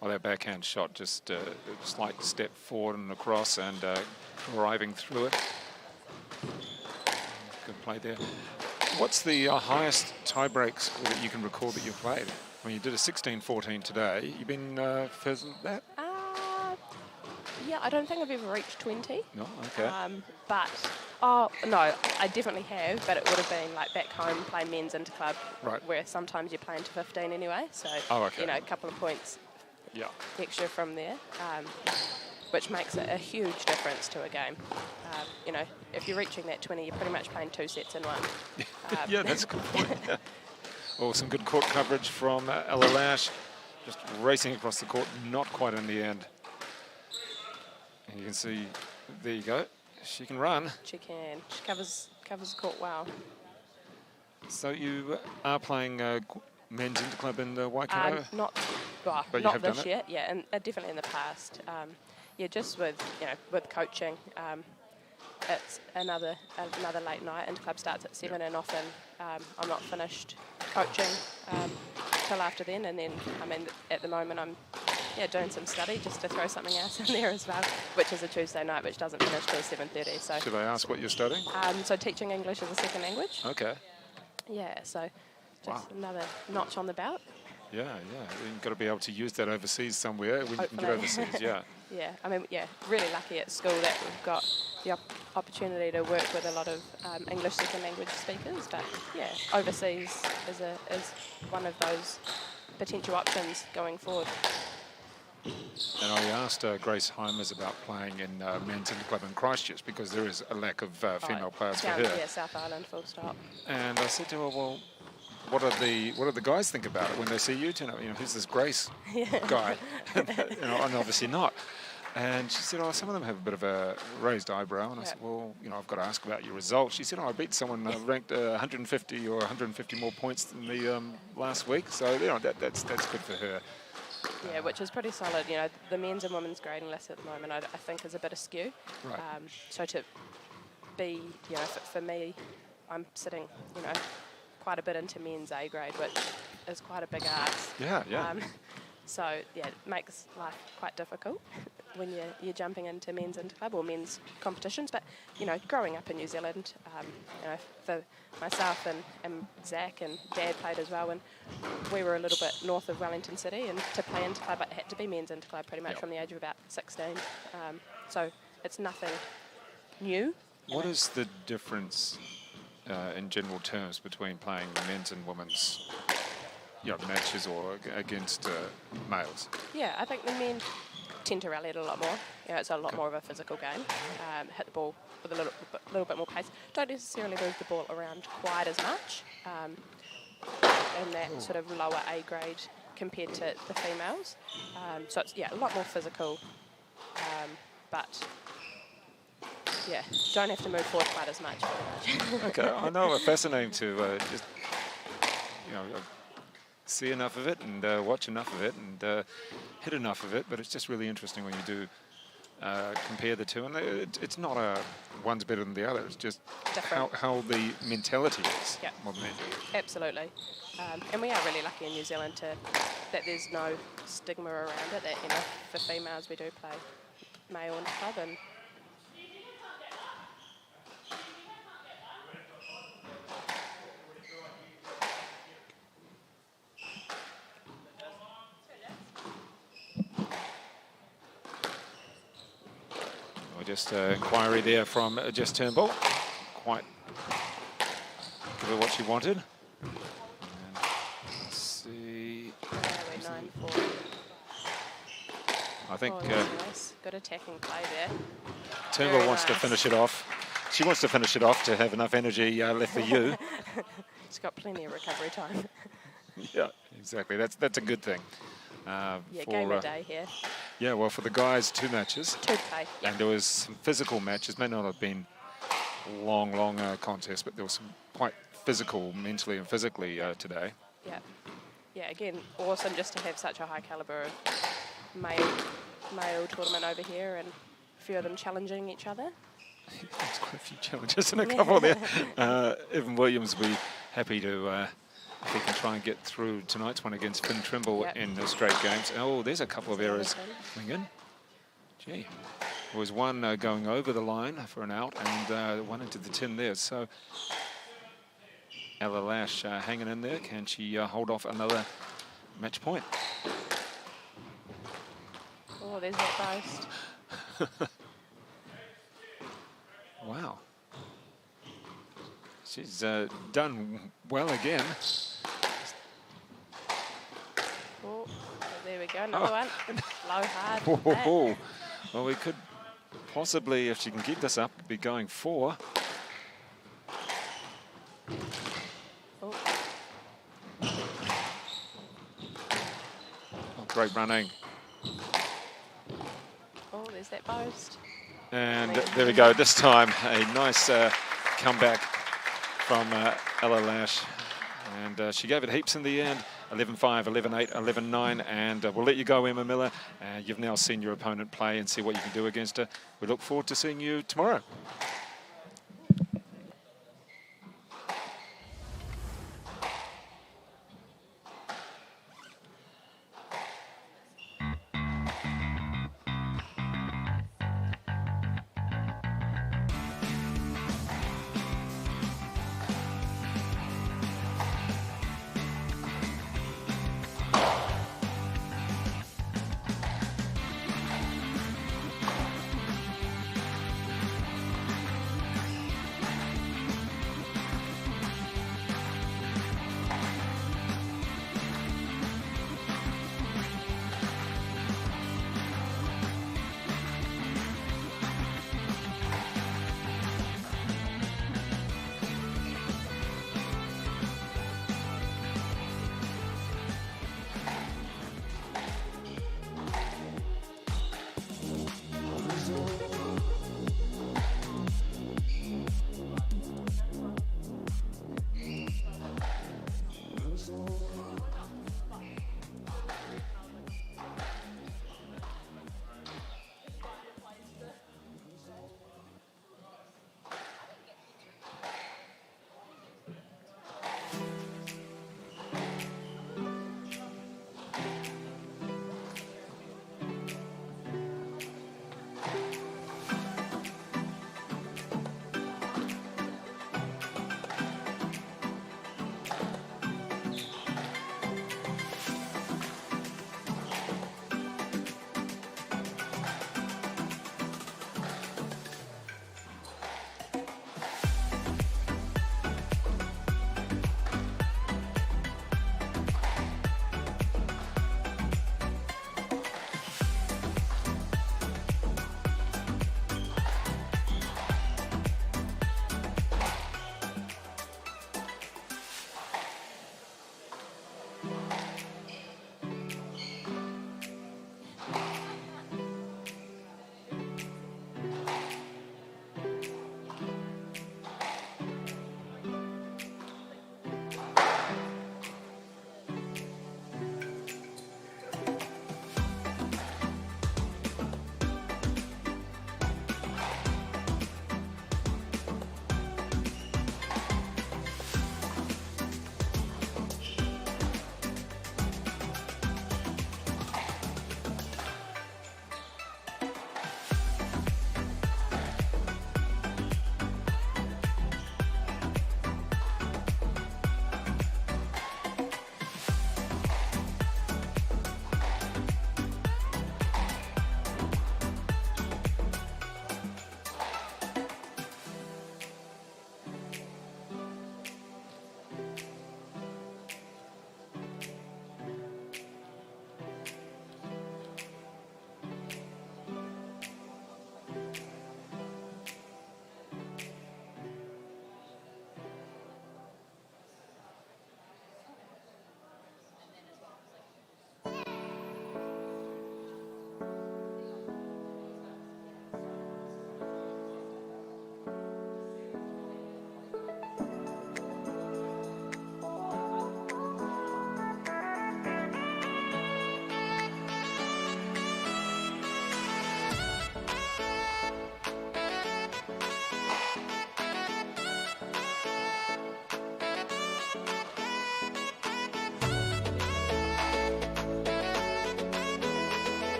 Well, that backhand shot, just a slight step forward and across and driving through it. Good play there. What's the highest tie-break score that you can recall that you've played? I mean, you did a 16-14 today. You've been further than that? Yeah, I don't think I've ever reached 20. No, okay. But, no, I definitely have, but it would have been like back home, playing men's interclub, where sometimes you're playing to 15 anyway. So, you know, a couple of points extra from there, which makes it a huge difference to a game. You know, if you're reaching that 20, you're pretty much playing 2 sets in one. Yeah, that's a good point. Yeah. Oh, some good court coverage from Lash, just racing across the court, not quite in the end. And you can see, there you go, she can run. She can. She covers the court well. So you are playing men's interclub in the Waikato? Not this year, and definitely in the past. Just with coaching. It's another late night, and club starts at 7, and often I'm not finished coaching till after then. And then, I mean, at the moment I'm doing some study just to throw something else in there as well, which is a Tuesday night, which doesn't finish till 7:30. So should I ask what you're studying? So teaching English as a second language. Okay. Yeah, so just another notch on the belt. Yeah. You've got to be able to use that overseas somewhere when you can get overseas, Yeah, I mean, really lucky at school that we've got the opportunity to work with a lot of English second language speakers, but overseas is one of those potential options going forward. And I asked Grace Heimers about playing in men's interclub in Christchurch because there is a lack of female players for her. Yeah, South Island, full stop. And I said to her, well, what do the guys think about it when they see you turn up? You know, who's this Grace guy? And obviously not. And she said, oh, some of them have a bit of a raised eyebrow. And I said, well, I've got to ask about your results. She said, oh, I beat someone ranked 150 or 150 more points than me last week. So, that's good for her. Yeah, which is pretty solid. The men's and women's grading list at the moment, I think, is a bit askew. Right. So to be, for me, I'm sitting, quite a bit into men's A grade, which is quite a big ask. Yeah. So, yeah, it makes life quite difficult when you're jumping into men's interclub or men's competitions. But, growing up in New Zealand, for myself and Zach and Dad played as well, and we were a little bit north of Wellington City, and to play interclub, it had to be men's interclub pretty much from the age of about 16. So it's nothing new. What is the difference in general terms between playing men's and women's matches or against males? Yeah, I think the men tend to rally it a lot more. It's a lot more of a physical game. Hit the ball with a little bit more pace. Don't necessarily move the ball around quite as much. In that sort of lower A grade compared to the females. So it's, a lot more physical. But, don't have to move forward quite as much. Okay, I know, fascinating to just, see enough of it and watch enough of it and hit enough of it, but it's just really interesting when you do compare the two. And it's not one's better than the other, it's just how the mentality is more than anything. Absolutely. And we are really lucky in New Zealand that there's no stigma around it, that, for females we do play male in club, and Just inquiry there from just Turnbull. Quite give her what she wanted. And let's see. I think nice. Good attacking play there. Turnbull wants to finish it off. She wants to finish it off to have enough energy left for you. She's got plenty of recovery time. Yeah, exactly. That's a good thing. Game of day here. Yeah, well, for the guys, 2 matches. 2 play. Yep. And there was some physical matches. May not have been long contests, but there was some quite physical, mentally and physically today. Yeah. Yeah, again, awesome just to have such a high calibre of male tournament over here, and a few of them challenging each other. There's quite a few challenges and a couple there. Evan Williams will be happy to... if he can try and get through tonight's one against Finn Trimble in the straight games. Oh, there's a couple of errors coming in. Gee. There was one going over the line for an out and one into the tin there. So Ella Lash hanging in there. Can she hold off another match point? Oh, there's that boast. Wow. She's done well again. Oh, there we go, another one. Low hard. Oh. Well, we could possibly, if she can keep this up, be going 4. Oh. Great running. Oh, there's that post. And there we go. This time, a nice comeback from Ella Lash. And she gave it heaps in the end. 11-5, 11-8, 11-9. And we'll let you go, Emma Miller. You've now seen your opponent play and see what you can do against her. We look forward to seeing you tomorrow.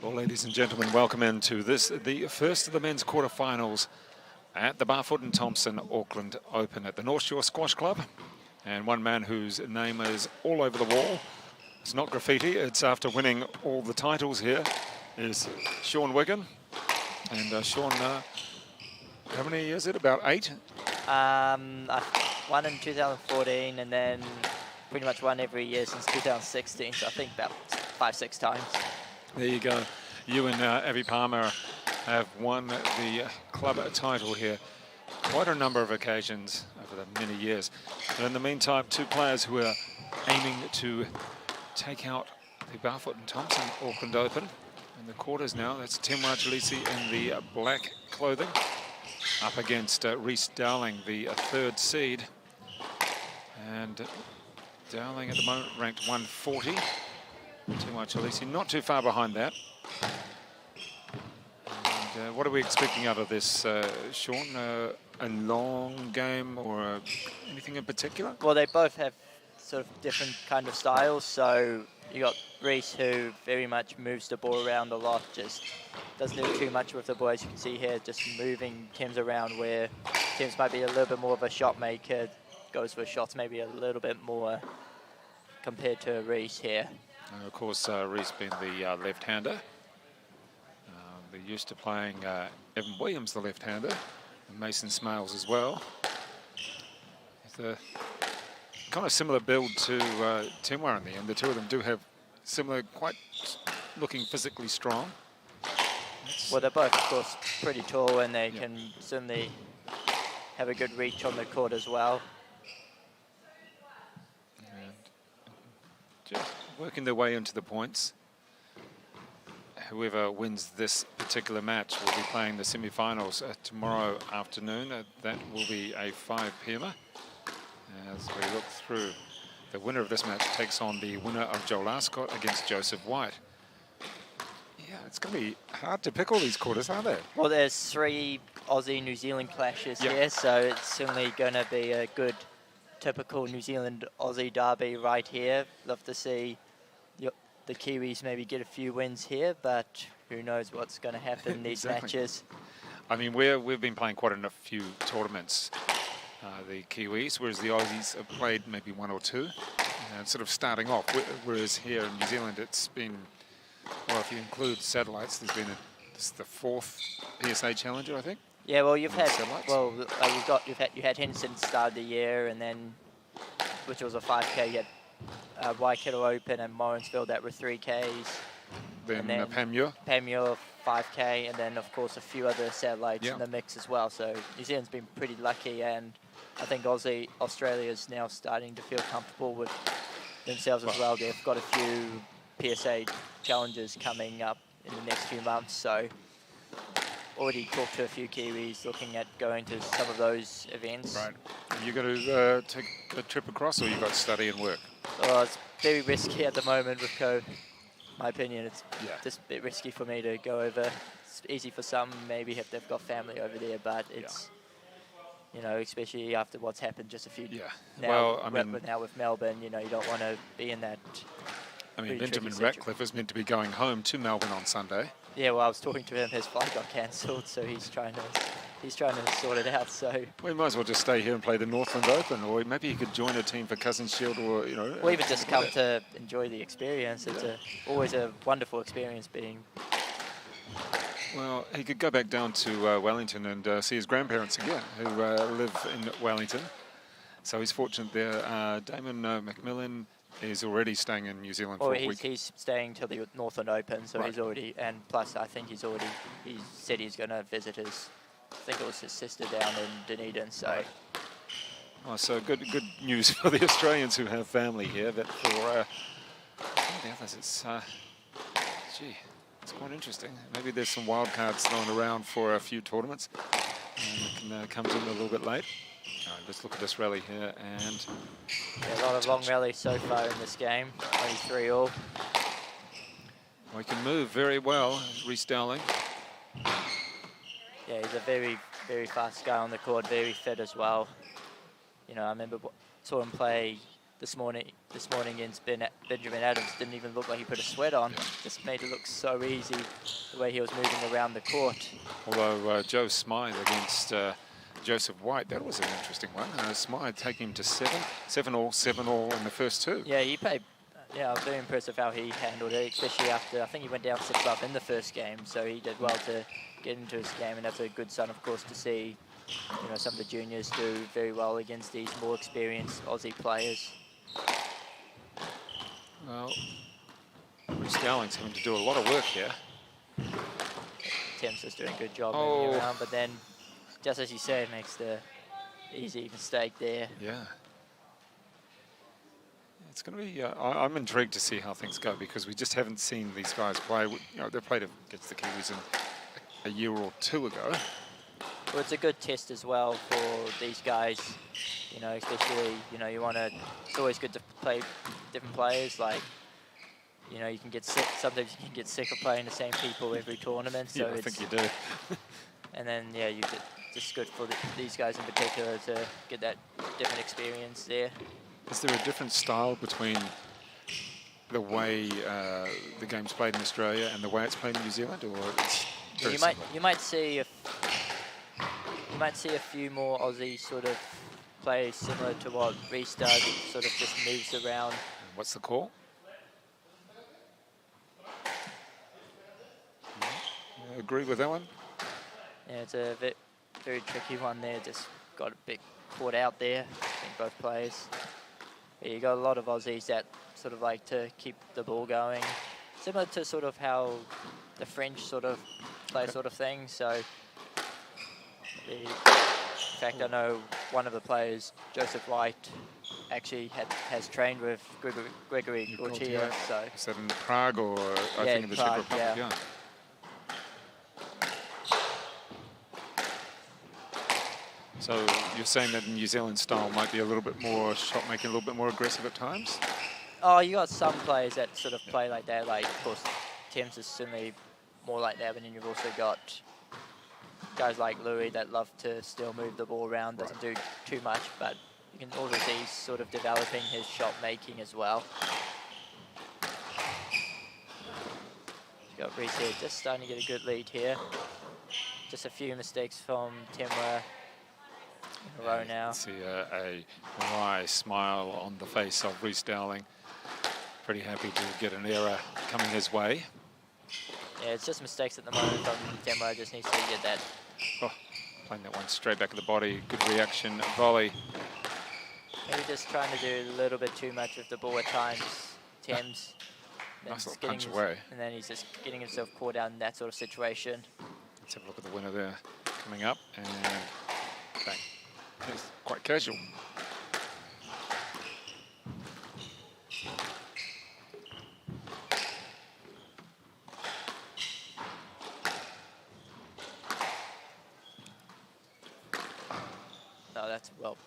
Well, ladies and gentlemen, welcome into this, the first of the men's quarterfinals at the BARFOOT Thompson Auckland Open at the North Shore Squash Club. And one man whose name is all over the wall, it's not graffiti, it's after winning all the titles here, is Sean Wiggin. And Sean, how many is it? About 8? I won in 2014 and then pretty much won every year since 2016, so I think about 5-6 times. There you go. You and Abby Palmer have won the club title here quite a number of occasions over the many years. But in the meantime, 2 players who are aiming to take out the BARFOOT Thompson Auckland Open in the quarters now. That's Timwa Chileshe in the black clothing up against Reece Dowling, the 3rd seed. And Dowling at the moment ranked 140. Timwa Chileshe not too far behind that. And what are we expecting out of this, Sean? A long game or anything in particular? Well, they both have sort of different kind of styles. So you got Reece, who very much moves the ball around a lot, just doesn't do too much with the ball, as you can see here, just moving Tim's around, where Tim's might be a little bit more of a shot maker, goes for shots maybe a little bit more compared to Reece here. And of course, Reece being the left-hander. They're used to playing Evan Williams, the left-hander, and Mason Smales as well. It's a kind of similar build to Timwa in the end. The two of them do have similar, quite looking physically strong. Well, they're both, of course, pretty tall, and they can certainly have a good reach on the court as well. And just working their way into the points. Whoever wins this particular match will be playing the semi-finals tomorrow afternoon. That will be a 5 p.m. As we look through, the winner of this match takes on the winner of Joel Arscott against Joseph White. Yeah, it's going to be hard to pick all these quarters, aren't they? Well, there's 3 Aussie-New Zealand clashes here, so it's certainly going to be a good, typical New Zealand-Aussie derby right here. Love to see the Kiwis maybe get a few wins here, but who knows what's going to happen in these matches. I mean, we've been playing quite a few tournaments, the Kiwis, whereas the Aussies have played maybe 1 or 2, and sort of starting off, whereas here in New Zealand it's been, well, if you include satellites, there's been this is the 4th PSA Challenger, I think. Yeah, well, you've had, satellites. well, you had Henderson start the year, and then, which was a 5K, you had Waikato Open and Morrinsville that were 3Ks. Then and Panmure 5K, and then of course a few other satellites in the mix as well. So New Zealand's been pretty lucky, and I think Australia's now starting to feel comfortable with themselves as well. They've got a few PSA challenges coming up in the next few months, so already talked to a few Kiwis looking at going to some of those events. Right. Are you going to take a trip across, or you got to study and work? Well, it's very risky at the moment with COVID. My opinion, it's just a bit risky for me to go over. It's easy for some, maybe if they've got family over there, but it's, you know, especially after what's happened just a few now, well, I mean, now with Melbourne, you know, you don't want to be in that. I mean, Benjamin Ratcliffe is meant to be going home to Melbourne on Sunday. Yeah, well, I was talking to him, his flight got cancelled, so he's trying to sort it out. So we might as well just stay here and play the Northland Open, or maybe you could join a team for Cousins Shield, or you know. Or even just come to enjoy the experience. It's always a wonderful experience being. Well, he could go back down to Wellington and see his grandparents again, who live in Wellington. So he's fortunate there. Damon Macmillan is already staying in New Zealand for a week. He's staying till the Northland Open, so he's already, and plus I think he said he's going to visit his, I think it was his sister down in Dunedin, so. Right. Oh, so good news for the Australians who have family here, but for the others, it's, gee, it's quite interesting. Maybe there's some wild cards thrown around for a few tournaments, and it comes in a little bit late. All right, let's look at this rally here, and a lot of long rallies so far in this game, only 3 all. We can move very well, Reece Dowling. Yeah, he's a very, very fast guy on the court, very fit as well. You know, I remember saw him play this morning against Benjamin Adams didn't even look like he put a sweat on. Just made it look so easy the way he was moving around the court. Although Joe Smythe against Joseph White, that was an interesting one. Smythe taking him to 7-all in the first 2. Yeah, he played. Yeah, very impressive how he handled it, especially after I think he went down 6-up in the first game. So he did well to get into his game, and that's a good sign, of course, to see. You know, some of the juniors do very well against these more experienced Aussie players. Well, Bruce Dowling's having to do a lot of work here. Tim's just doing a good job moving around, but then, just as you said, makes the easy mistake there. Yeah. It's going to be, I'm intrigued to see how things go, because we just haven't seen these guys play. You know, they played against the Kiwis a year or 2 ago. Well, it's a good test as well for these guys, you know, especially, you know, it's always good to play different players. Like, you know, you can get sick, sometimes you can get sick of playing the same people every tournament. So yeah, I think you do. And then, yeah, just good for these guys in particular to get that different experience there. Is there a different style between the way the game's played in Australia and the way it's played in New Zealand, or it's very similar? You might see a few more Aussie sort of plays similar to what Reece does. It sort of just moves around. What's the call? I agree with that one. Yeah, it's a very tricky one there. Just got a bit caught out there, I think, both players. But you got a lot of Aussies that sort of like to keep the ball going, similar to sort of how the French sort of play sort of thing. So, in fact, I know one of the players, Joseph White, actually has trained with Gregory Gaultier. So is that in Prague or I think in the Czech Republic? Yeah. So you're saying that the New Zealand style might be a little bit more shot making, a little bit more aggressive at times? Oh, you got some players that sort of play like that. Like, of course, Thames is certainly more like that, but then you've also got guys like Louis that love to still move the ball around, doesn't do too much, but you can also see he's sort of developing his shot making as well. You got Reece here, just starting to get a good lead here. Just a few mistakes from Temwa in a row now. See a wry smile on the face of Reece Dowling. Pretty happy to get an error coming his way. Yeah, it's just mistakes at the moment from Temwa. Just needs to get that. Oh, playing that one straight back of the body. Good reaction, volley. Maybe just trying to do a little bit too much with the ball at times. Thames. Nice little punch away. And then he's just getting himself caught out in that sort of situation. Let's have a look at the winner there coming up. And bang. It's quite casual. No, that's well.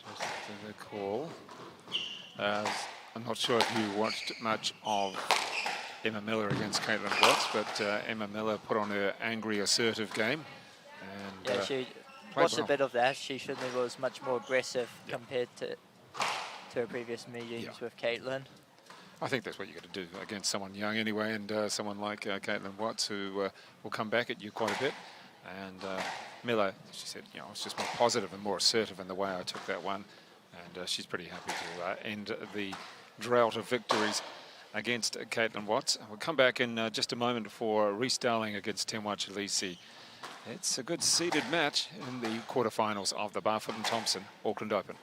Just the call. I'm not sure if you watched much of Emma Miller against Caitlin Watts, but Emma Miller put on her angry, assertive game. And, yeah, she watched a bit of that. She certainly was much more aggressive compared to her previous meetings with Caitlin. I think that's what you got to do against someone young anyway, and someone like Caitlin Watts, who will come back at you quite a bit. And Miller, she said, you know, I was just more positive and more assertive in the way I took that one. And she's pretty happy to end the drought of victories against Caitlin Watts. We'll come back in just a moment for Reece Dowling against Temwa Chileshe. It's a good seeded match in the quarterfinals of the Barfoot and Thompson Auckland Open.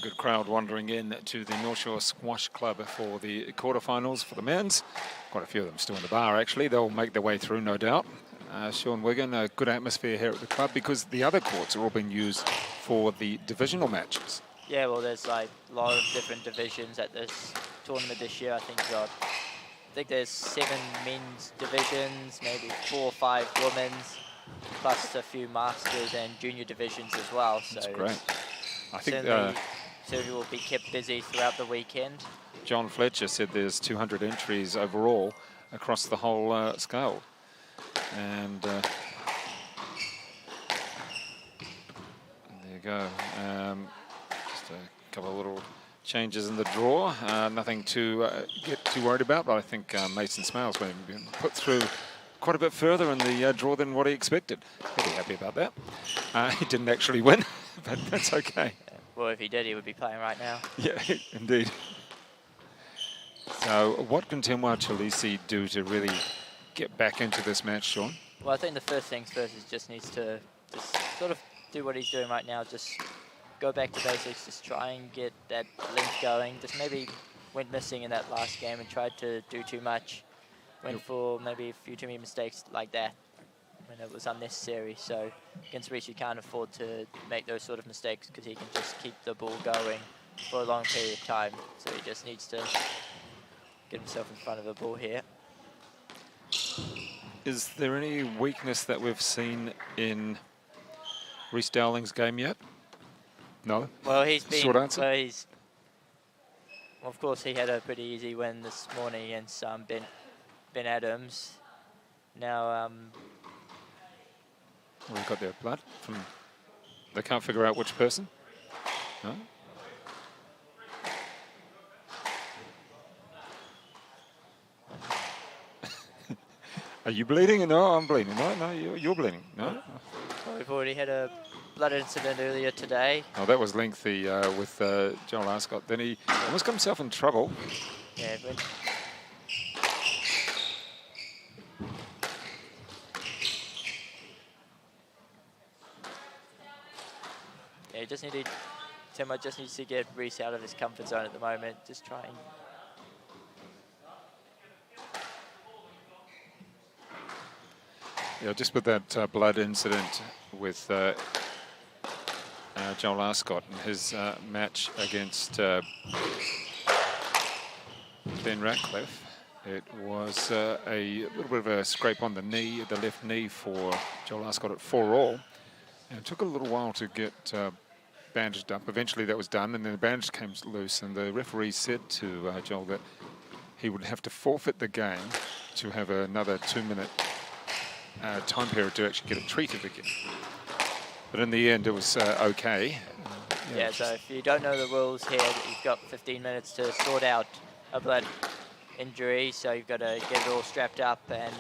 good crowd wandering in to the North Shore Squash Club for the quarterfinals for the men's. Quite a few of them still in the bar, actually. They'll make their way through, no doubt. Sean Wigan, a good atmosphere here at the club because the other courts are all being used for the divisional matches. Yeah, well, there's like a lot of different divisions at this tournament this year. I think there's 7 men's divisions, maybe 4 or 5 women's, plus a few masters and junior divisions as well. So that's great. I think certainly will be kept busy throughout the weekend. John Fletcher said there's 200 entries overall across the whole scale. And there you go. Just a couple of little changes in the draw. Nothing to get too worried about, but I think Mason Smales will be put through quite a bit further in the draw than what he expected. He'll be happy about that. He didn't actually win, but that's okay. Well, if he did, he would be playing right now. Yeah, indeed. So what can Temuera Chileshe do to really get back into this match, Sean? Well, I think the first things first is just needs to just sort of do what he's doing right now. Just go back to basics. Just try and get that link going. Just maybe went missing in that last game and tried to do too much. Went for maybe a few too many mistakes like that when it was unnecessary. So against Reece, you can't afford to make those sort of mistakes because he can just keep the ball going for a long period of time. So he just needs to get himself in front of the ball here. Is there any weakness that we've seen in Reece Dowling's game yet? No? Well, he's been... Short answer? Well, of course, he had a pretty easy win this morning against Ben Adams. Now... We've got their blood from... They can't figure out which person? No? Are you bleeding? No, I'm bleeding. No, you're bleeding. No? Well, we've already had a blood incident earlier today. Oh, that was lengthy with Joel Arscott. Then he almost got himself in trouble. Yeah, Temuera just needs to get Reece out of his comfort zone at the moment. Just try and... Yeah, just with that blood incident with Joel Arscott in his match against Ben Ratcliffe, it was a little bit of a scrape on the knee, the left knee for Joel Arscott at 4-all. And it took a little while to get bandaged up. Eventually that was done, and then the bandage came loose, and the referee said to Joel that he would have to forfeit the game to have another 2-minute time period to actually get it treated again. But in the end, it was okay. Yeah, so if you don't know the rules here, you've got 15 minutes to sort out a blood injury, so you've got to get it all strapped up, and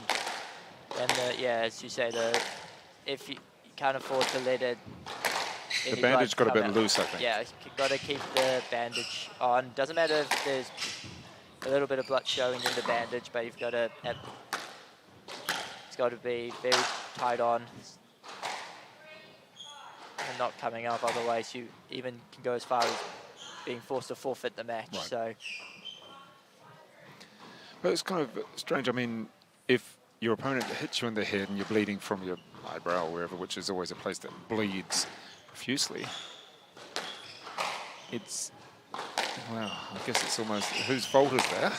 yeah, as you say, if you can't afford to let it... The bandage got a bit loose, I think. Yeah, you've got to keep the bandage on. Doesn't matter if there's a little bit of blood showing in the bandage, but you've got to... It's got to be very tight on and not coming up, otherwise you even can go as far as being forced to forfeit the match. Right. So, but it's kind of strange. I mean, if your opponent hits you in the head and you're bleeding from your eyebrow or wherever, which is always a place that bleeds profusely, it's, well, I guess it's almost, whose fault is that?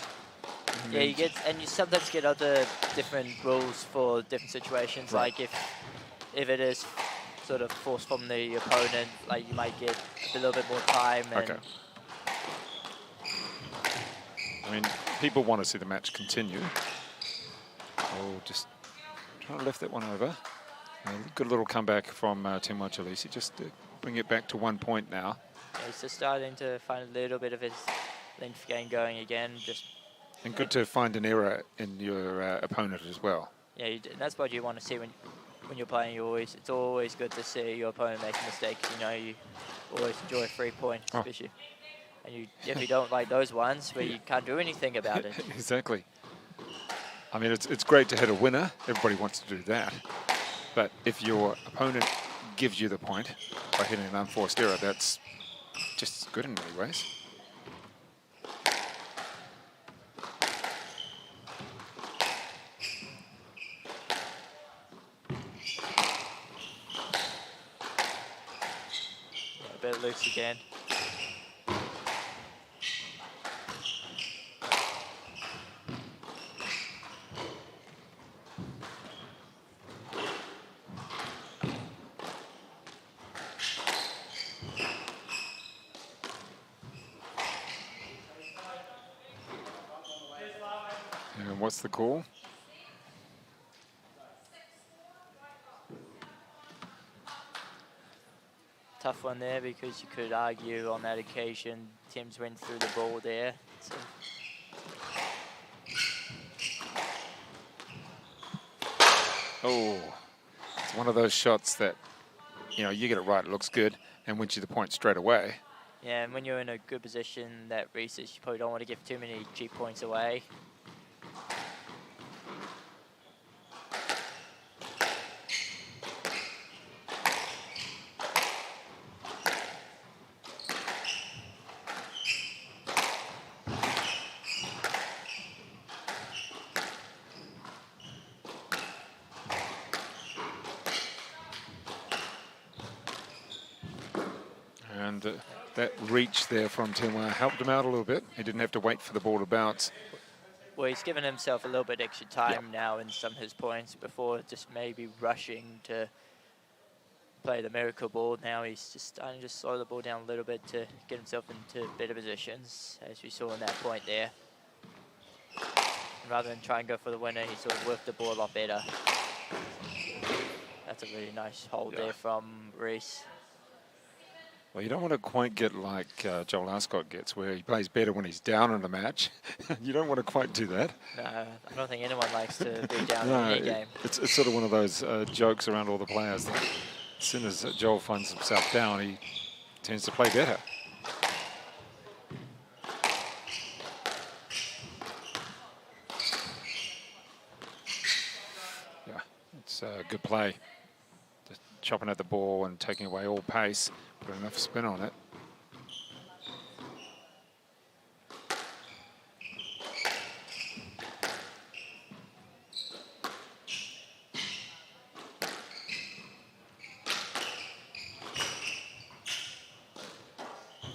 Yeah, you sometimes get other different rules for different situations. Right. Like if it is sort of forced from the opponent, like you might get a little bit more time. And okay. I mean, people want to see the match continue. Oh, just trying to lift that one over. A good little comeback from Temuera Chileshe, just to bring it back to 1 point now. Yeah, he's just starting to find a little bit of his length game going again. And good to find an error in your opponent as well. Yeah, that's what you want to see when you're playing. It's always good to see your opponent make a mistake. You know, you always enjoy a free point, especially. And you definitely don't like those ones where you can't do anything about it. Exactly. I mean, it's great to hit a winner. Everybody wants to do that. But if your opponent gives you the point by hitting an unforced error, that's just as good in many ways. A bit loose again. And what's the call? Tough one there, because you could argue on that occasion Tim's went through the ball there. So Oh, it's one of those shots that, you know, you get it right, it looks good, and wins you the point straight away. yeah, and when you're in a good position, that recess, you probably don't want to give too many cheap points away. And that reach there from Timwa helped him out a little bit. He didn't have to wait for the ball to bounce. Well, he's given himself a little bit extra time now in some of his points. Before, just maybe rushing to play the miracle ball. Now he's just starting to slow the ball down a little bit to get himself into better positions, as we saw in that point there. Rather than try and go for the winner, he sort of worked the ball a lot better. That's a really nice hold there from Reese. Well, you don't want to quite get like Joel Arscott gets, where he plays better when he's down in a match. You don't want to quite do that. No, I don't think anyone likes to be down No, in any game. It's sort of one of those jokes around all the players that as soon as Joel finds himself down, he tends to play better. Yeah, it's a good play. Just chopping at the ball and taking away all pace. Put enough spin on it.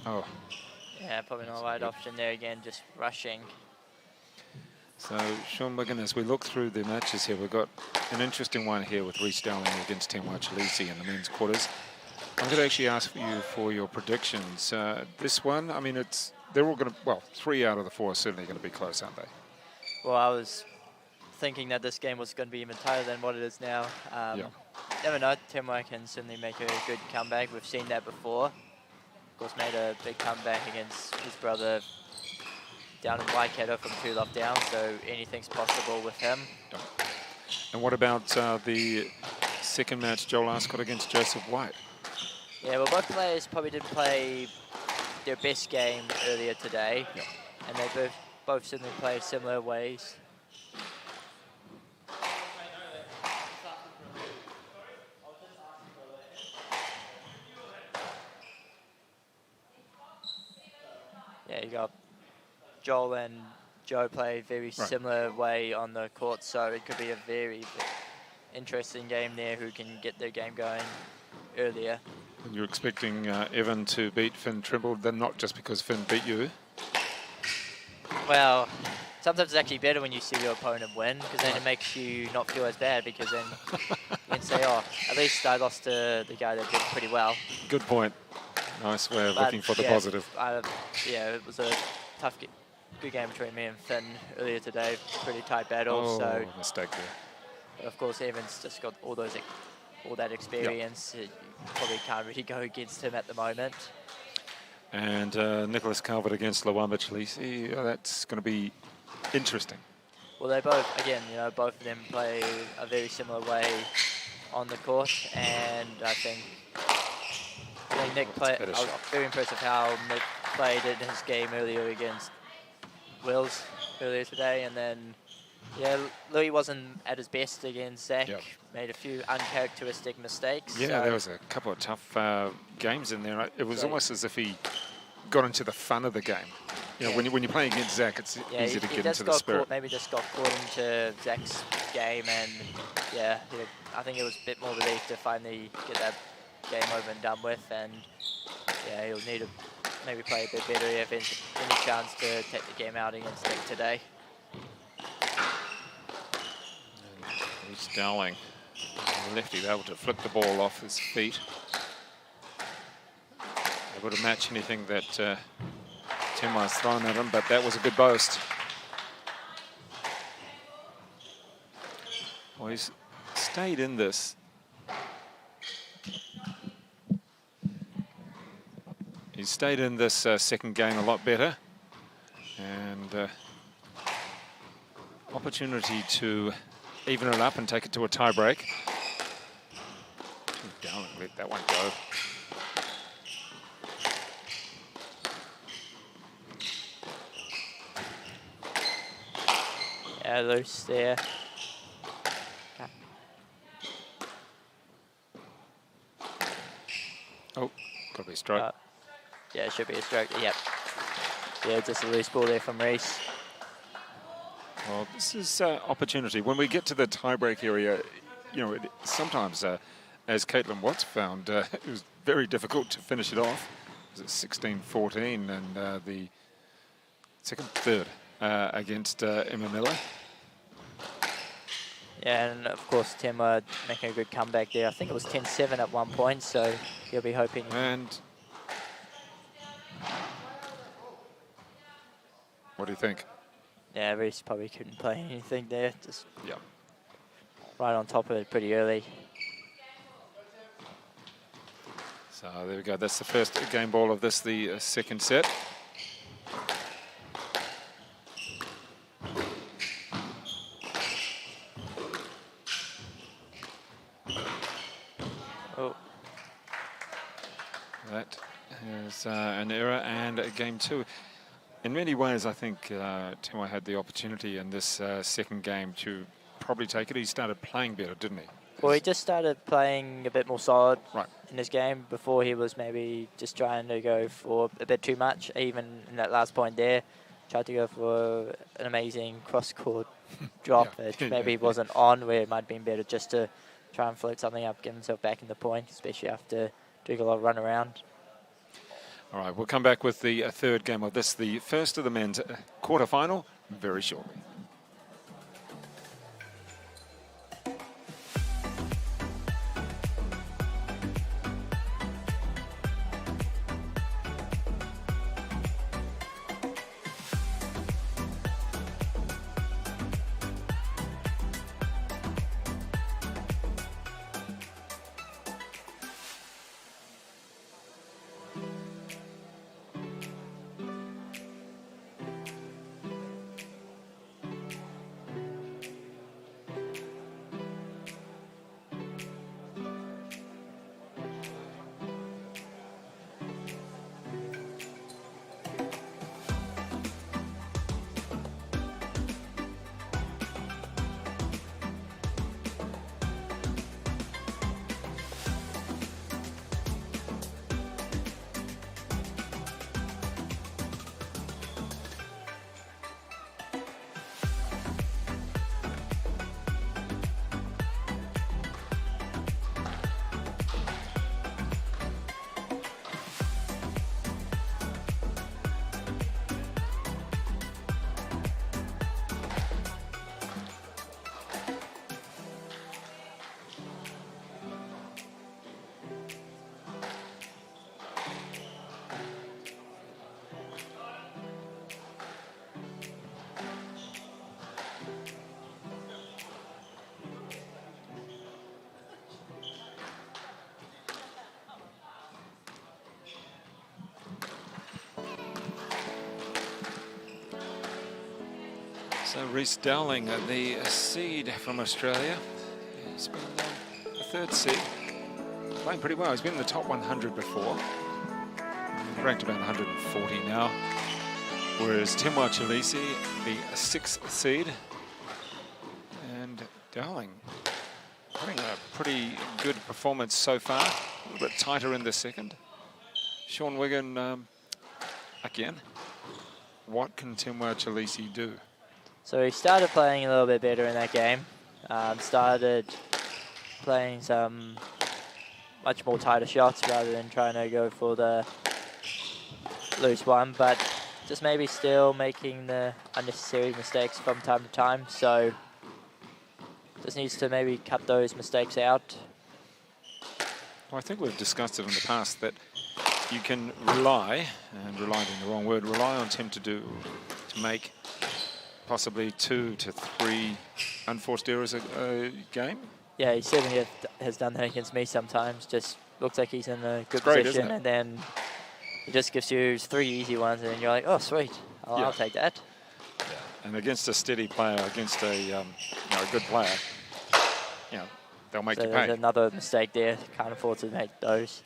Oh. Yeah, probably not the right option there again, just rushing. So, Sean Wigan, as we look through the matches here, we've got an interesting one here with Rhys Dowling against Chileshe in the men's quarters. I'm going to actually ask you for your predictions. This one, I mean, they're all going to, well, 3 out of the 4 are certainly going to be close, aren't they? Well, I was thinking that this game was going to be even tighter than what it is now. Never know, Timwa can certainly make a good comeback. We've seen that before. Of course, made a big comeback against his brother down in Waikato from 2 love down, so anything's possible with him. And what about the second match, Joel Arscott against Joseph White? Yeah, well, both players probably didn't play their best game earlier today, and they both certainly played similar ways. Yeah, you got Joel and Joe play very similar way on the court, so it could be a very interesting game there, who can get their game going earlier. And you're expecting Evan to beat Finn Turnbull, then not just because Finn beat you. Well, sometimes it's actually better when you see your opponent win, because then it makes you not feel as bad, because then you can say, oh, at least I lost to the guy that did pretty well. Good point. Nice way of looking for the positive. Yeah, it was a tough, good game between me and Finn earlier today. Pretty tight battle. Oh, so mistake there. But of course, Evan's just got all that experience. You probably can't really go against him at the moment. And Nicholas Calvert against Luamba Chileshe. That's going to be interesting. Well, they both, again, both of them play a very similar way on the court, and I think Nick played. I was very impressed with how Nick played in his game earlier against Wills earlier today, and then Yeah, Louis wasn't at his best against Zach. Yep. Made a few uncharacteristic mistakes. Yeah, so there was a couple of tough games in there. It was So- almost as if he got into the fun of the game. You know, Yeah. when you're playing against Zach, it's yeah, easy to he get just into the got spirit. caught, maybe just got caught into Zach's game, and yeah, I think it was a bit more relief to finally get that game over and done with, and yeah, he'll need to maybe play a bit better if any chance to take the game out against Nick today. Here's Dowling, lefty, able to flick the ball off his feet. Able to match anything that Timwa's thrown at him, but that was a good boast. Well, he's stayed in this. He's stayed in this second game a lot better, and opportunity to even it up and take it to a tie break. Dowling let that one go. Yeah, loose there. Oh, got to be a stroke. Yeah, it should be a stroke. Yep. Yeah, just a loose ball there from Reese. Well, this is opportunity. When we get to the tie-break area, you know, sometimes, as Caitlin Watts found, it was very difficult to finish it off. It was at 16-14, and the third against Emma Miller. Yeah, and of course Timwa making a good comeback there. I think it was 10-7 at one point, so he'll be hoping. And what do you think? Yeah, Reese probably couldn't play anything there. Just Yeah. right on top of it pretty early. So there we go. That's the first game ball of this, the second set. Oh, That is an error and game two. In many ways, I think Timwa had the opportunity in this second game to probably take it. He started playing better, didn't he? well, he just started playing a bit more solid Right. in his game. Before he was maybe just trying to go for a bit too much. Even in that last point there, tried to go for an amazing cross-court drop, Yeah. which maybe wasn't on, where it might have been better just to try and float something up, get himself back in the point, especially after doing a lot of run around. All right, we'll come back with the third game of this, the first of the men's quarterfinal, very shortly. So Reese Dowling, the seed from Australia. He's been the third seed, playing pretty well. He's been in the top 100 before, ranked about 140 now. Whereas Chileshe, the sixth seed, Dowling having a pretty good performance so far. A little bit tighter in the second. Sean Wigan again. What can Timwa Chileshe do? So he started playing a little bit better in that game. Started playing some much more tighter shots rather than trying to go for the loose one, but just maybe still making the unnecessary mistakes from time to time. So just needs to maybe cut those mistakes out. Well, I think we've discussed it in the past that you can rely, and rely being the wrong word, rely on Tim to make possibly 2 to 3 unforced errors a game. Yeah, he certainly has done that against me sometimes. Just looks like he's in a good great, position, and then he just gives you 3 easy ones, and then you're like, oh, sweet, I'll take that. Yeah. And against a steady player, against a good player, they'll make you pay. There's another mistake there. Can't afford to make those.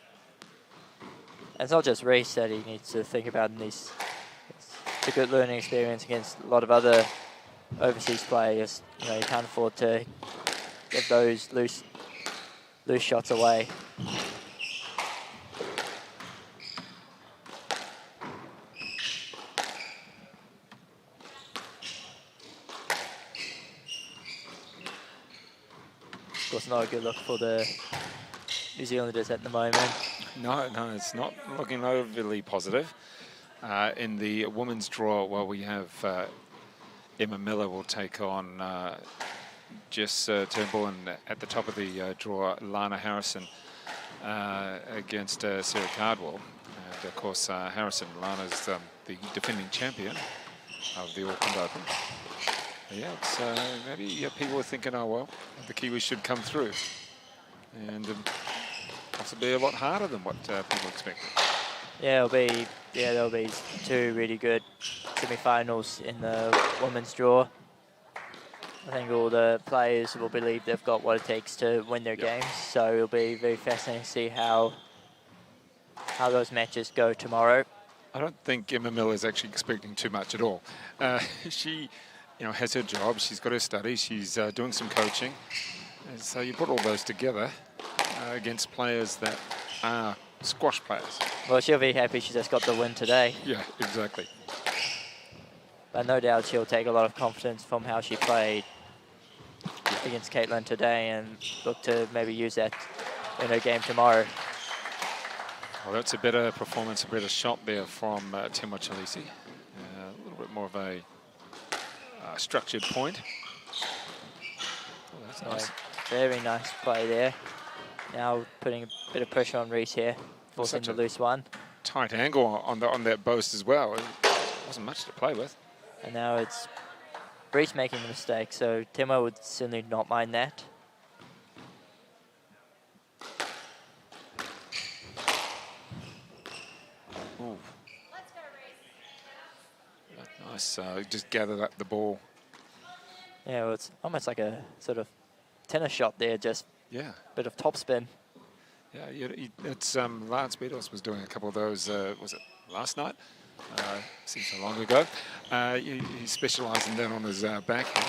And it's not just Reece that he needs to think about in these. It's a good learning experience against a lot of other overseas players. You can't afford to get those loose shots away. Of course, not a good look for the New Zealanders at the moment. No, it's not looking overly positive. In the women's draw, we have Emma Miller will take on Jess Turnbull, and at the top of the draw, Lana Harrison against Sarah Cardwell. And of course, Lana's the defending champion of the Auckland Open. Yeah, it's maybe people are thinking, oh well, the Kiwis should come through, and possibly a lot harder than what people expected. Yeah, there'll be 2 really good semi-finals in the women's draw. I think all the players will believe they've got what it takes to win their games, so it'll be very fascinating to see how those matches go tomorrow. I don't think Emma Miller is actually expecting too much at all. She has her job, she's got her studies, she's doing some coaching. And so you put all those together against players that are squash players. Well, she'll be happy she just got the win today. Yeah, exactly. But no doubt she'll take a lot of confidence from how she played against Caitlin today and look to maybe use that in her game tomorrow. Well, that's a better performance, a better shot there from Timwa Chileshe. A little bit more of a structured point. Oh, that's nice. Very nice play there. Now putting a bit of pressure on Reece here, forcing the loose one. Tight angle on that boast as well. It wasn't much to play with. And now it's Reece making the mistake, so Timwa would certainly not mind that. Ooh. Nice, just gathered up the ball. Yeah, well, it's almost like a sort of tennis shot there, just a bit of topspin. Yeah, it's Lance Bedos was doing a couple of those, was it last night? Seems so long ago. He specialised in that on his backhand.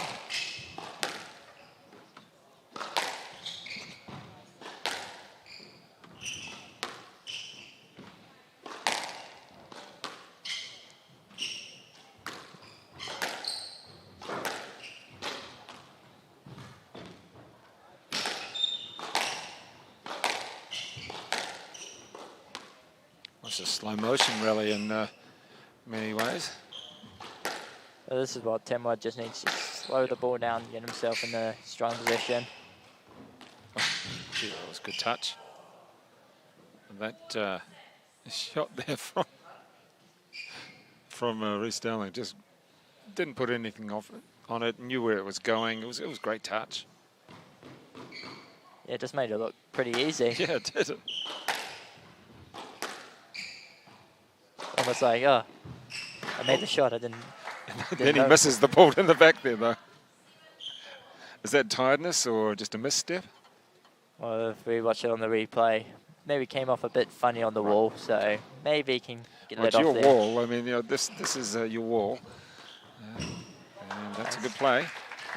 It's a slow motion rally in many ways. So this is what Timwa just needs to slow the ball down, get himself in a strong position. Oh, gee, that was a good touch. And that shot there from Reece Dowling just didn't put anything on it, knew where it was going. It was great touch. Yeah, it just made it look pretty easy. Yeah, it did. Almost like, oh, I made the shot, I didn't then he misses the ball in the back there, though. Is that tiredness or just a misstep? Well, if we watch it on the replay, maybe came off a bit funny on the wall, so maybe he can get let off there. It's your wall. I mean, this is your wall. And that's a good play.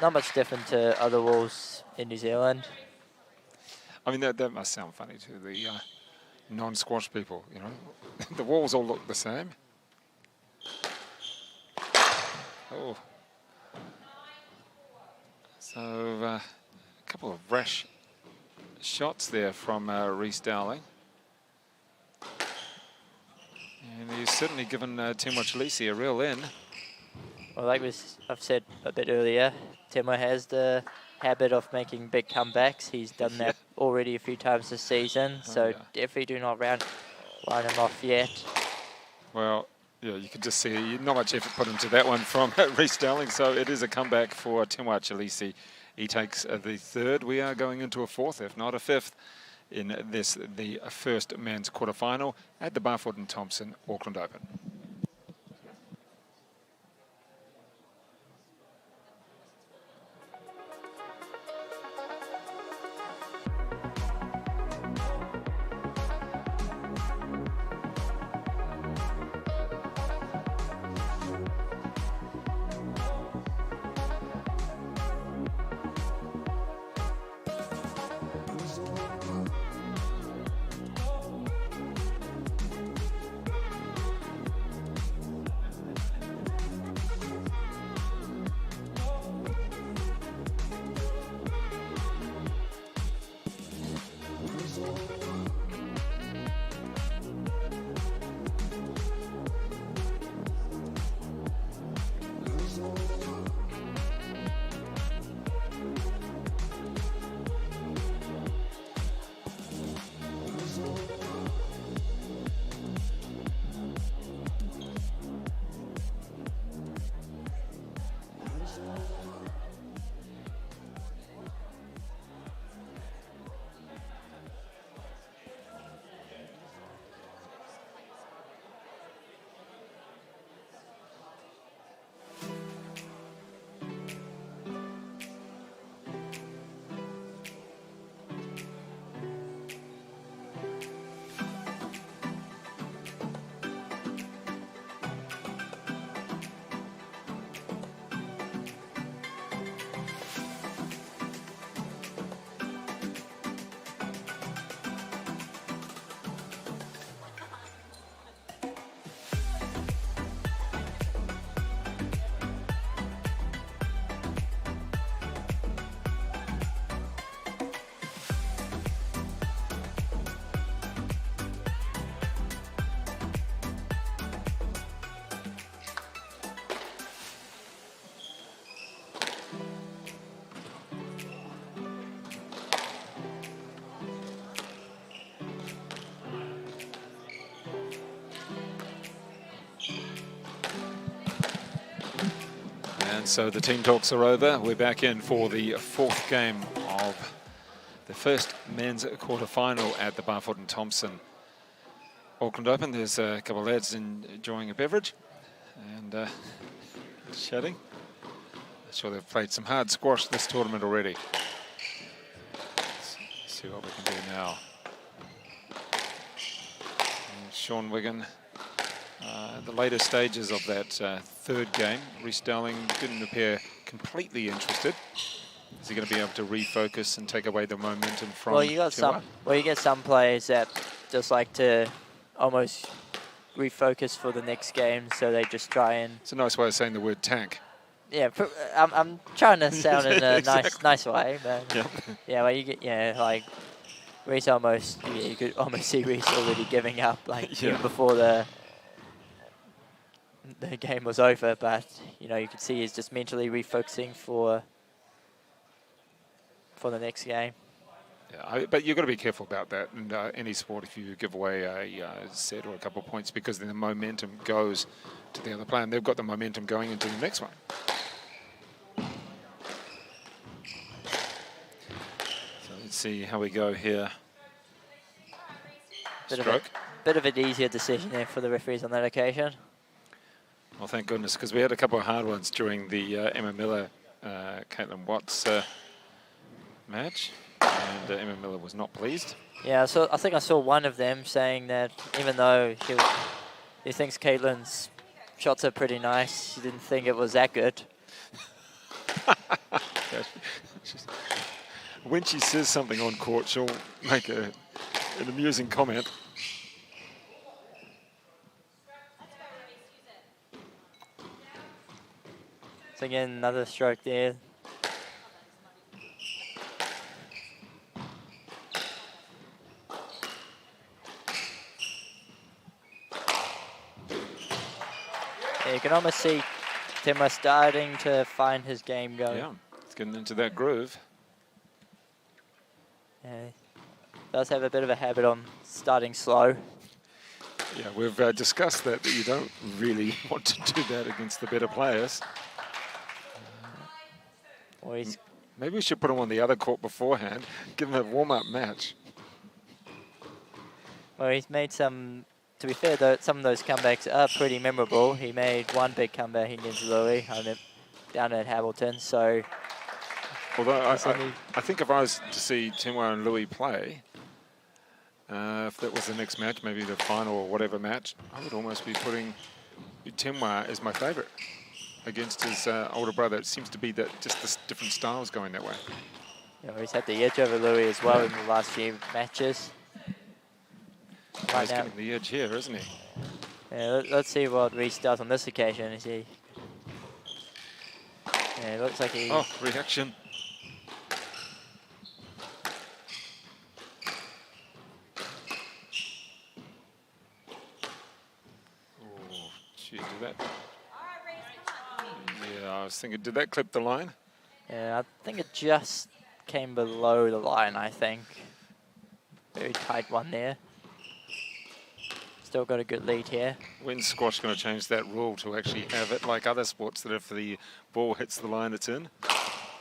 Not much different to other walls in New Zealand. I mean, that must sound funny to the non-squash people, you know. The walls all look the same. Oh. So, a couple of rash shots there from Rhys Dowling. And he's certainly given Timo Chileshe a real in. Well, like I've said a bit earlier, Timo has the habit of making big comebacks. He's done that already a few times this season, so definitely do not round him off yet. Well, yeah, you can just see not much effort put into that one from Rhys Dowling, so it is a comeback for Timo Chileshe. He takes the third. We are going into a fourth, if not a fifth, in the first men's quarterfinal at the BARFOOT Thompson Auckland Open. So the team talks are over. We're back in for the fourth game of the first men's quarterfinal at the BARFOOT Thompson Auckland Open. There's a couple of lads enjoying a beverage and chatting. I'm sure they've played some hard squash this tournament already. Let's see what we can do now. And Sean Wiggin. The later stages of that third game, Rhys Dowling didn't appear completely interested. Is he going to be able to refocus and take away the momentum from? Well, you get some players that just like to almost refocus for the next game, so they just try and. It's a nice way of saying the word tank. Yeah, I'm trying to sound in a nice way, but yeah, well, you get like Rhys almost you could almost see Rhys already giving up even before the game was over, but you could see he's just mentally refocusing for the next game. Yeah, but you've got to be careful about that in any sport. If you give away a set or a couple of points, because then the momentum goes to the other player, and they've got the momentum going into the next one. So let's see how we go here. Bit of an easier decision there for the referees on that occasion. Well, thank goodness, because we had a couple of hard ones during the Emma Miller, Caitlin Watts match, and Emma Miller was not pleased. Yeah, so I think I saw one of them saying that even though he thinks Caitlin's shots are pretty nice, he didn't think it was that good. when she says something on court, she'll make an amusing comment. So again, another stroke there. Yeah, you can almost see Timmer starting to find his game going. Yeah, it's getting into that groove. Yeah, does have a bit of a habit on starting slow. Yeah, we've discussed that you don't really want to do that against the better players. Well, he's, Maybe we should put him on the other court beforehand, give him a warm-up match. well, he's made some, to be fair though, some of those comebacks are pretty memorable. He made one big comeback against Louis down at Hamilton, so... Although I think if I was to see Timoir and Louis play, if that was the next match, maybe the final or whatever match, I would almost be putting Timoir as my favourite against his older brother. It seems to be that just the different styles going that way. Yeah, he's had the edge over Louis as well in the last few matches. Oh, he's getting the edge here, isn't he? Yeah, let's see what Reese does on this occasion. Is he? Yeah, it looks like he... Oh, reaction. Oh, gee, did that... Yeah, I was thinking, did that clip the line? Yeah, I think it just came below the line, I think. Very tight one there. Still got a good lead here. When's squash going to change that rule to actually have it like other sports that if the ball hits the line, it's in?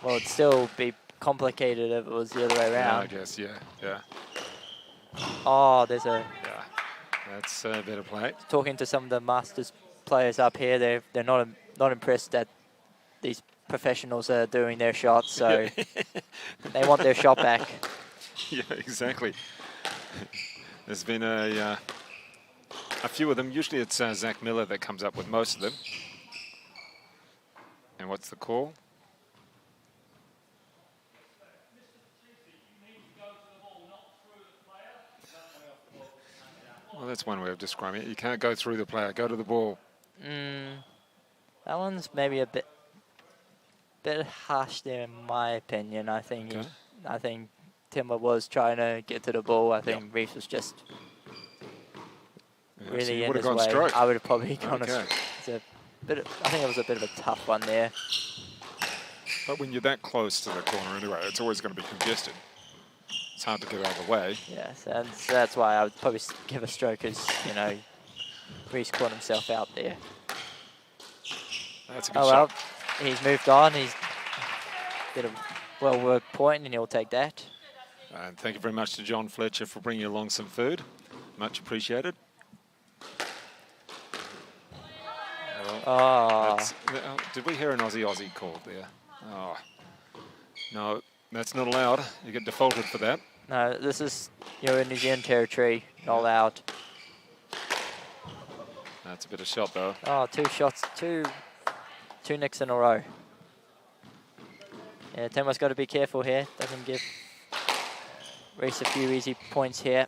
Well, it'd still be complicated if it was the other way Yeah, around. I guess, yeah. Oh, there's a... Yeah, that's a better play. Talking to some of the Masters players up here, they're not impressed that these professionals are doing their shots, so they want their shot back. Yeah, exactly. There's been a few of them. Usually it's Zach Miller that comes up with most of them. And what's the call? Well, that's one way of describing it. You can't go through the player, go to the ball. That one's maybe a bit harsh there, in my opinion. I think I think Timber was trying to get to the ball. I think Reese was just really in his way. Stroke. I would have probably gone Okay. I think it was a bit of a tough one there. But when you're that close to the corner anyway, it's always going to be congested. It's hard to get out of the way. Yes, and so that's why I would probably give a stroke as, Reese caught himself out there. That's a good shot. Well, he's moved on. He's did a well-worked point, and he'll take that. And thank you very much to John Fletcher for bringing along some food. Much appreciated. Did we hear an Aussie called there? Oh, no, that's not allowed. You get defaulted for that. No, this is in New Zealand territory, not allowed. That's a bit of shot though. Oh, two shots, two nicks in a row. Yeah, Temu's got to be careful here. Doesn't give Reese a few easy points here.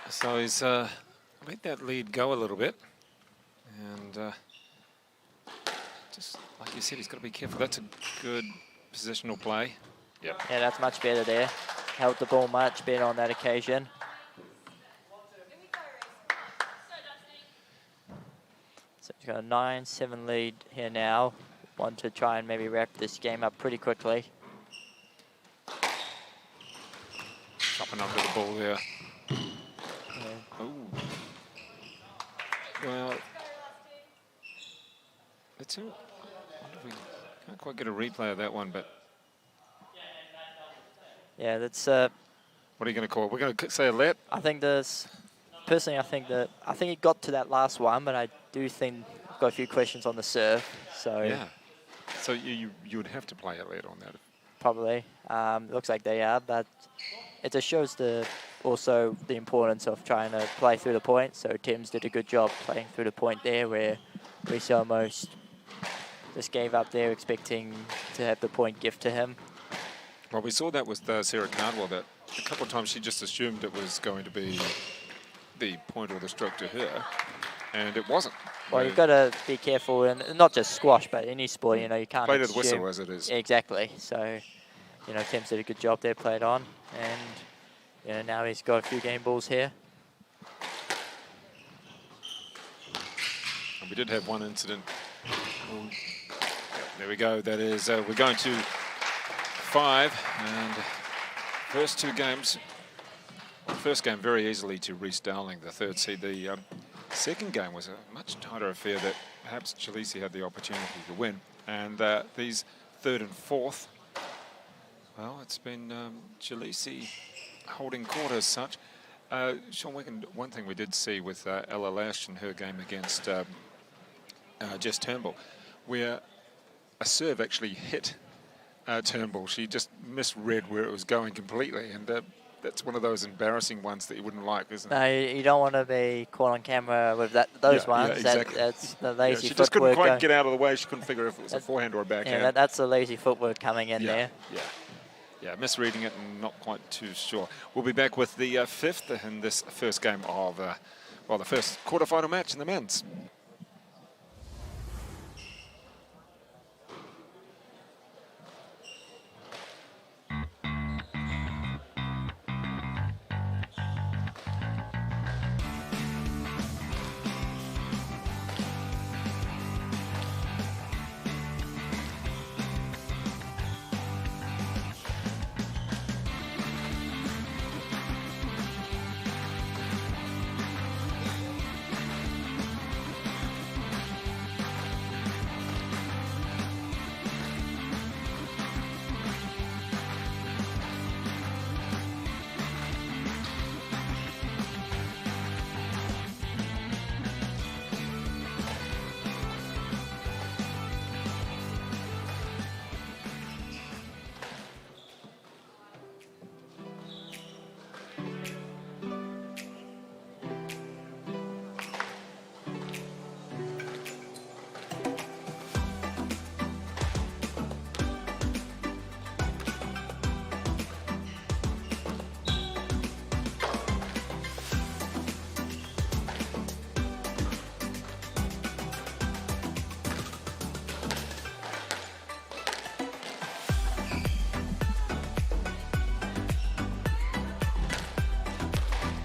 So he's let that lead go a little bit. And just like you said, he's got to be careful. That's a good positional play. Yep. Yeah, that's much better there. Held the ball much better on that occasion. So he's got a 9-7 lead here now. Want to try and maybe wrap this game up pretty quickly. Chopping under the ball there. Oh. Well, let's see. We can't quite get a replay of that one, but yeah, that's What are you going to call it? We're going to say a let? I think personally, I think it got to that last one, but I do think I've got a few questions on the serve. So Yeah. So you would have to play a let on that. probably looks like they are, but it just shows also the importance of trying to play through the point. So Tim's did a good job playing through the point there, where Reece almost just gave up there, expecting to have the point gift to him. Well, we saw that with Sarah Cardwell, that a couple of times she just assumed it was going to be the point or the stroke to her, and it wasn't. Well, you've got to be careful, and not just squash, but any sport, you know, you can't play to the assume. whistle as it is. Exactly. So, you know, Tim's did a good job there, played on, and, you know, now he's got a few game balls here. And we did have one incident. There we go. That is, we're going to 5, and first 2 games. Well, the first game very easily to Reece Dowling, the 3rd seed. The second game was a much tighter affair that perhaps Chileshe had the opportunity to win. And these 3rd and 4th, well, it's been Chileshe holding court as such. Sean Wicken, one thing we did see with Ella Lash in her game against Jess Turnbull, where a serve actually hit Turnbull. She just misread where it was going completely, and that's one of those embarrassing ones that you wouldn't like, isn't it? No, you don't want to be caught on camera with those ones. Yeah, exactly. That's the lazy she just couldn't footwork. quite get out of the way. She couldn't figure if it was a forehand or a backhand. Yeah, that's the lazy footwork coming in there. Yeah, misreading it and not quite too sure. We'll be back with the 5th in this first game of, well, the first quarterfinal match in the men's.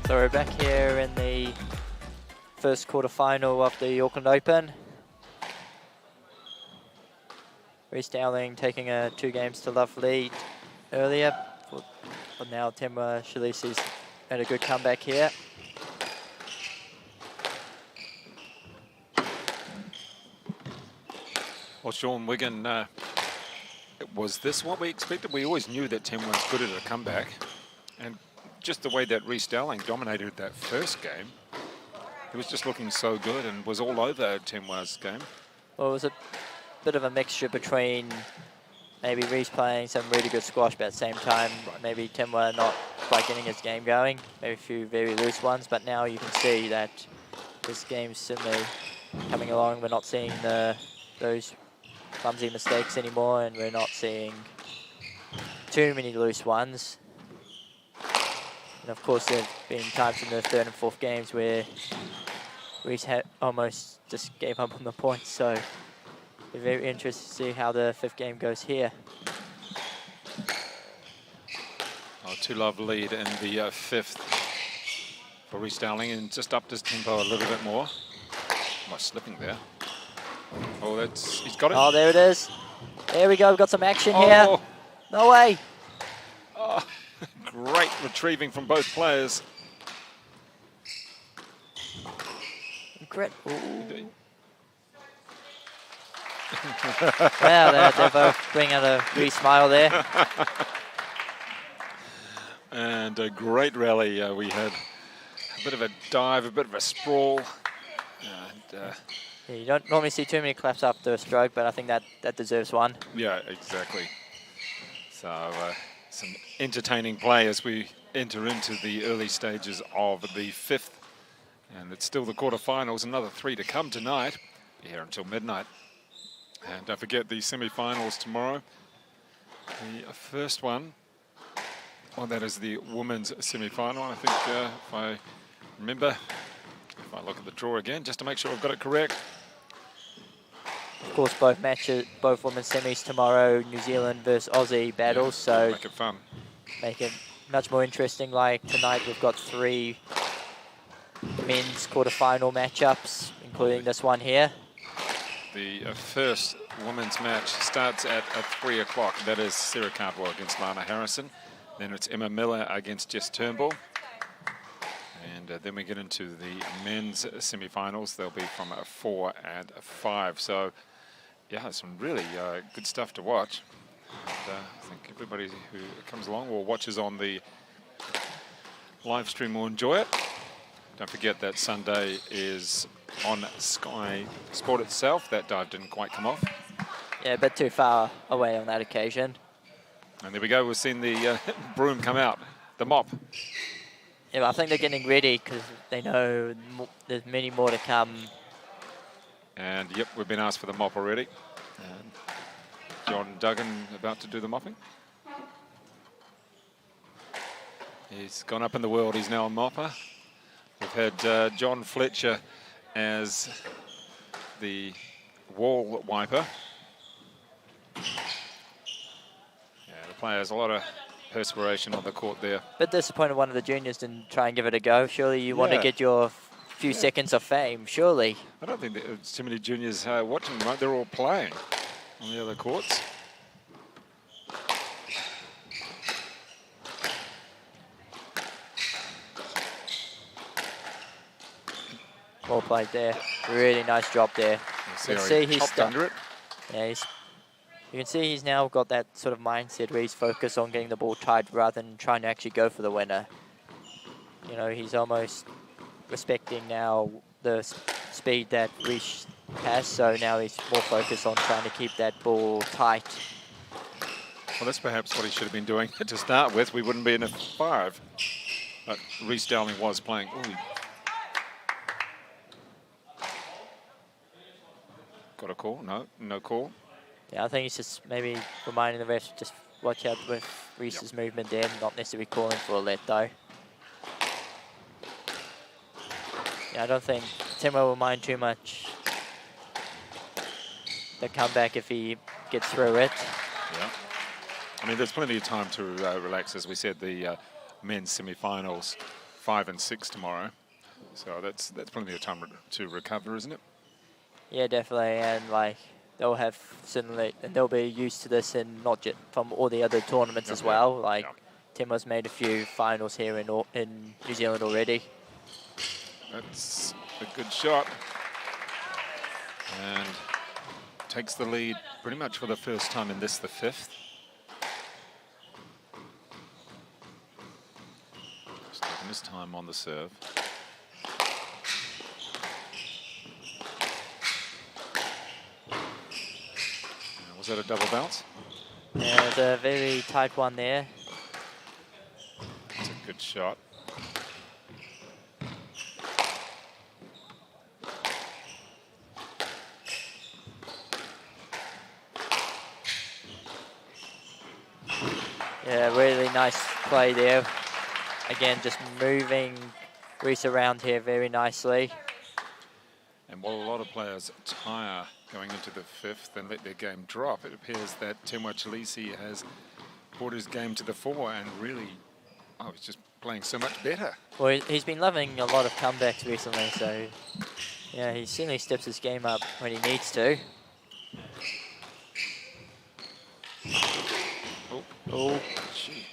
So we're back here in the first quarterfinal of the Auckland Open. Reece Dowling taking a 2 games to love lead earlier, but now Timwa Chileshe's had a good comeback here. Well, Sean Wigan, was this what we expected? We always knew that Tim was good at a comeback, and just the way that Reece Dowling dominated that first game, he was just looking so good and was all over Timwa's game. Well, it was a bit of a mixture between maybe Reece playing some really good squash, but at the same time, maybe Timwa not quite getting his game going, maybe a few very loose ones, but now you can see that this game's certainly coming along. We're not seeing those clumsy mistakes anymore, and we're not seeing too many loose ones. And of course, there have been times in the 3rd and 4th games where Reece almost just gave up on the points. So we're very interested to see how the 5th game goes here. Oh, 2-love lead in the 5th for Reece Dowling, and just upped his tempo a little bit more. Am I slipping there? Oh, he's got it. Oh, there it is. There we go. We've got some action here. No way. Oh, great retrieving from both players. Incredible. Wow, they both bring out a wee smile there. and a great rally. We had a bit of a dive, a bit of a sprawl. And, yeah, you don't normally see too many claps after a stroke, but I think that deserves one. yeah, exactly. So some entertaining play as we enter into the early stages of the 5th. And it's still the quarterfinals, another 3 to come tonight, here until midnight. And don't forget the semi-finals tomorrow. The first one, well, that is the women's semi-final. I think, if I remember, if I look at the draw again, just to make sure I've got it correct. Of course, both matches, both women's semis tomorrow, New Zealand versus Aussie battles, so make it fun. Make it much more interesting. Like tonight, we've got 3 men's quarterfinal matchups, including this one here. The first women's match starts at 3 o'clock. That is Sarah Cardwell against Lana Harrison. Then it's Emma Miller against Jess Turnbull. And then we get into the men's semi-finals. They'll be from 4 and 5. So, yeah, some really good stuff to watch. And, I think everybody who comes along or watches on the live stream will enjoy it. Don't forget that Sunday is on Sky Sport itself. That dive didn't quite come off. Yeah, a bit too far away on that occasion. And there we go. We've seen the broom come out, the mop. Yeah, I think they're getting ready because they know there's many more to come. And yep, we've been asked for the mop already. And John Duggan about to do the mopping. He's gone up in the world. He's now a mopper. We've had John Fletcher as the wall wiper. Yeah, the player has a lot of perspiration on the court there. Bit disappointed one of the juniors didn't try and give it a go. Surely you want to get your few seconds of fame, surely. I don't think there's too many juniors watching, right? They're all playing on the other courts. Well played there. Really nice job there. You can see he's under it. Yeah, you can see he's now got that sort of mindset where he's focused on getting the ball tight rather than trying to actually go for the winner. You know, he's almost respecting now the speed that Rish has, so now he's more focused on trying to keep that ball tight. Well, that's perhaps what he should have been doing to start with. We wouldn't be in a 5. But Rhys Dowling was playing. Ooh. Got a call? No, no call. Yeah, I think he's just maybe reminding the refs just watch out with Rhys's movement there, not necessarily calling for a let though. Yeah, I don't think Timo will mind too much the comeback if he gets through it. Yeah. I mean, there's plenty of time to relax. As we said, the men's semi-finals, 5 and 6 tomorrow. So that's plenty of time to recover, isn't it? Yeah, definitely, and like they'll have certainly, and they'll be used to this, and not just from all the other tournaments as well. Like Timo's made a few finals here in New Zealand already. That's a good shot, and takes the lead pretty much for the first time in this, the 5th. Just taking his time on the serve. Was that a double bounce? Yeah, it's a very tight one there. It's a good shot. Yeah, really nice play there. Again, just moving Rhys around here very nicely. And while a lot of players tire going into the 5th and let their game drop, it appears that Timo Chileshe has brought his game to the fore and really, he's just playing so much better. Well, he's been loving a lot of comebacks recently, so yeah, he certainly steps his game up when he needs to. Oh, gee.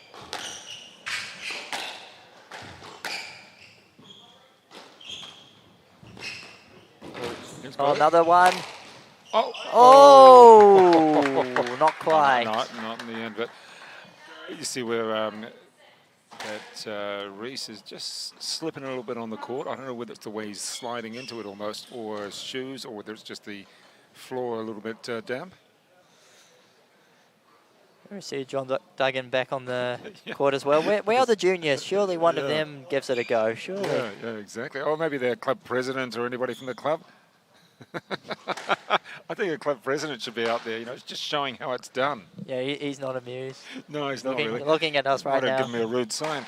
Oh, another one. Oh, oh, not quite. Not in the end, but you see where that Reese is just slipping a little bit on the court. I don't know whether it's the way he's sliding into it almost, or his shoes, or whether it's just the floor a little bit damp. We see John Duggan back on the court as well. Where are the juniors? Surely one of them gives it a go, surely. Yeah, exactly. Or maybe their club president or anybody from the club. I think a club president should be out there, just showing how it's done. Yeah, he's not amused. No, he's not really. Looking at us right now. Give me a rude sign.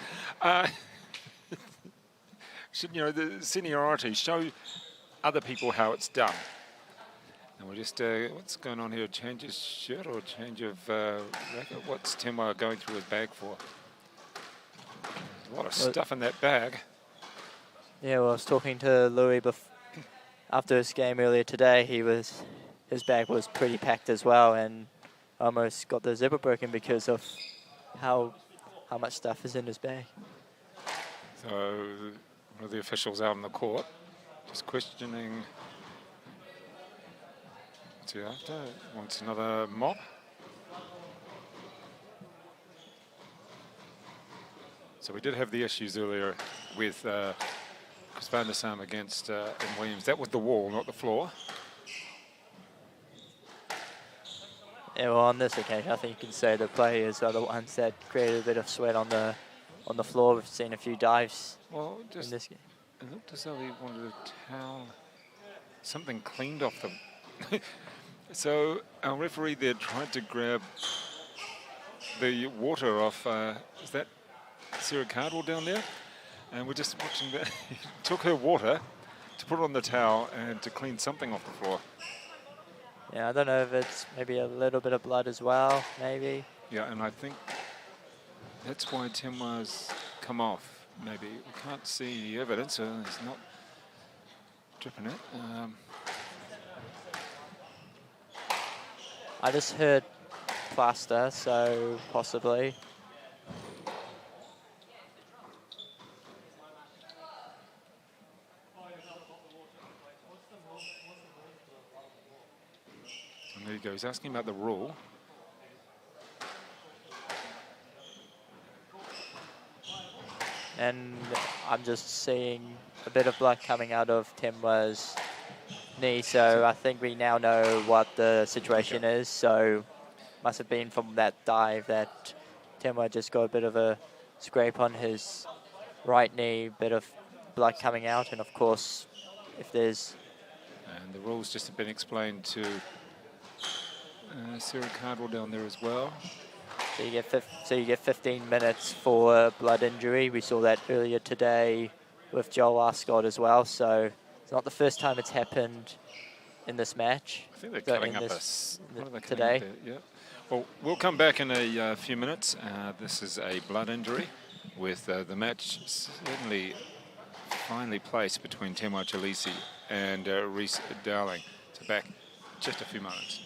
Should, the seniority, show other people how it's done. And we're just, what's going on here? Change his shirt or change of racket? What's Timwa going through his bag for? There's a lot of stuff in that bag. Yeah, well, I was talking to Louis after his game earlier today. His bag was pretty packed as well, and almost got the zipper broken because of how much stuff is in his bag. So one of the officials out on the court just questioning. What's he after? Wants another mop. So we did have the issues earlier with Chris van der Sam against M. Williams. That was the wall, not the floor. Yeah, well, on this occasion, I think you can say the players are the ones that created a bit of sweat on the floor. We've seen a few dives in this game. It looked as though he wanted a towel, something cleaned off the... So our referee there tried to grab the water off, is that Sarah Cardwell down there? And we're just watching that. He took her water to put it on the towel and to clean something off the floor. Yeah, I don't know if it's maybe a little bit of blood as well, maybe. Yeah, and I think that's why Timwa's come off, maybe. We can't see the evidence, so he's not dripping it. I just heard plaster, so possibly. And there you go. He's asking about the rule. And I'm just seeing a bit of blood coming out of Timwa's knee, so I think we now know what the situation is. So must have been from that dive that Timwa just got a bit of a scrape on his right knee, bit of blood coming out, and of course, if there's... And the rules just have been explained to Sarah Cardwell down there as well. So you get 15 minutes for a blood injury. We saw that earlier today with Joel Arscott as well, so it's not the first time it's happened in this match. I think they're cutting up today. Yeah. Well, we'll come back in a few minutes. This is a blood injury with the match certainly finally placed between Timwa Chileshe and Reese Dowling. So back just a few moments.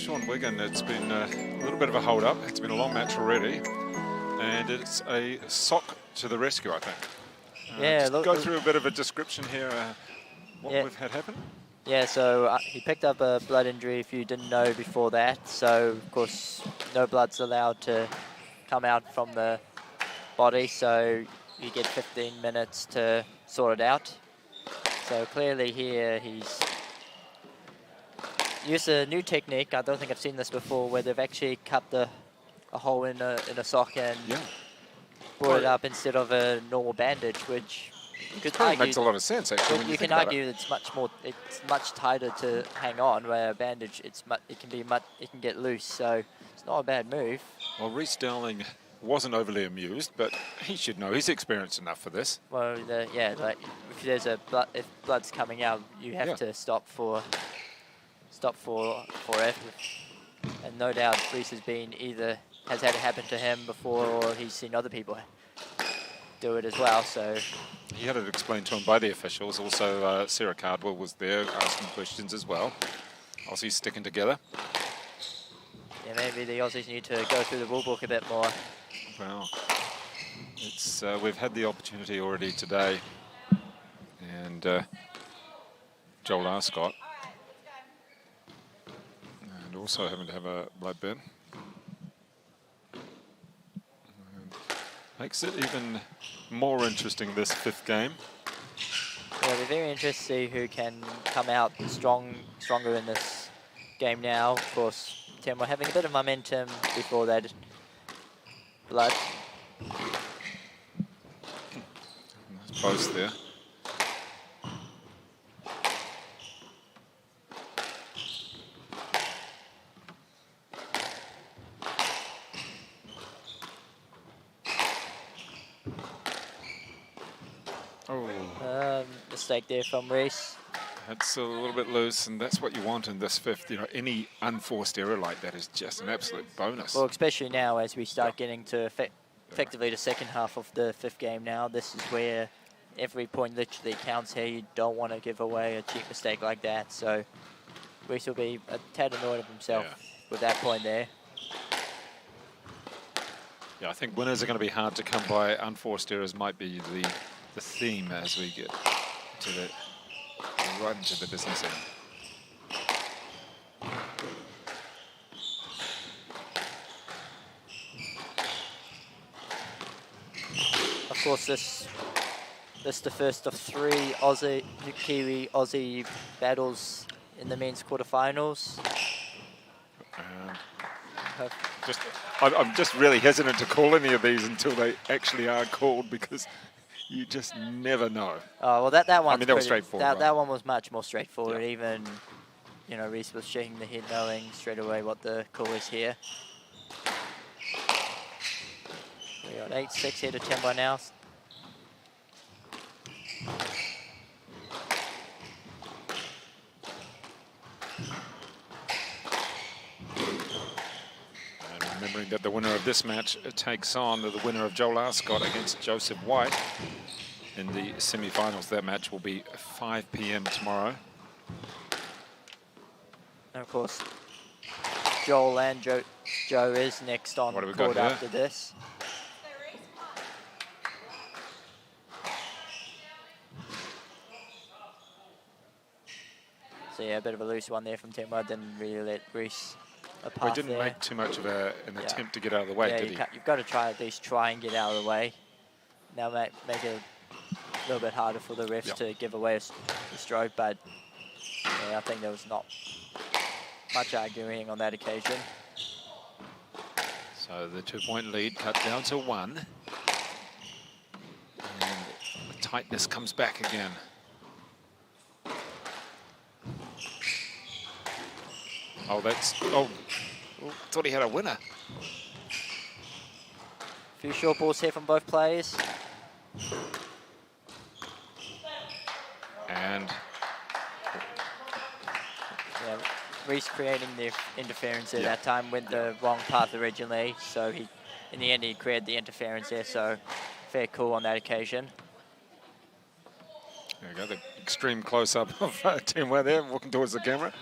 Sean Wigan, it's been a little bit of a hold-up. It's been a long match already. And it's a sock to the rescue, I think. Yeah, just look, go through a bit of a description here, what we've had happen. Yeah, so he picked up a blood injury, if you didn't know before that. So, of course, no blood's allowed to come out from the body, so you get 15 minutes to sort it out. So clearly here he's used a new technique. I don't think I've seen this before, where they've actually cut a hole in a sock and brought it up instead of a normal bandage, which you could argue makes a lot of sense, actually. you can argue it's much tighter to hang on, where a bandage it can get loose. So it's not a bad move. Well, Rhys Dowling wasn't overly amused, but he should know. He's experienced enough for this. Well, like if there's if blood's coming out, you have to stop for it. And no doubt Rhys has had it happen to him before, or he's seen other people do it as well. So he had it explained to him by the officials. Also, Sarah Cardwell was there asking questions as well. Aussies sticking together. Yeah, maybe the Aussies need to go through the rule book a bit more. Well, it's we've had the opportunity already today, and Joel Arscott, and also having to have a blood bin. Makes it even more interesting, this fifth game. Yeah, it'll be very interesting to see who can come out stronger in this game now. Of course, Tim were having a bit of momentum before that blood. Nice post there. Mistake there from Rhys. That's a little bit loose, and that's what you want in this fifth. You know, any unforced error like that is just an absolute bonus. Well, especially now as we start getting to effectively the second half of the fifth game now. This is where every point literally counts here. You don't want to give away a cheap mistake like that. So Rhys will be a tad annoyed of himself with that point there. Yeah, I think winners are going to be hard to come by. Unforced errors might be the theme as we get to right into the business end. Of course, this is the first of three Kiwi-Aussie battles in the men's quarterfinals. I'm just really hesitant to call any of these until they actually are called, because you just never know. Oh, well, that one. I mean, that was straightforward. That one was much more straightforward. Yeah. Even, you know, Rhys was shaking the head, knowing straight away what the call is here. We got 8-6 here to Turnbull now. Remembering that the winner of this match takes on the winner of Joel Arscott against Joseph White in the semi-finals. That match will be 5 p.m. tomorrow. And of course, Joel and Joe is next on court after this. So yeah, a bit of a loose one there from Turnbull. Didn't really let Rhys. He didn't make too much of an attempt to get out of the way, did he? You've got to at least try and get out of the way. Now make it a little bit harder for the refs to give away a stroke, but yeah, I think there was not much arguing on that occasion. So the 2-point lead cut down to 1. And the tightness comes back again. Oh, thought he had a winner. A few short balls here from both players. And yeah, Rhys creating the interference at that time, went the wrong path originally, so in the end he created the interference there, so fair call on that occasion. There we go, the extreme close-up of Tim Ware there, walking towards the camera.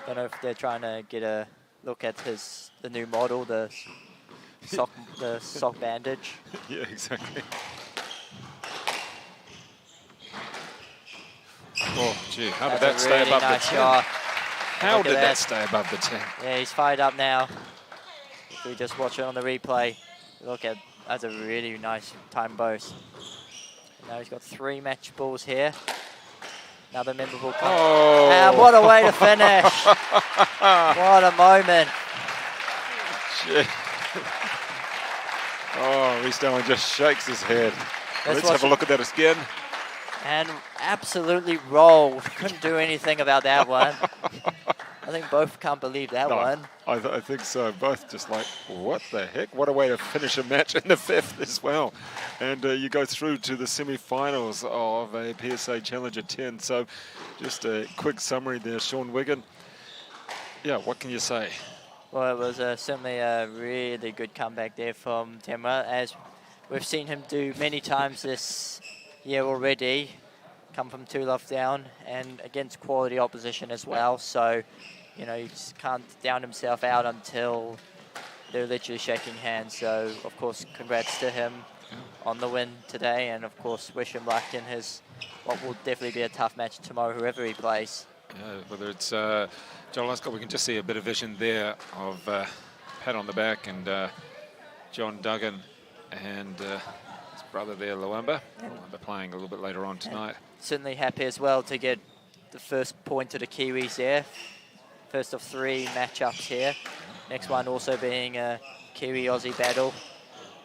Don't know if they're trying to get a look at the new model, the sock bandage. Yeah, exactly. Oh, gee, how did that That's a stay really above nice the 10? shot. How Look at did that that. stay above the 10? Yeah, he's fired up now. If we just watch it on the replay, look at that's a really nice time boast. Now he's got 3 match balls here. Another memorable come. Oh! And what a way to finish! What a moment! Shit. Oh, Reece Dowling just shakes his head. Let's have a look at that again. And absolutely rolled. Couldn't do anything about that one. I think both can't believe that one. I think so. Both just like, what the heck? What a way to finish a match in the 5th as well. And you go through to the semi-finals of a PSA Challenger 10. So just a quick summary there, Sean Wiggin. Yeah, what can you say? Well, it was certainly a really good comeback there from Temra, as we've seen him do many times this year already. Come from 2 love down and against quality opposition as well. So, you know, he just can't down himself out until they're literally shaking hands. So, of course, congrats to him on the win today, and of course, wish him luck in his what will definitely be a tough match tomorrow, whoever he plays. Yeah, whether it's John Arscott, we can just see a bit of vision there of pat on the back, and John Duggan and his brother there, Luamba. Luamba playing a little bit later on tonight. Certainly happy as well to get the first point to the Kiwis there. First of 3 matchups here. Next one also being a Kiwi-Aussie battle.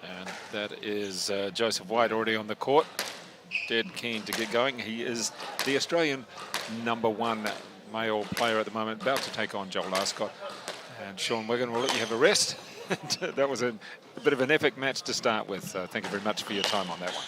And that is Joseph White already on the court. Dead keen to get going. He is the Australian #1 male player at the moment, about to take on Joel Arscott. And Sean Wiggin will let you have a rest. That was a bit of an epic match to start with. Thank you very much for your time on that one.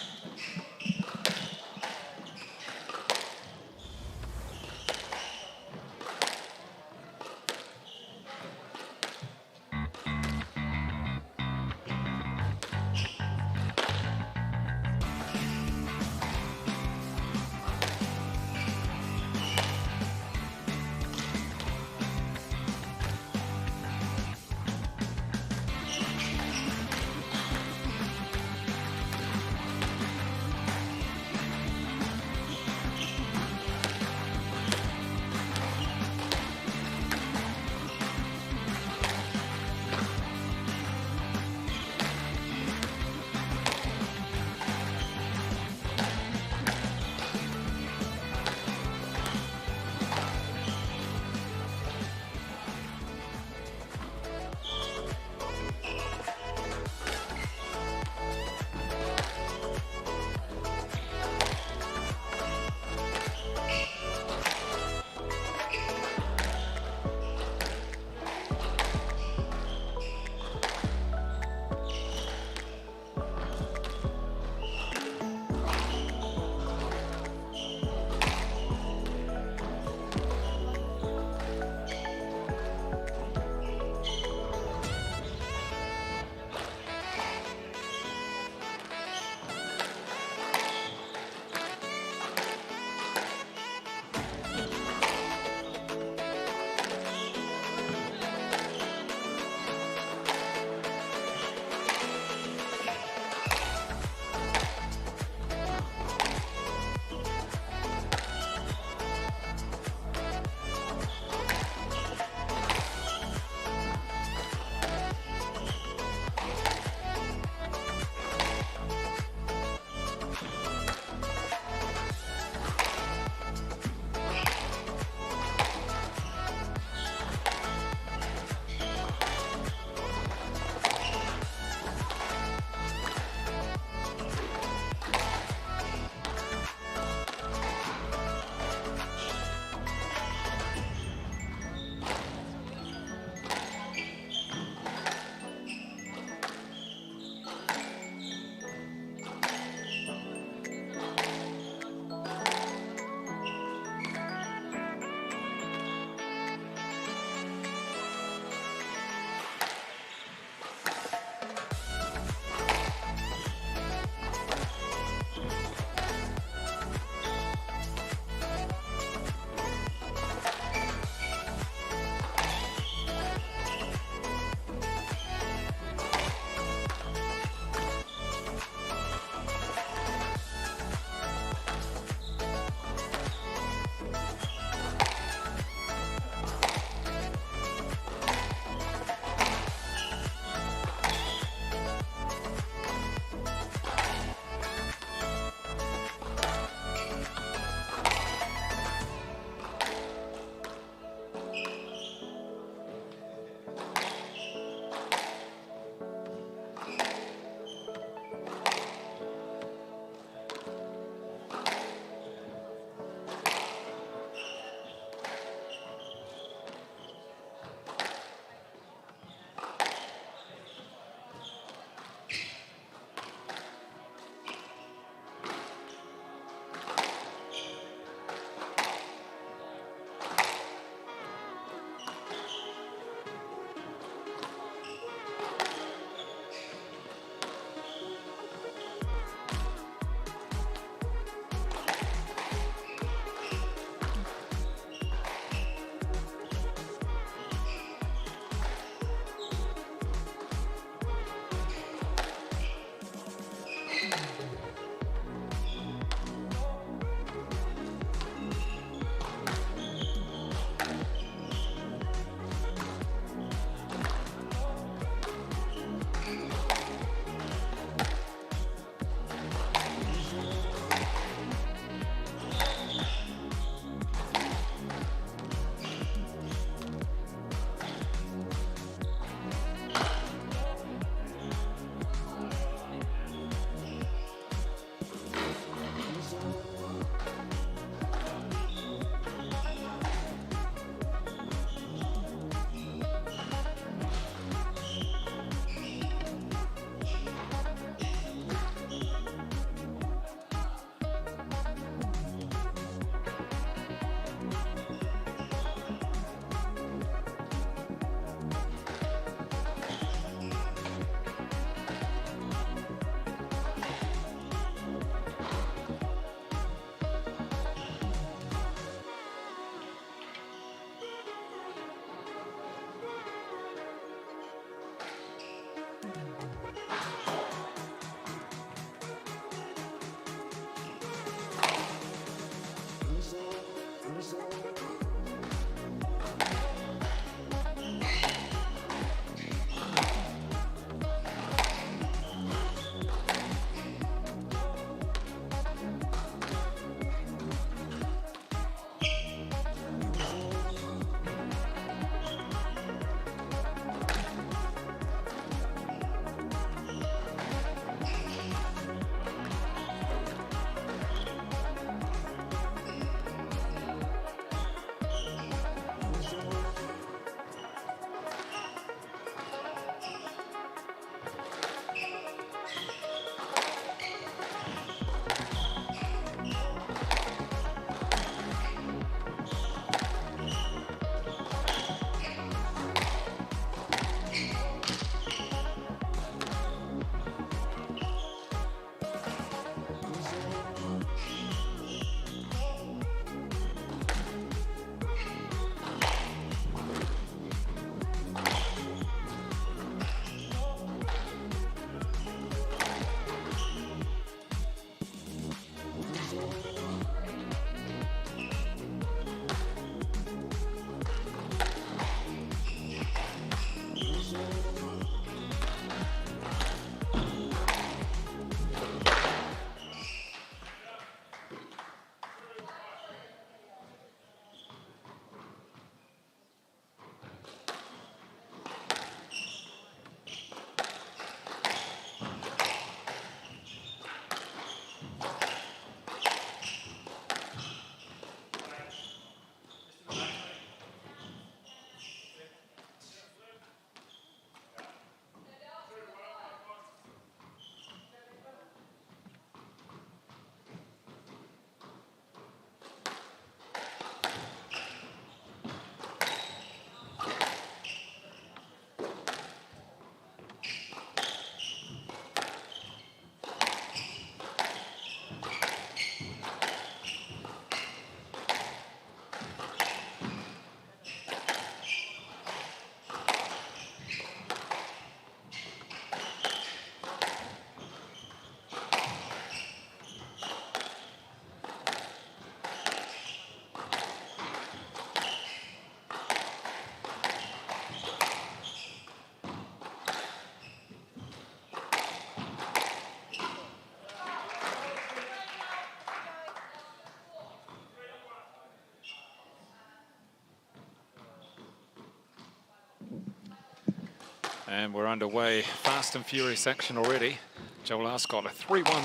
And we're underway. Fast and furious action already. Joel Arscott, a 3-1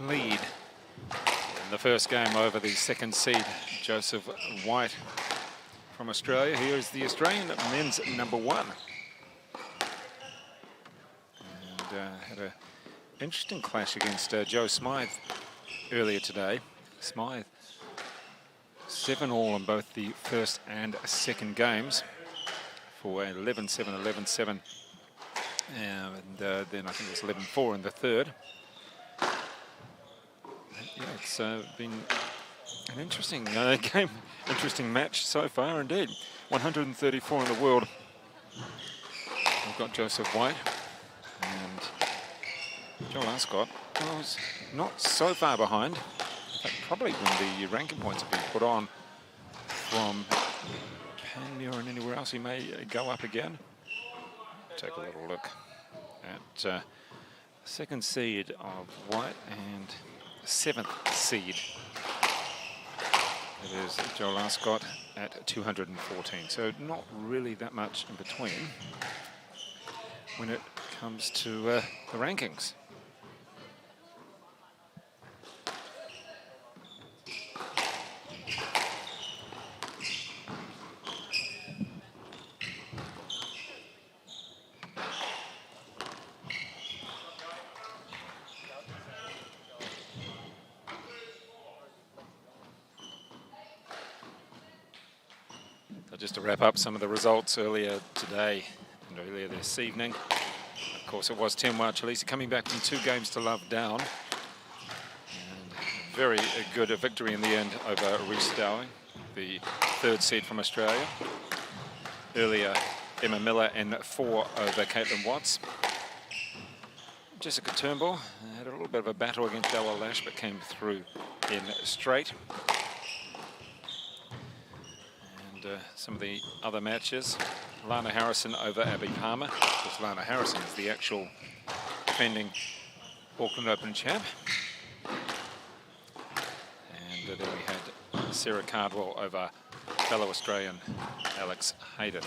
lead in the first game over the second seed, Joseph White from Australia. Here is the Australian men's number 1. And had an interesting clash against Joe Smythe earlier today. Smythe 7-all in both the first and second games for 11-7, 11-7. And then I think it was 11-4 in the third. Yeah, it's been an interesting game, interesting match so far indeed. 134 in the world. We've got Joseph White and Joel Arscott. Was not so far behind. In fact, probably when the ranking points have been put on from Panmure and anywhere else, he may go up again. Take a little look at second seed of White and 7th seed. It is Joel Arscott at 214. So not really that much in between when it comes to the rankings. Just to wrap up some of the results earlier today and earlier this evening. Of course, it was 10-1 Chileshe coming back from 2 games to love down. And very good victory in the end over Reece Dowling, the 3rd seed from Australia. Earlier, Emma Miller in 4 over Caitlin Watts. Jessica Turnbull had a little bit of a battle against Ella Lash, but came through in straight. Some of the other matches, Lana Harrison over Abby Palmer. Of course, Lana Harrison is the actual defending Auckland Open champ. And then we had Sarah Cardwell over fellow Australian Alex Hayden.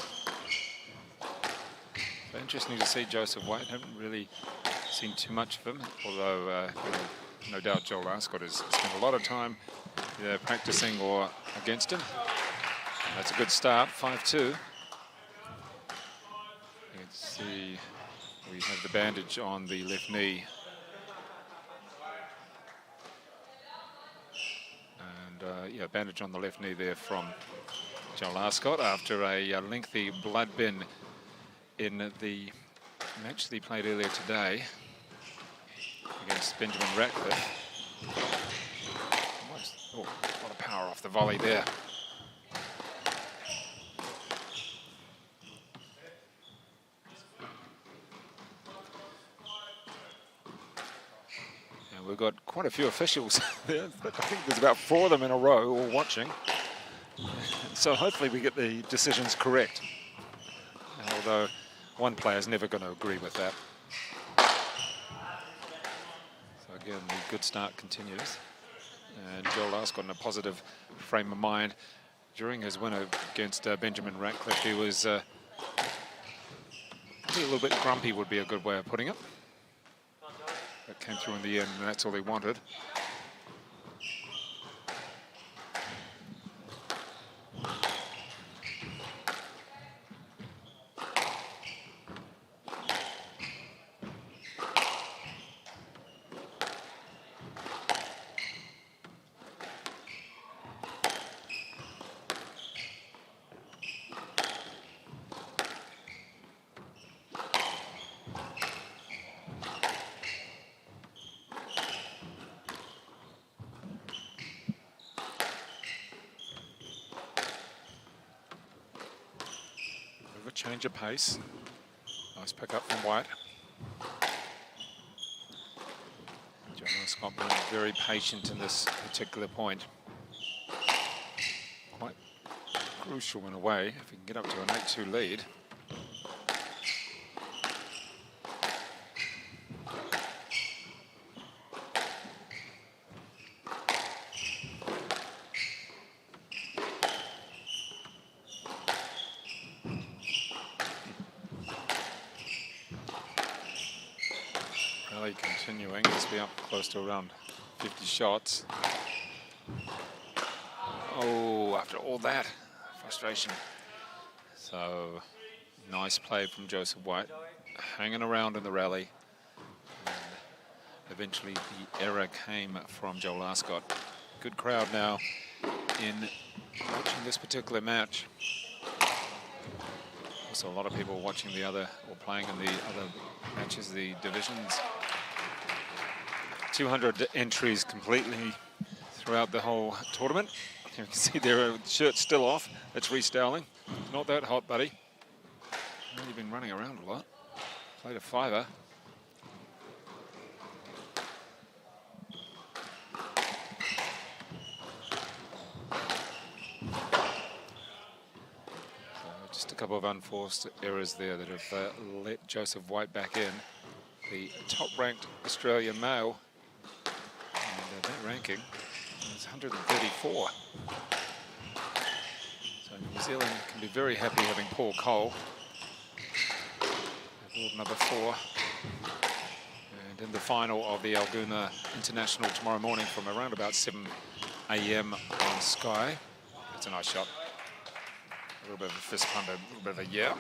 So interesting to see Joseph White. Haven't really seen too much of him, although no doubt Joel Arscott has spent a lot of time either practicing or against him. That's a good start, 5-2. You can see we have the bandage on the left knee. And yeah, bandage on the left knee there from Joel Arscott after a lengthy blood bin in the match that he played earlier today against Benjamin Ratcliffe. Oh, a lot of power off the volley there. We've got quite a few officials there. I think there's about 4 of them in a row all watching. So hopefully we get the decisions correct. Although one player's never going to agree with that. So again, the good start continues. And Joel Arscott in a positive frame of mind. During his win against Benjamin Ratcliffe, he was a little bit grumpy would be a good way of putting it. That came through in the end, and that's all he wanted. Change of pace. Nice pick up from White. Joel Arscott being very patient in this particular point. Quite crucial in a way if he can get up to an 8-2 lead. rally continuing. Must be up close to around 50 shots. Oh, after all that frustration. So, nice play from Joseph White, hanging around in the rally. And eventually the error came from Joel Arscott. Good crowd now in watching this particular match. Also, a lot of people watching the other, or playing in the other matches, the divisions. 200 entries completely throughout the whole tournament. You can see their shirt's still off. That's Reece Dowling. Not that hot, buddy. You've been running around a lot. Played a fiver. Just a couple of unforced errors there that have let Joseph White back in. The top-ranked Australian male. And that ranking is 134. So New Zealand can be very happy having Paul Cole. World number 4. And in the final of the Algona International tomorrow morning from around about 7 AM on Sky. That's a nice shot. A little bit of a fist pump, a little bit of a yeah.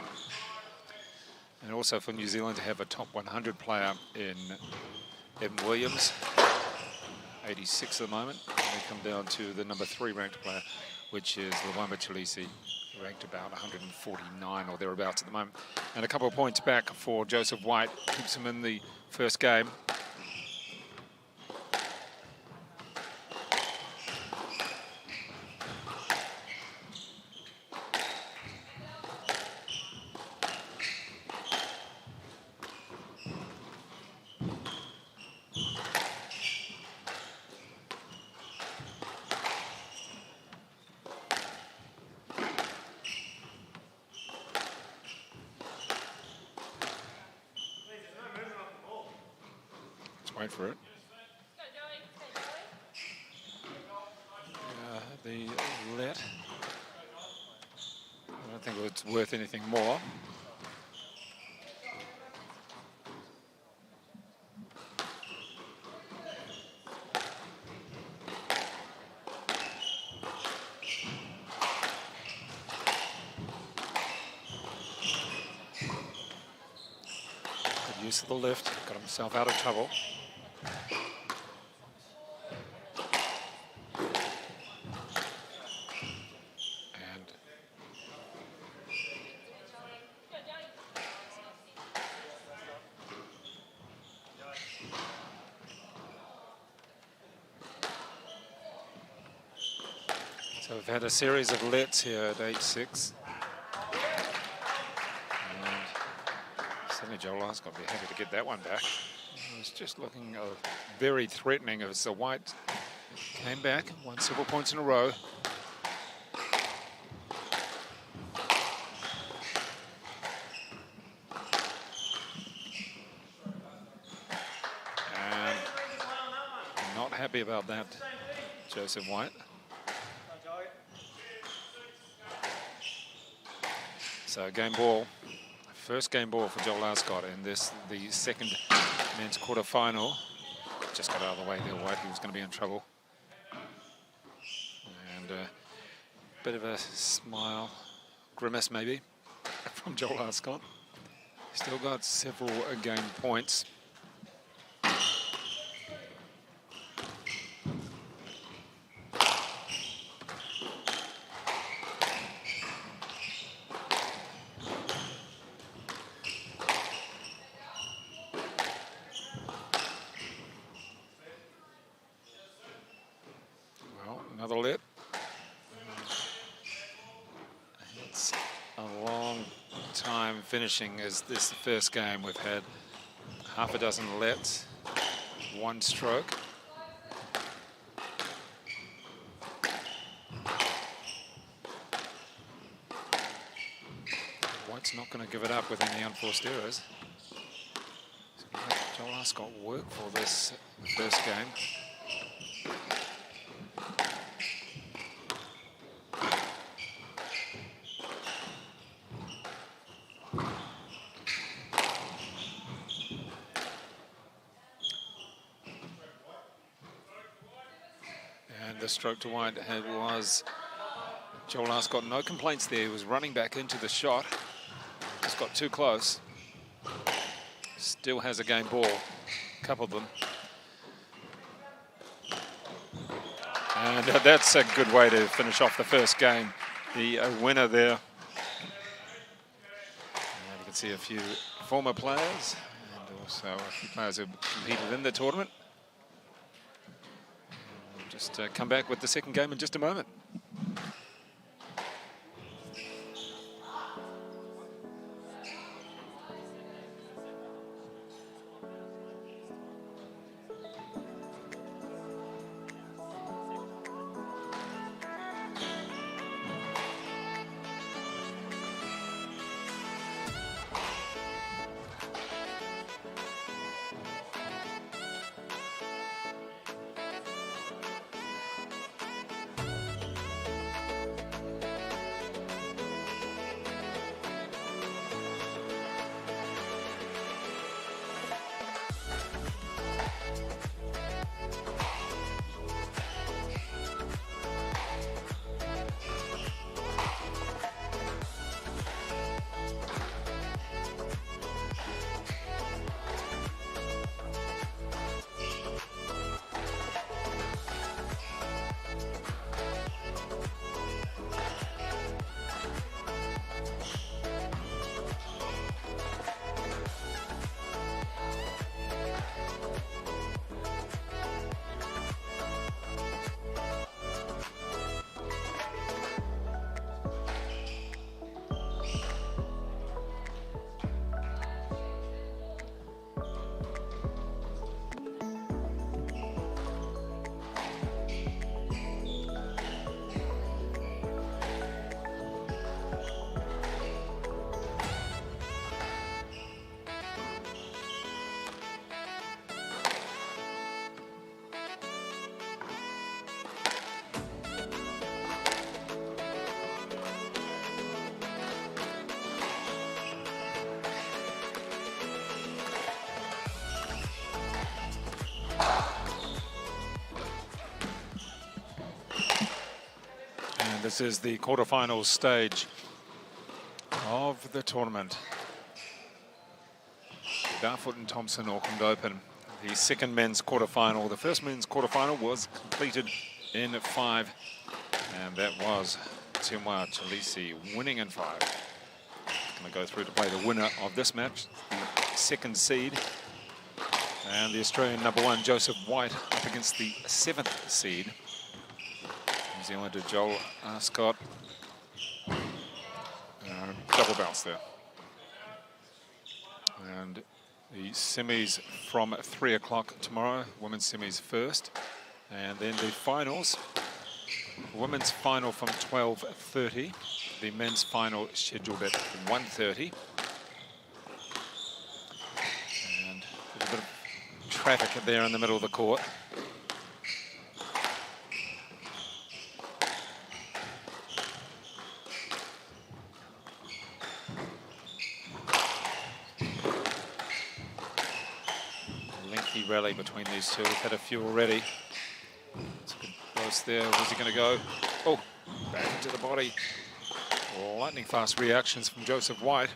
And also for New Zealand to have a top 100 player in Evan Williams, 86 at the moment. And they come down to the number 3 ranked player, which is Luamba Chileshe, ranked about 149 or thereabouts at the moment. And a couple of points back for Joseph White, keeps him in the first game. Wait for it. The let. I don't think it's worth anything more. Good use of the lift, got himself out of trouble. So we've had a series of lets here at 8-6. And certainly Joel Arscott will be happy to get that one back. It was just looking very threatening as the White came back, won several points in a row. And not happy about that, Joseph White. So game ball, first game ball for Joel Arscott in this, the second men's quarter-final. Just got out of the way there, White, he was going to be in trouble. And a bit of a smile, grimace maybe, from Joel Arscott. Still got several game points. Another lit. It's a long time finishing as this first game. We've had half a dozen lets, one stroke. White's not going to give it up with any unforced errors. So let Joel Arscott work for this first game. stroke to wide was Joel Arscott. No complaints there. He was running back into the shot. Just got too close. Still has a game ball. A couple of them. And that's a good way to finish off the first game. The winner there. And you can see a few former players and also a few players who competed in the tournament. We'll just come back with the second game in just a moment. This is the quarterfinals stage of the tournament. BARFOOT Thompson Auckland Open. The second men's quarterfinal. The first men's quarterfinal was completed in 5. And that was Chileshe winning in 5. Going to go through to play the winner of this match, the second seed. And the Australian #1, Joseph White, up against the 7th seed. New Zealander Joel Arscott. Double bounce there. And the semis from 3 o'clock tomorrow. Women's semis first. And then the finals. Women's final from 12:30. The men's final scheduled at 1:30. And a little bit of traffic there in the middle of the court. Rally between these two. We've had a few already. It's a good close there. Where's he going to go? Oh, back into the body. Lightning fast reactions from Joseph White.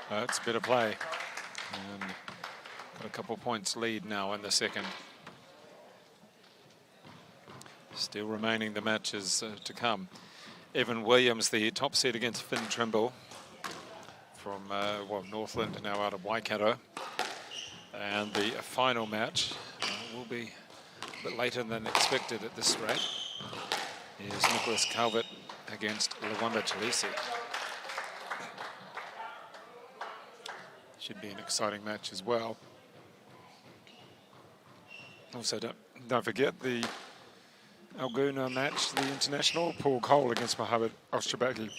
That's better play. And got a couple points lead now in the second. Still remaining the matches to come. Evan Williams, the top seed against Finn Turnbull from Northland, now out of Waikato. And the final match will be a bit later than expected at this rate. Is Nicholas Calvert against Lawanda Chileshe. Should be an exciting match as well. Also, don't forget the Alguna match, the international, Paul Cole against Mohamed Ostrabagi.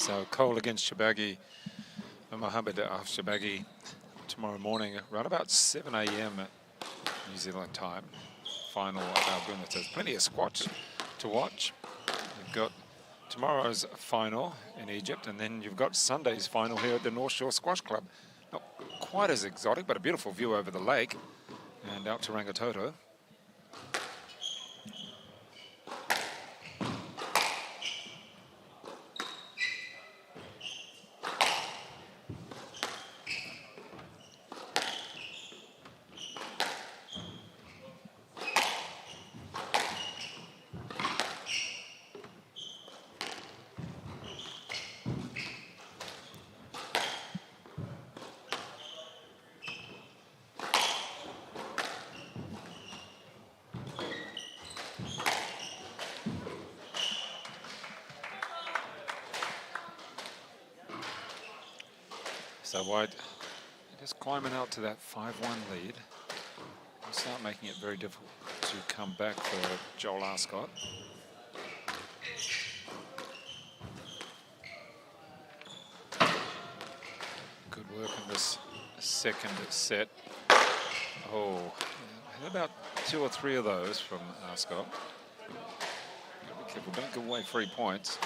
So Cole against Shabagi, Mohammed Shabagi tomorrow morning, around about 7 a.m. New Zealand time. Final Albuna. There's plenty of squash to watch. You've got tomorrow's final in Egypt, and then you've got Sunday's final here at the North Shore Squash Club. Not quite as exotic, but a beautiful view over the lake and out to Rangitoto. So White just climbing out to that 5-1 lead. Will start making it very difficult to come back for Joel Arscott. Good work in this second set. Oh, about 2 or 3 of those from Arscott. Be careful, don't give away 3 points.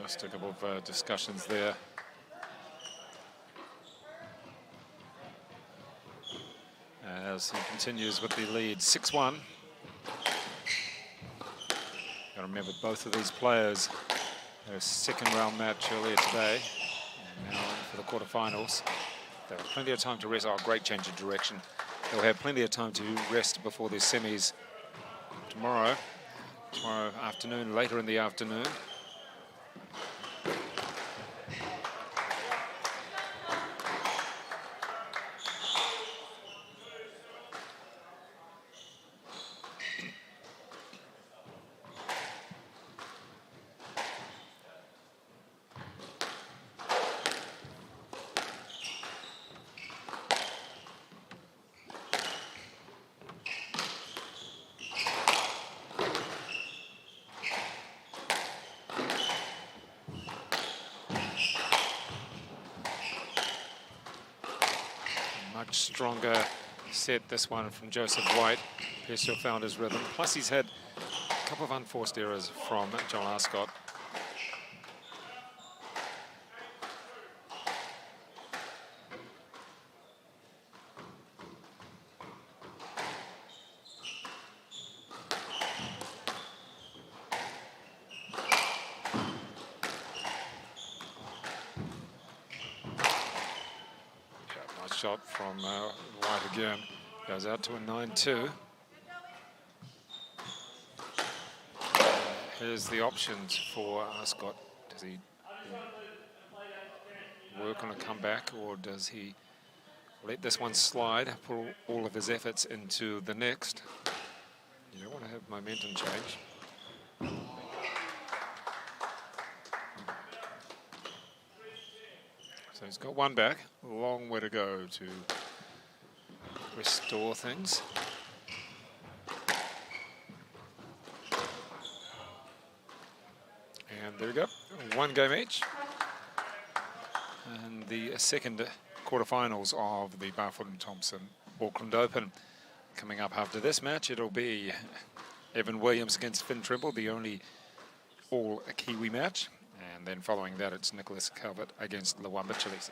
Just a couple of discussions there. As he continues with the lead, 6-1. Got to remember both of these players had a second round match earlier today, and now for the quarterfinals. They'll have plenty of time to rest. Oh, great change of direction. They'll have plenty of time to rest before their semis tomorrow afternoon, later in the afternoon. Much stronger set, this one from Joseph White. Pierce found his rhythm. Plus he's had a couple of unforced errors from John Arscott. Shot from White again, goes out to a 9-2. Here's the options for Arscott. Does he work on a comeback, or does he let this one slide, put all of his efforts into the next? You don't want to have momentum change. So he's got one back, a long way to go to restore things. And there we go, 1 game each. And the second quarterfinals of the BARFOOT Thompson Auckland Open. Coming up after this match, it'll be Evan Williams against Finn Turnbull, the only all-Kiwi match. And then following that, it's Nicholas Calvert against Luamba Chileshe.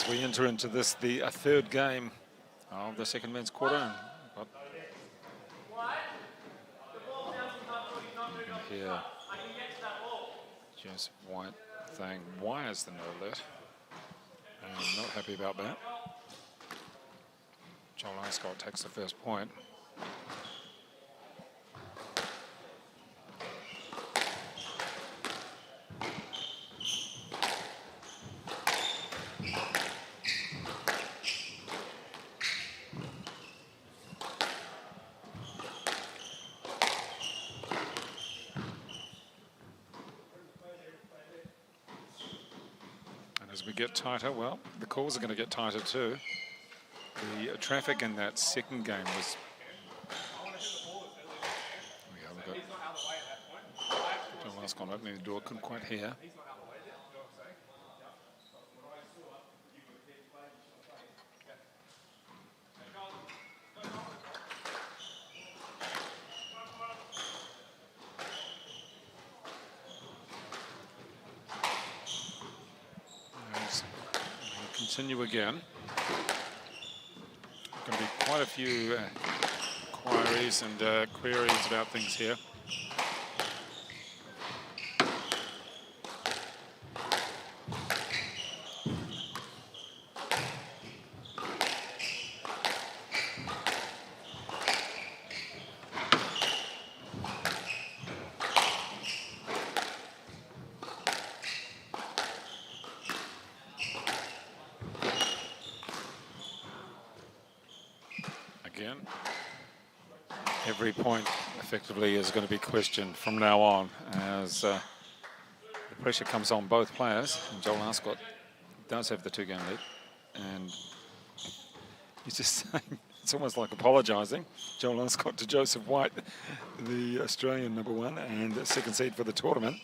As we enter into this, the third game of the second men's quarter. And you can hear Joseph White saying, "Why is the no alert?" And I'm not happy about that. Joel Arscott takes the first point. As we get tighter, well, the calls are going to get tighter too. The traffic in that second game was... Yeah, we've got John Arscott opening the door, couldn't quite hear. Continue again. Going to be quite a few inquiries and queries about things here. Every point effectively is going to be questioned from now on as the pressure comes on both players. And Joel Arscott does have the 2-game lead. And he's just saying, it's almost like apologising. Joel Arscott to Joseph White, the Australian #1 and second seed for the tournament.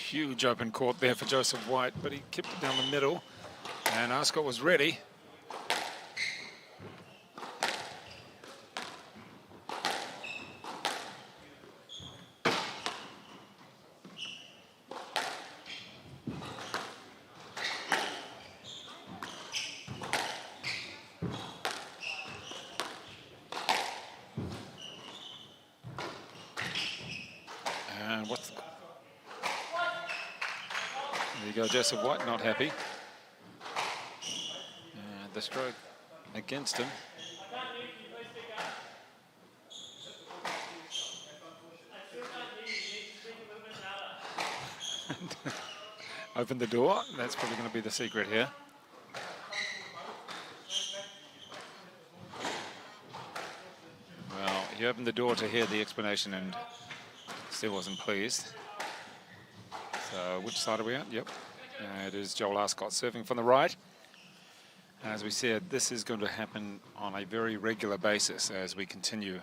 Huge open court there for Joseph White, but he kept it down the middle, and Arscott was ready. And what's the... There you go, Joseph White not happy. And the stroke against him. Open the door, that's probably going to be the secret here. Well, he opened the door to hear the explanation and still wasn't pleased. So which side are we at? Yep. It is Joel Arscott serving from the right. As we said, this is going to happen on a very regular basis as we continue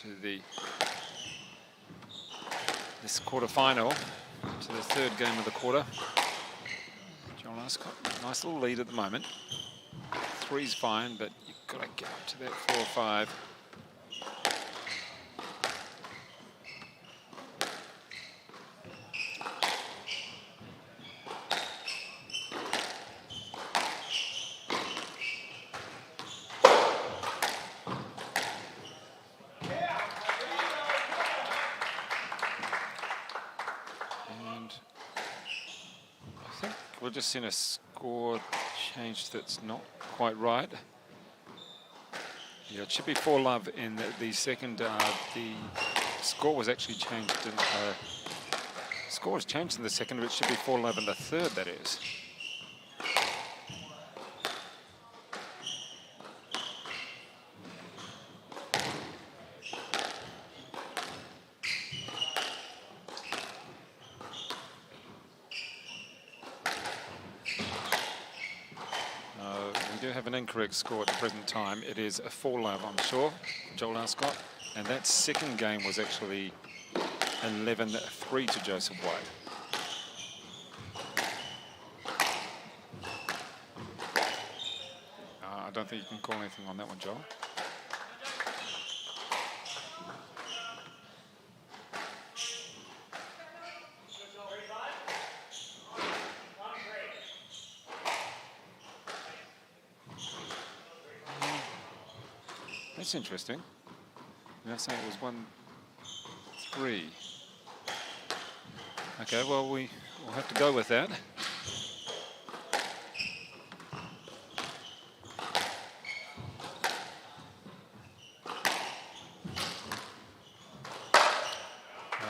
into this quarter-final, to the third game of the quarter. Joel Arscott, nice little lead at the moment. 3's fine, but you've got to get up to that 4 or 5. We've just seen a score change that's not quite right. Yeah, it should be 4-love in the second. The score was actually changed. Score was changed in the second, but it should be 4-love in the third, that is. have an incorrect score at the present time. It is a 4-love, I'm sure, Joel Arscott. And that second game was actually 11-3 to Joseph White. I don't think you can call anything on that one, Joel. That's interesting. They're saying it was 1-3. Okay, well, we'll have to go with that.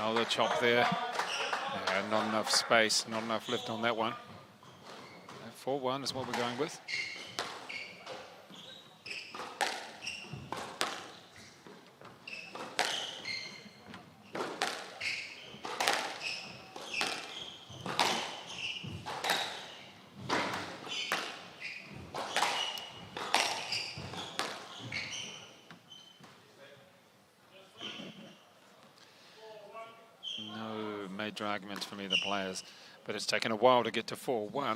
Oh, the chop there. Not enough space, not enough lift on that one. 4-1 is what we're going with. Arguments from either players, but it's taken a while to get to 4-1. Yeah,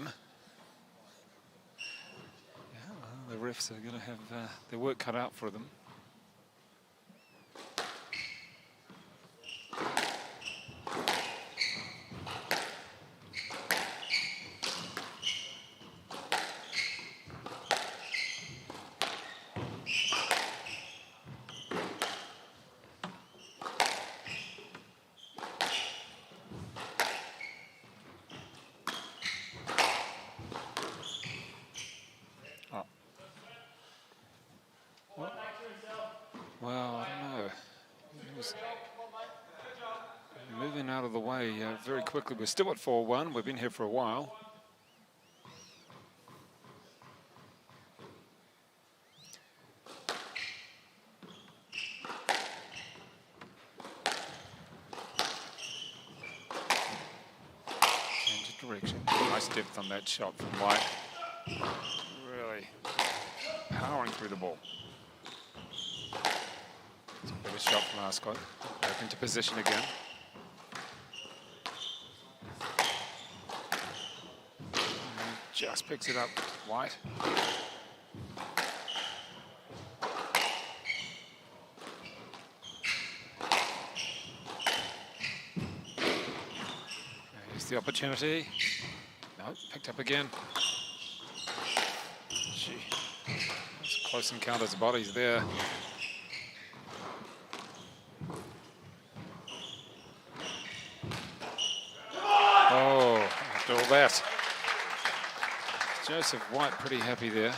well, the refs are going to have their work cut out for them. Out of the way very quickly. We're still at 4-1. We've been here for a while. Change of direction. Nice depth on that shot from White. Really powering through the ball. It's a better shot from Arscott. Back into position again. Just picks it up, White. Here's the opportunity. No, picked up again. Gee, that's close encounters of bodies there. Oh, after all that. Joseph White pretty happy there.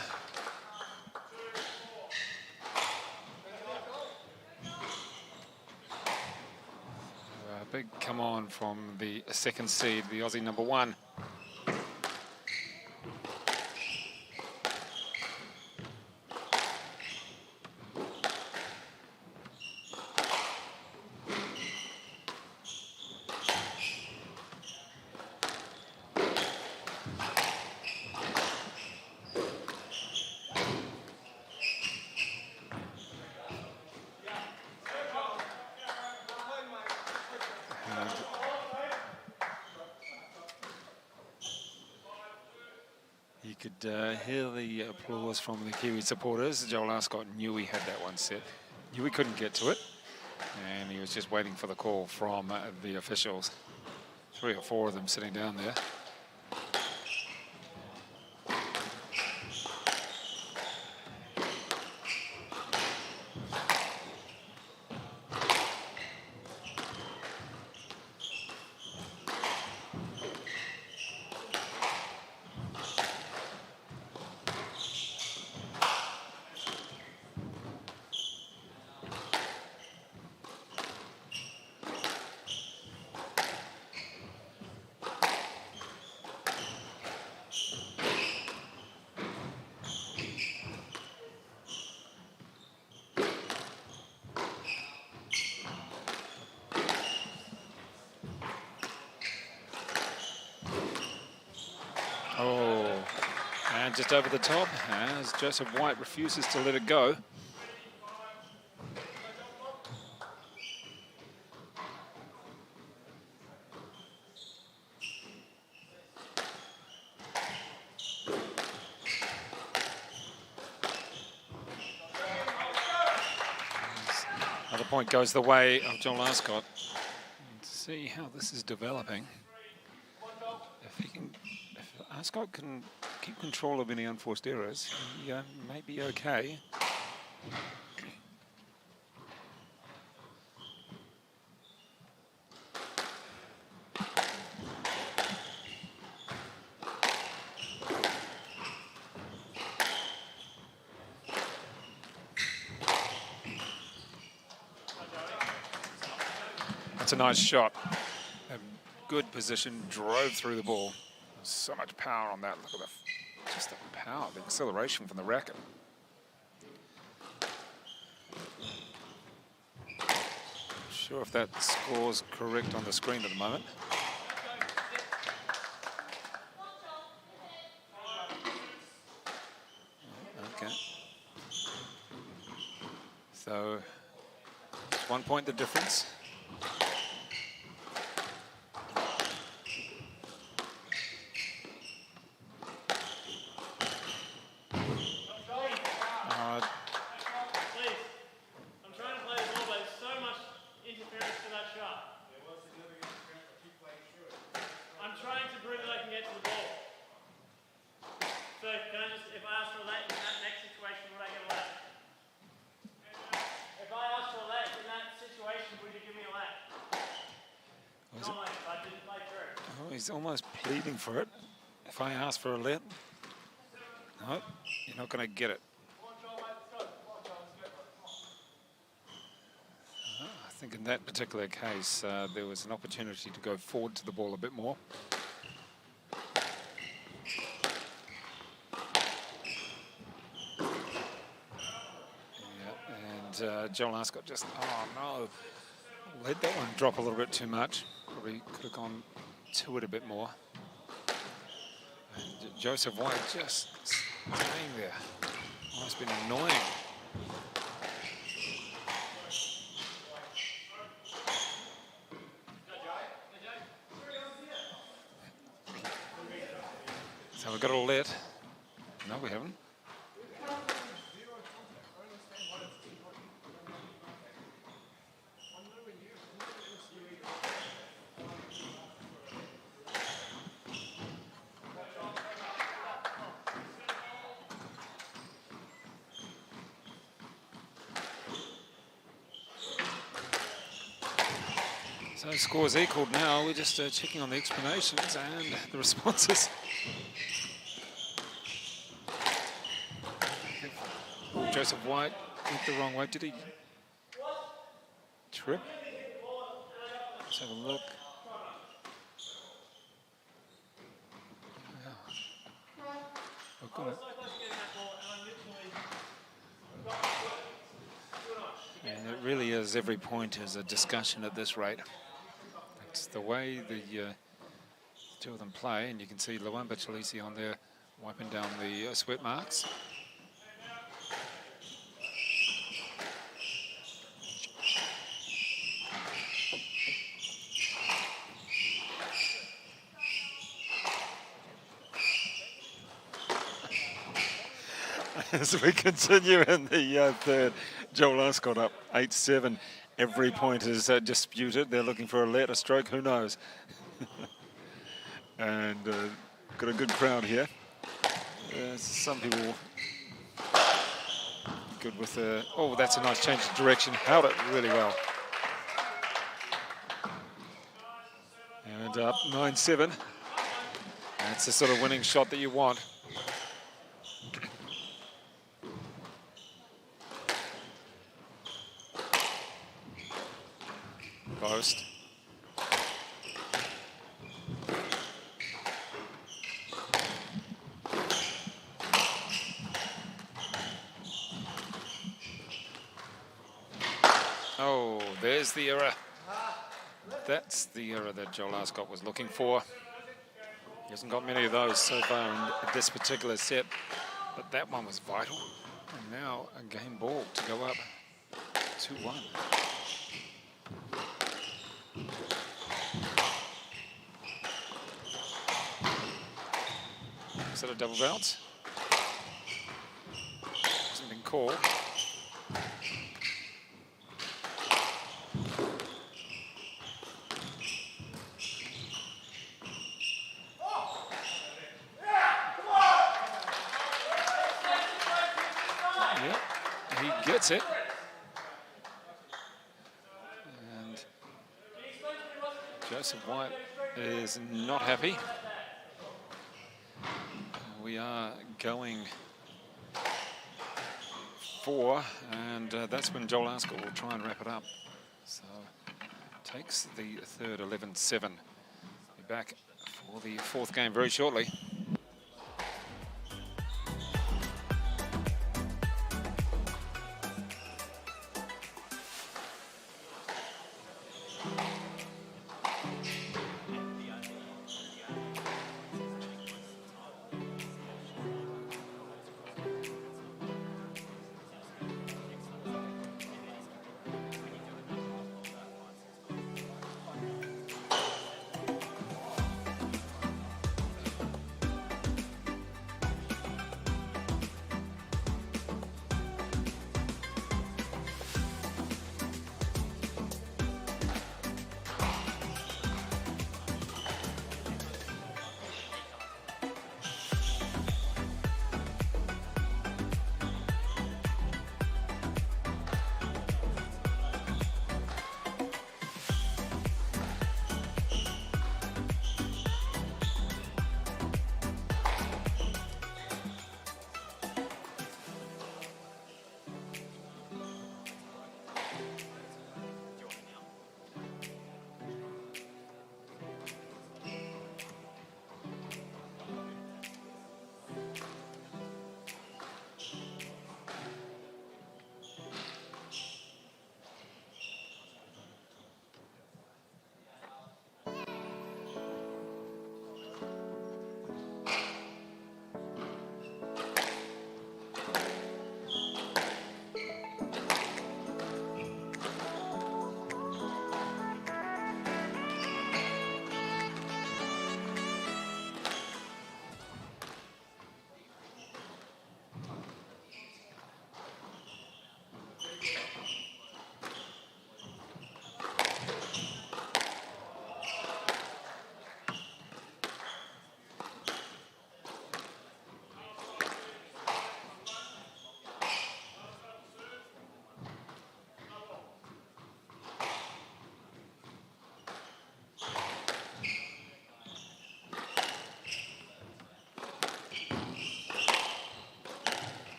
A big come on from the second seed, the Aussie #1. Hear the applause from the Kiwi supporters. Joel Arscott knew he had that one set. Knew he couldn't get to it. And he was just waiting for the call from the officials. 3 or 4 of them sitting down there. And just over the top as Joseph White refuses to let it go. Another point goes the way of Joel Arscott. Let's see how this is developing. If Arscott can keep control of any unforced errors, he may be okay. That's a nice shot. A good position, drove through the ball. So much power on that. Look at just the power, the acceleration from the racket. Not sure if that score's correct on the screen at the moment. Okay. So, it's 1 point the difference. He's almost pleading for it. If I ask for a let, no, you're not going to get it. I think in that particular case, there was an opportunity to go forward to the ball a bit more. Yeah, and Joel Arscott just, oh no, let that one drop a little bit too much. Probably could have gone to it a bit more. And Joseph White just staying there. Almost been annoying. So we've got a let. No, we haven't. So scores equal now. We're just checking on the explanations and the responses. Joseph White went the wrong way. Did he trip? Let's have a look. Oh, and it really is, every point is a discussion at this rate. It's the way the two of them play, and you can see Luamba Chileshe on there wiping down the sweat marks. As we continue in the third, Joel Arscott up 8-7. Every point is disputed. They're looking for a let, a stroke, who knows? And got a good crowd here. Some people good with the... Oh, that's a nice change of direction. Held it really well. And up 9-7. That's the sort of winning shot that you want. Post. Oh, there's the error. That's the error that Joel Arscott was looking for. hasn't got many of those so far in this particular set, but that one was vital. And now a game ball to go up 2-1. Is that a double bounce? Hasn't been called. Yep, he gets it. And Joseph White is not happy. We are going 4, and that's when Joel Arscott will try and wrap it up. So takes the third 11-7. Be back for the fourth game very shortly.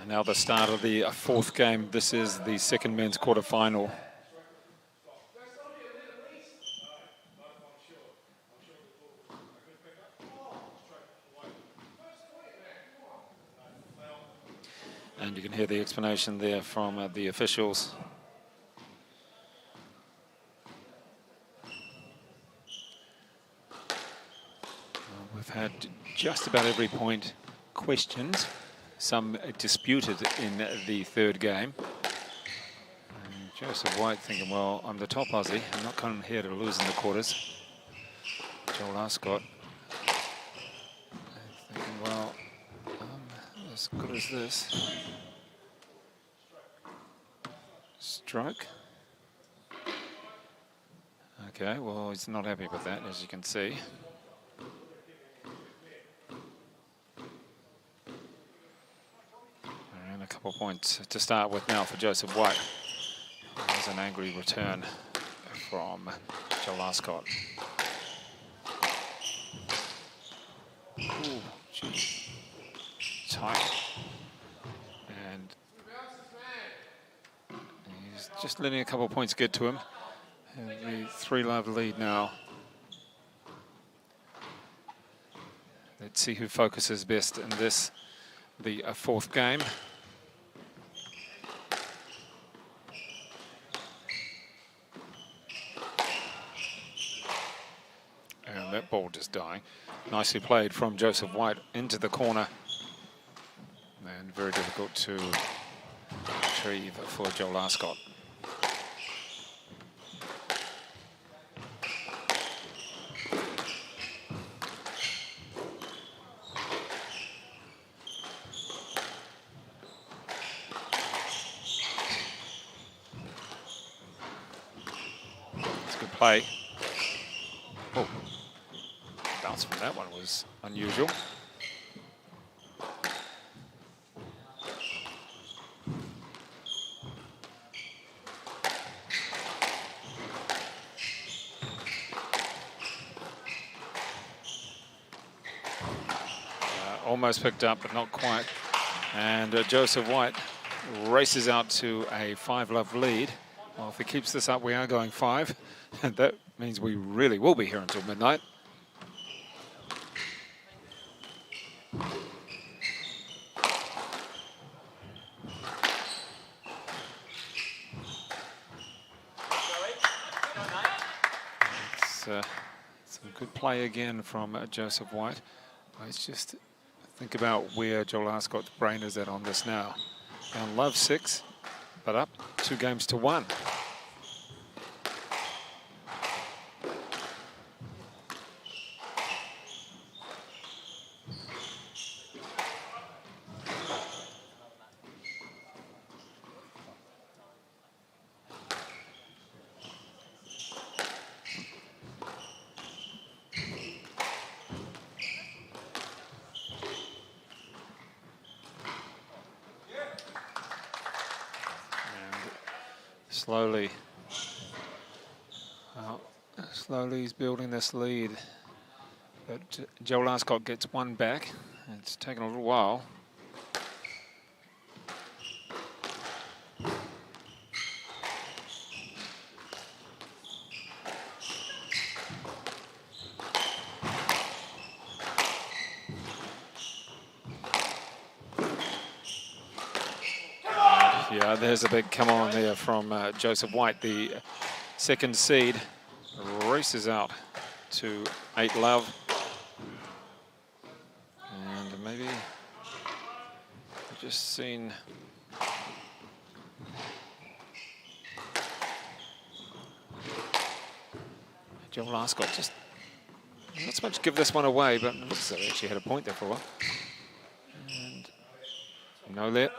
Now the start of the fourth game. This is the second men's quarterfinal. And you can hear the explanation there from the officials. We've had just about every point questioned. Some disputed in the third game. And Joseph White thinking, well, I'm the top Aussie. I'm not coming here to lose in the quarters. Joel Arscott thinking, well, I'm as good as this. Stroke. Okay, well, he's not happy with that, as you can see. And a couple of points to start with now for Joseph White. There's an angry return from Joel Arscott. Ooh, gee. Tight. And he's just letting a couple of points get to him. The 3-love lead now. Let's see who focuses best in this the fourth game. And that ball just dying. Nicely played from Joseph White into the corner. And very difficult to retrieve for Joel Arscott. It's a good play. Oh, bounce from that one was unusual. Almost picked up, but not quite. And Joseph White races out to a 5-love lead. Well, if he keeps this up, we are going 5. And that means we really will be here until midnight. Some good play again from Joseph White. Let's just think about where Joel Arscott's brain is at on this now. Down love 6, but up 2 games to 1. Slowly he's building this lead, but Joel Arscott gets 1 back. It's taken a little while. Yeah, there's a big come on there from Joseph White, the second seed. Races out to 8-love. And maybe I've just seen Joel Arscott just not so much give this one away, but it looks like they actually had a point there for a while. And no let.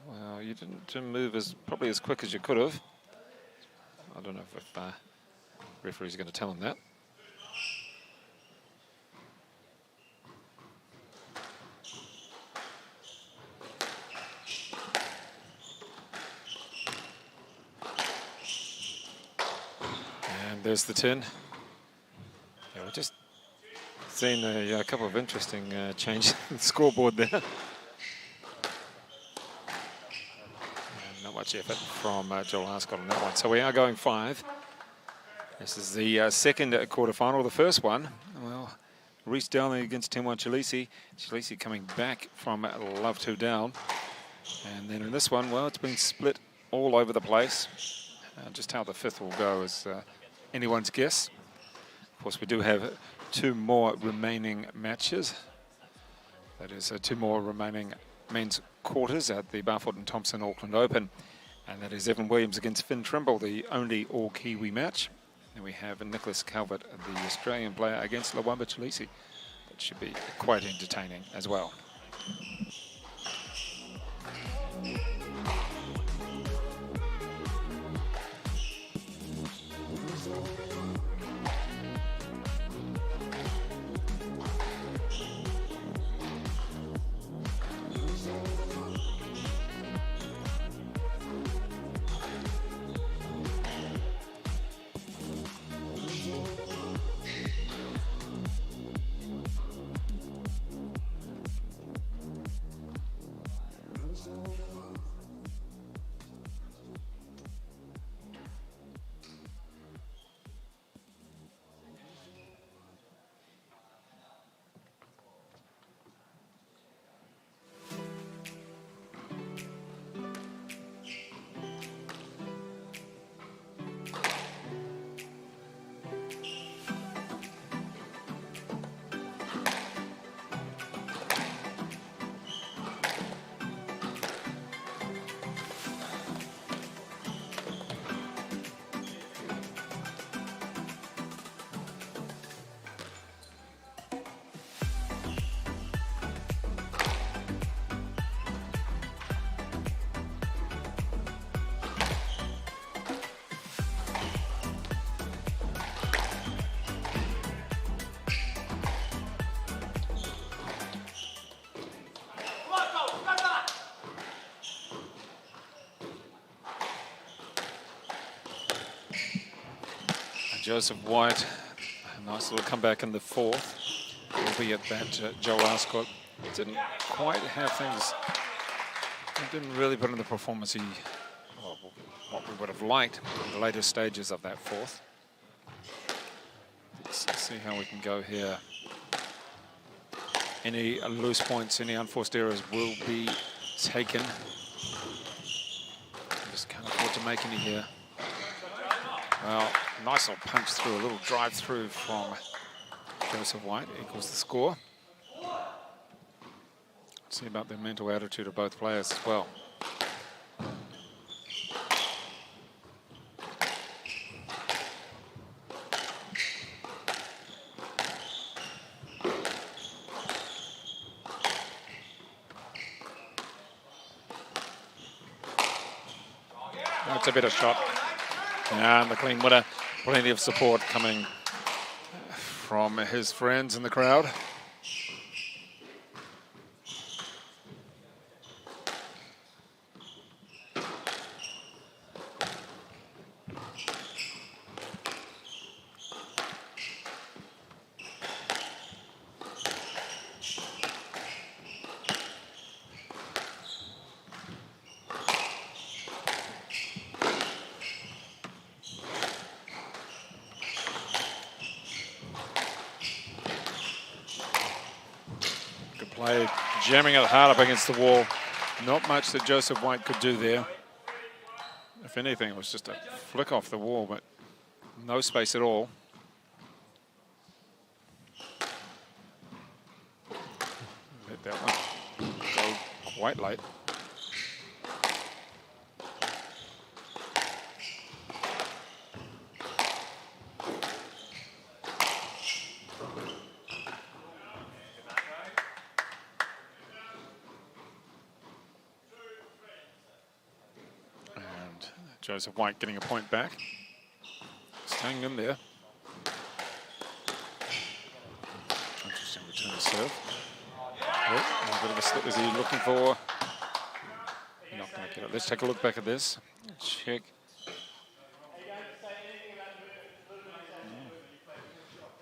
Well, you didn't move probably as quick as you could have. I don't know if referee's going to tell him that. And there's the 10. Yeah, we've just seen a couple of interesting changes in the scoreboard there. And not much effort from Joel Arscott on that one. So we are going 5. This is the second quarterfinal. The first one, well, Reece Dowling against Tenwa Chileshe. Chileshe coming back from love 2 down. And then in this one, well, it's been split all over the place. Just how the 5th will go is anyone's guess. Of course, we do have 2 more remaining matches. That is 2 more remaining men's quarters at the BARFOOT Thompson Auckland Open. And that is Evan Williams against Finn Turnbull, the only all-Kiwi match. And we have Nicholas Calvert, the Australian player, against Lawamba Chileshe. That should be quite entertaining as well. Joseph White, a nice little comeback in the fourth, albeit that Joel Arscott didn't quite have things, he didn't really put in the performance well, what we would have liked in the later stages of that fourth. Let's see how we can go here. Any loose points, any unforced errors will be taken. Just can't afford to make any here. Well, nice little punch through, a little drive through from Joseph White equals the score. Let's see about the mental attitude of both players as well. That's a better shot. And the clean winner. Plenty of support coming from his friends in the crowd. Play, jamming it hard up against the wall. Not much that Joseph White could do there. If anything, it was just a flick off the wall, but no space at all. Let that one go quite late. Joseph White getting a point back. Staying in there. Interesting return serve. Oh, a bit of a slip. Is he looking for? Not going to get it. Let's take a look back at this. Check.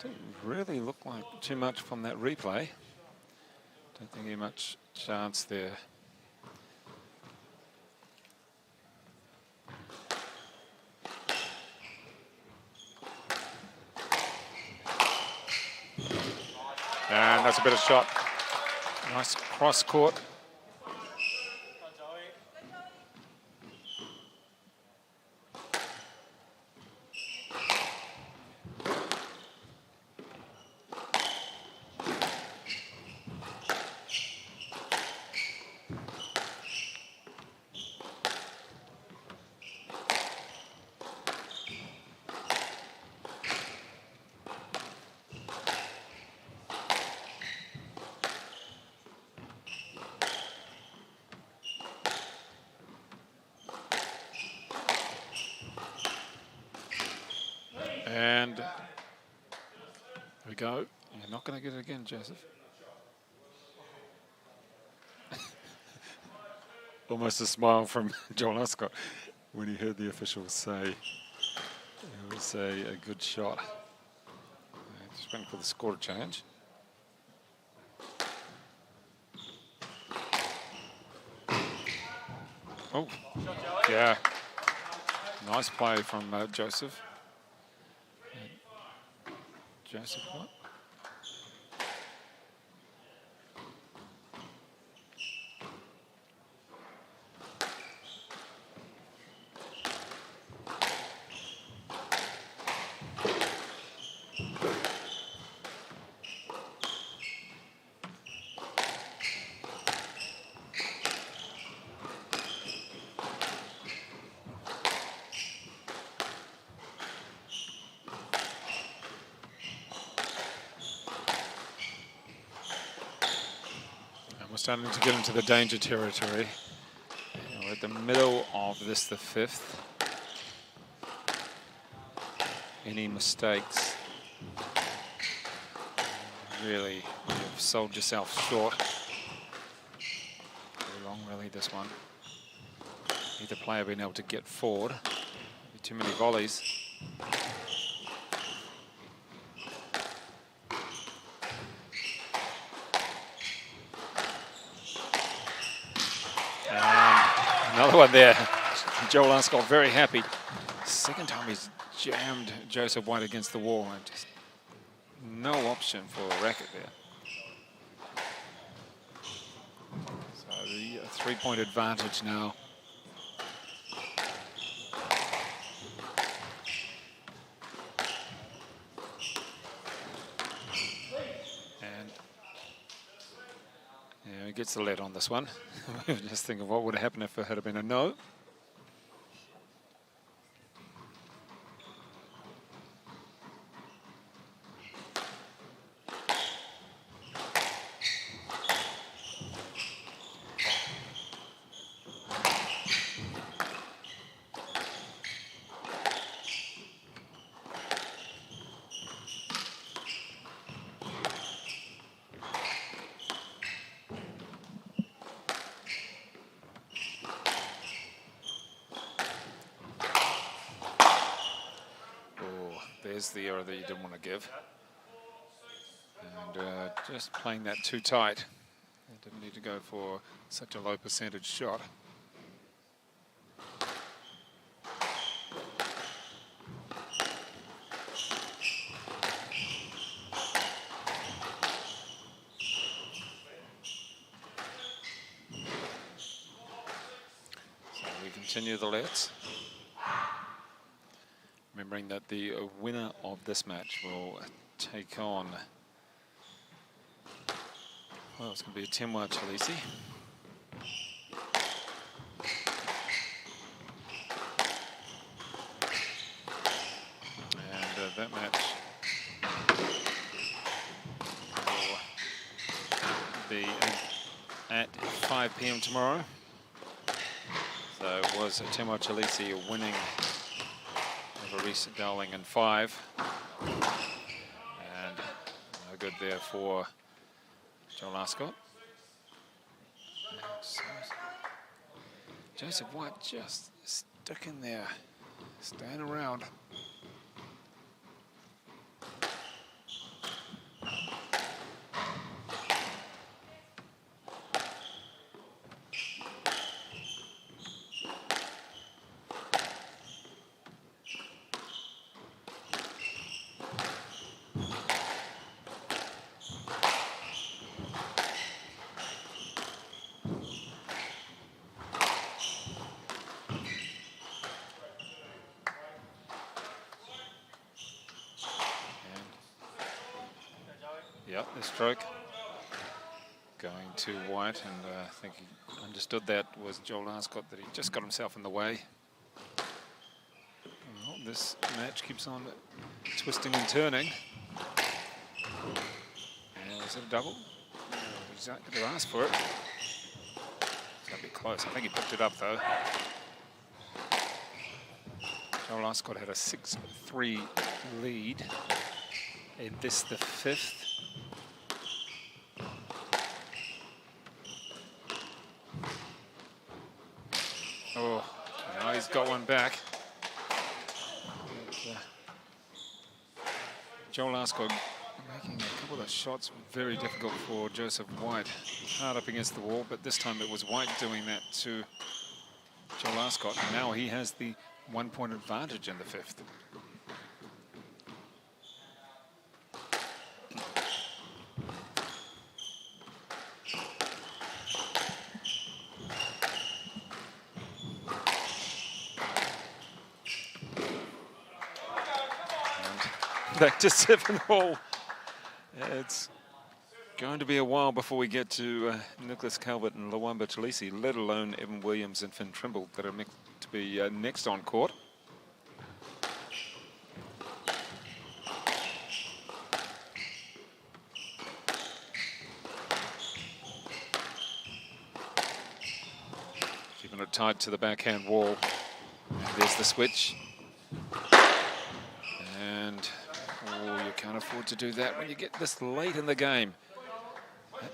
Didn't really look like too much from that replay. Don't think he had much chance there. And that's a better shot. Nice cross court. And there we go. You're not going to get it again, Joseph. Almost a smile from Joel Arscott when he heard the officials say it was a good shot. Just went for the score change. Oh, yeah. Nice play from Joseph. Joseph, what? We're starting to get into the danger territory. We're at the middle of this, the fifth. Any mistakes, really, you've sold yourself short. Very long, really, this one. Either player being able to get forward. Too many volleys. Another one there. Joel Arscott very happy. Second time he's jammed Joseph White against the wall, and just no option for a racket there. So the 3-point advantage now. And yeah, he gets the lead on this one. Just think of what would have happened if it had been a no. There's the error that you didn't want to give. And just playing that too tight. You didn't need to go for such a low percentage shot. So we continue the lets. Remembering that the winner of this match will take on, well, it's going to be a Temwa Chileshe. And that match will be at 5 p.m. tomorrow. So it was a Temwa Chileshe winning Dowling in 5, and no good there for Joel Arscott. So Joseph White just sticking there, staying around. Yep, the stroke going to White, and I think he understood that was Joel Arscott, that he just got himself in the way. Well, this match keeps on twisting and turning. And is it a double? No, he's not going to ask for it. It's going to be close. I think he picked it up though. Joel Arscott had a 6-3 lead. And this the 5th. Oh, now he's got one back. Joel Arscott making a couple of shots very difficult for Joseph White. Hard up against the wall, but this time it was White doing that to Joel Arscott. Now he has the 1-point advantage in the 5th. Back to 7-all. It's going to be a while before we get to Nicholas Calvert and Luamba Chileshe, let alone Evan Williams and Finn Turnbull that are meant to be next on court. Keeping it tight to the backhand wall. There's the switch. And oh, you can't afford to do that when you get this late in the game. That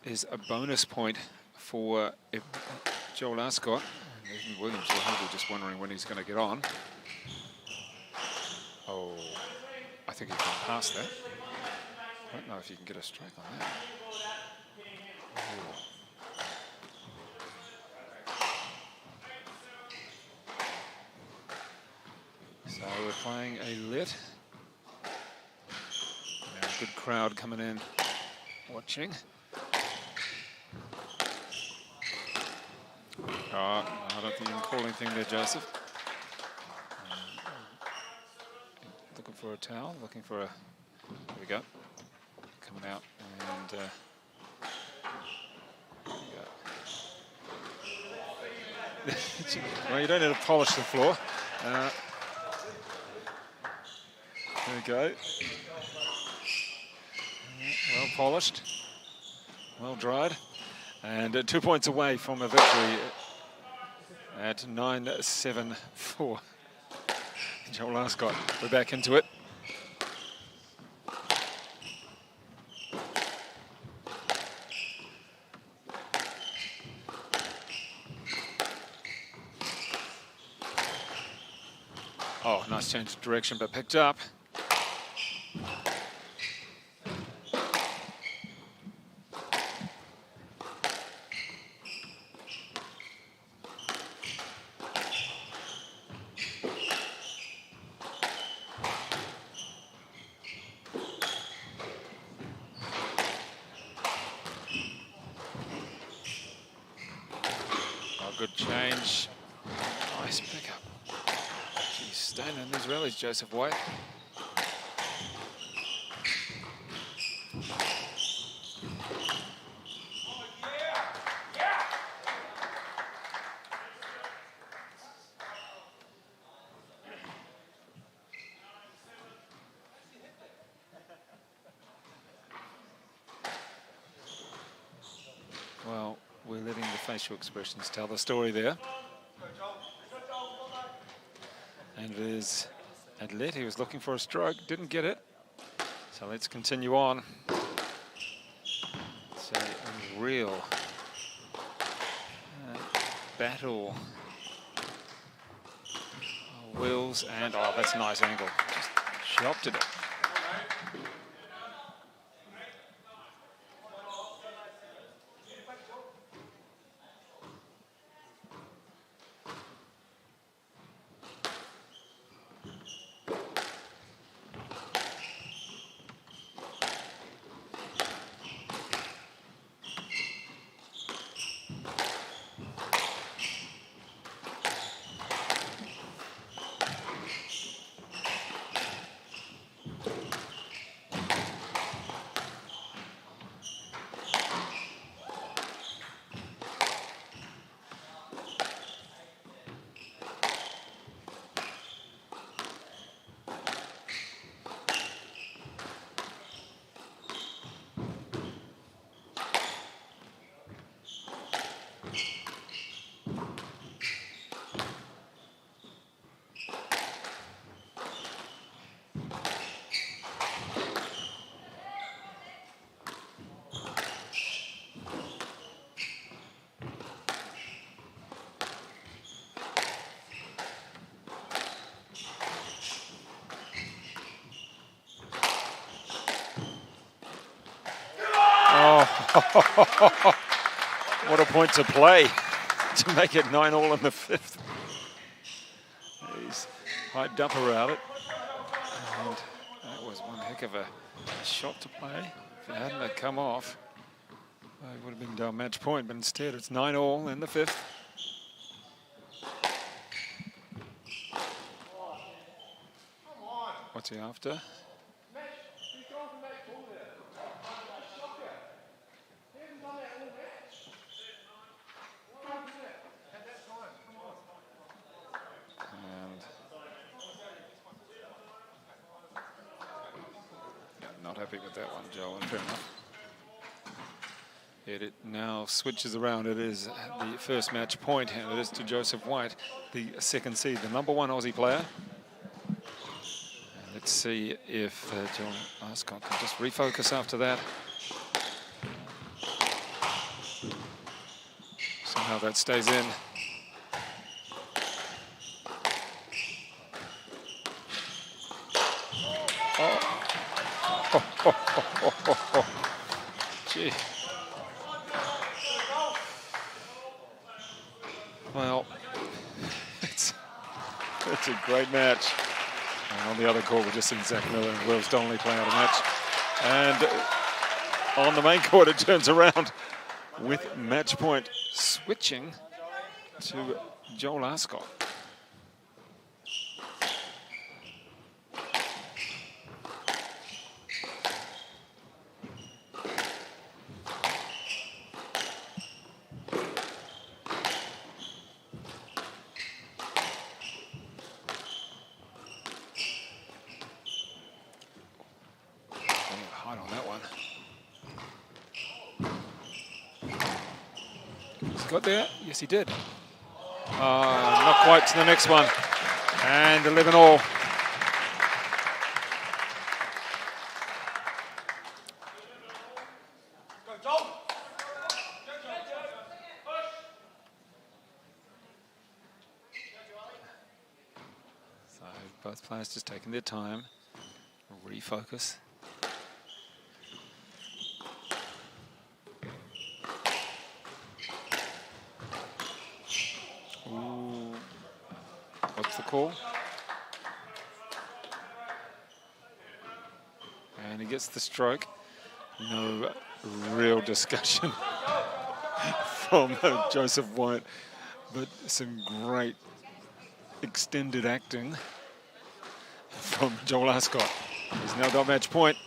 is a bonus point for Joel Arscott. Evan Williams will probably just wondering when he's going to get on. Oh, I think he can pass that. I don't know if you can get a strike on that. So we're playing a lit. Now a good crowd coming in, watching. Oh, I don't think you can call anything there, Joseph. Looking for a towel, looking for a... There we go. Coming out and... there you go. Well, you don't need to polish the floor. There we go. Well polished, well dried, and 2 points away from a victory at 9-7-4. Joel Arscott, we're back into it. Oh, nice change of direction, but picked up. Good change. Nice pickup. He's staying in these rallies, Joseph White. Well, we're letting the facial expressions tell the story there. And it is Adlet, he was looking for a stroke, didn't get it. So let's continue on. It's a real battle. Wills and, oh, that's a nice angle. Just chopped it. What a point to play to make it 9-all in the fifth. He's hyped up around it. And that was one heck of a shot to play. If it hadn't have come off, it would have been down match point, but instead it's 9-all in the fifth. What's he after? Not happy with that one, Joel, and fair enough. It now switches around. It is the first match point, and it is to Joseph White, the second seed, the #1 Aussie player. And let's see if Joel Arscott can just refocus after that. Somehow that stays in. Gee. Well, it's a great match. And on the other court, we're just seeing Zach Miller and Wills Donnelly play out a match. And on the main court, it turns around with match point switching to Joel Arscott. Got there? Yes, he did. Not quite to the next one. And 11 all. So both players just taking their time, refocus. What's the call? And he gets the stroke. No real discussion from Joseph White, but some great extended acting from Joel Arscott. He's now got match point.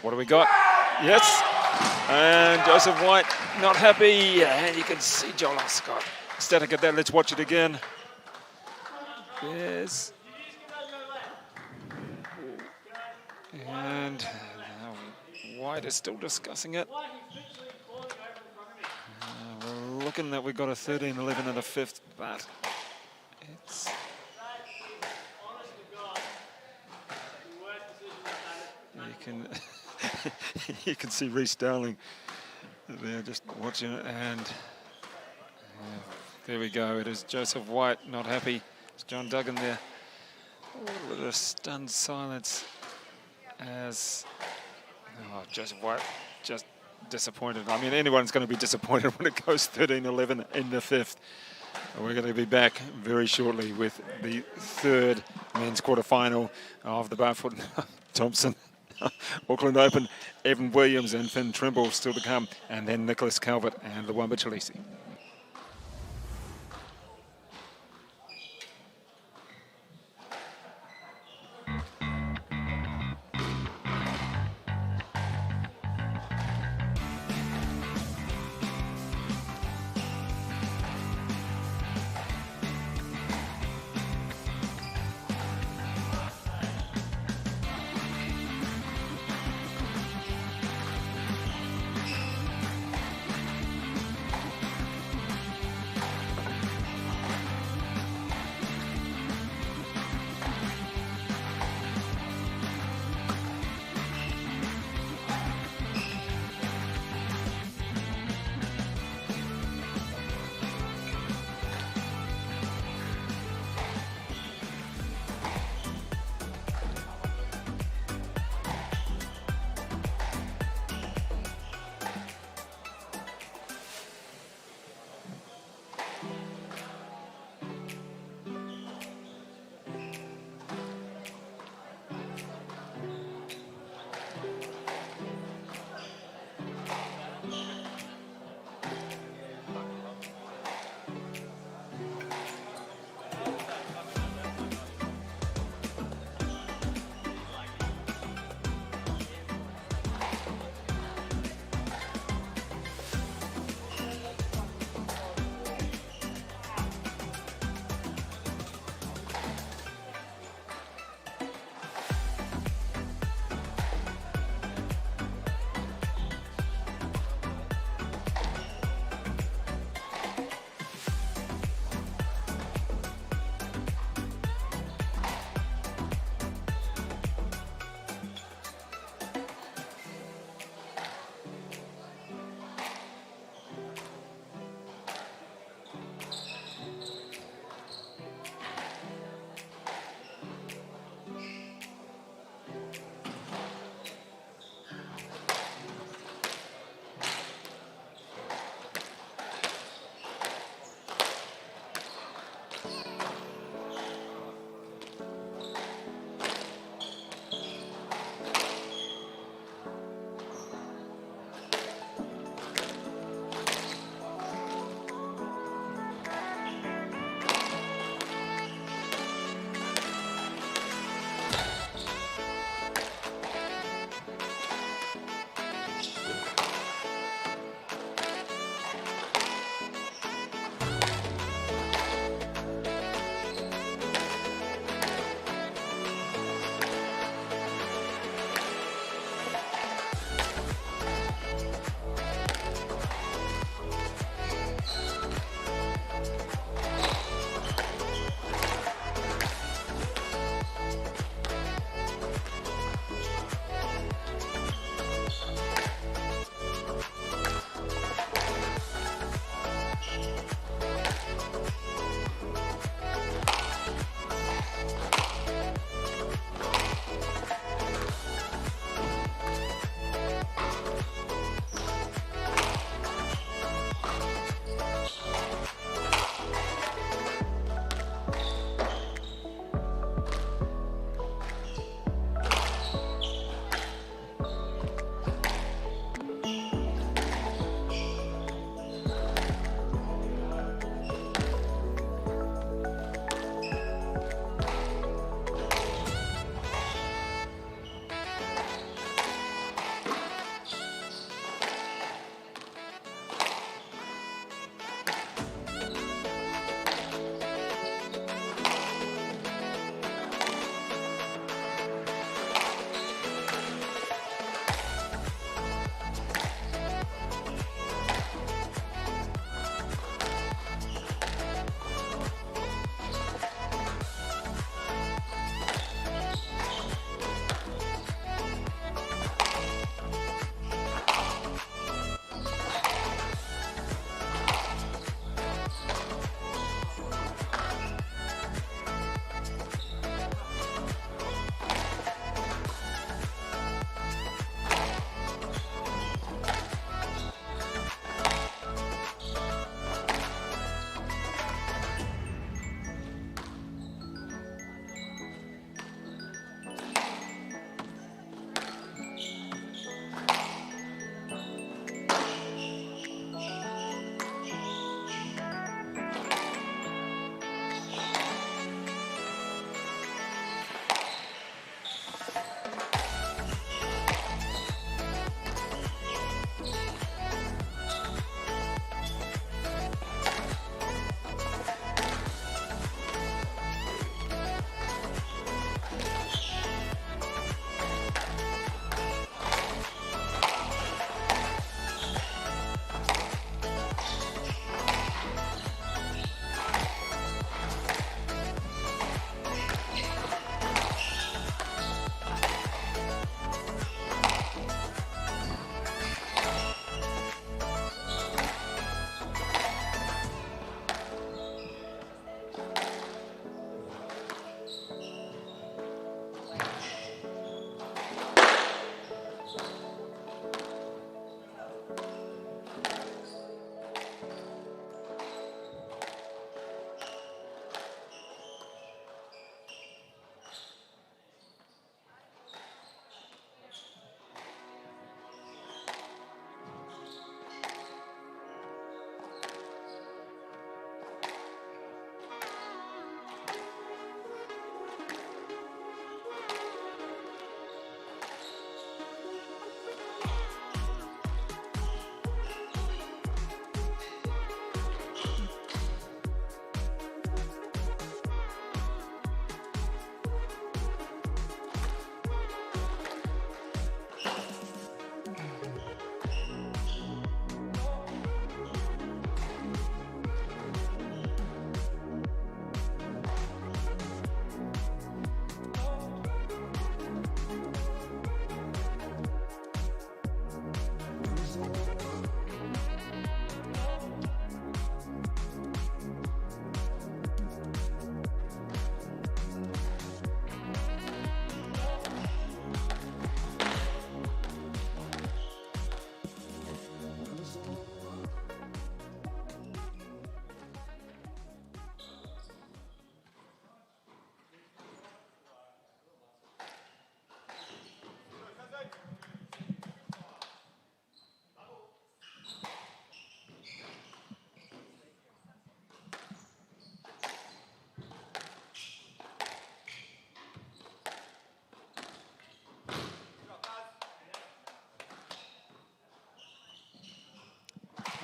What do we got? Yes. And Joseph White not happy. And you can see Joel Arscott ecstatic at that. Let's watch it again. Yes. And White is still discussing it. We're looking that we got a 13-11 in the fifth, but it's... You can see Reece Dowling there just watching it, and there we go. It is Joseph White not happy. It's John Duggan there. A little stunned silence as Joseph White just disappointed. I mean, anyone's going to be disappointed when it goes 13-11 in the fifth. We're going to be back very shortly with the third men's quarterfinal of the Barfoot Thompson Auckland Open. Evan Williams and Finn Turnbull still to come, and then Nicholas Calvert and Luamba Chileshe.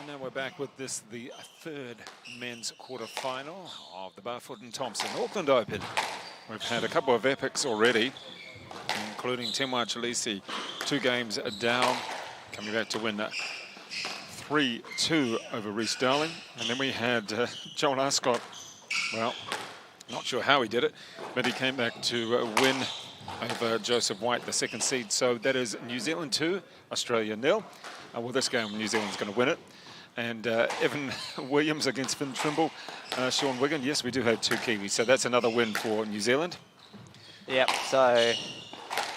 And now we're back with this, the third men's quarter-final of the Barfoot and Thompson Auckland Open. We've had a couple of epics already, including Chileshe, 2 games down, coming back to win 3-2 over Reece Dowling. And then we had Joel Arscott, well, not sure how he did it, but he came back to win over Joseph White, the 2nd seed. So that is New Zealand 2, Australia 0. Well, this game, New Zealand's going to win it. And Evan Williams against Finn Turnbull. Sean Wigan, yes, we do have 2 Kiwis, so that's another win for New Zealand. Yep, so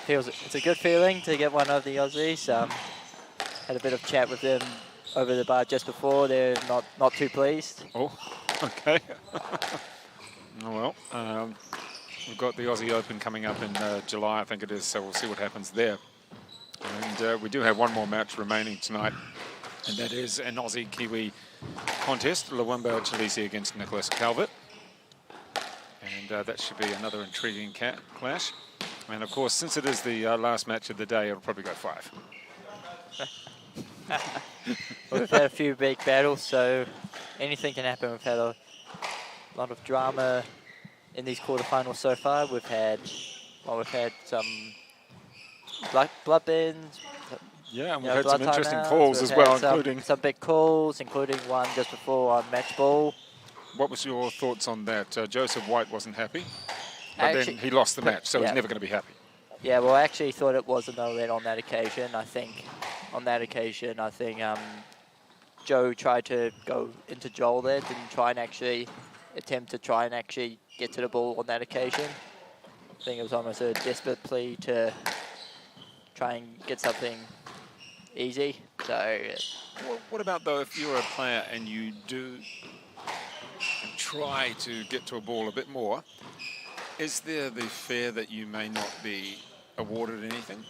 it's a good feeling to get one of the Aussies. Had a bit of chat with them over the bar just before. They're not too pleased. Oh, okay. Oh, well, we've got the Aussie Open coming up in July, I think it is, so we'll see what happens there. And we do have one more match remaining tonight, and that is an Aussie-Kiwi contest, Luwumba Chileshe against Nicholas Calvert. And that should be another intriguing clash. And of course, since it is the last match of the day, it'll probably go 5. Well, we've had a few big battles, so anything can happen. We've had a lot of drama in these quarterfinals so far. We've had some blood bins. Yeah, and we've had some interesting calls as well, including some big calls, including one just before on match ball. What was your thoughts on that? Joseph White wasn't happy, but then he lost the match, so he's never going to be happy. Yeah, well, I actually thought it was a no-let on that occasion. I think Joe tried to go into Joel there, didn't try and actually attempt to get to the ball on that occasion. I think it was almost a desperate plea to try and get something easy. So, what about though if you're a player and you do try to get to a ball a bit more? Is there the fear that you may not be awarded anything?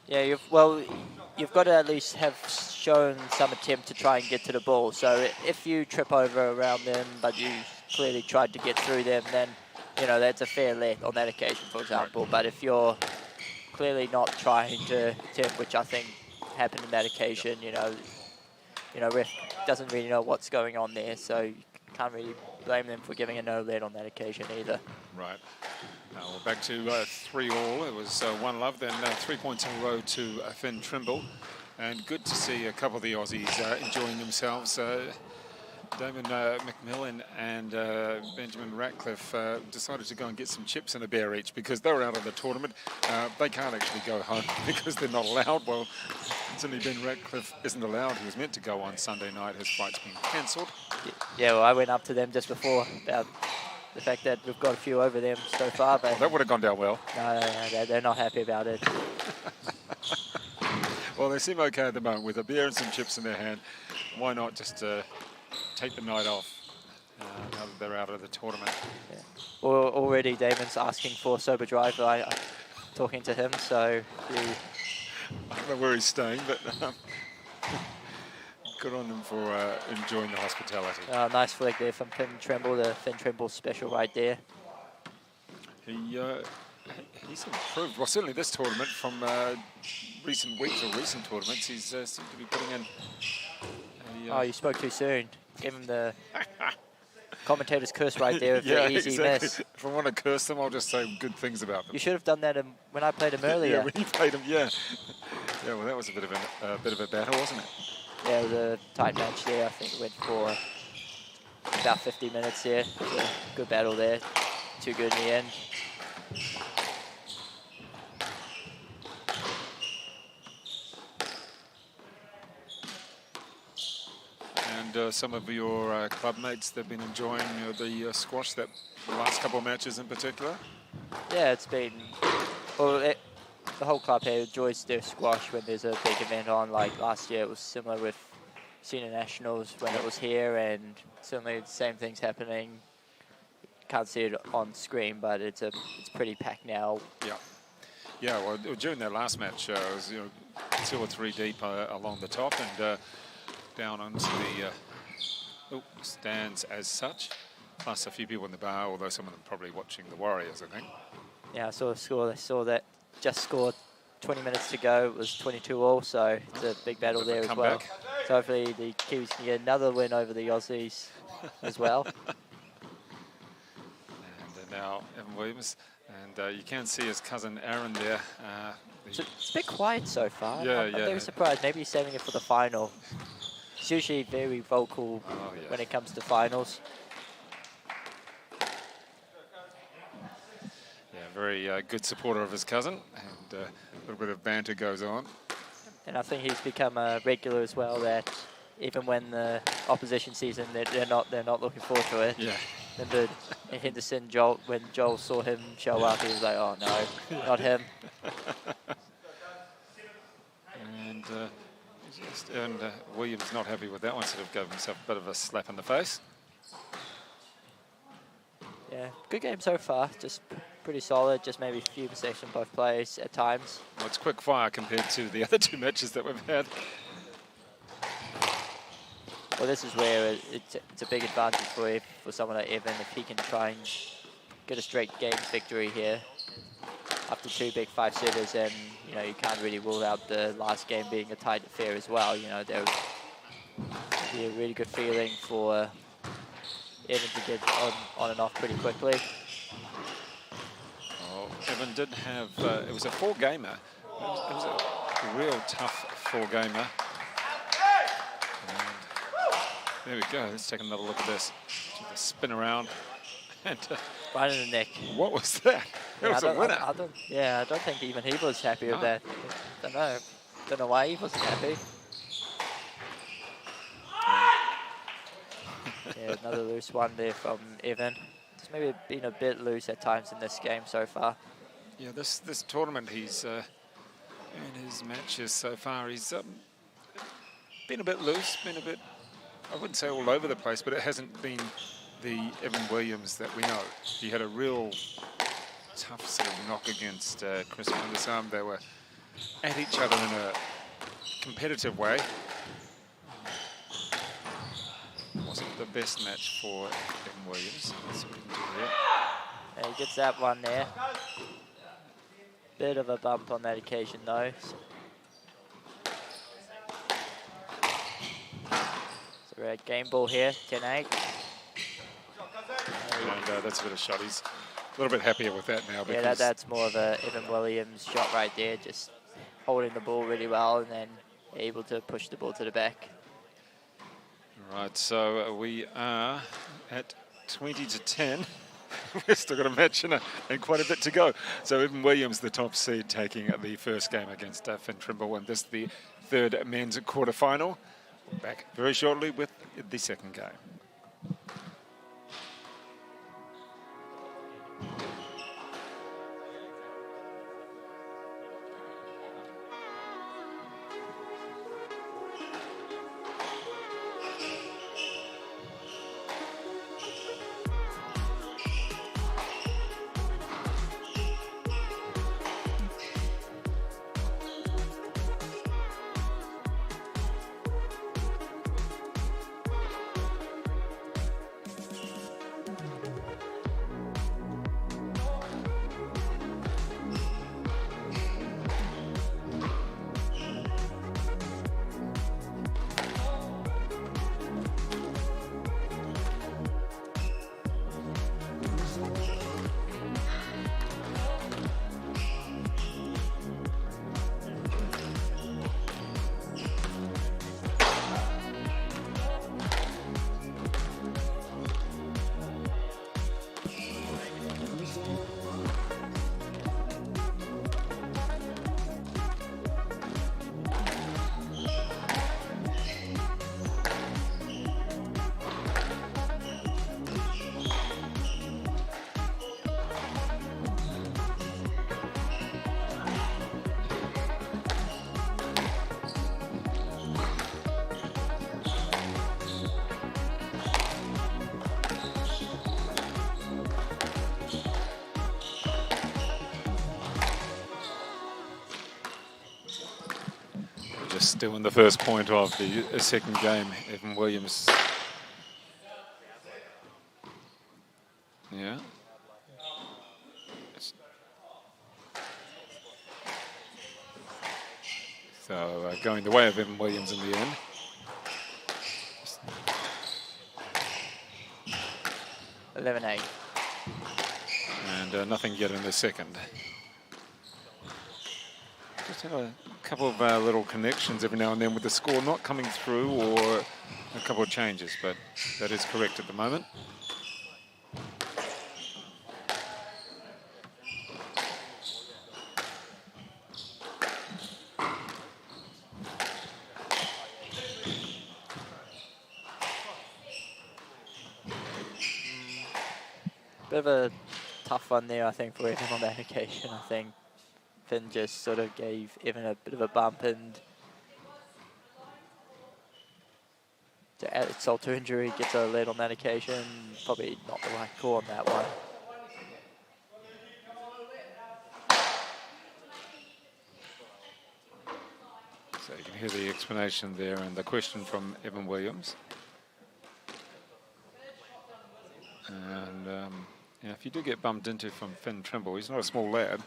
Yeah, you've got to at least have shown some attempt to try and get to the ball. So if you trip over around them, but you clearly tried to get through them, then that's a fair let on that occasion, for example. Right. But if you're clearly not trying to attempt, which I think happened in that occasion, ref doesn't really know what's going on there, so you can't really blame them for giving a no-let on that occasion either. Right. Now we're back to 3-all. It was 1-love, then 3 points in a row to Finn Turnbull. And good to see a couple of the Aussies enjoying themselves. Damon McMillan and Benjamin Ratcliffe decided to go and get some chips and a beer each because they were out of the tournament. They can't actually go home because they're not allowed. Well, certainly Ben Ratcliffe isn't allowed. He was meant to go on Sunday night. His flight's been cancelled. Yeah, well, I went up to them just before about the fact that we've got a few over them so far. But that would have gone down well. No, they're not happy about it. Well, they seem okay at the moment with a beer and some chips in their hand. Why not just take the night off now that they're out of the tournament? Yeah. Well, already Damon's asking for sober drive. I'm talking to him, so I don't know where he's staying, but good on them for enjoying the hospitality. Nice flick there from Finn Turnbull, the Finn Turnbull special right there. He's improved. Well, certainly this tournament from recent weeks or recent tournaments, he's seemed to be putting in. Oh, you spoke too soon. Give him the commentator's curse right there with the easy exactly. miss. If I want to curse them, I'll just say good things about them. You should have done that when I played him earlier. Yeah, when you played him, yeah. Yeah, well, that was a bit of a battle, wasn't it? Yeah, it was a tight match there. I think it went for about 50 minutes there. It was a good battle there. Too good in the end. And some of your club mates, they've been enjoying the squash, the last couple of matches in particular? Yeah, it's been... Well, the whole club here enjoys their squash when there's a big event on. Like last year, it was similar with Senior Nationals when it was here, and certainly the same thing's happening. Can't see it on screen, but it's pretty packed now. Yeah. Yeah, well, during that last match, it was 2 or 3 deep along the top and down onto the stands as such. Plus a few people in the bar, although some of them probably watching the Warriors, I think. Yeah, I saw the score. I saw that just scored 20 minutes to go. It was 22 all, so it's a big battle there as well. So hopefully the Kiwis can get another win over the Aussies as well. And now Evan Williams, and you can see his cousin Aaron there. So it's a bit quiet so far. Yeah, I'm very surprised. Maybe he's saving it for the final. He's usually very vocal when it comes to finals. Yeah, very good supporter of his cousin, and a little bit of banter goes on. And I think he's become a regular as well. That even when the opposition season, they're not looking forward to it. Yeah. Remember in Henderson, when Joel saw him show up, he was like, "Oh no, not him." And Williams not happy with that one, sort of gave himself a bit of a slap in the face. Yeah, good game so far. Just pretty solid. Just maybe a few mistakes from both players at times. Well, it's quick fire compared to the other two matches that we've had. Well, this is where it's a big advantage for someone like Evan if he can try and get a straight game victory here. After two big 5-setters, and you know you can't really rule out the last game being a tight affair as well. You know there would be a really good feeling for Evan to get on and off pretty quickly. Oh, Evan did have it was a 4-gamer. It was a real tough 4-gamer. And there we go. Let's take another look at this. Spin around and. Right in the neck. What was that? It was a winner. I don't think even he was happy with that. Don't know why he wasn't happy. Yeah, another loose one there from Evan. It's maybe been a bit loose at times in this game so far. Yeah, this tournament, he's in his matches so far, he's been a bit loose, been a bit, I wouldn't say all over the place, but it hasn't been the Evan Williams that we know. He had a real tough sort of knock against Chris van der Sar. They were at each other in a competitive way. Wasn't the best match for Evan Williams. That's what we can do here. Yeah, he gets that one there. Bit of a bump on that occasion though. So we're at game ball here, 10-8. And that's a bit of shot. He's a little bit happier with that now. Yeah, that's more of a Evan Williams shot right there, just holding the ball really well and then able to push the ball to the back. Right, so we are at 20-10. We've still got a match and quite a bit to go. So Evan Williams, the top seed, taking the first game against Finn Turnbull, and this is the third men's quarterfinal. We're back very shortly with the second game. Still in the first point of the second game, Evan Williams. Yeah. So going the way of Evan Williams in the end. $11-8. And nothing yet in the second. Just had a couple of little connections every now and then with the score not coming through, or a couple of changes, but that is correct at the moment. Bit of a tough one there, I think, for Evan on that occasion. I think Finn just sort of gave Evan a bit of a bump, and to add insult to injury, gets a lead on that occasion. Probably not the right call on that one. So you can hear the explanation there and the question from Evan Williams. And yeah, if you do get bumped into from Finn Turnbull, he's not a small lad.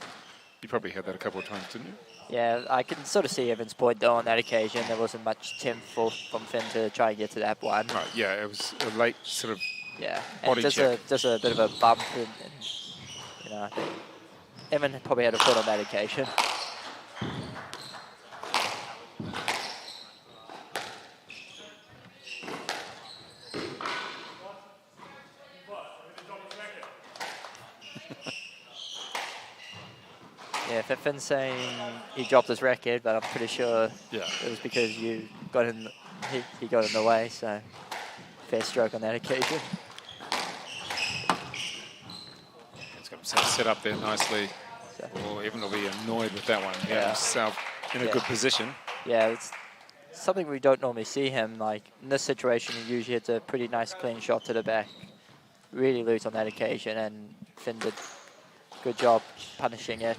You probably had that a couple of times, didn't you? Yeah, I can sort of see Evan's point though on that occasion. There wasn't much attempt from Finn to try and get to that one. Right, yeah, it was a late sort of and just a bit of a bump, and you know, I think Evan probably had a foot on that occasion. Yeah, Finn's saying he dropped his racket, but I'm pretty sure it was because you got in. He got in the way, so fair stroke on that occasion. It's got himself set up there nicely. Or Evan will be annoyed with that one. He had himself in a good position. Yeah, it's something we don't normally see him. Like in this situation, he usually hits a pretty nice clean shot to the back. Really loose on that occasion, and Finn did a good job punishing it.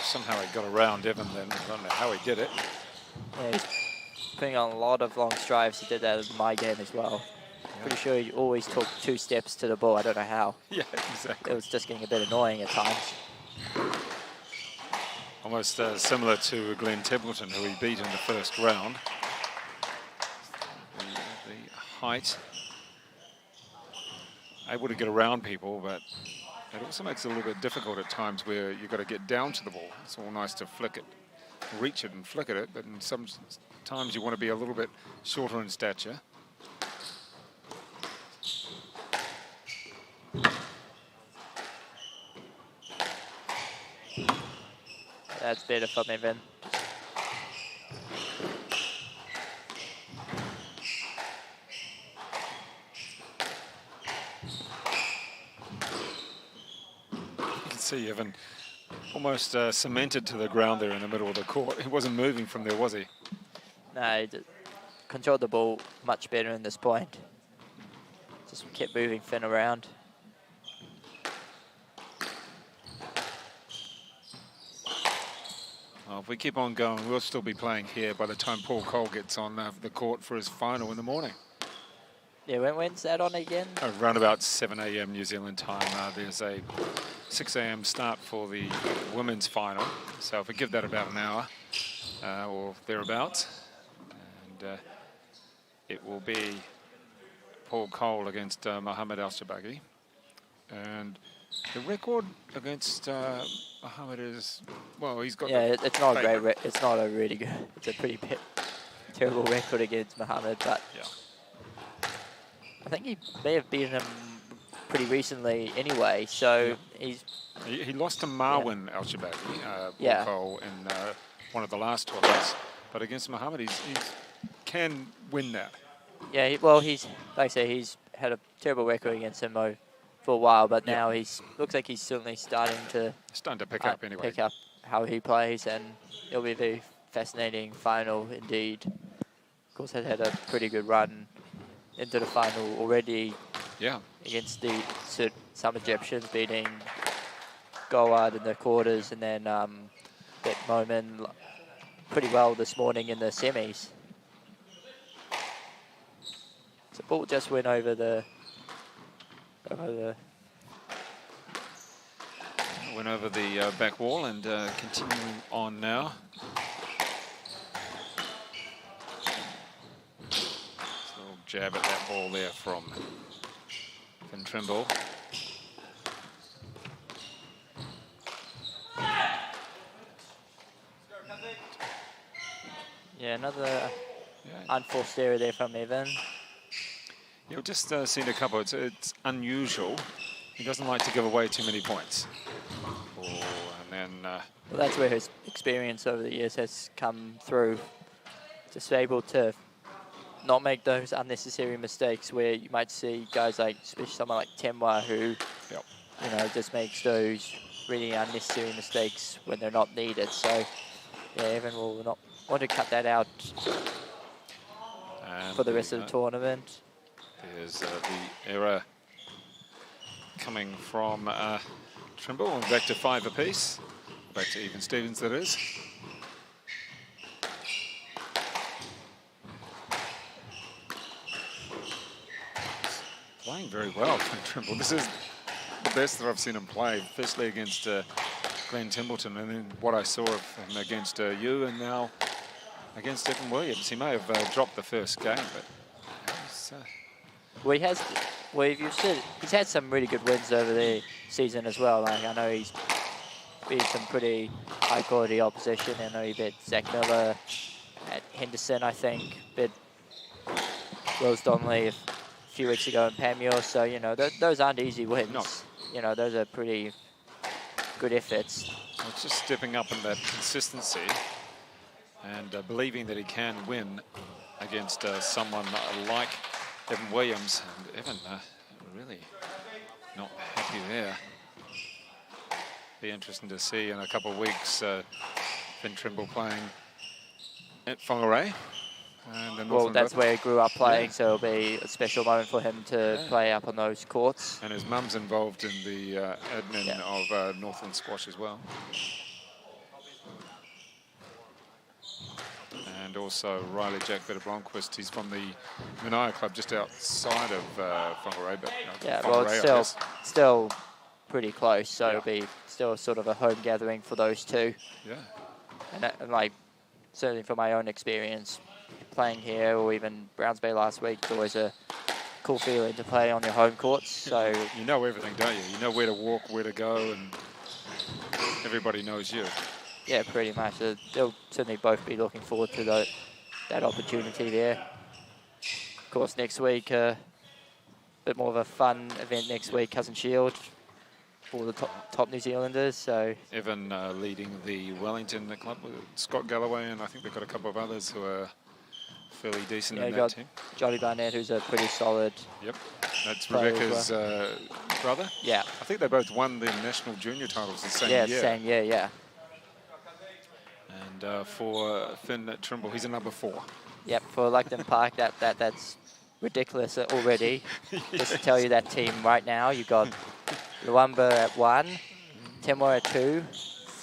Somehow he got around Evan then. I don't know how he did it. Yeah, he's putting on a lot of long strives. He did that in my game as well. Yeah. Pretty sure he always took 2 steps to the ball. I don't know how. Yeah, exactly. It was just getting a bit annoying at times. Almost similar to Glenn Templeton, who he beat in the first round. The height. Able to get around people, but it also makes it a little bit difficult at times where you've got to get down to the ball. It's all nice to flick it, reach it and flick at it, but in some times you want to be a little bit shorter in stature. That's better from Evan. See Evan almost cemented to the ground there in the middle of the court. He wasn't moving from there, was he? No, he controlled the ball much better in this point. Just kept moving Finn around. Well, if we keep on going, we'll still be playing here by the time Paul Cole gets on the court for his final in the morning. Yeah, when's that on again? Around about 7 a.m. New Zealand time. There's a 6 a.m. start for the women's final. So if we give that about an hour or thereabouts, and it will be Paul Cole against Mohammed Al-Shabagi. And the record against Mohammed is, well, he's got. Yeah, it's not a great. It's not a really good. It's a pretty terrible record against Mohammed, but I think he may have beaten him pretty recently anyway. So he lost to Marwan Al-Shabagi, Paul Cole, in one of the last tournaments. But against Mohammed, he can win that. Yeah, he's like I say, he's had a terrible record against him for a while, but now looks like he's certainly starting to pick up anyway. Pick up how he plays, and it'll be a very fascinating final indeed. Of course, has had a pretty good run into the final already. Yeah. Against some Egyptians, beating Goard in the quarters, and then Bet Momin pretty well this morning in the semis. So ball just went over the Went over the back wall and continuing on now. So little jab at that ball there from Turnbull. Yeah, another unforced error there from Evan. You've just seen a couple. It's unusual. He doesn't like to give away too many points. Oh, and then... well, that's where his experience over the years has come through. Just able to not make those unnecessary mistakes where you might see guys like, especially someone like Temwa, who, you know, just makes those really unnecessary mistakes when they're not needed. So, yeah, Evan will not want to cut that out for the rest of the tournament. There's the error coming from Turnbull, and back to 5 apiece. Back to even Stevens, that is. Playing very well, Turnbull. This is the best that I've seen him play, firstly against Glenn Templeton, and then what I saw of him against you, and now against Evan Williams. He may have dropped the first game, but he's, well, he's had some really good wins over the season as well. Like, I know he's beat some pretty high quality opposition. I know he beat Zach Miller at Henderson, I think, beat Rose Donnelly a few weeks ago in Pamuir. So, you know, those aren't easy wins. No. You know, those are pretty good efforts. Well, it's just stepping up in that consistency and believing that he can win against someone like Evan Williams. And Evan really not happy there. Be interesting to see in a couple of weeks Turnbull playing at Whangarei. Well, that's where he grew up playing, so it'll be a special moment for him to play up on those courts. And his mum's involved in the admin of Northland Squash as well. And also Riley Jack Blomqvist, he's from the Minaya Club just outside of Whangarei. But, well, it's still pretty close, so it'll be still sort of a home gathering for those two. Yeah. And like, certainly from my own experience, playing here or even Browns Bay last week, it's always a cool feeling to play on your home courts. So you know everything, don't you? You know where to walk, where to go, and everybody knows you. Yeah, pretty much. They'll certainly both be looking forward to that opportunity there. Of course, next week, a bit more of a fun event next week, Cousin Shield, for the top New Zealanders. So Evan leading the Wellington club with Scott Galloway, and I think they've got a couple of others who are fairly decent in that team. Johnny Barnett, who's a pretty solid. Yep, that's Rebecca's brother. Yeah, I think they both won the national junior titles the same year. Yeah, same year, yeah. And for Turnbull, he's a number 4. Yep, for Luckton Park, that's ridiculous already. Just to tell you that team right now, you've got Luamba at 1, Temwa at 2,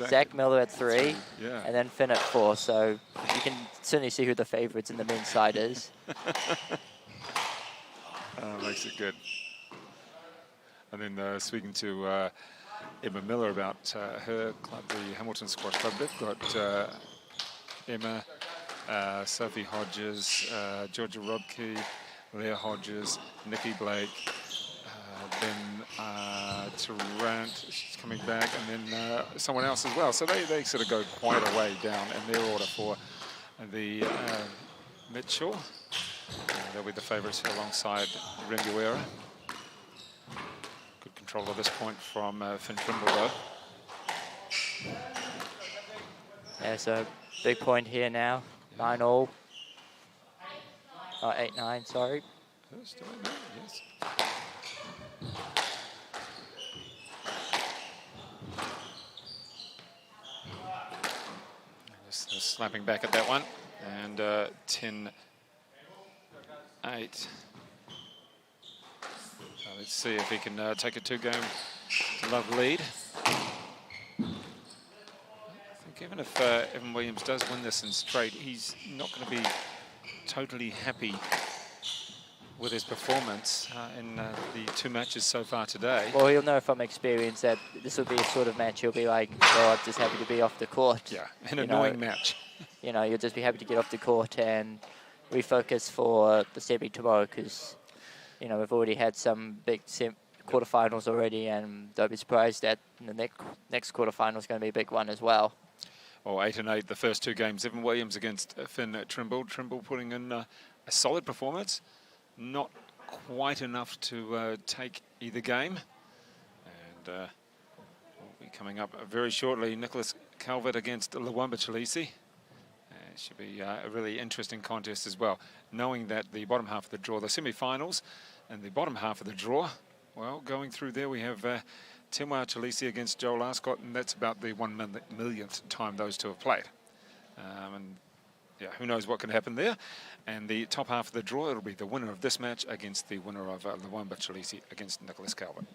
Zach Miller at 3, and then Finn at 4. So you can certainly see who the favourites in the men's side is. Makes it good. And then speaking to Emma Miller about her club, the Hamilton Squash Club, they've got Emma, Sophie Hodges, Georgia Rodkey, Leah Hodges, Nikki Blake, then Tarrant, she's coming back, and then someone else as well. So they sort of go quite a way down in their order for the Mitchell. They'll be the favourites alongside Renguera. Good control at this point from Turnbull though. Yeah, so big point here now, 9-all. Oh, 8-9, sorry. First, yes. Just slapping back at that one, and 10-8. So let's see if he can take a 2-game to love lead. I think even if Evan Williams does win this in straight, he's not going to be totally happy with his performance in the 2 matches so far today. Well, he'll know from experience that this will be a sort of match he'll be like, oh, I'm just happy to be off the court. Yeah, an annoying match. You know, you'll just be happy to get off the court and refocus for the semi tomorrow, because, you know, we've already had some big quarterfinals already, and don't be surprised that the next quarterfinal is going to be a big one as well. Well, 8-8 the first 2 games. Evan Williams against Finn Turnbull. Turnbull putting in a solid performance. Not quite enough to take either game. And we'll be coming up very shortly. Nicholas Calvert against Luwamba Chileshe. It should be a really interesting contest as well. Knowing that the bottom half of the draw, the semi-finals, and the bottom half of the draw, well, going through there we have Timwa Chileshe against Joel Arscott, and that's about the 1/1,000,000th time those two have played. And yeah, who knows what can happen there. And the top half of the draw, it'll be the winner of this match against the winner of Luwamba Chileshe against Nicholas Calvert.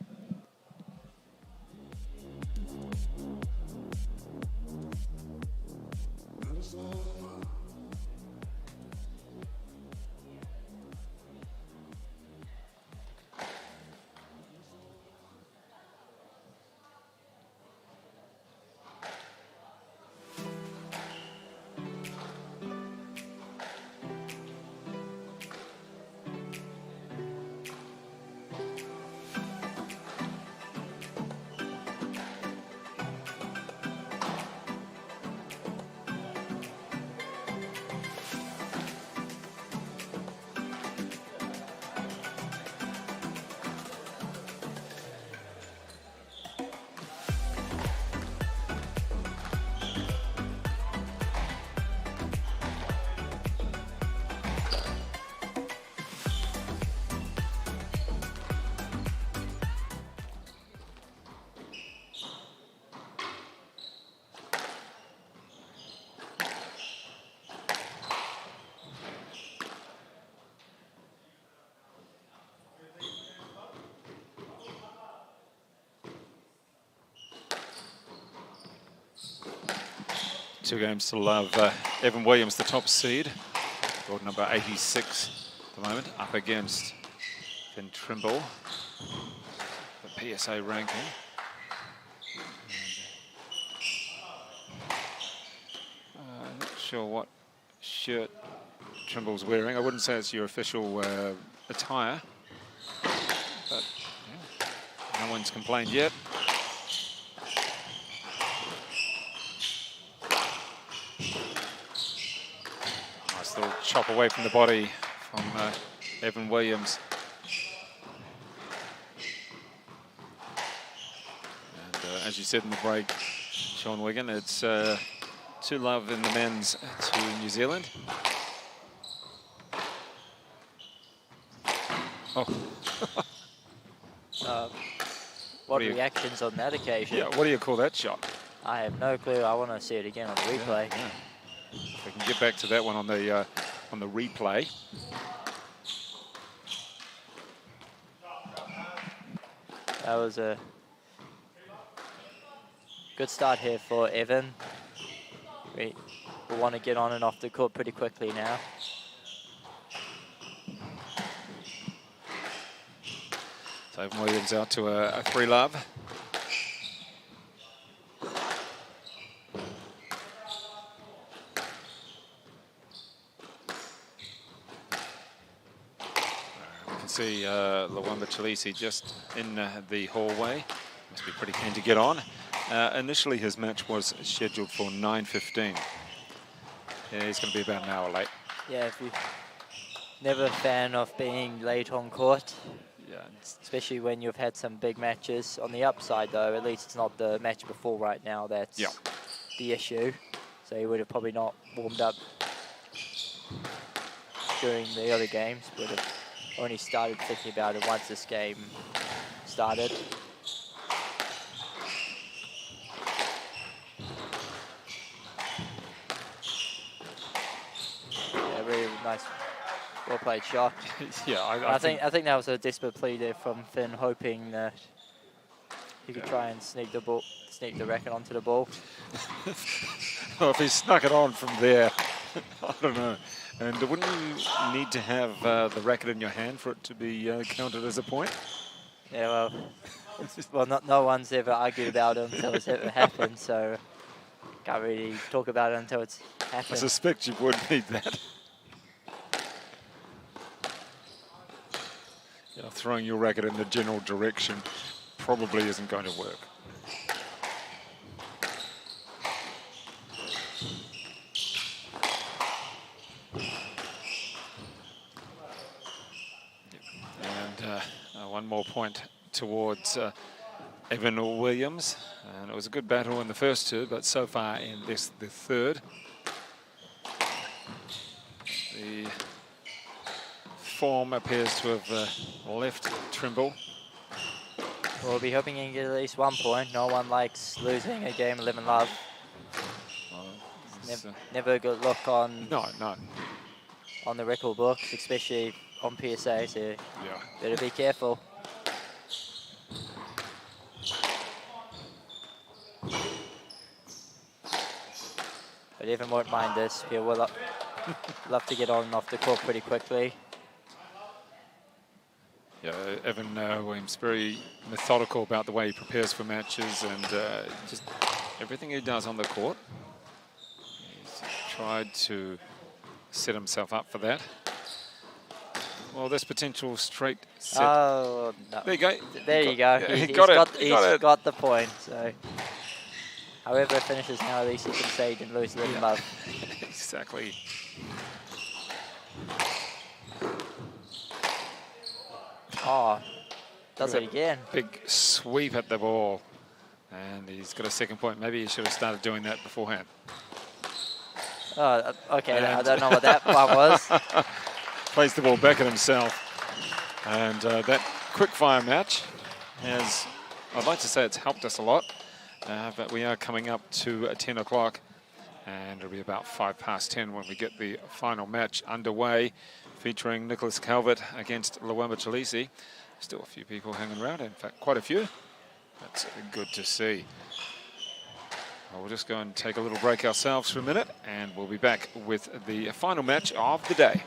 Two games to love. Evan Williams, the top seed, world number 86 at the moment, up against Finn Turnbull, the PSA ranking. I'm not sure what shirt Turnbull's wearing. I wouldn't say it's your official attire, but yeah, no one's complained yet. Chop away from the body from Evan Williams. And as you said in the break, Sean Wigan, it's 2-love in the men's to New Zealand. Oh. What reactions on that occasion? Yeah, what do you call that shot? I have no clue. I want to see it again on the replay. Yeah. If we can get back to that one on the replay. That was a good start here for Evan. We want to get on and off the court pretty quickly now. So Evan Williams out to a 3-love. See Luwamba Chileshe just in the hallway. Must be pretty keen to get on. Initially his match was scheduled for 9:15. Yeah, he's going to be about an hour late. Yeah, if you're never a fan of being late on court. Yeah. Especially when you've had some big matches. On the upside though, at least it's not the match before right now that's the issue. So he would have probably not warmed up during the other games, would have only started thinking about it once this game started. Yeah, really nice, well-played shot. Yeah, I think that was a desperate play there from Finn, hoping that he could try and sneak the racket onto the ball. Well, if he snuck it on from there, I don't know. And wouldn't you need to have the racket in your hand for it to be counted as a point? Yeah, well, no one's ever argued about it until it's ever happened, so can't really talk about it until it's happened. I suspect you would need that. Yeah, throwing your racket in the general direction probably isn't going to work. And one more point towards Evan Williams. And it was a good battle in the first two, but so far in this, the third. The form appears to have left Turnbull. We'll be hoping he can get at least 1 point. No one likes losing a game 11 love. Never a good look on on the record books, especially on PSA, so yeah, better be careful. But Evan won't mind this. He'll love to get on and off the court pretty quickly. Yeah, Evan Williams, very methodical about the way he prepares for matches and just everything he does on the court. He's tried to set himself up for that. Well, this potential straight set. Oh, no. There you go. There you go. Yeah, He's got the point. So, however it finishes now, at least he can say he didn't lose 11 love. Exactly. Oh, does it again. Big sweep at the ball. And he's got a second point. Maybe he should have started doing that beforehand. Oh, okay. And I don't know what that one was. Plays the ball back at himself. And that quick fire match has, I'd like to say it's helped us a lot. But we are coming up to 10 o'clock. And it'll be about 10:05 when we get the final match underway, featuring Nicholas Calvert against Luamba Chileshe. Still a few people hanging around, in fact, quite a few. That's good to see. Well, we'll just go and take a little break ourselves for a minute, and we'll be back with the final match of the day.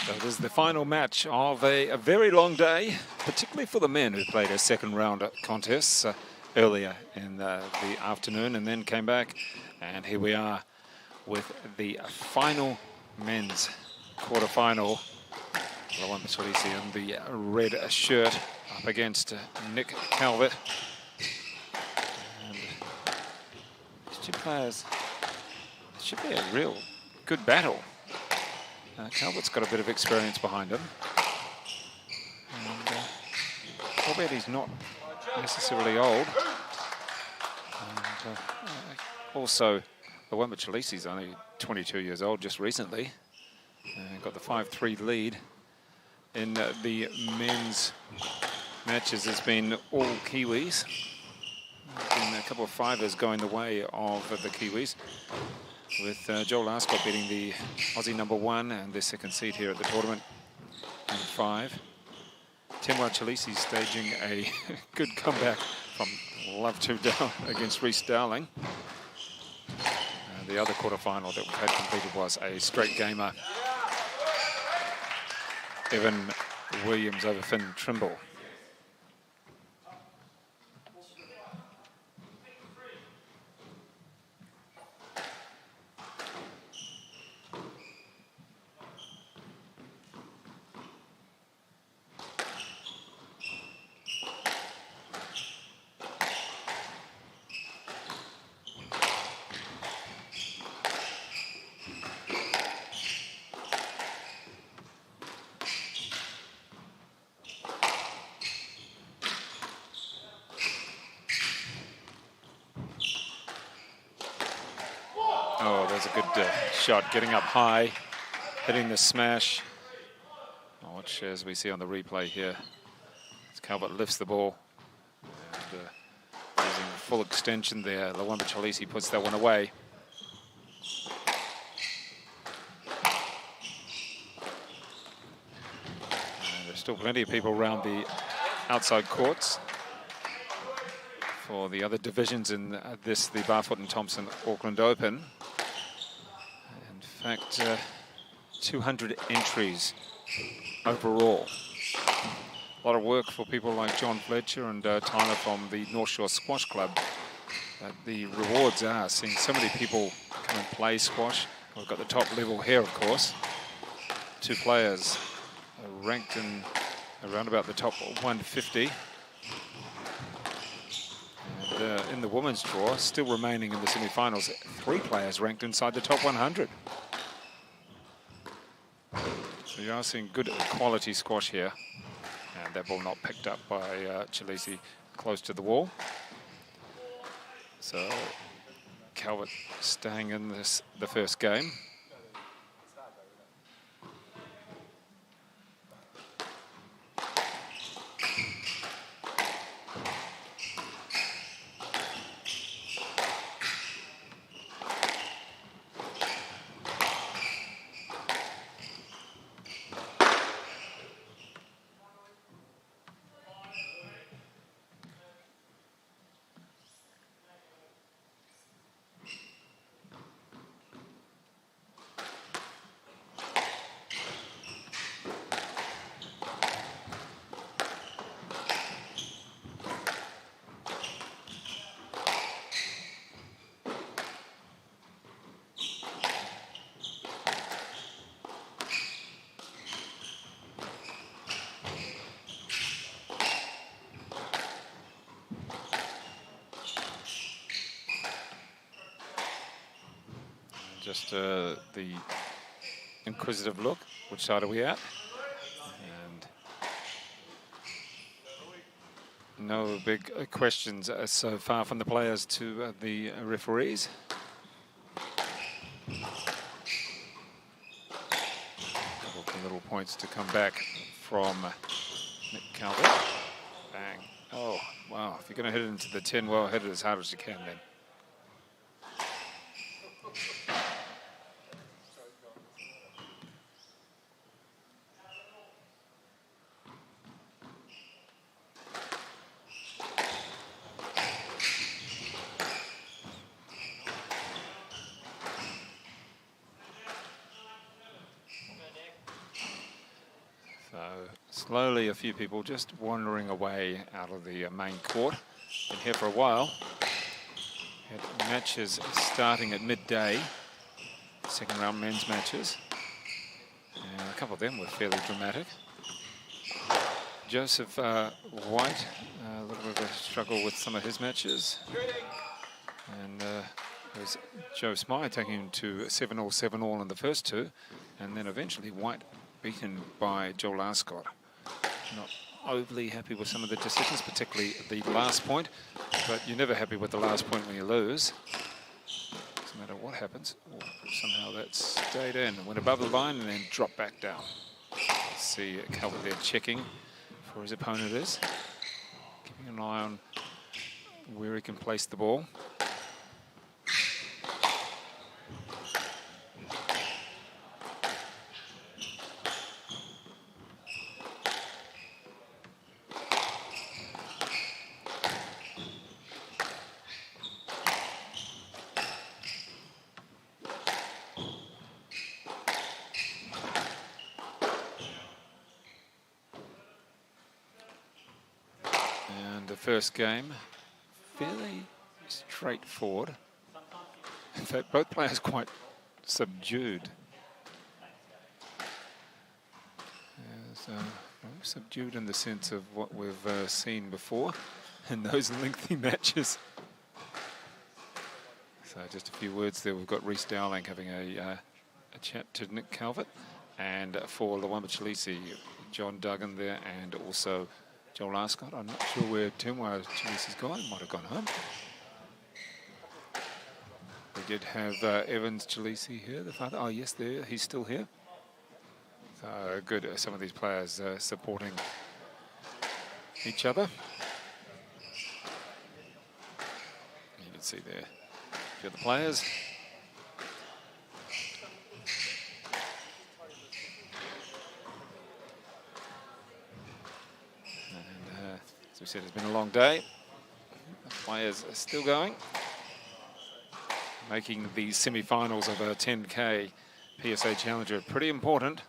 So this is the final match of a very long day, particularly for the men who played a second round contest earlier in the afternoon and then came back. And here we are with the final men's quarterfinal. Chileshe in the red shirt up against Nick Calvert. And these two players, it should be a real good battle. Calvert's got a bit of experience behind him. And albeit he's not necessarily old. And also, the one with Chileshe's only 22 years old just recently. Got the 5-3 lead. In the men's matches, it's been all Kiwis. There's been a couple of fivers going the way of the Kiwis, with Joel Arscott beating the Aussie #1 and the second seed here at the tournament in 5. Timwa Chileshe staging a good comeback from love 2 down against Reece Dowling. The other quarterfinal that we've had completed was a straight gamer. Evan Williams over Finn Turnbull. Oh, there's a good shot, getting up high, hitting the smash. Watch as we see on the replay here, as Calvert lifts the ball. And using full extension there, Lawamba Chileshe puts that one away. And there's still plenty of people around the outside courts for the other divisions in the Barfoot and Thompson Auckland Open. In fact, 200 entries overall. A lot of work for people like John Fletcher and Tyler from the North Shore Squash Club. The rewards are seeing so many people come and play squash. We've got the top level here, of course. 2 players ranked in around about the top 150. And in the women's draw, still remaining in the semi-finals, 3 players ranked inside the top 100. So you are seeing good quality squash here. And that ball not picked up by Chileshe close to the wall. So Calvert staying in the first game. Just the inquisitive look. Which side are we at? And no big questions so far from the players to the referees. Couple of little points to come back from Nick Calvert. Bang. Oh, wow. If you're going to hit it into the 10, well, hit it as hard as you can then. Slowly, a few people just wandering away out of the main court. Been here for a while. Had matches starting at midday, second round men's matches. And a couple of them were fairly dramatic. Joseph White, a little bit of a struggle with some of his matches. And it was Joe Smythe taking him to 7-all, 7-all in the first two. And then eventually White beaten by Joel Arscott. Not overly happy with some of the decisions, particularly the last point, but you're never happy with the last point when you lose. Doesn't matter what happens. Oh, somehow that stayed in, went above the line and then dropped back down. See Calvert there checking for his opponent is. Keeping an eye on where he can place the ball. First game, fairly straightforward. In fact, both players quite subdued. Subdued in the sense of what we've seen before in those lengthy matches. So just a few words there. We've got Reece Dowling having a chat to Nick Calvert, and for the one with Chileshe, John Duggan there, and also Joel Arscott. I'm not sure where Chileshe's gone. Might have gone home. We did have Evans Chileshe here, the father. Oh, yes, there. He's still here. So good. Some of these players supporting each other. You can see there a few of the players. As we said, it's been a long day. The players are still going. Making the semi-finals of a 10K PSA Challenger pretty important.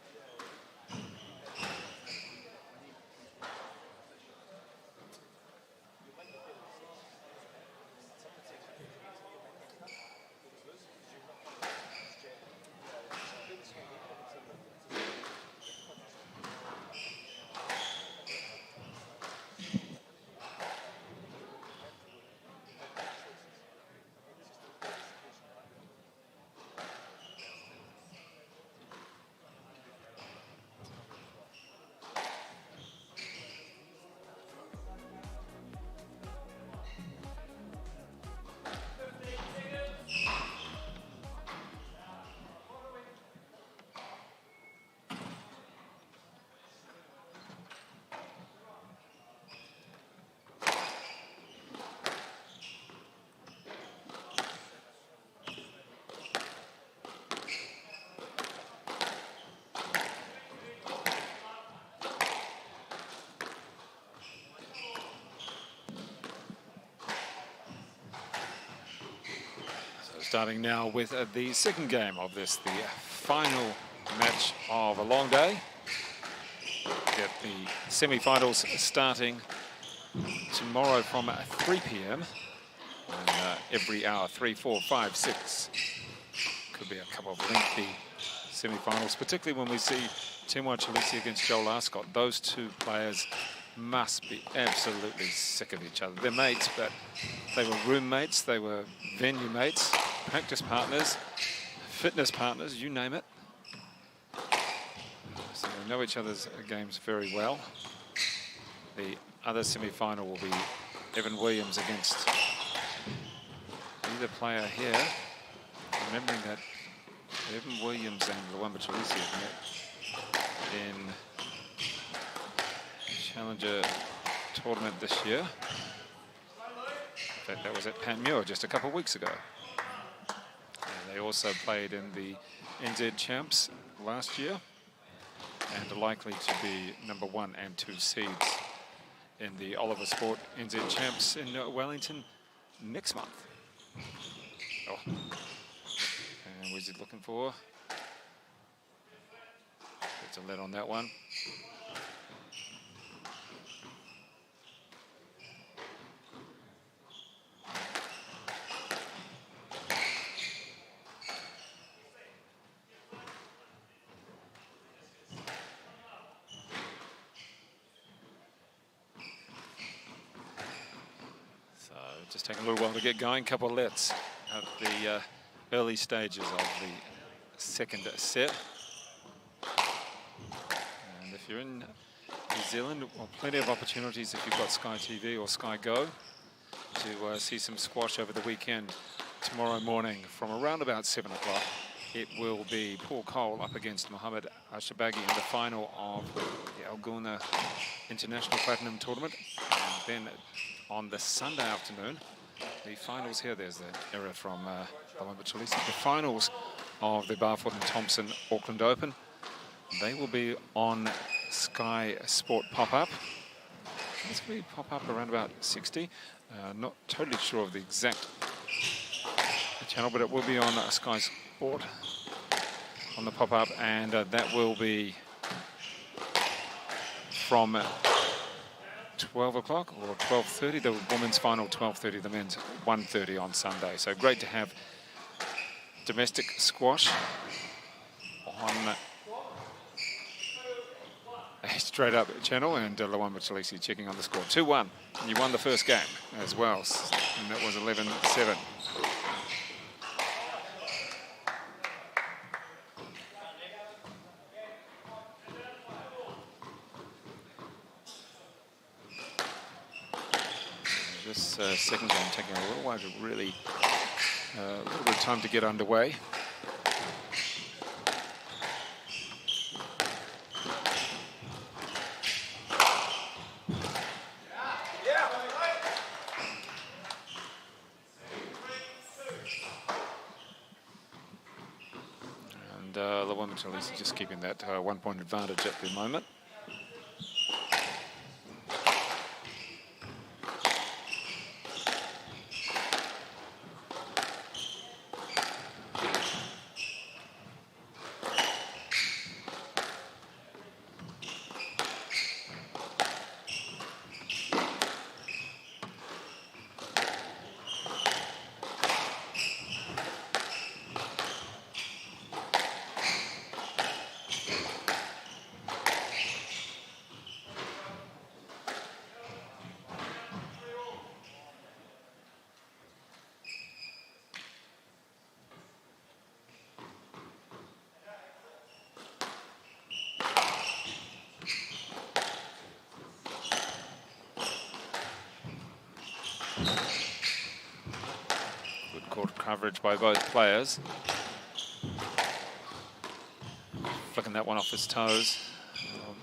Starting now with the second game of this, the final match of a long day. Get the semi-finals starting tomorrow from 3 p.m. And every hour, 3, 4, 5, 6. Could be a couple of lengthy semi-finals, particularly when we see Chileshe against Joel Arscott. Those two players must be absolutely sick of each other. They're mates, but they were roommates, they were venue mates, practice partners fitness partners, you name it. So we know each other's games very well. The other semi-final will be Evan Williams against either player here. Remembering that Evan Williams and Luamba Chileshe have met in Challenger tournament this year. In fact, that was at Panmure just a couple of weeks ago. And they also played in the NZ Champs last year and are likely to be number 1 and 2 seeds in the Oliver Sport NZ Champs in Wellington next month. Oh. And where's he looking for? Gets a lead on that one. Just taking a little while to get going. Couple of lets at the early stages of the second set. And if you're in New Zealand, well, plenty of opportunities if you've got Sky TV or Sky Go to see some squash over the weekend. Tomorrow morning from around about 7 o'clock, it will be Paul Cole up against Mohamed Ashabagi in the final of the Algona International Platinum Tournament. And then on the Sunday afternoon, the finals here, there's the error from Luamba Chileshe. The finals of the Barfoot and Thompson Auckland Open, they will be on Sky Sport Pop-Up. It's going to be Pop-Up around about 60. Not totally sure of the exact channel, but it will be on Sky Sport on the Pop-Up, and that will be from 12 o'clock or 12:30, the women's final 12:30, the men's 1:30 on Sunday. So great to have domestic squash on a straight up channel, and Luamba Chileshe checking on the score. 2-1, and you won the first game as well, and that was 11-7. This second game taking a little while to really, a little bit of time to get underway. And Luamba Chileshe just keeping that 1-point advantage at the moment. Good court coverage by both players. Flicking that one off his toes.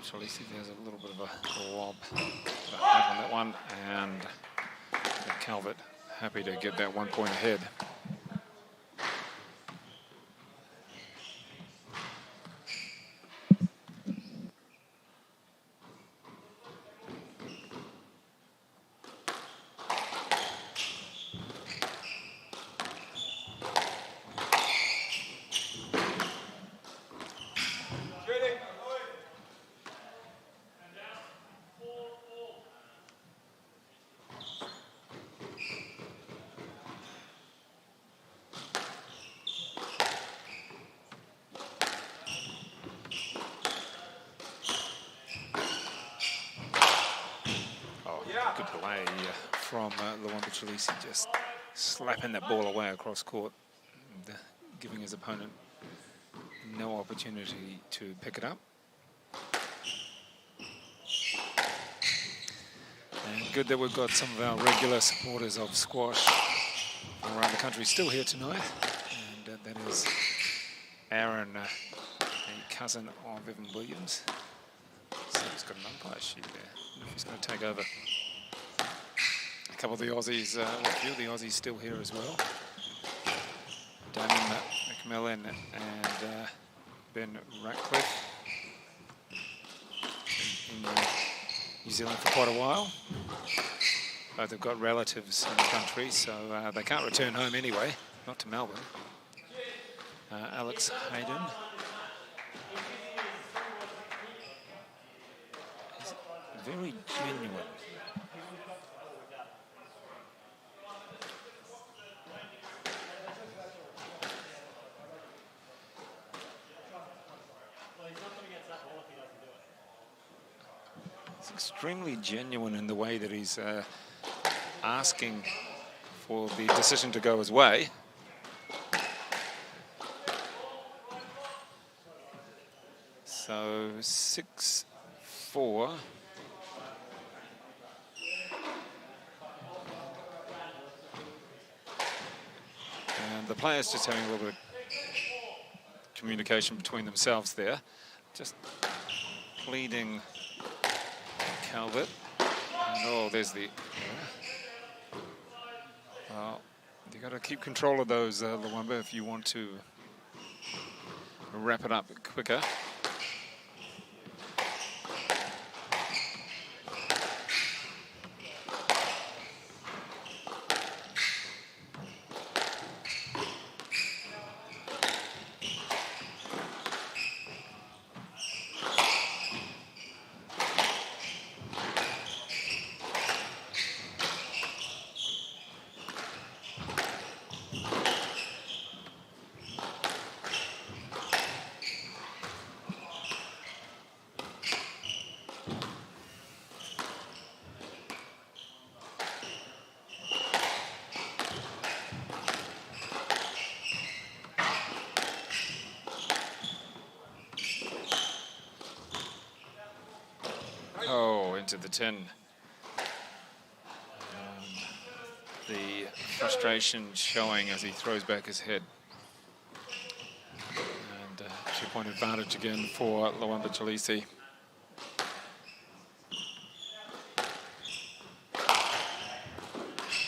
Chileshe, there's a little bit of a lob back on that one, and Calvert happy to get that 1 point ahead. Good play from Luamba Chileshe, just slapping that ball away across court, and, giving his opponent no opportunity to pick it up. And good that we've got some of our regular supporters of squash from around the country still here tonight. And that is Aaron, a cousin of Evan Williams. So he's got an umpire sheet there. I wonder if he's going to take over. A couple of the Aussies, a few of the Aussies still here as well. Damon McMillan and Ben Ratcliffe in New Zealand for quite a while. Both have got relatives in the country, so they can't return home anyway, not to Melbourne. Alex Hayden. He's very genuine. He's extremely genuine in the way that he's asking for the decision to go his way. So 6-4. And the players just having a little bit of communication between themselves there. Just pleading Calvert. And oh, there's the... Well, you've got to keep control of those, Luamba, if you want to wrap it up quicker. Into the 10. The frustration showing as he throws back his head. And 2-point advantage again for Luamba Chileshe.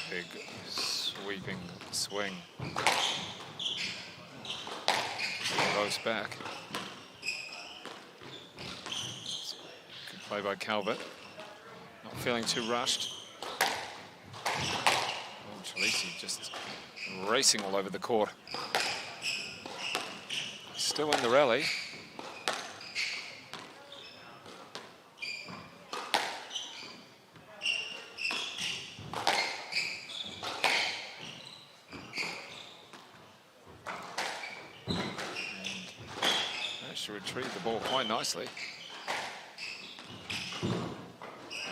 Big sweeping swing. Close back. Good play by Calvert. Not feeling too rushed. Oh, Chileshe just racing all over the court. Still in the rally. Managed to retrieve the ball quite nicely.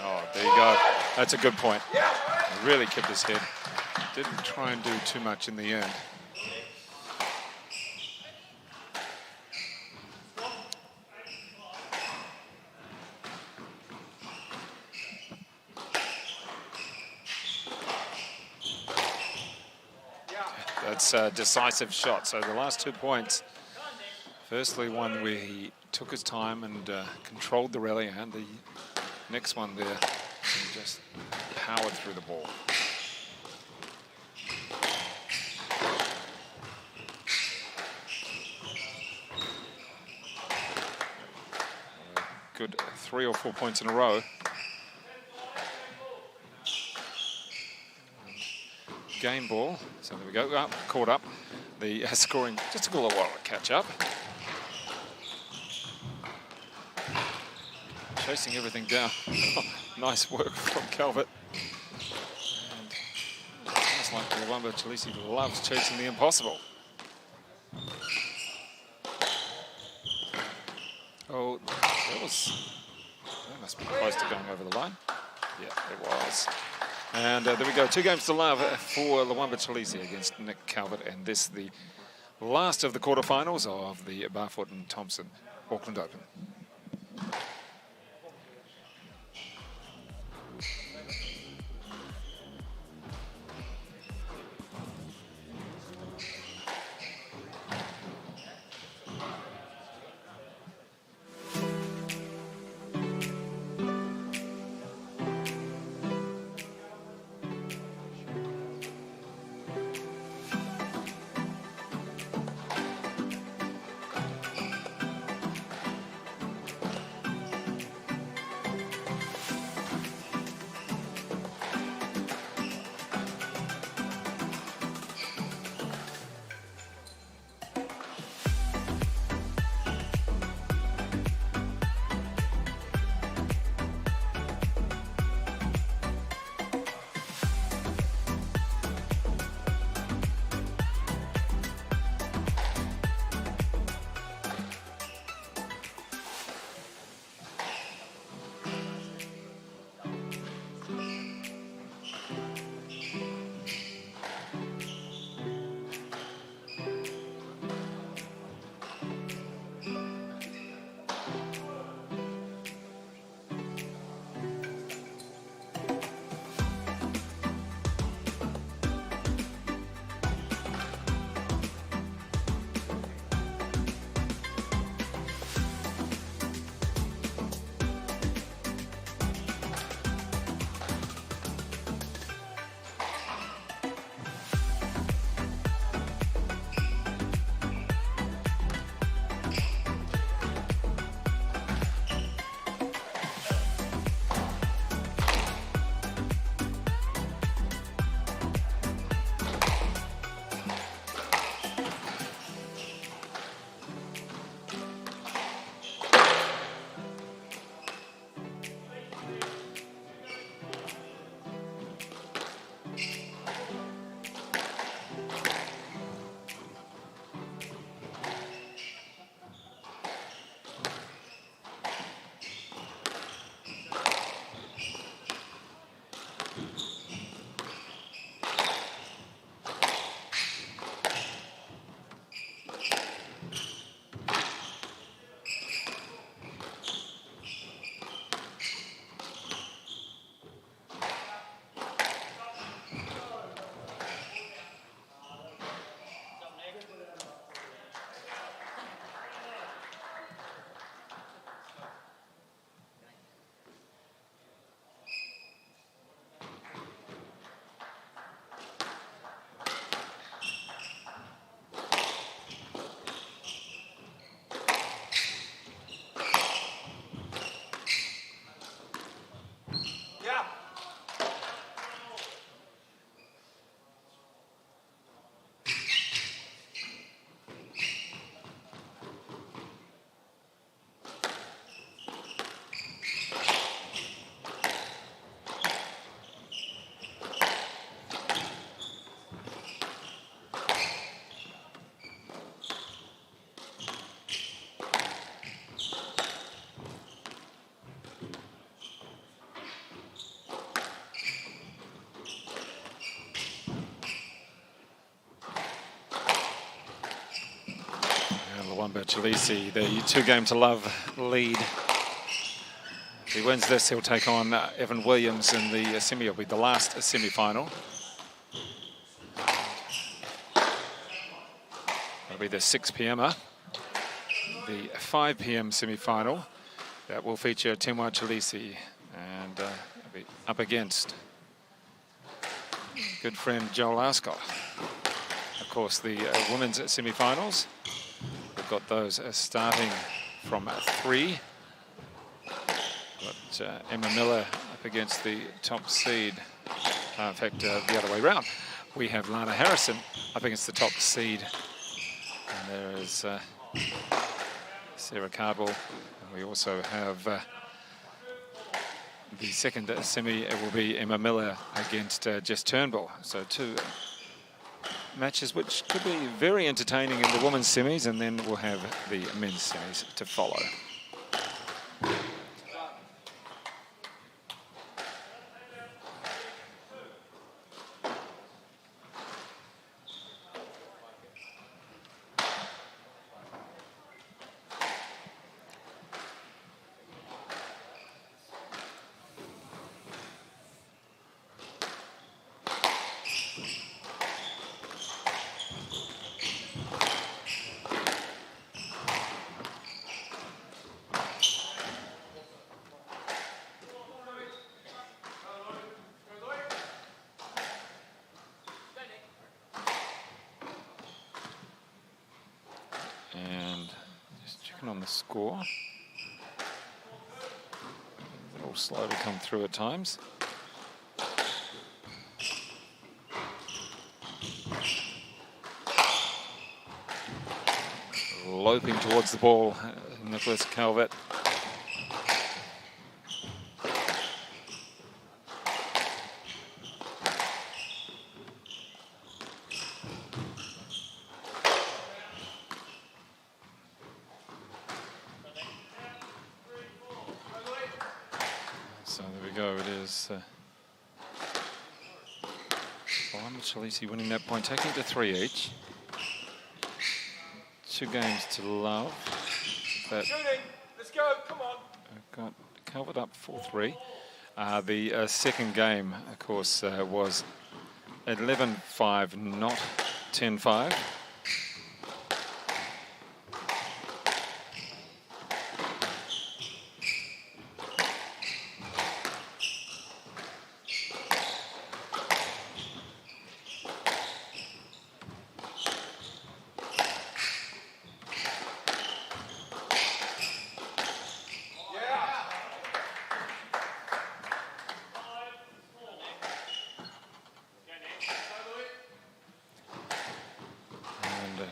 Oh, there you go. That's a good point. He really kept his head. Didn't try and do too much in the end. That's a decisive shot. So the last 2 points. Firstly, one where he took his time and controlled the rally, and the next one there, he just powered through the ball. Good 3 or 4 points in a row. Game ball. So there we go. Oh, caught up. The scoring just took a little while to catch up. Chasing everything down. Nice work from Calvert. And it's like Luamba Chileshe loves chasing the impossible. Oh, that must be close to going over the line. Yeah, it was. And there we go. 2 games to love for Luamba Chileshe against Nick Calvert, and this the last of the quarterfinals of the Barfoot and Thompson Auckland Open. Chileshe, the 2-game-to-love lead. If he wins this, he'll take on Evan Williams in the semi. It'll be the last semi-final. It'll be the 6 p.m.er. The 5 p.m. semi-final that will feature Timwa Chileshe, and it'll be up against good friend Joel Arscott. Of course, the women's semi-finals. We've got those starting from 3. Got Emma Miller up against the top seed. In fact, the other way around. We have Lana Harrison up against the top seed. And there is Sarah Cardwell. And we also have the second semi. It will be Emma Miller against Jess Turnbull. So 2 matches which could be very entertaining in the women's semis, and then we'll have the men's semis to follow. open on the score. It'll slowly come through at times. Loping towards the ball, Nicholas Calvert. So there we go, it is Chileshe winning that point, taking it to 3 each. 2 games to love. That Shooting, let's go, come on. got Calvert up 4-3. The second game, of course, was 11-5, not 10-5.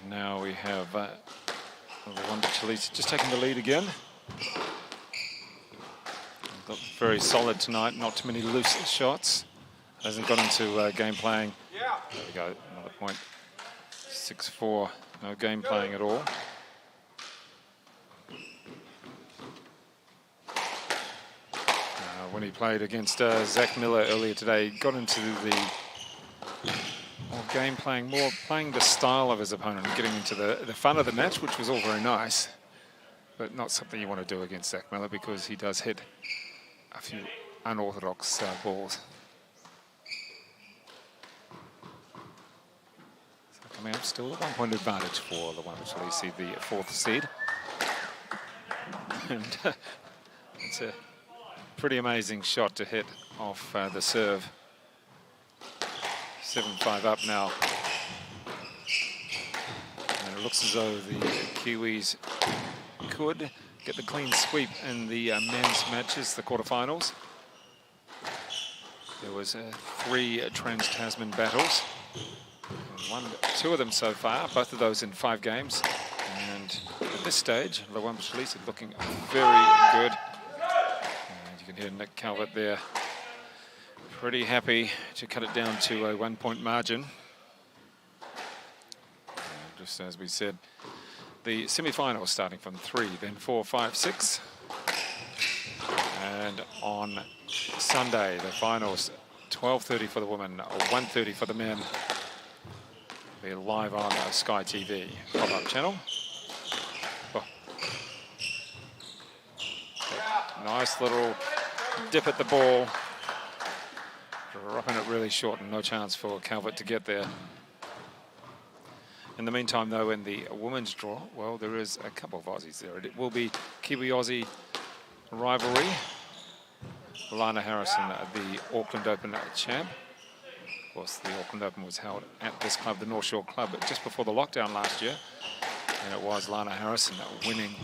Now we have Chileshe just taking the lead again. Got very solid tonight, not too many loose shots. Hasn't got into game playing. There we go, another point. 6-4, no game playing at all. When he played against Zach Miller earlier today, he got into the more game playing, more playing the style of his opponent, getting into the fun of the match, which was all very nice, but not something you want to do against Zach Miller because he does hit a few unorthodox balls. So coming up, still a 1 point advantage for the Chileshe, the 4th seed. And it's a pretty amazing shot to hit off the serve. 7-5 up now. And it looks as though the Kiwis could get the clean sweep in the men's matches, the quarterfinals. There was 3 Trans-Tasman battles. 2 of them so far, both of those in 5 games. And at this stage, the Chileshe looking very good. And you can hear Nick Calvert there. Pretty happy to cut it down to a 1 point margin. Just as we said, the semi-finals starting from 3, then 4, 5, 6. And on Sunday, the finals, 12:30 for the women, 1:30 for the men. They're live on Sky TV pop-up channel. Oh. Nice little dip at the ball. Dropping it really short and no chance for Calvert to get there. In the meantime, though, in the women's draw, well, there is a couple of Aussies there. It will be Kiwi-Aussie rivalry. Lana Harrison, the Auckland Open champ. Of course, the Auckland Open was held at this club, the North Shore Club, just before the lockdown last year. And it was Lana Harrison winning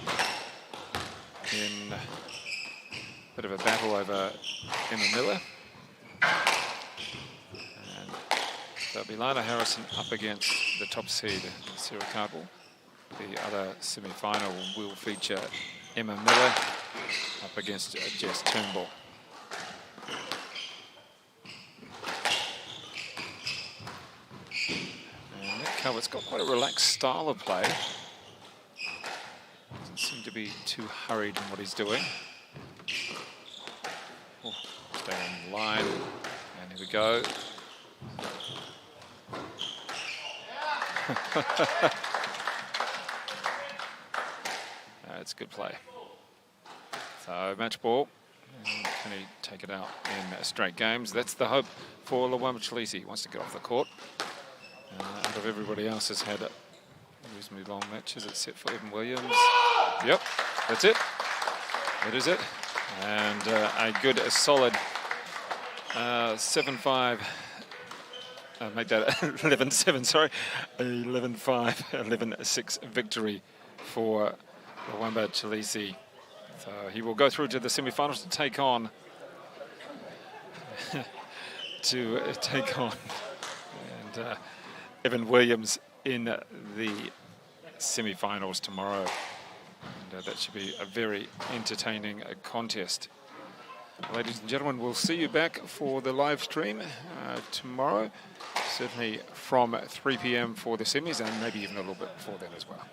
in a bit of a battle over Emma Miller. So it'll be Lana Harrison up against the top seed, Sarah Cardwell. The other semi-final will feature Emma Miller up against Jess Turnbull. And Nick Calvert's got quite a relaxed style of play. Doesn't seem to be too hurried in what he's doing. Oh, stay on the line. And here we go. It's good play. So match ball. Can he take it out in straight games? That's the hope for Chileshe. He wants to get off the court. Out of everybody else has had reasonably long matches. It's set for Evan Williams. Yep, that's it. That is it. And a good, solid 7-5. Make that 11-7, sorry. 11-5, 11-6 victory for Rwamba Chileshe. So he will go through to the semi-finals to take on and Evan Williams in the semi-finals tomorrow. And that should be a very entertaining contest. Ladies and gentlemen, we'll see you back for the live stream tomorrow, certainly from 3 p.m. for the semis, and maybe even a little bit before then as well.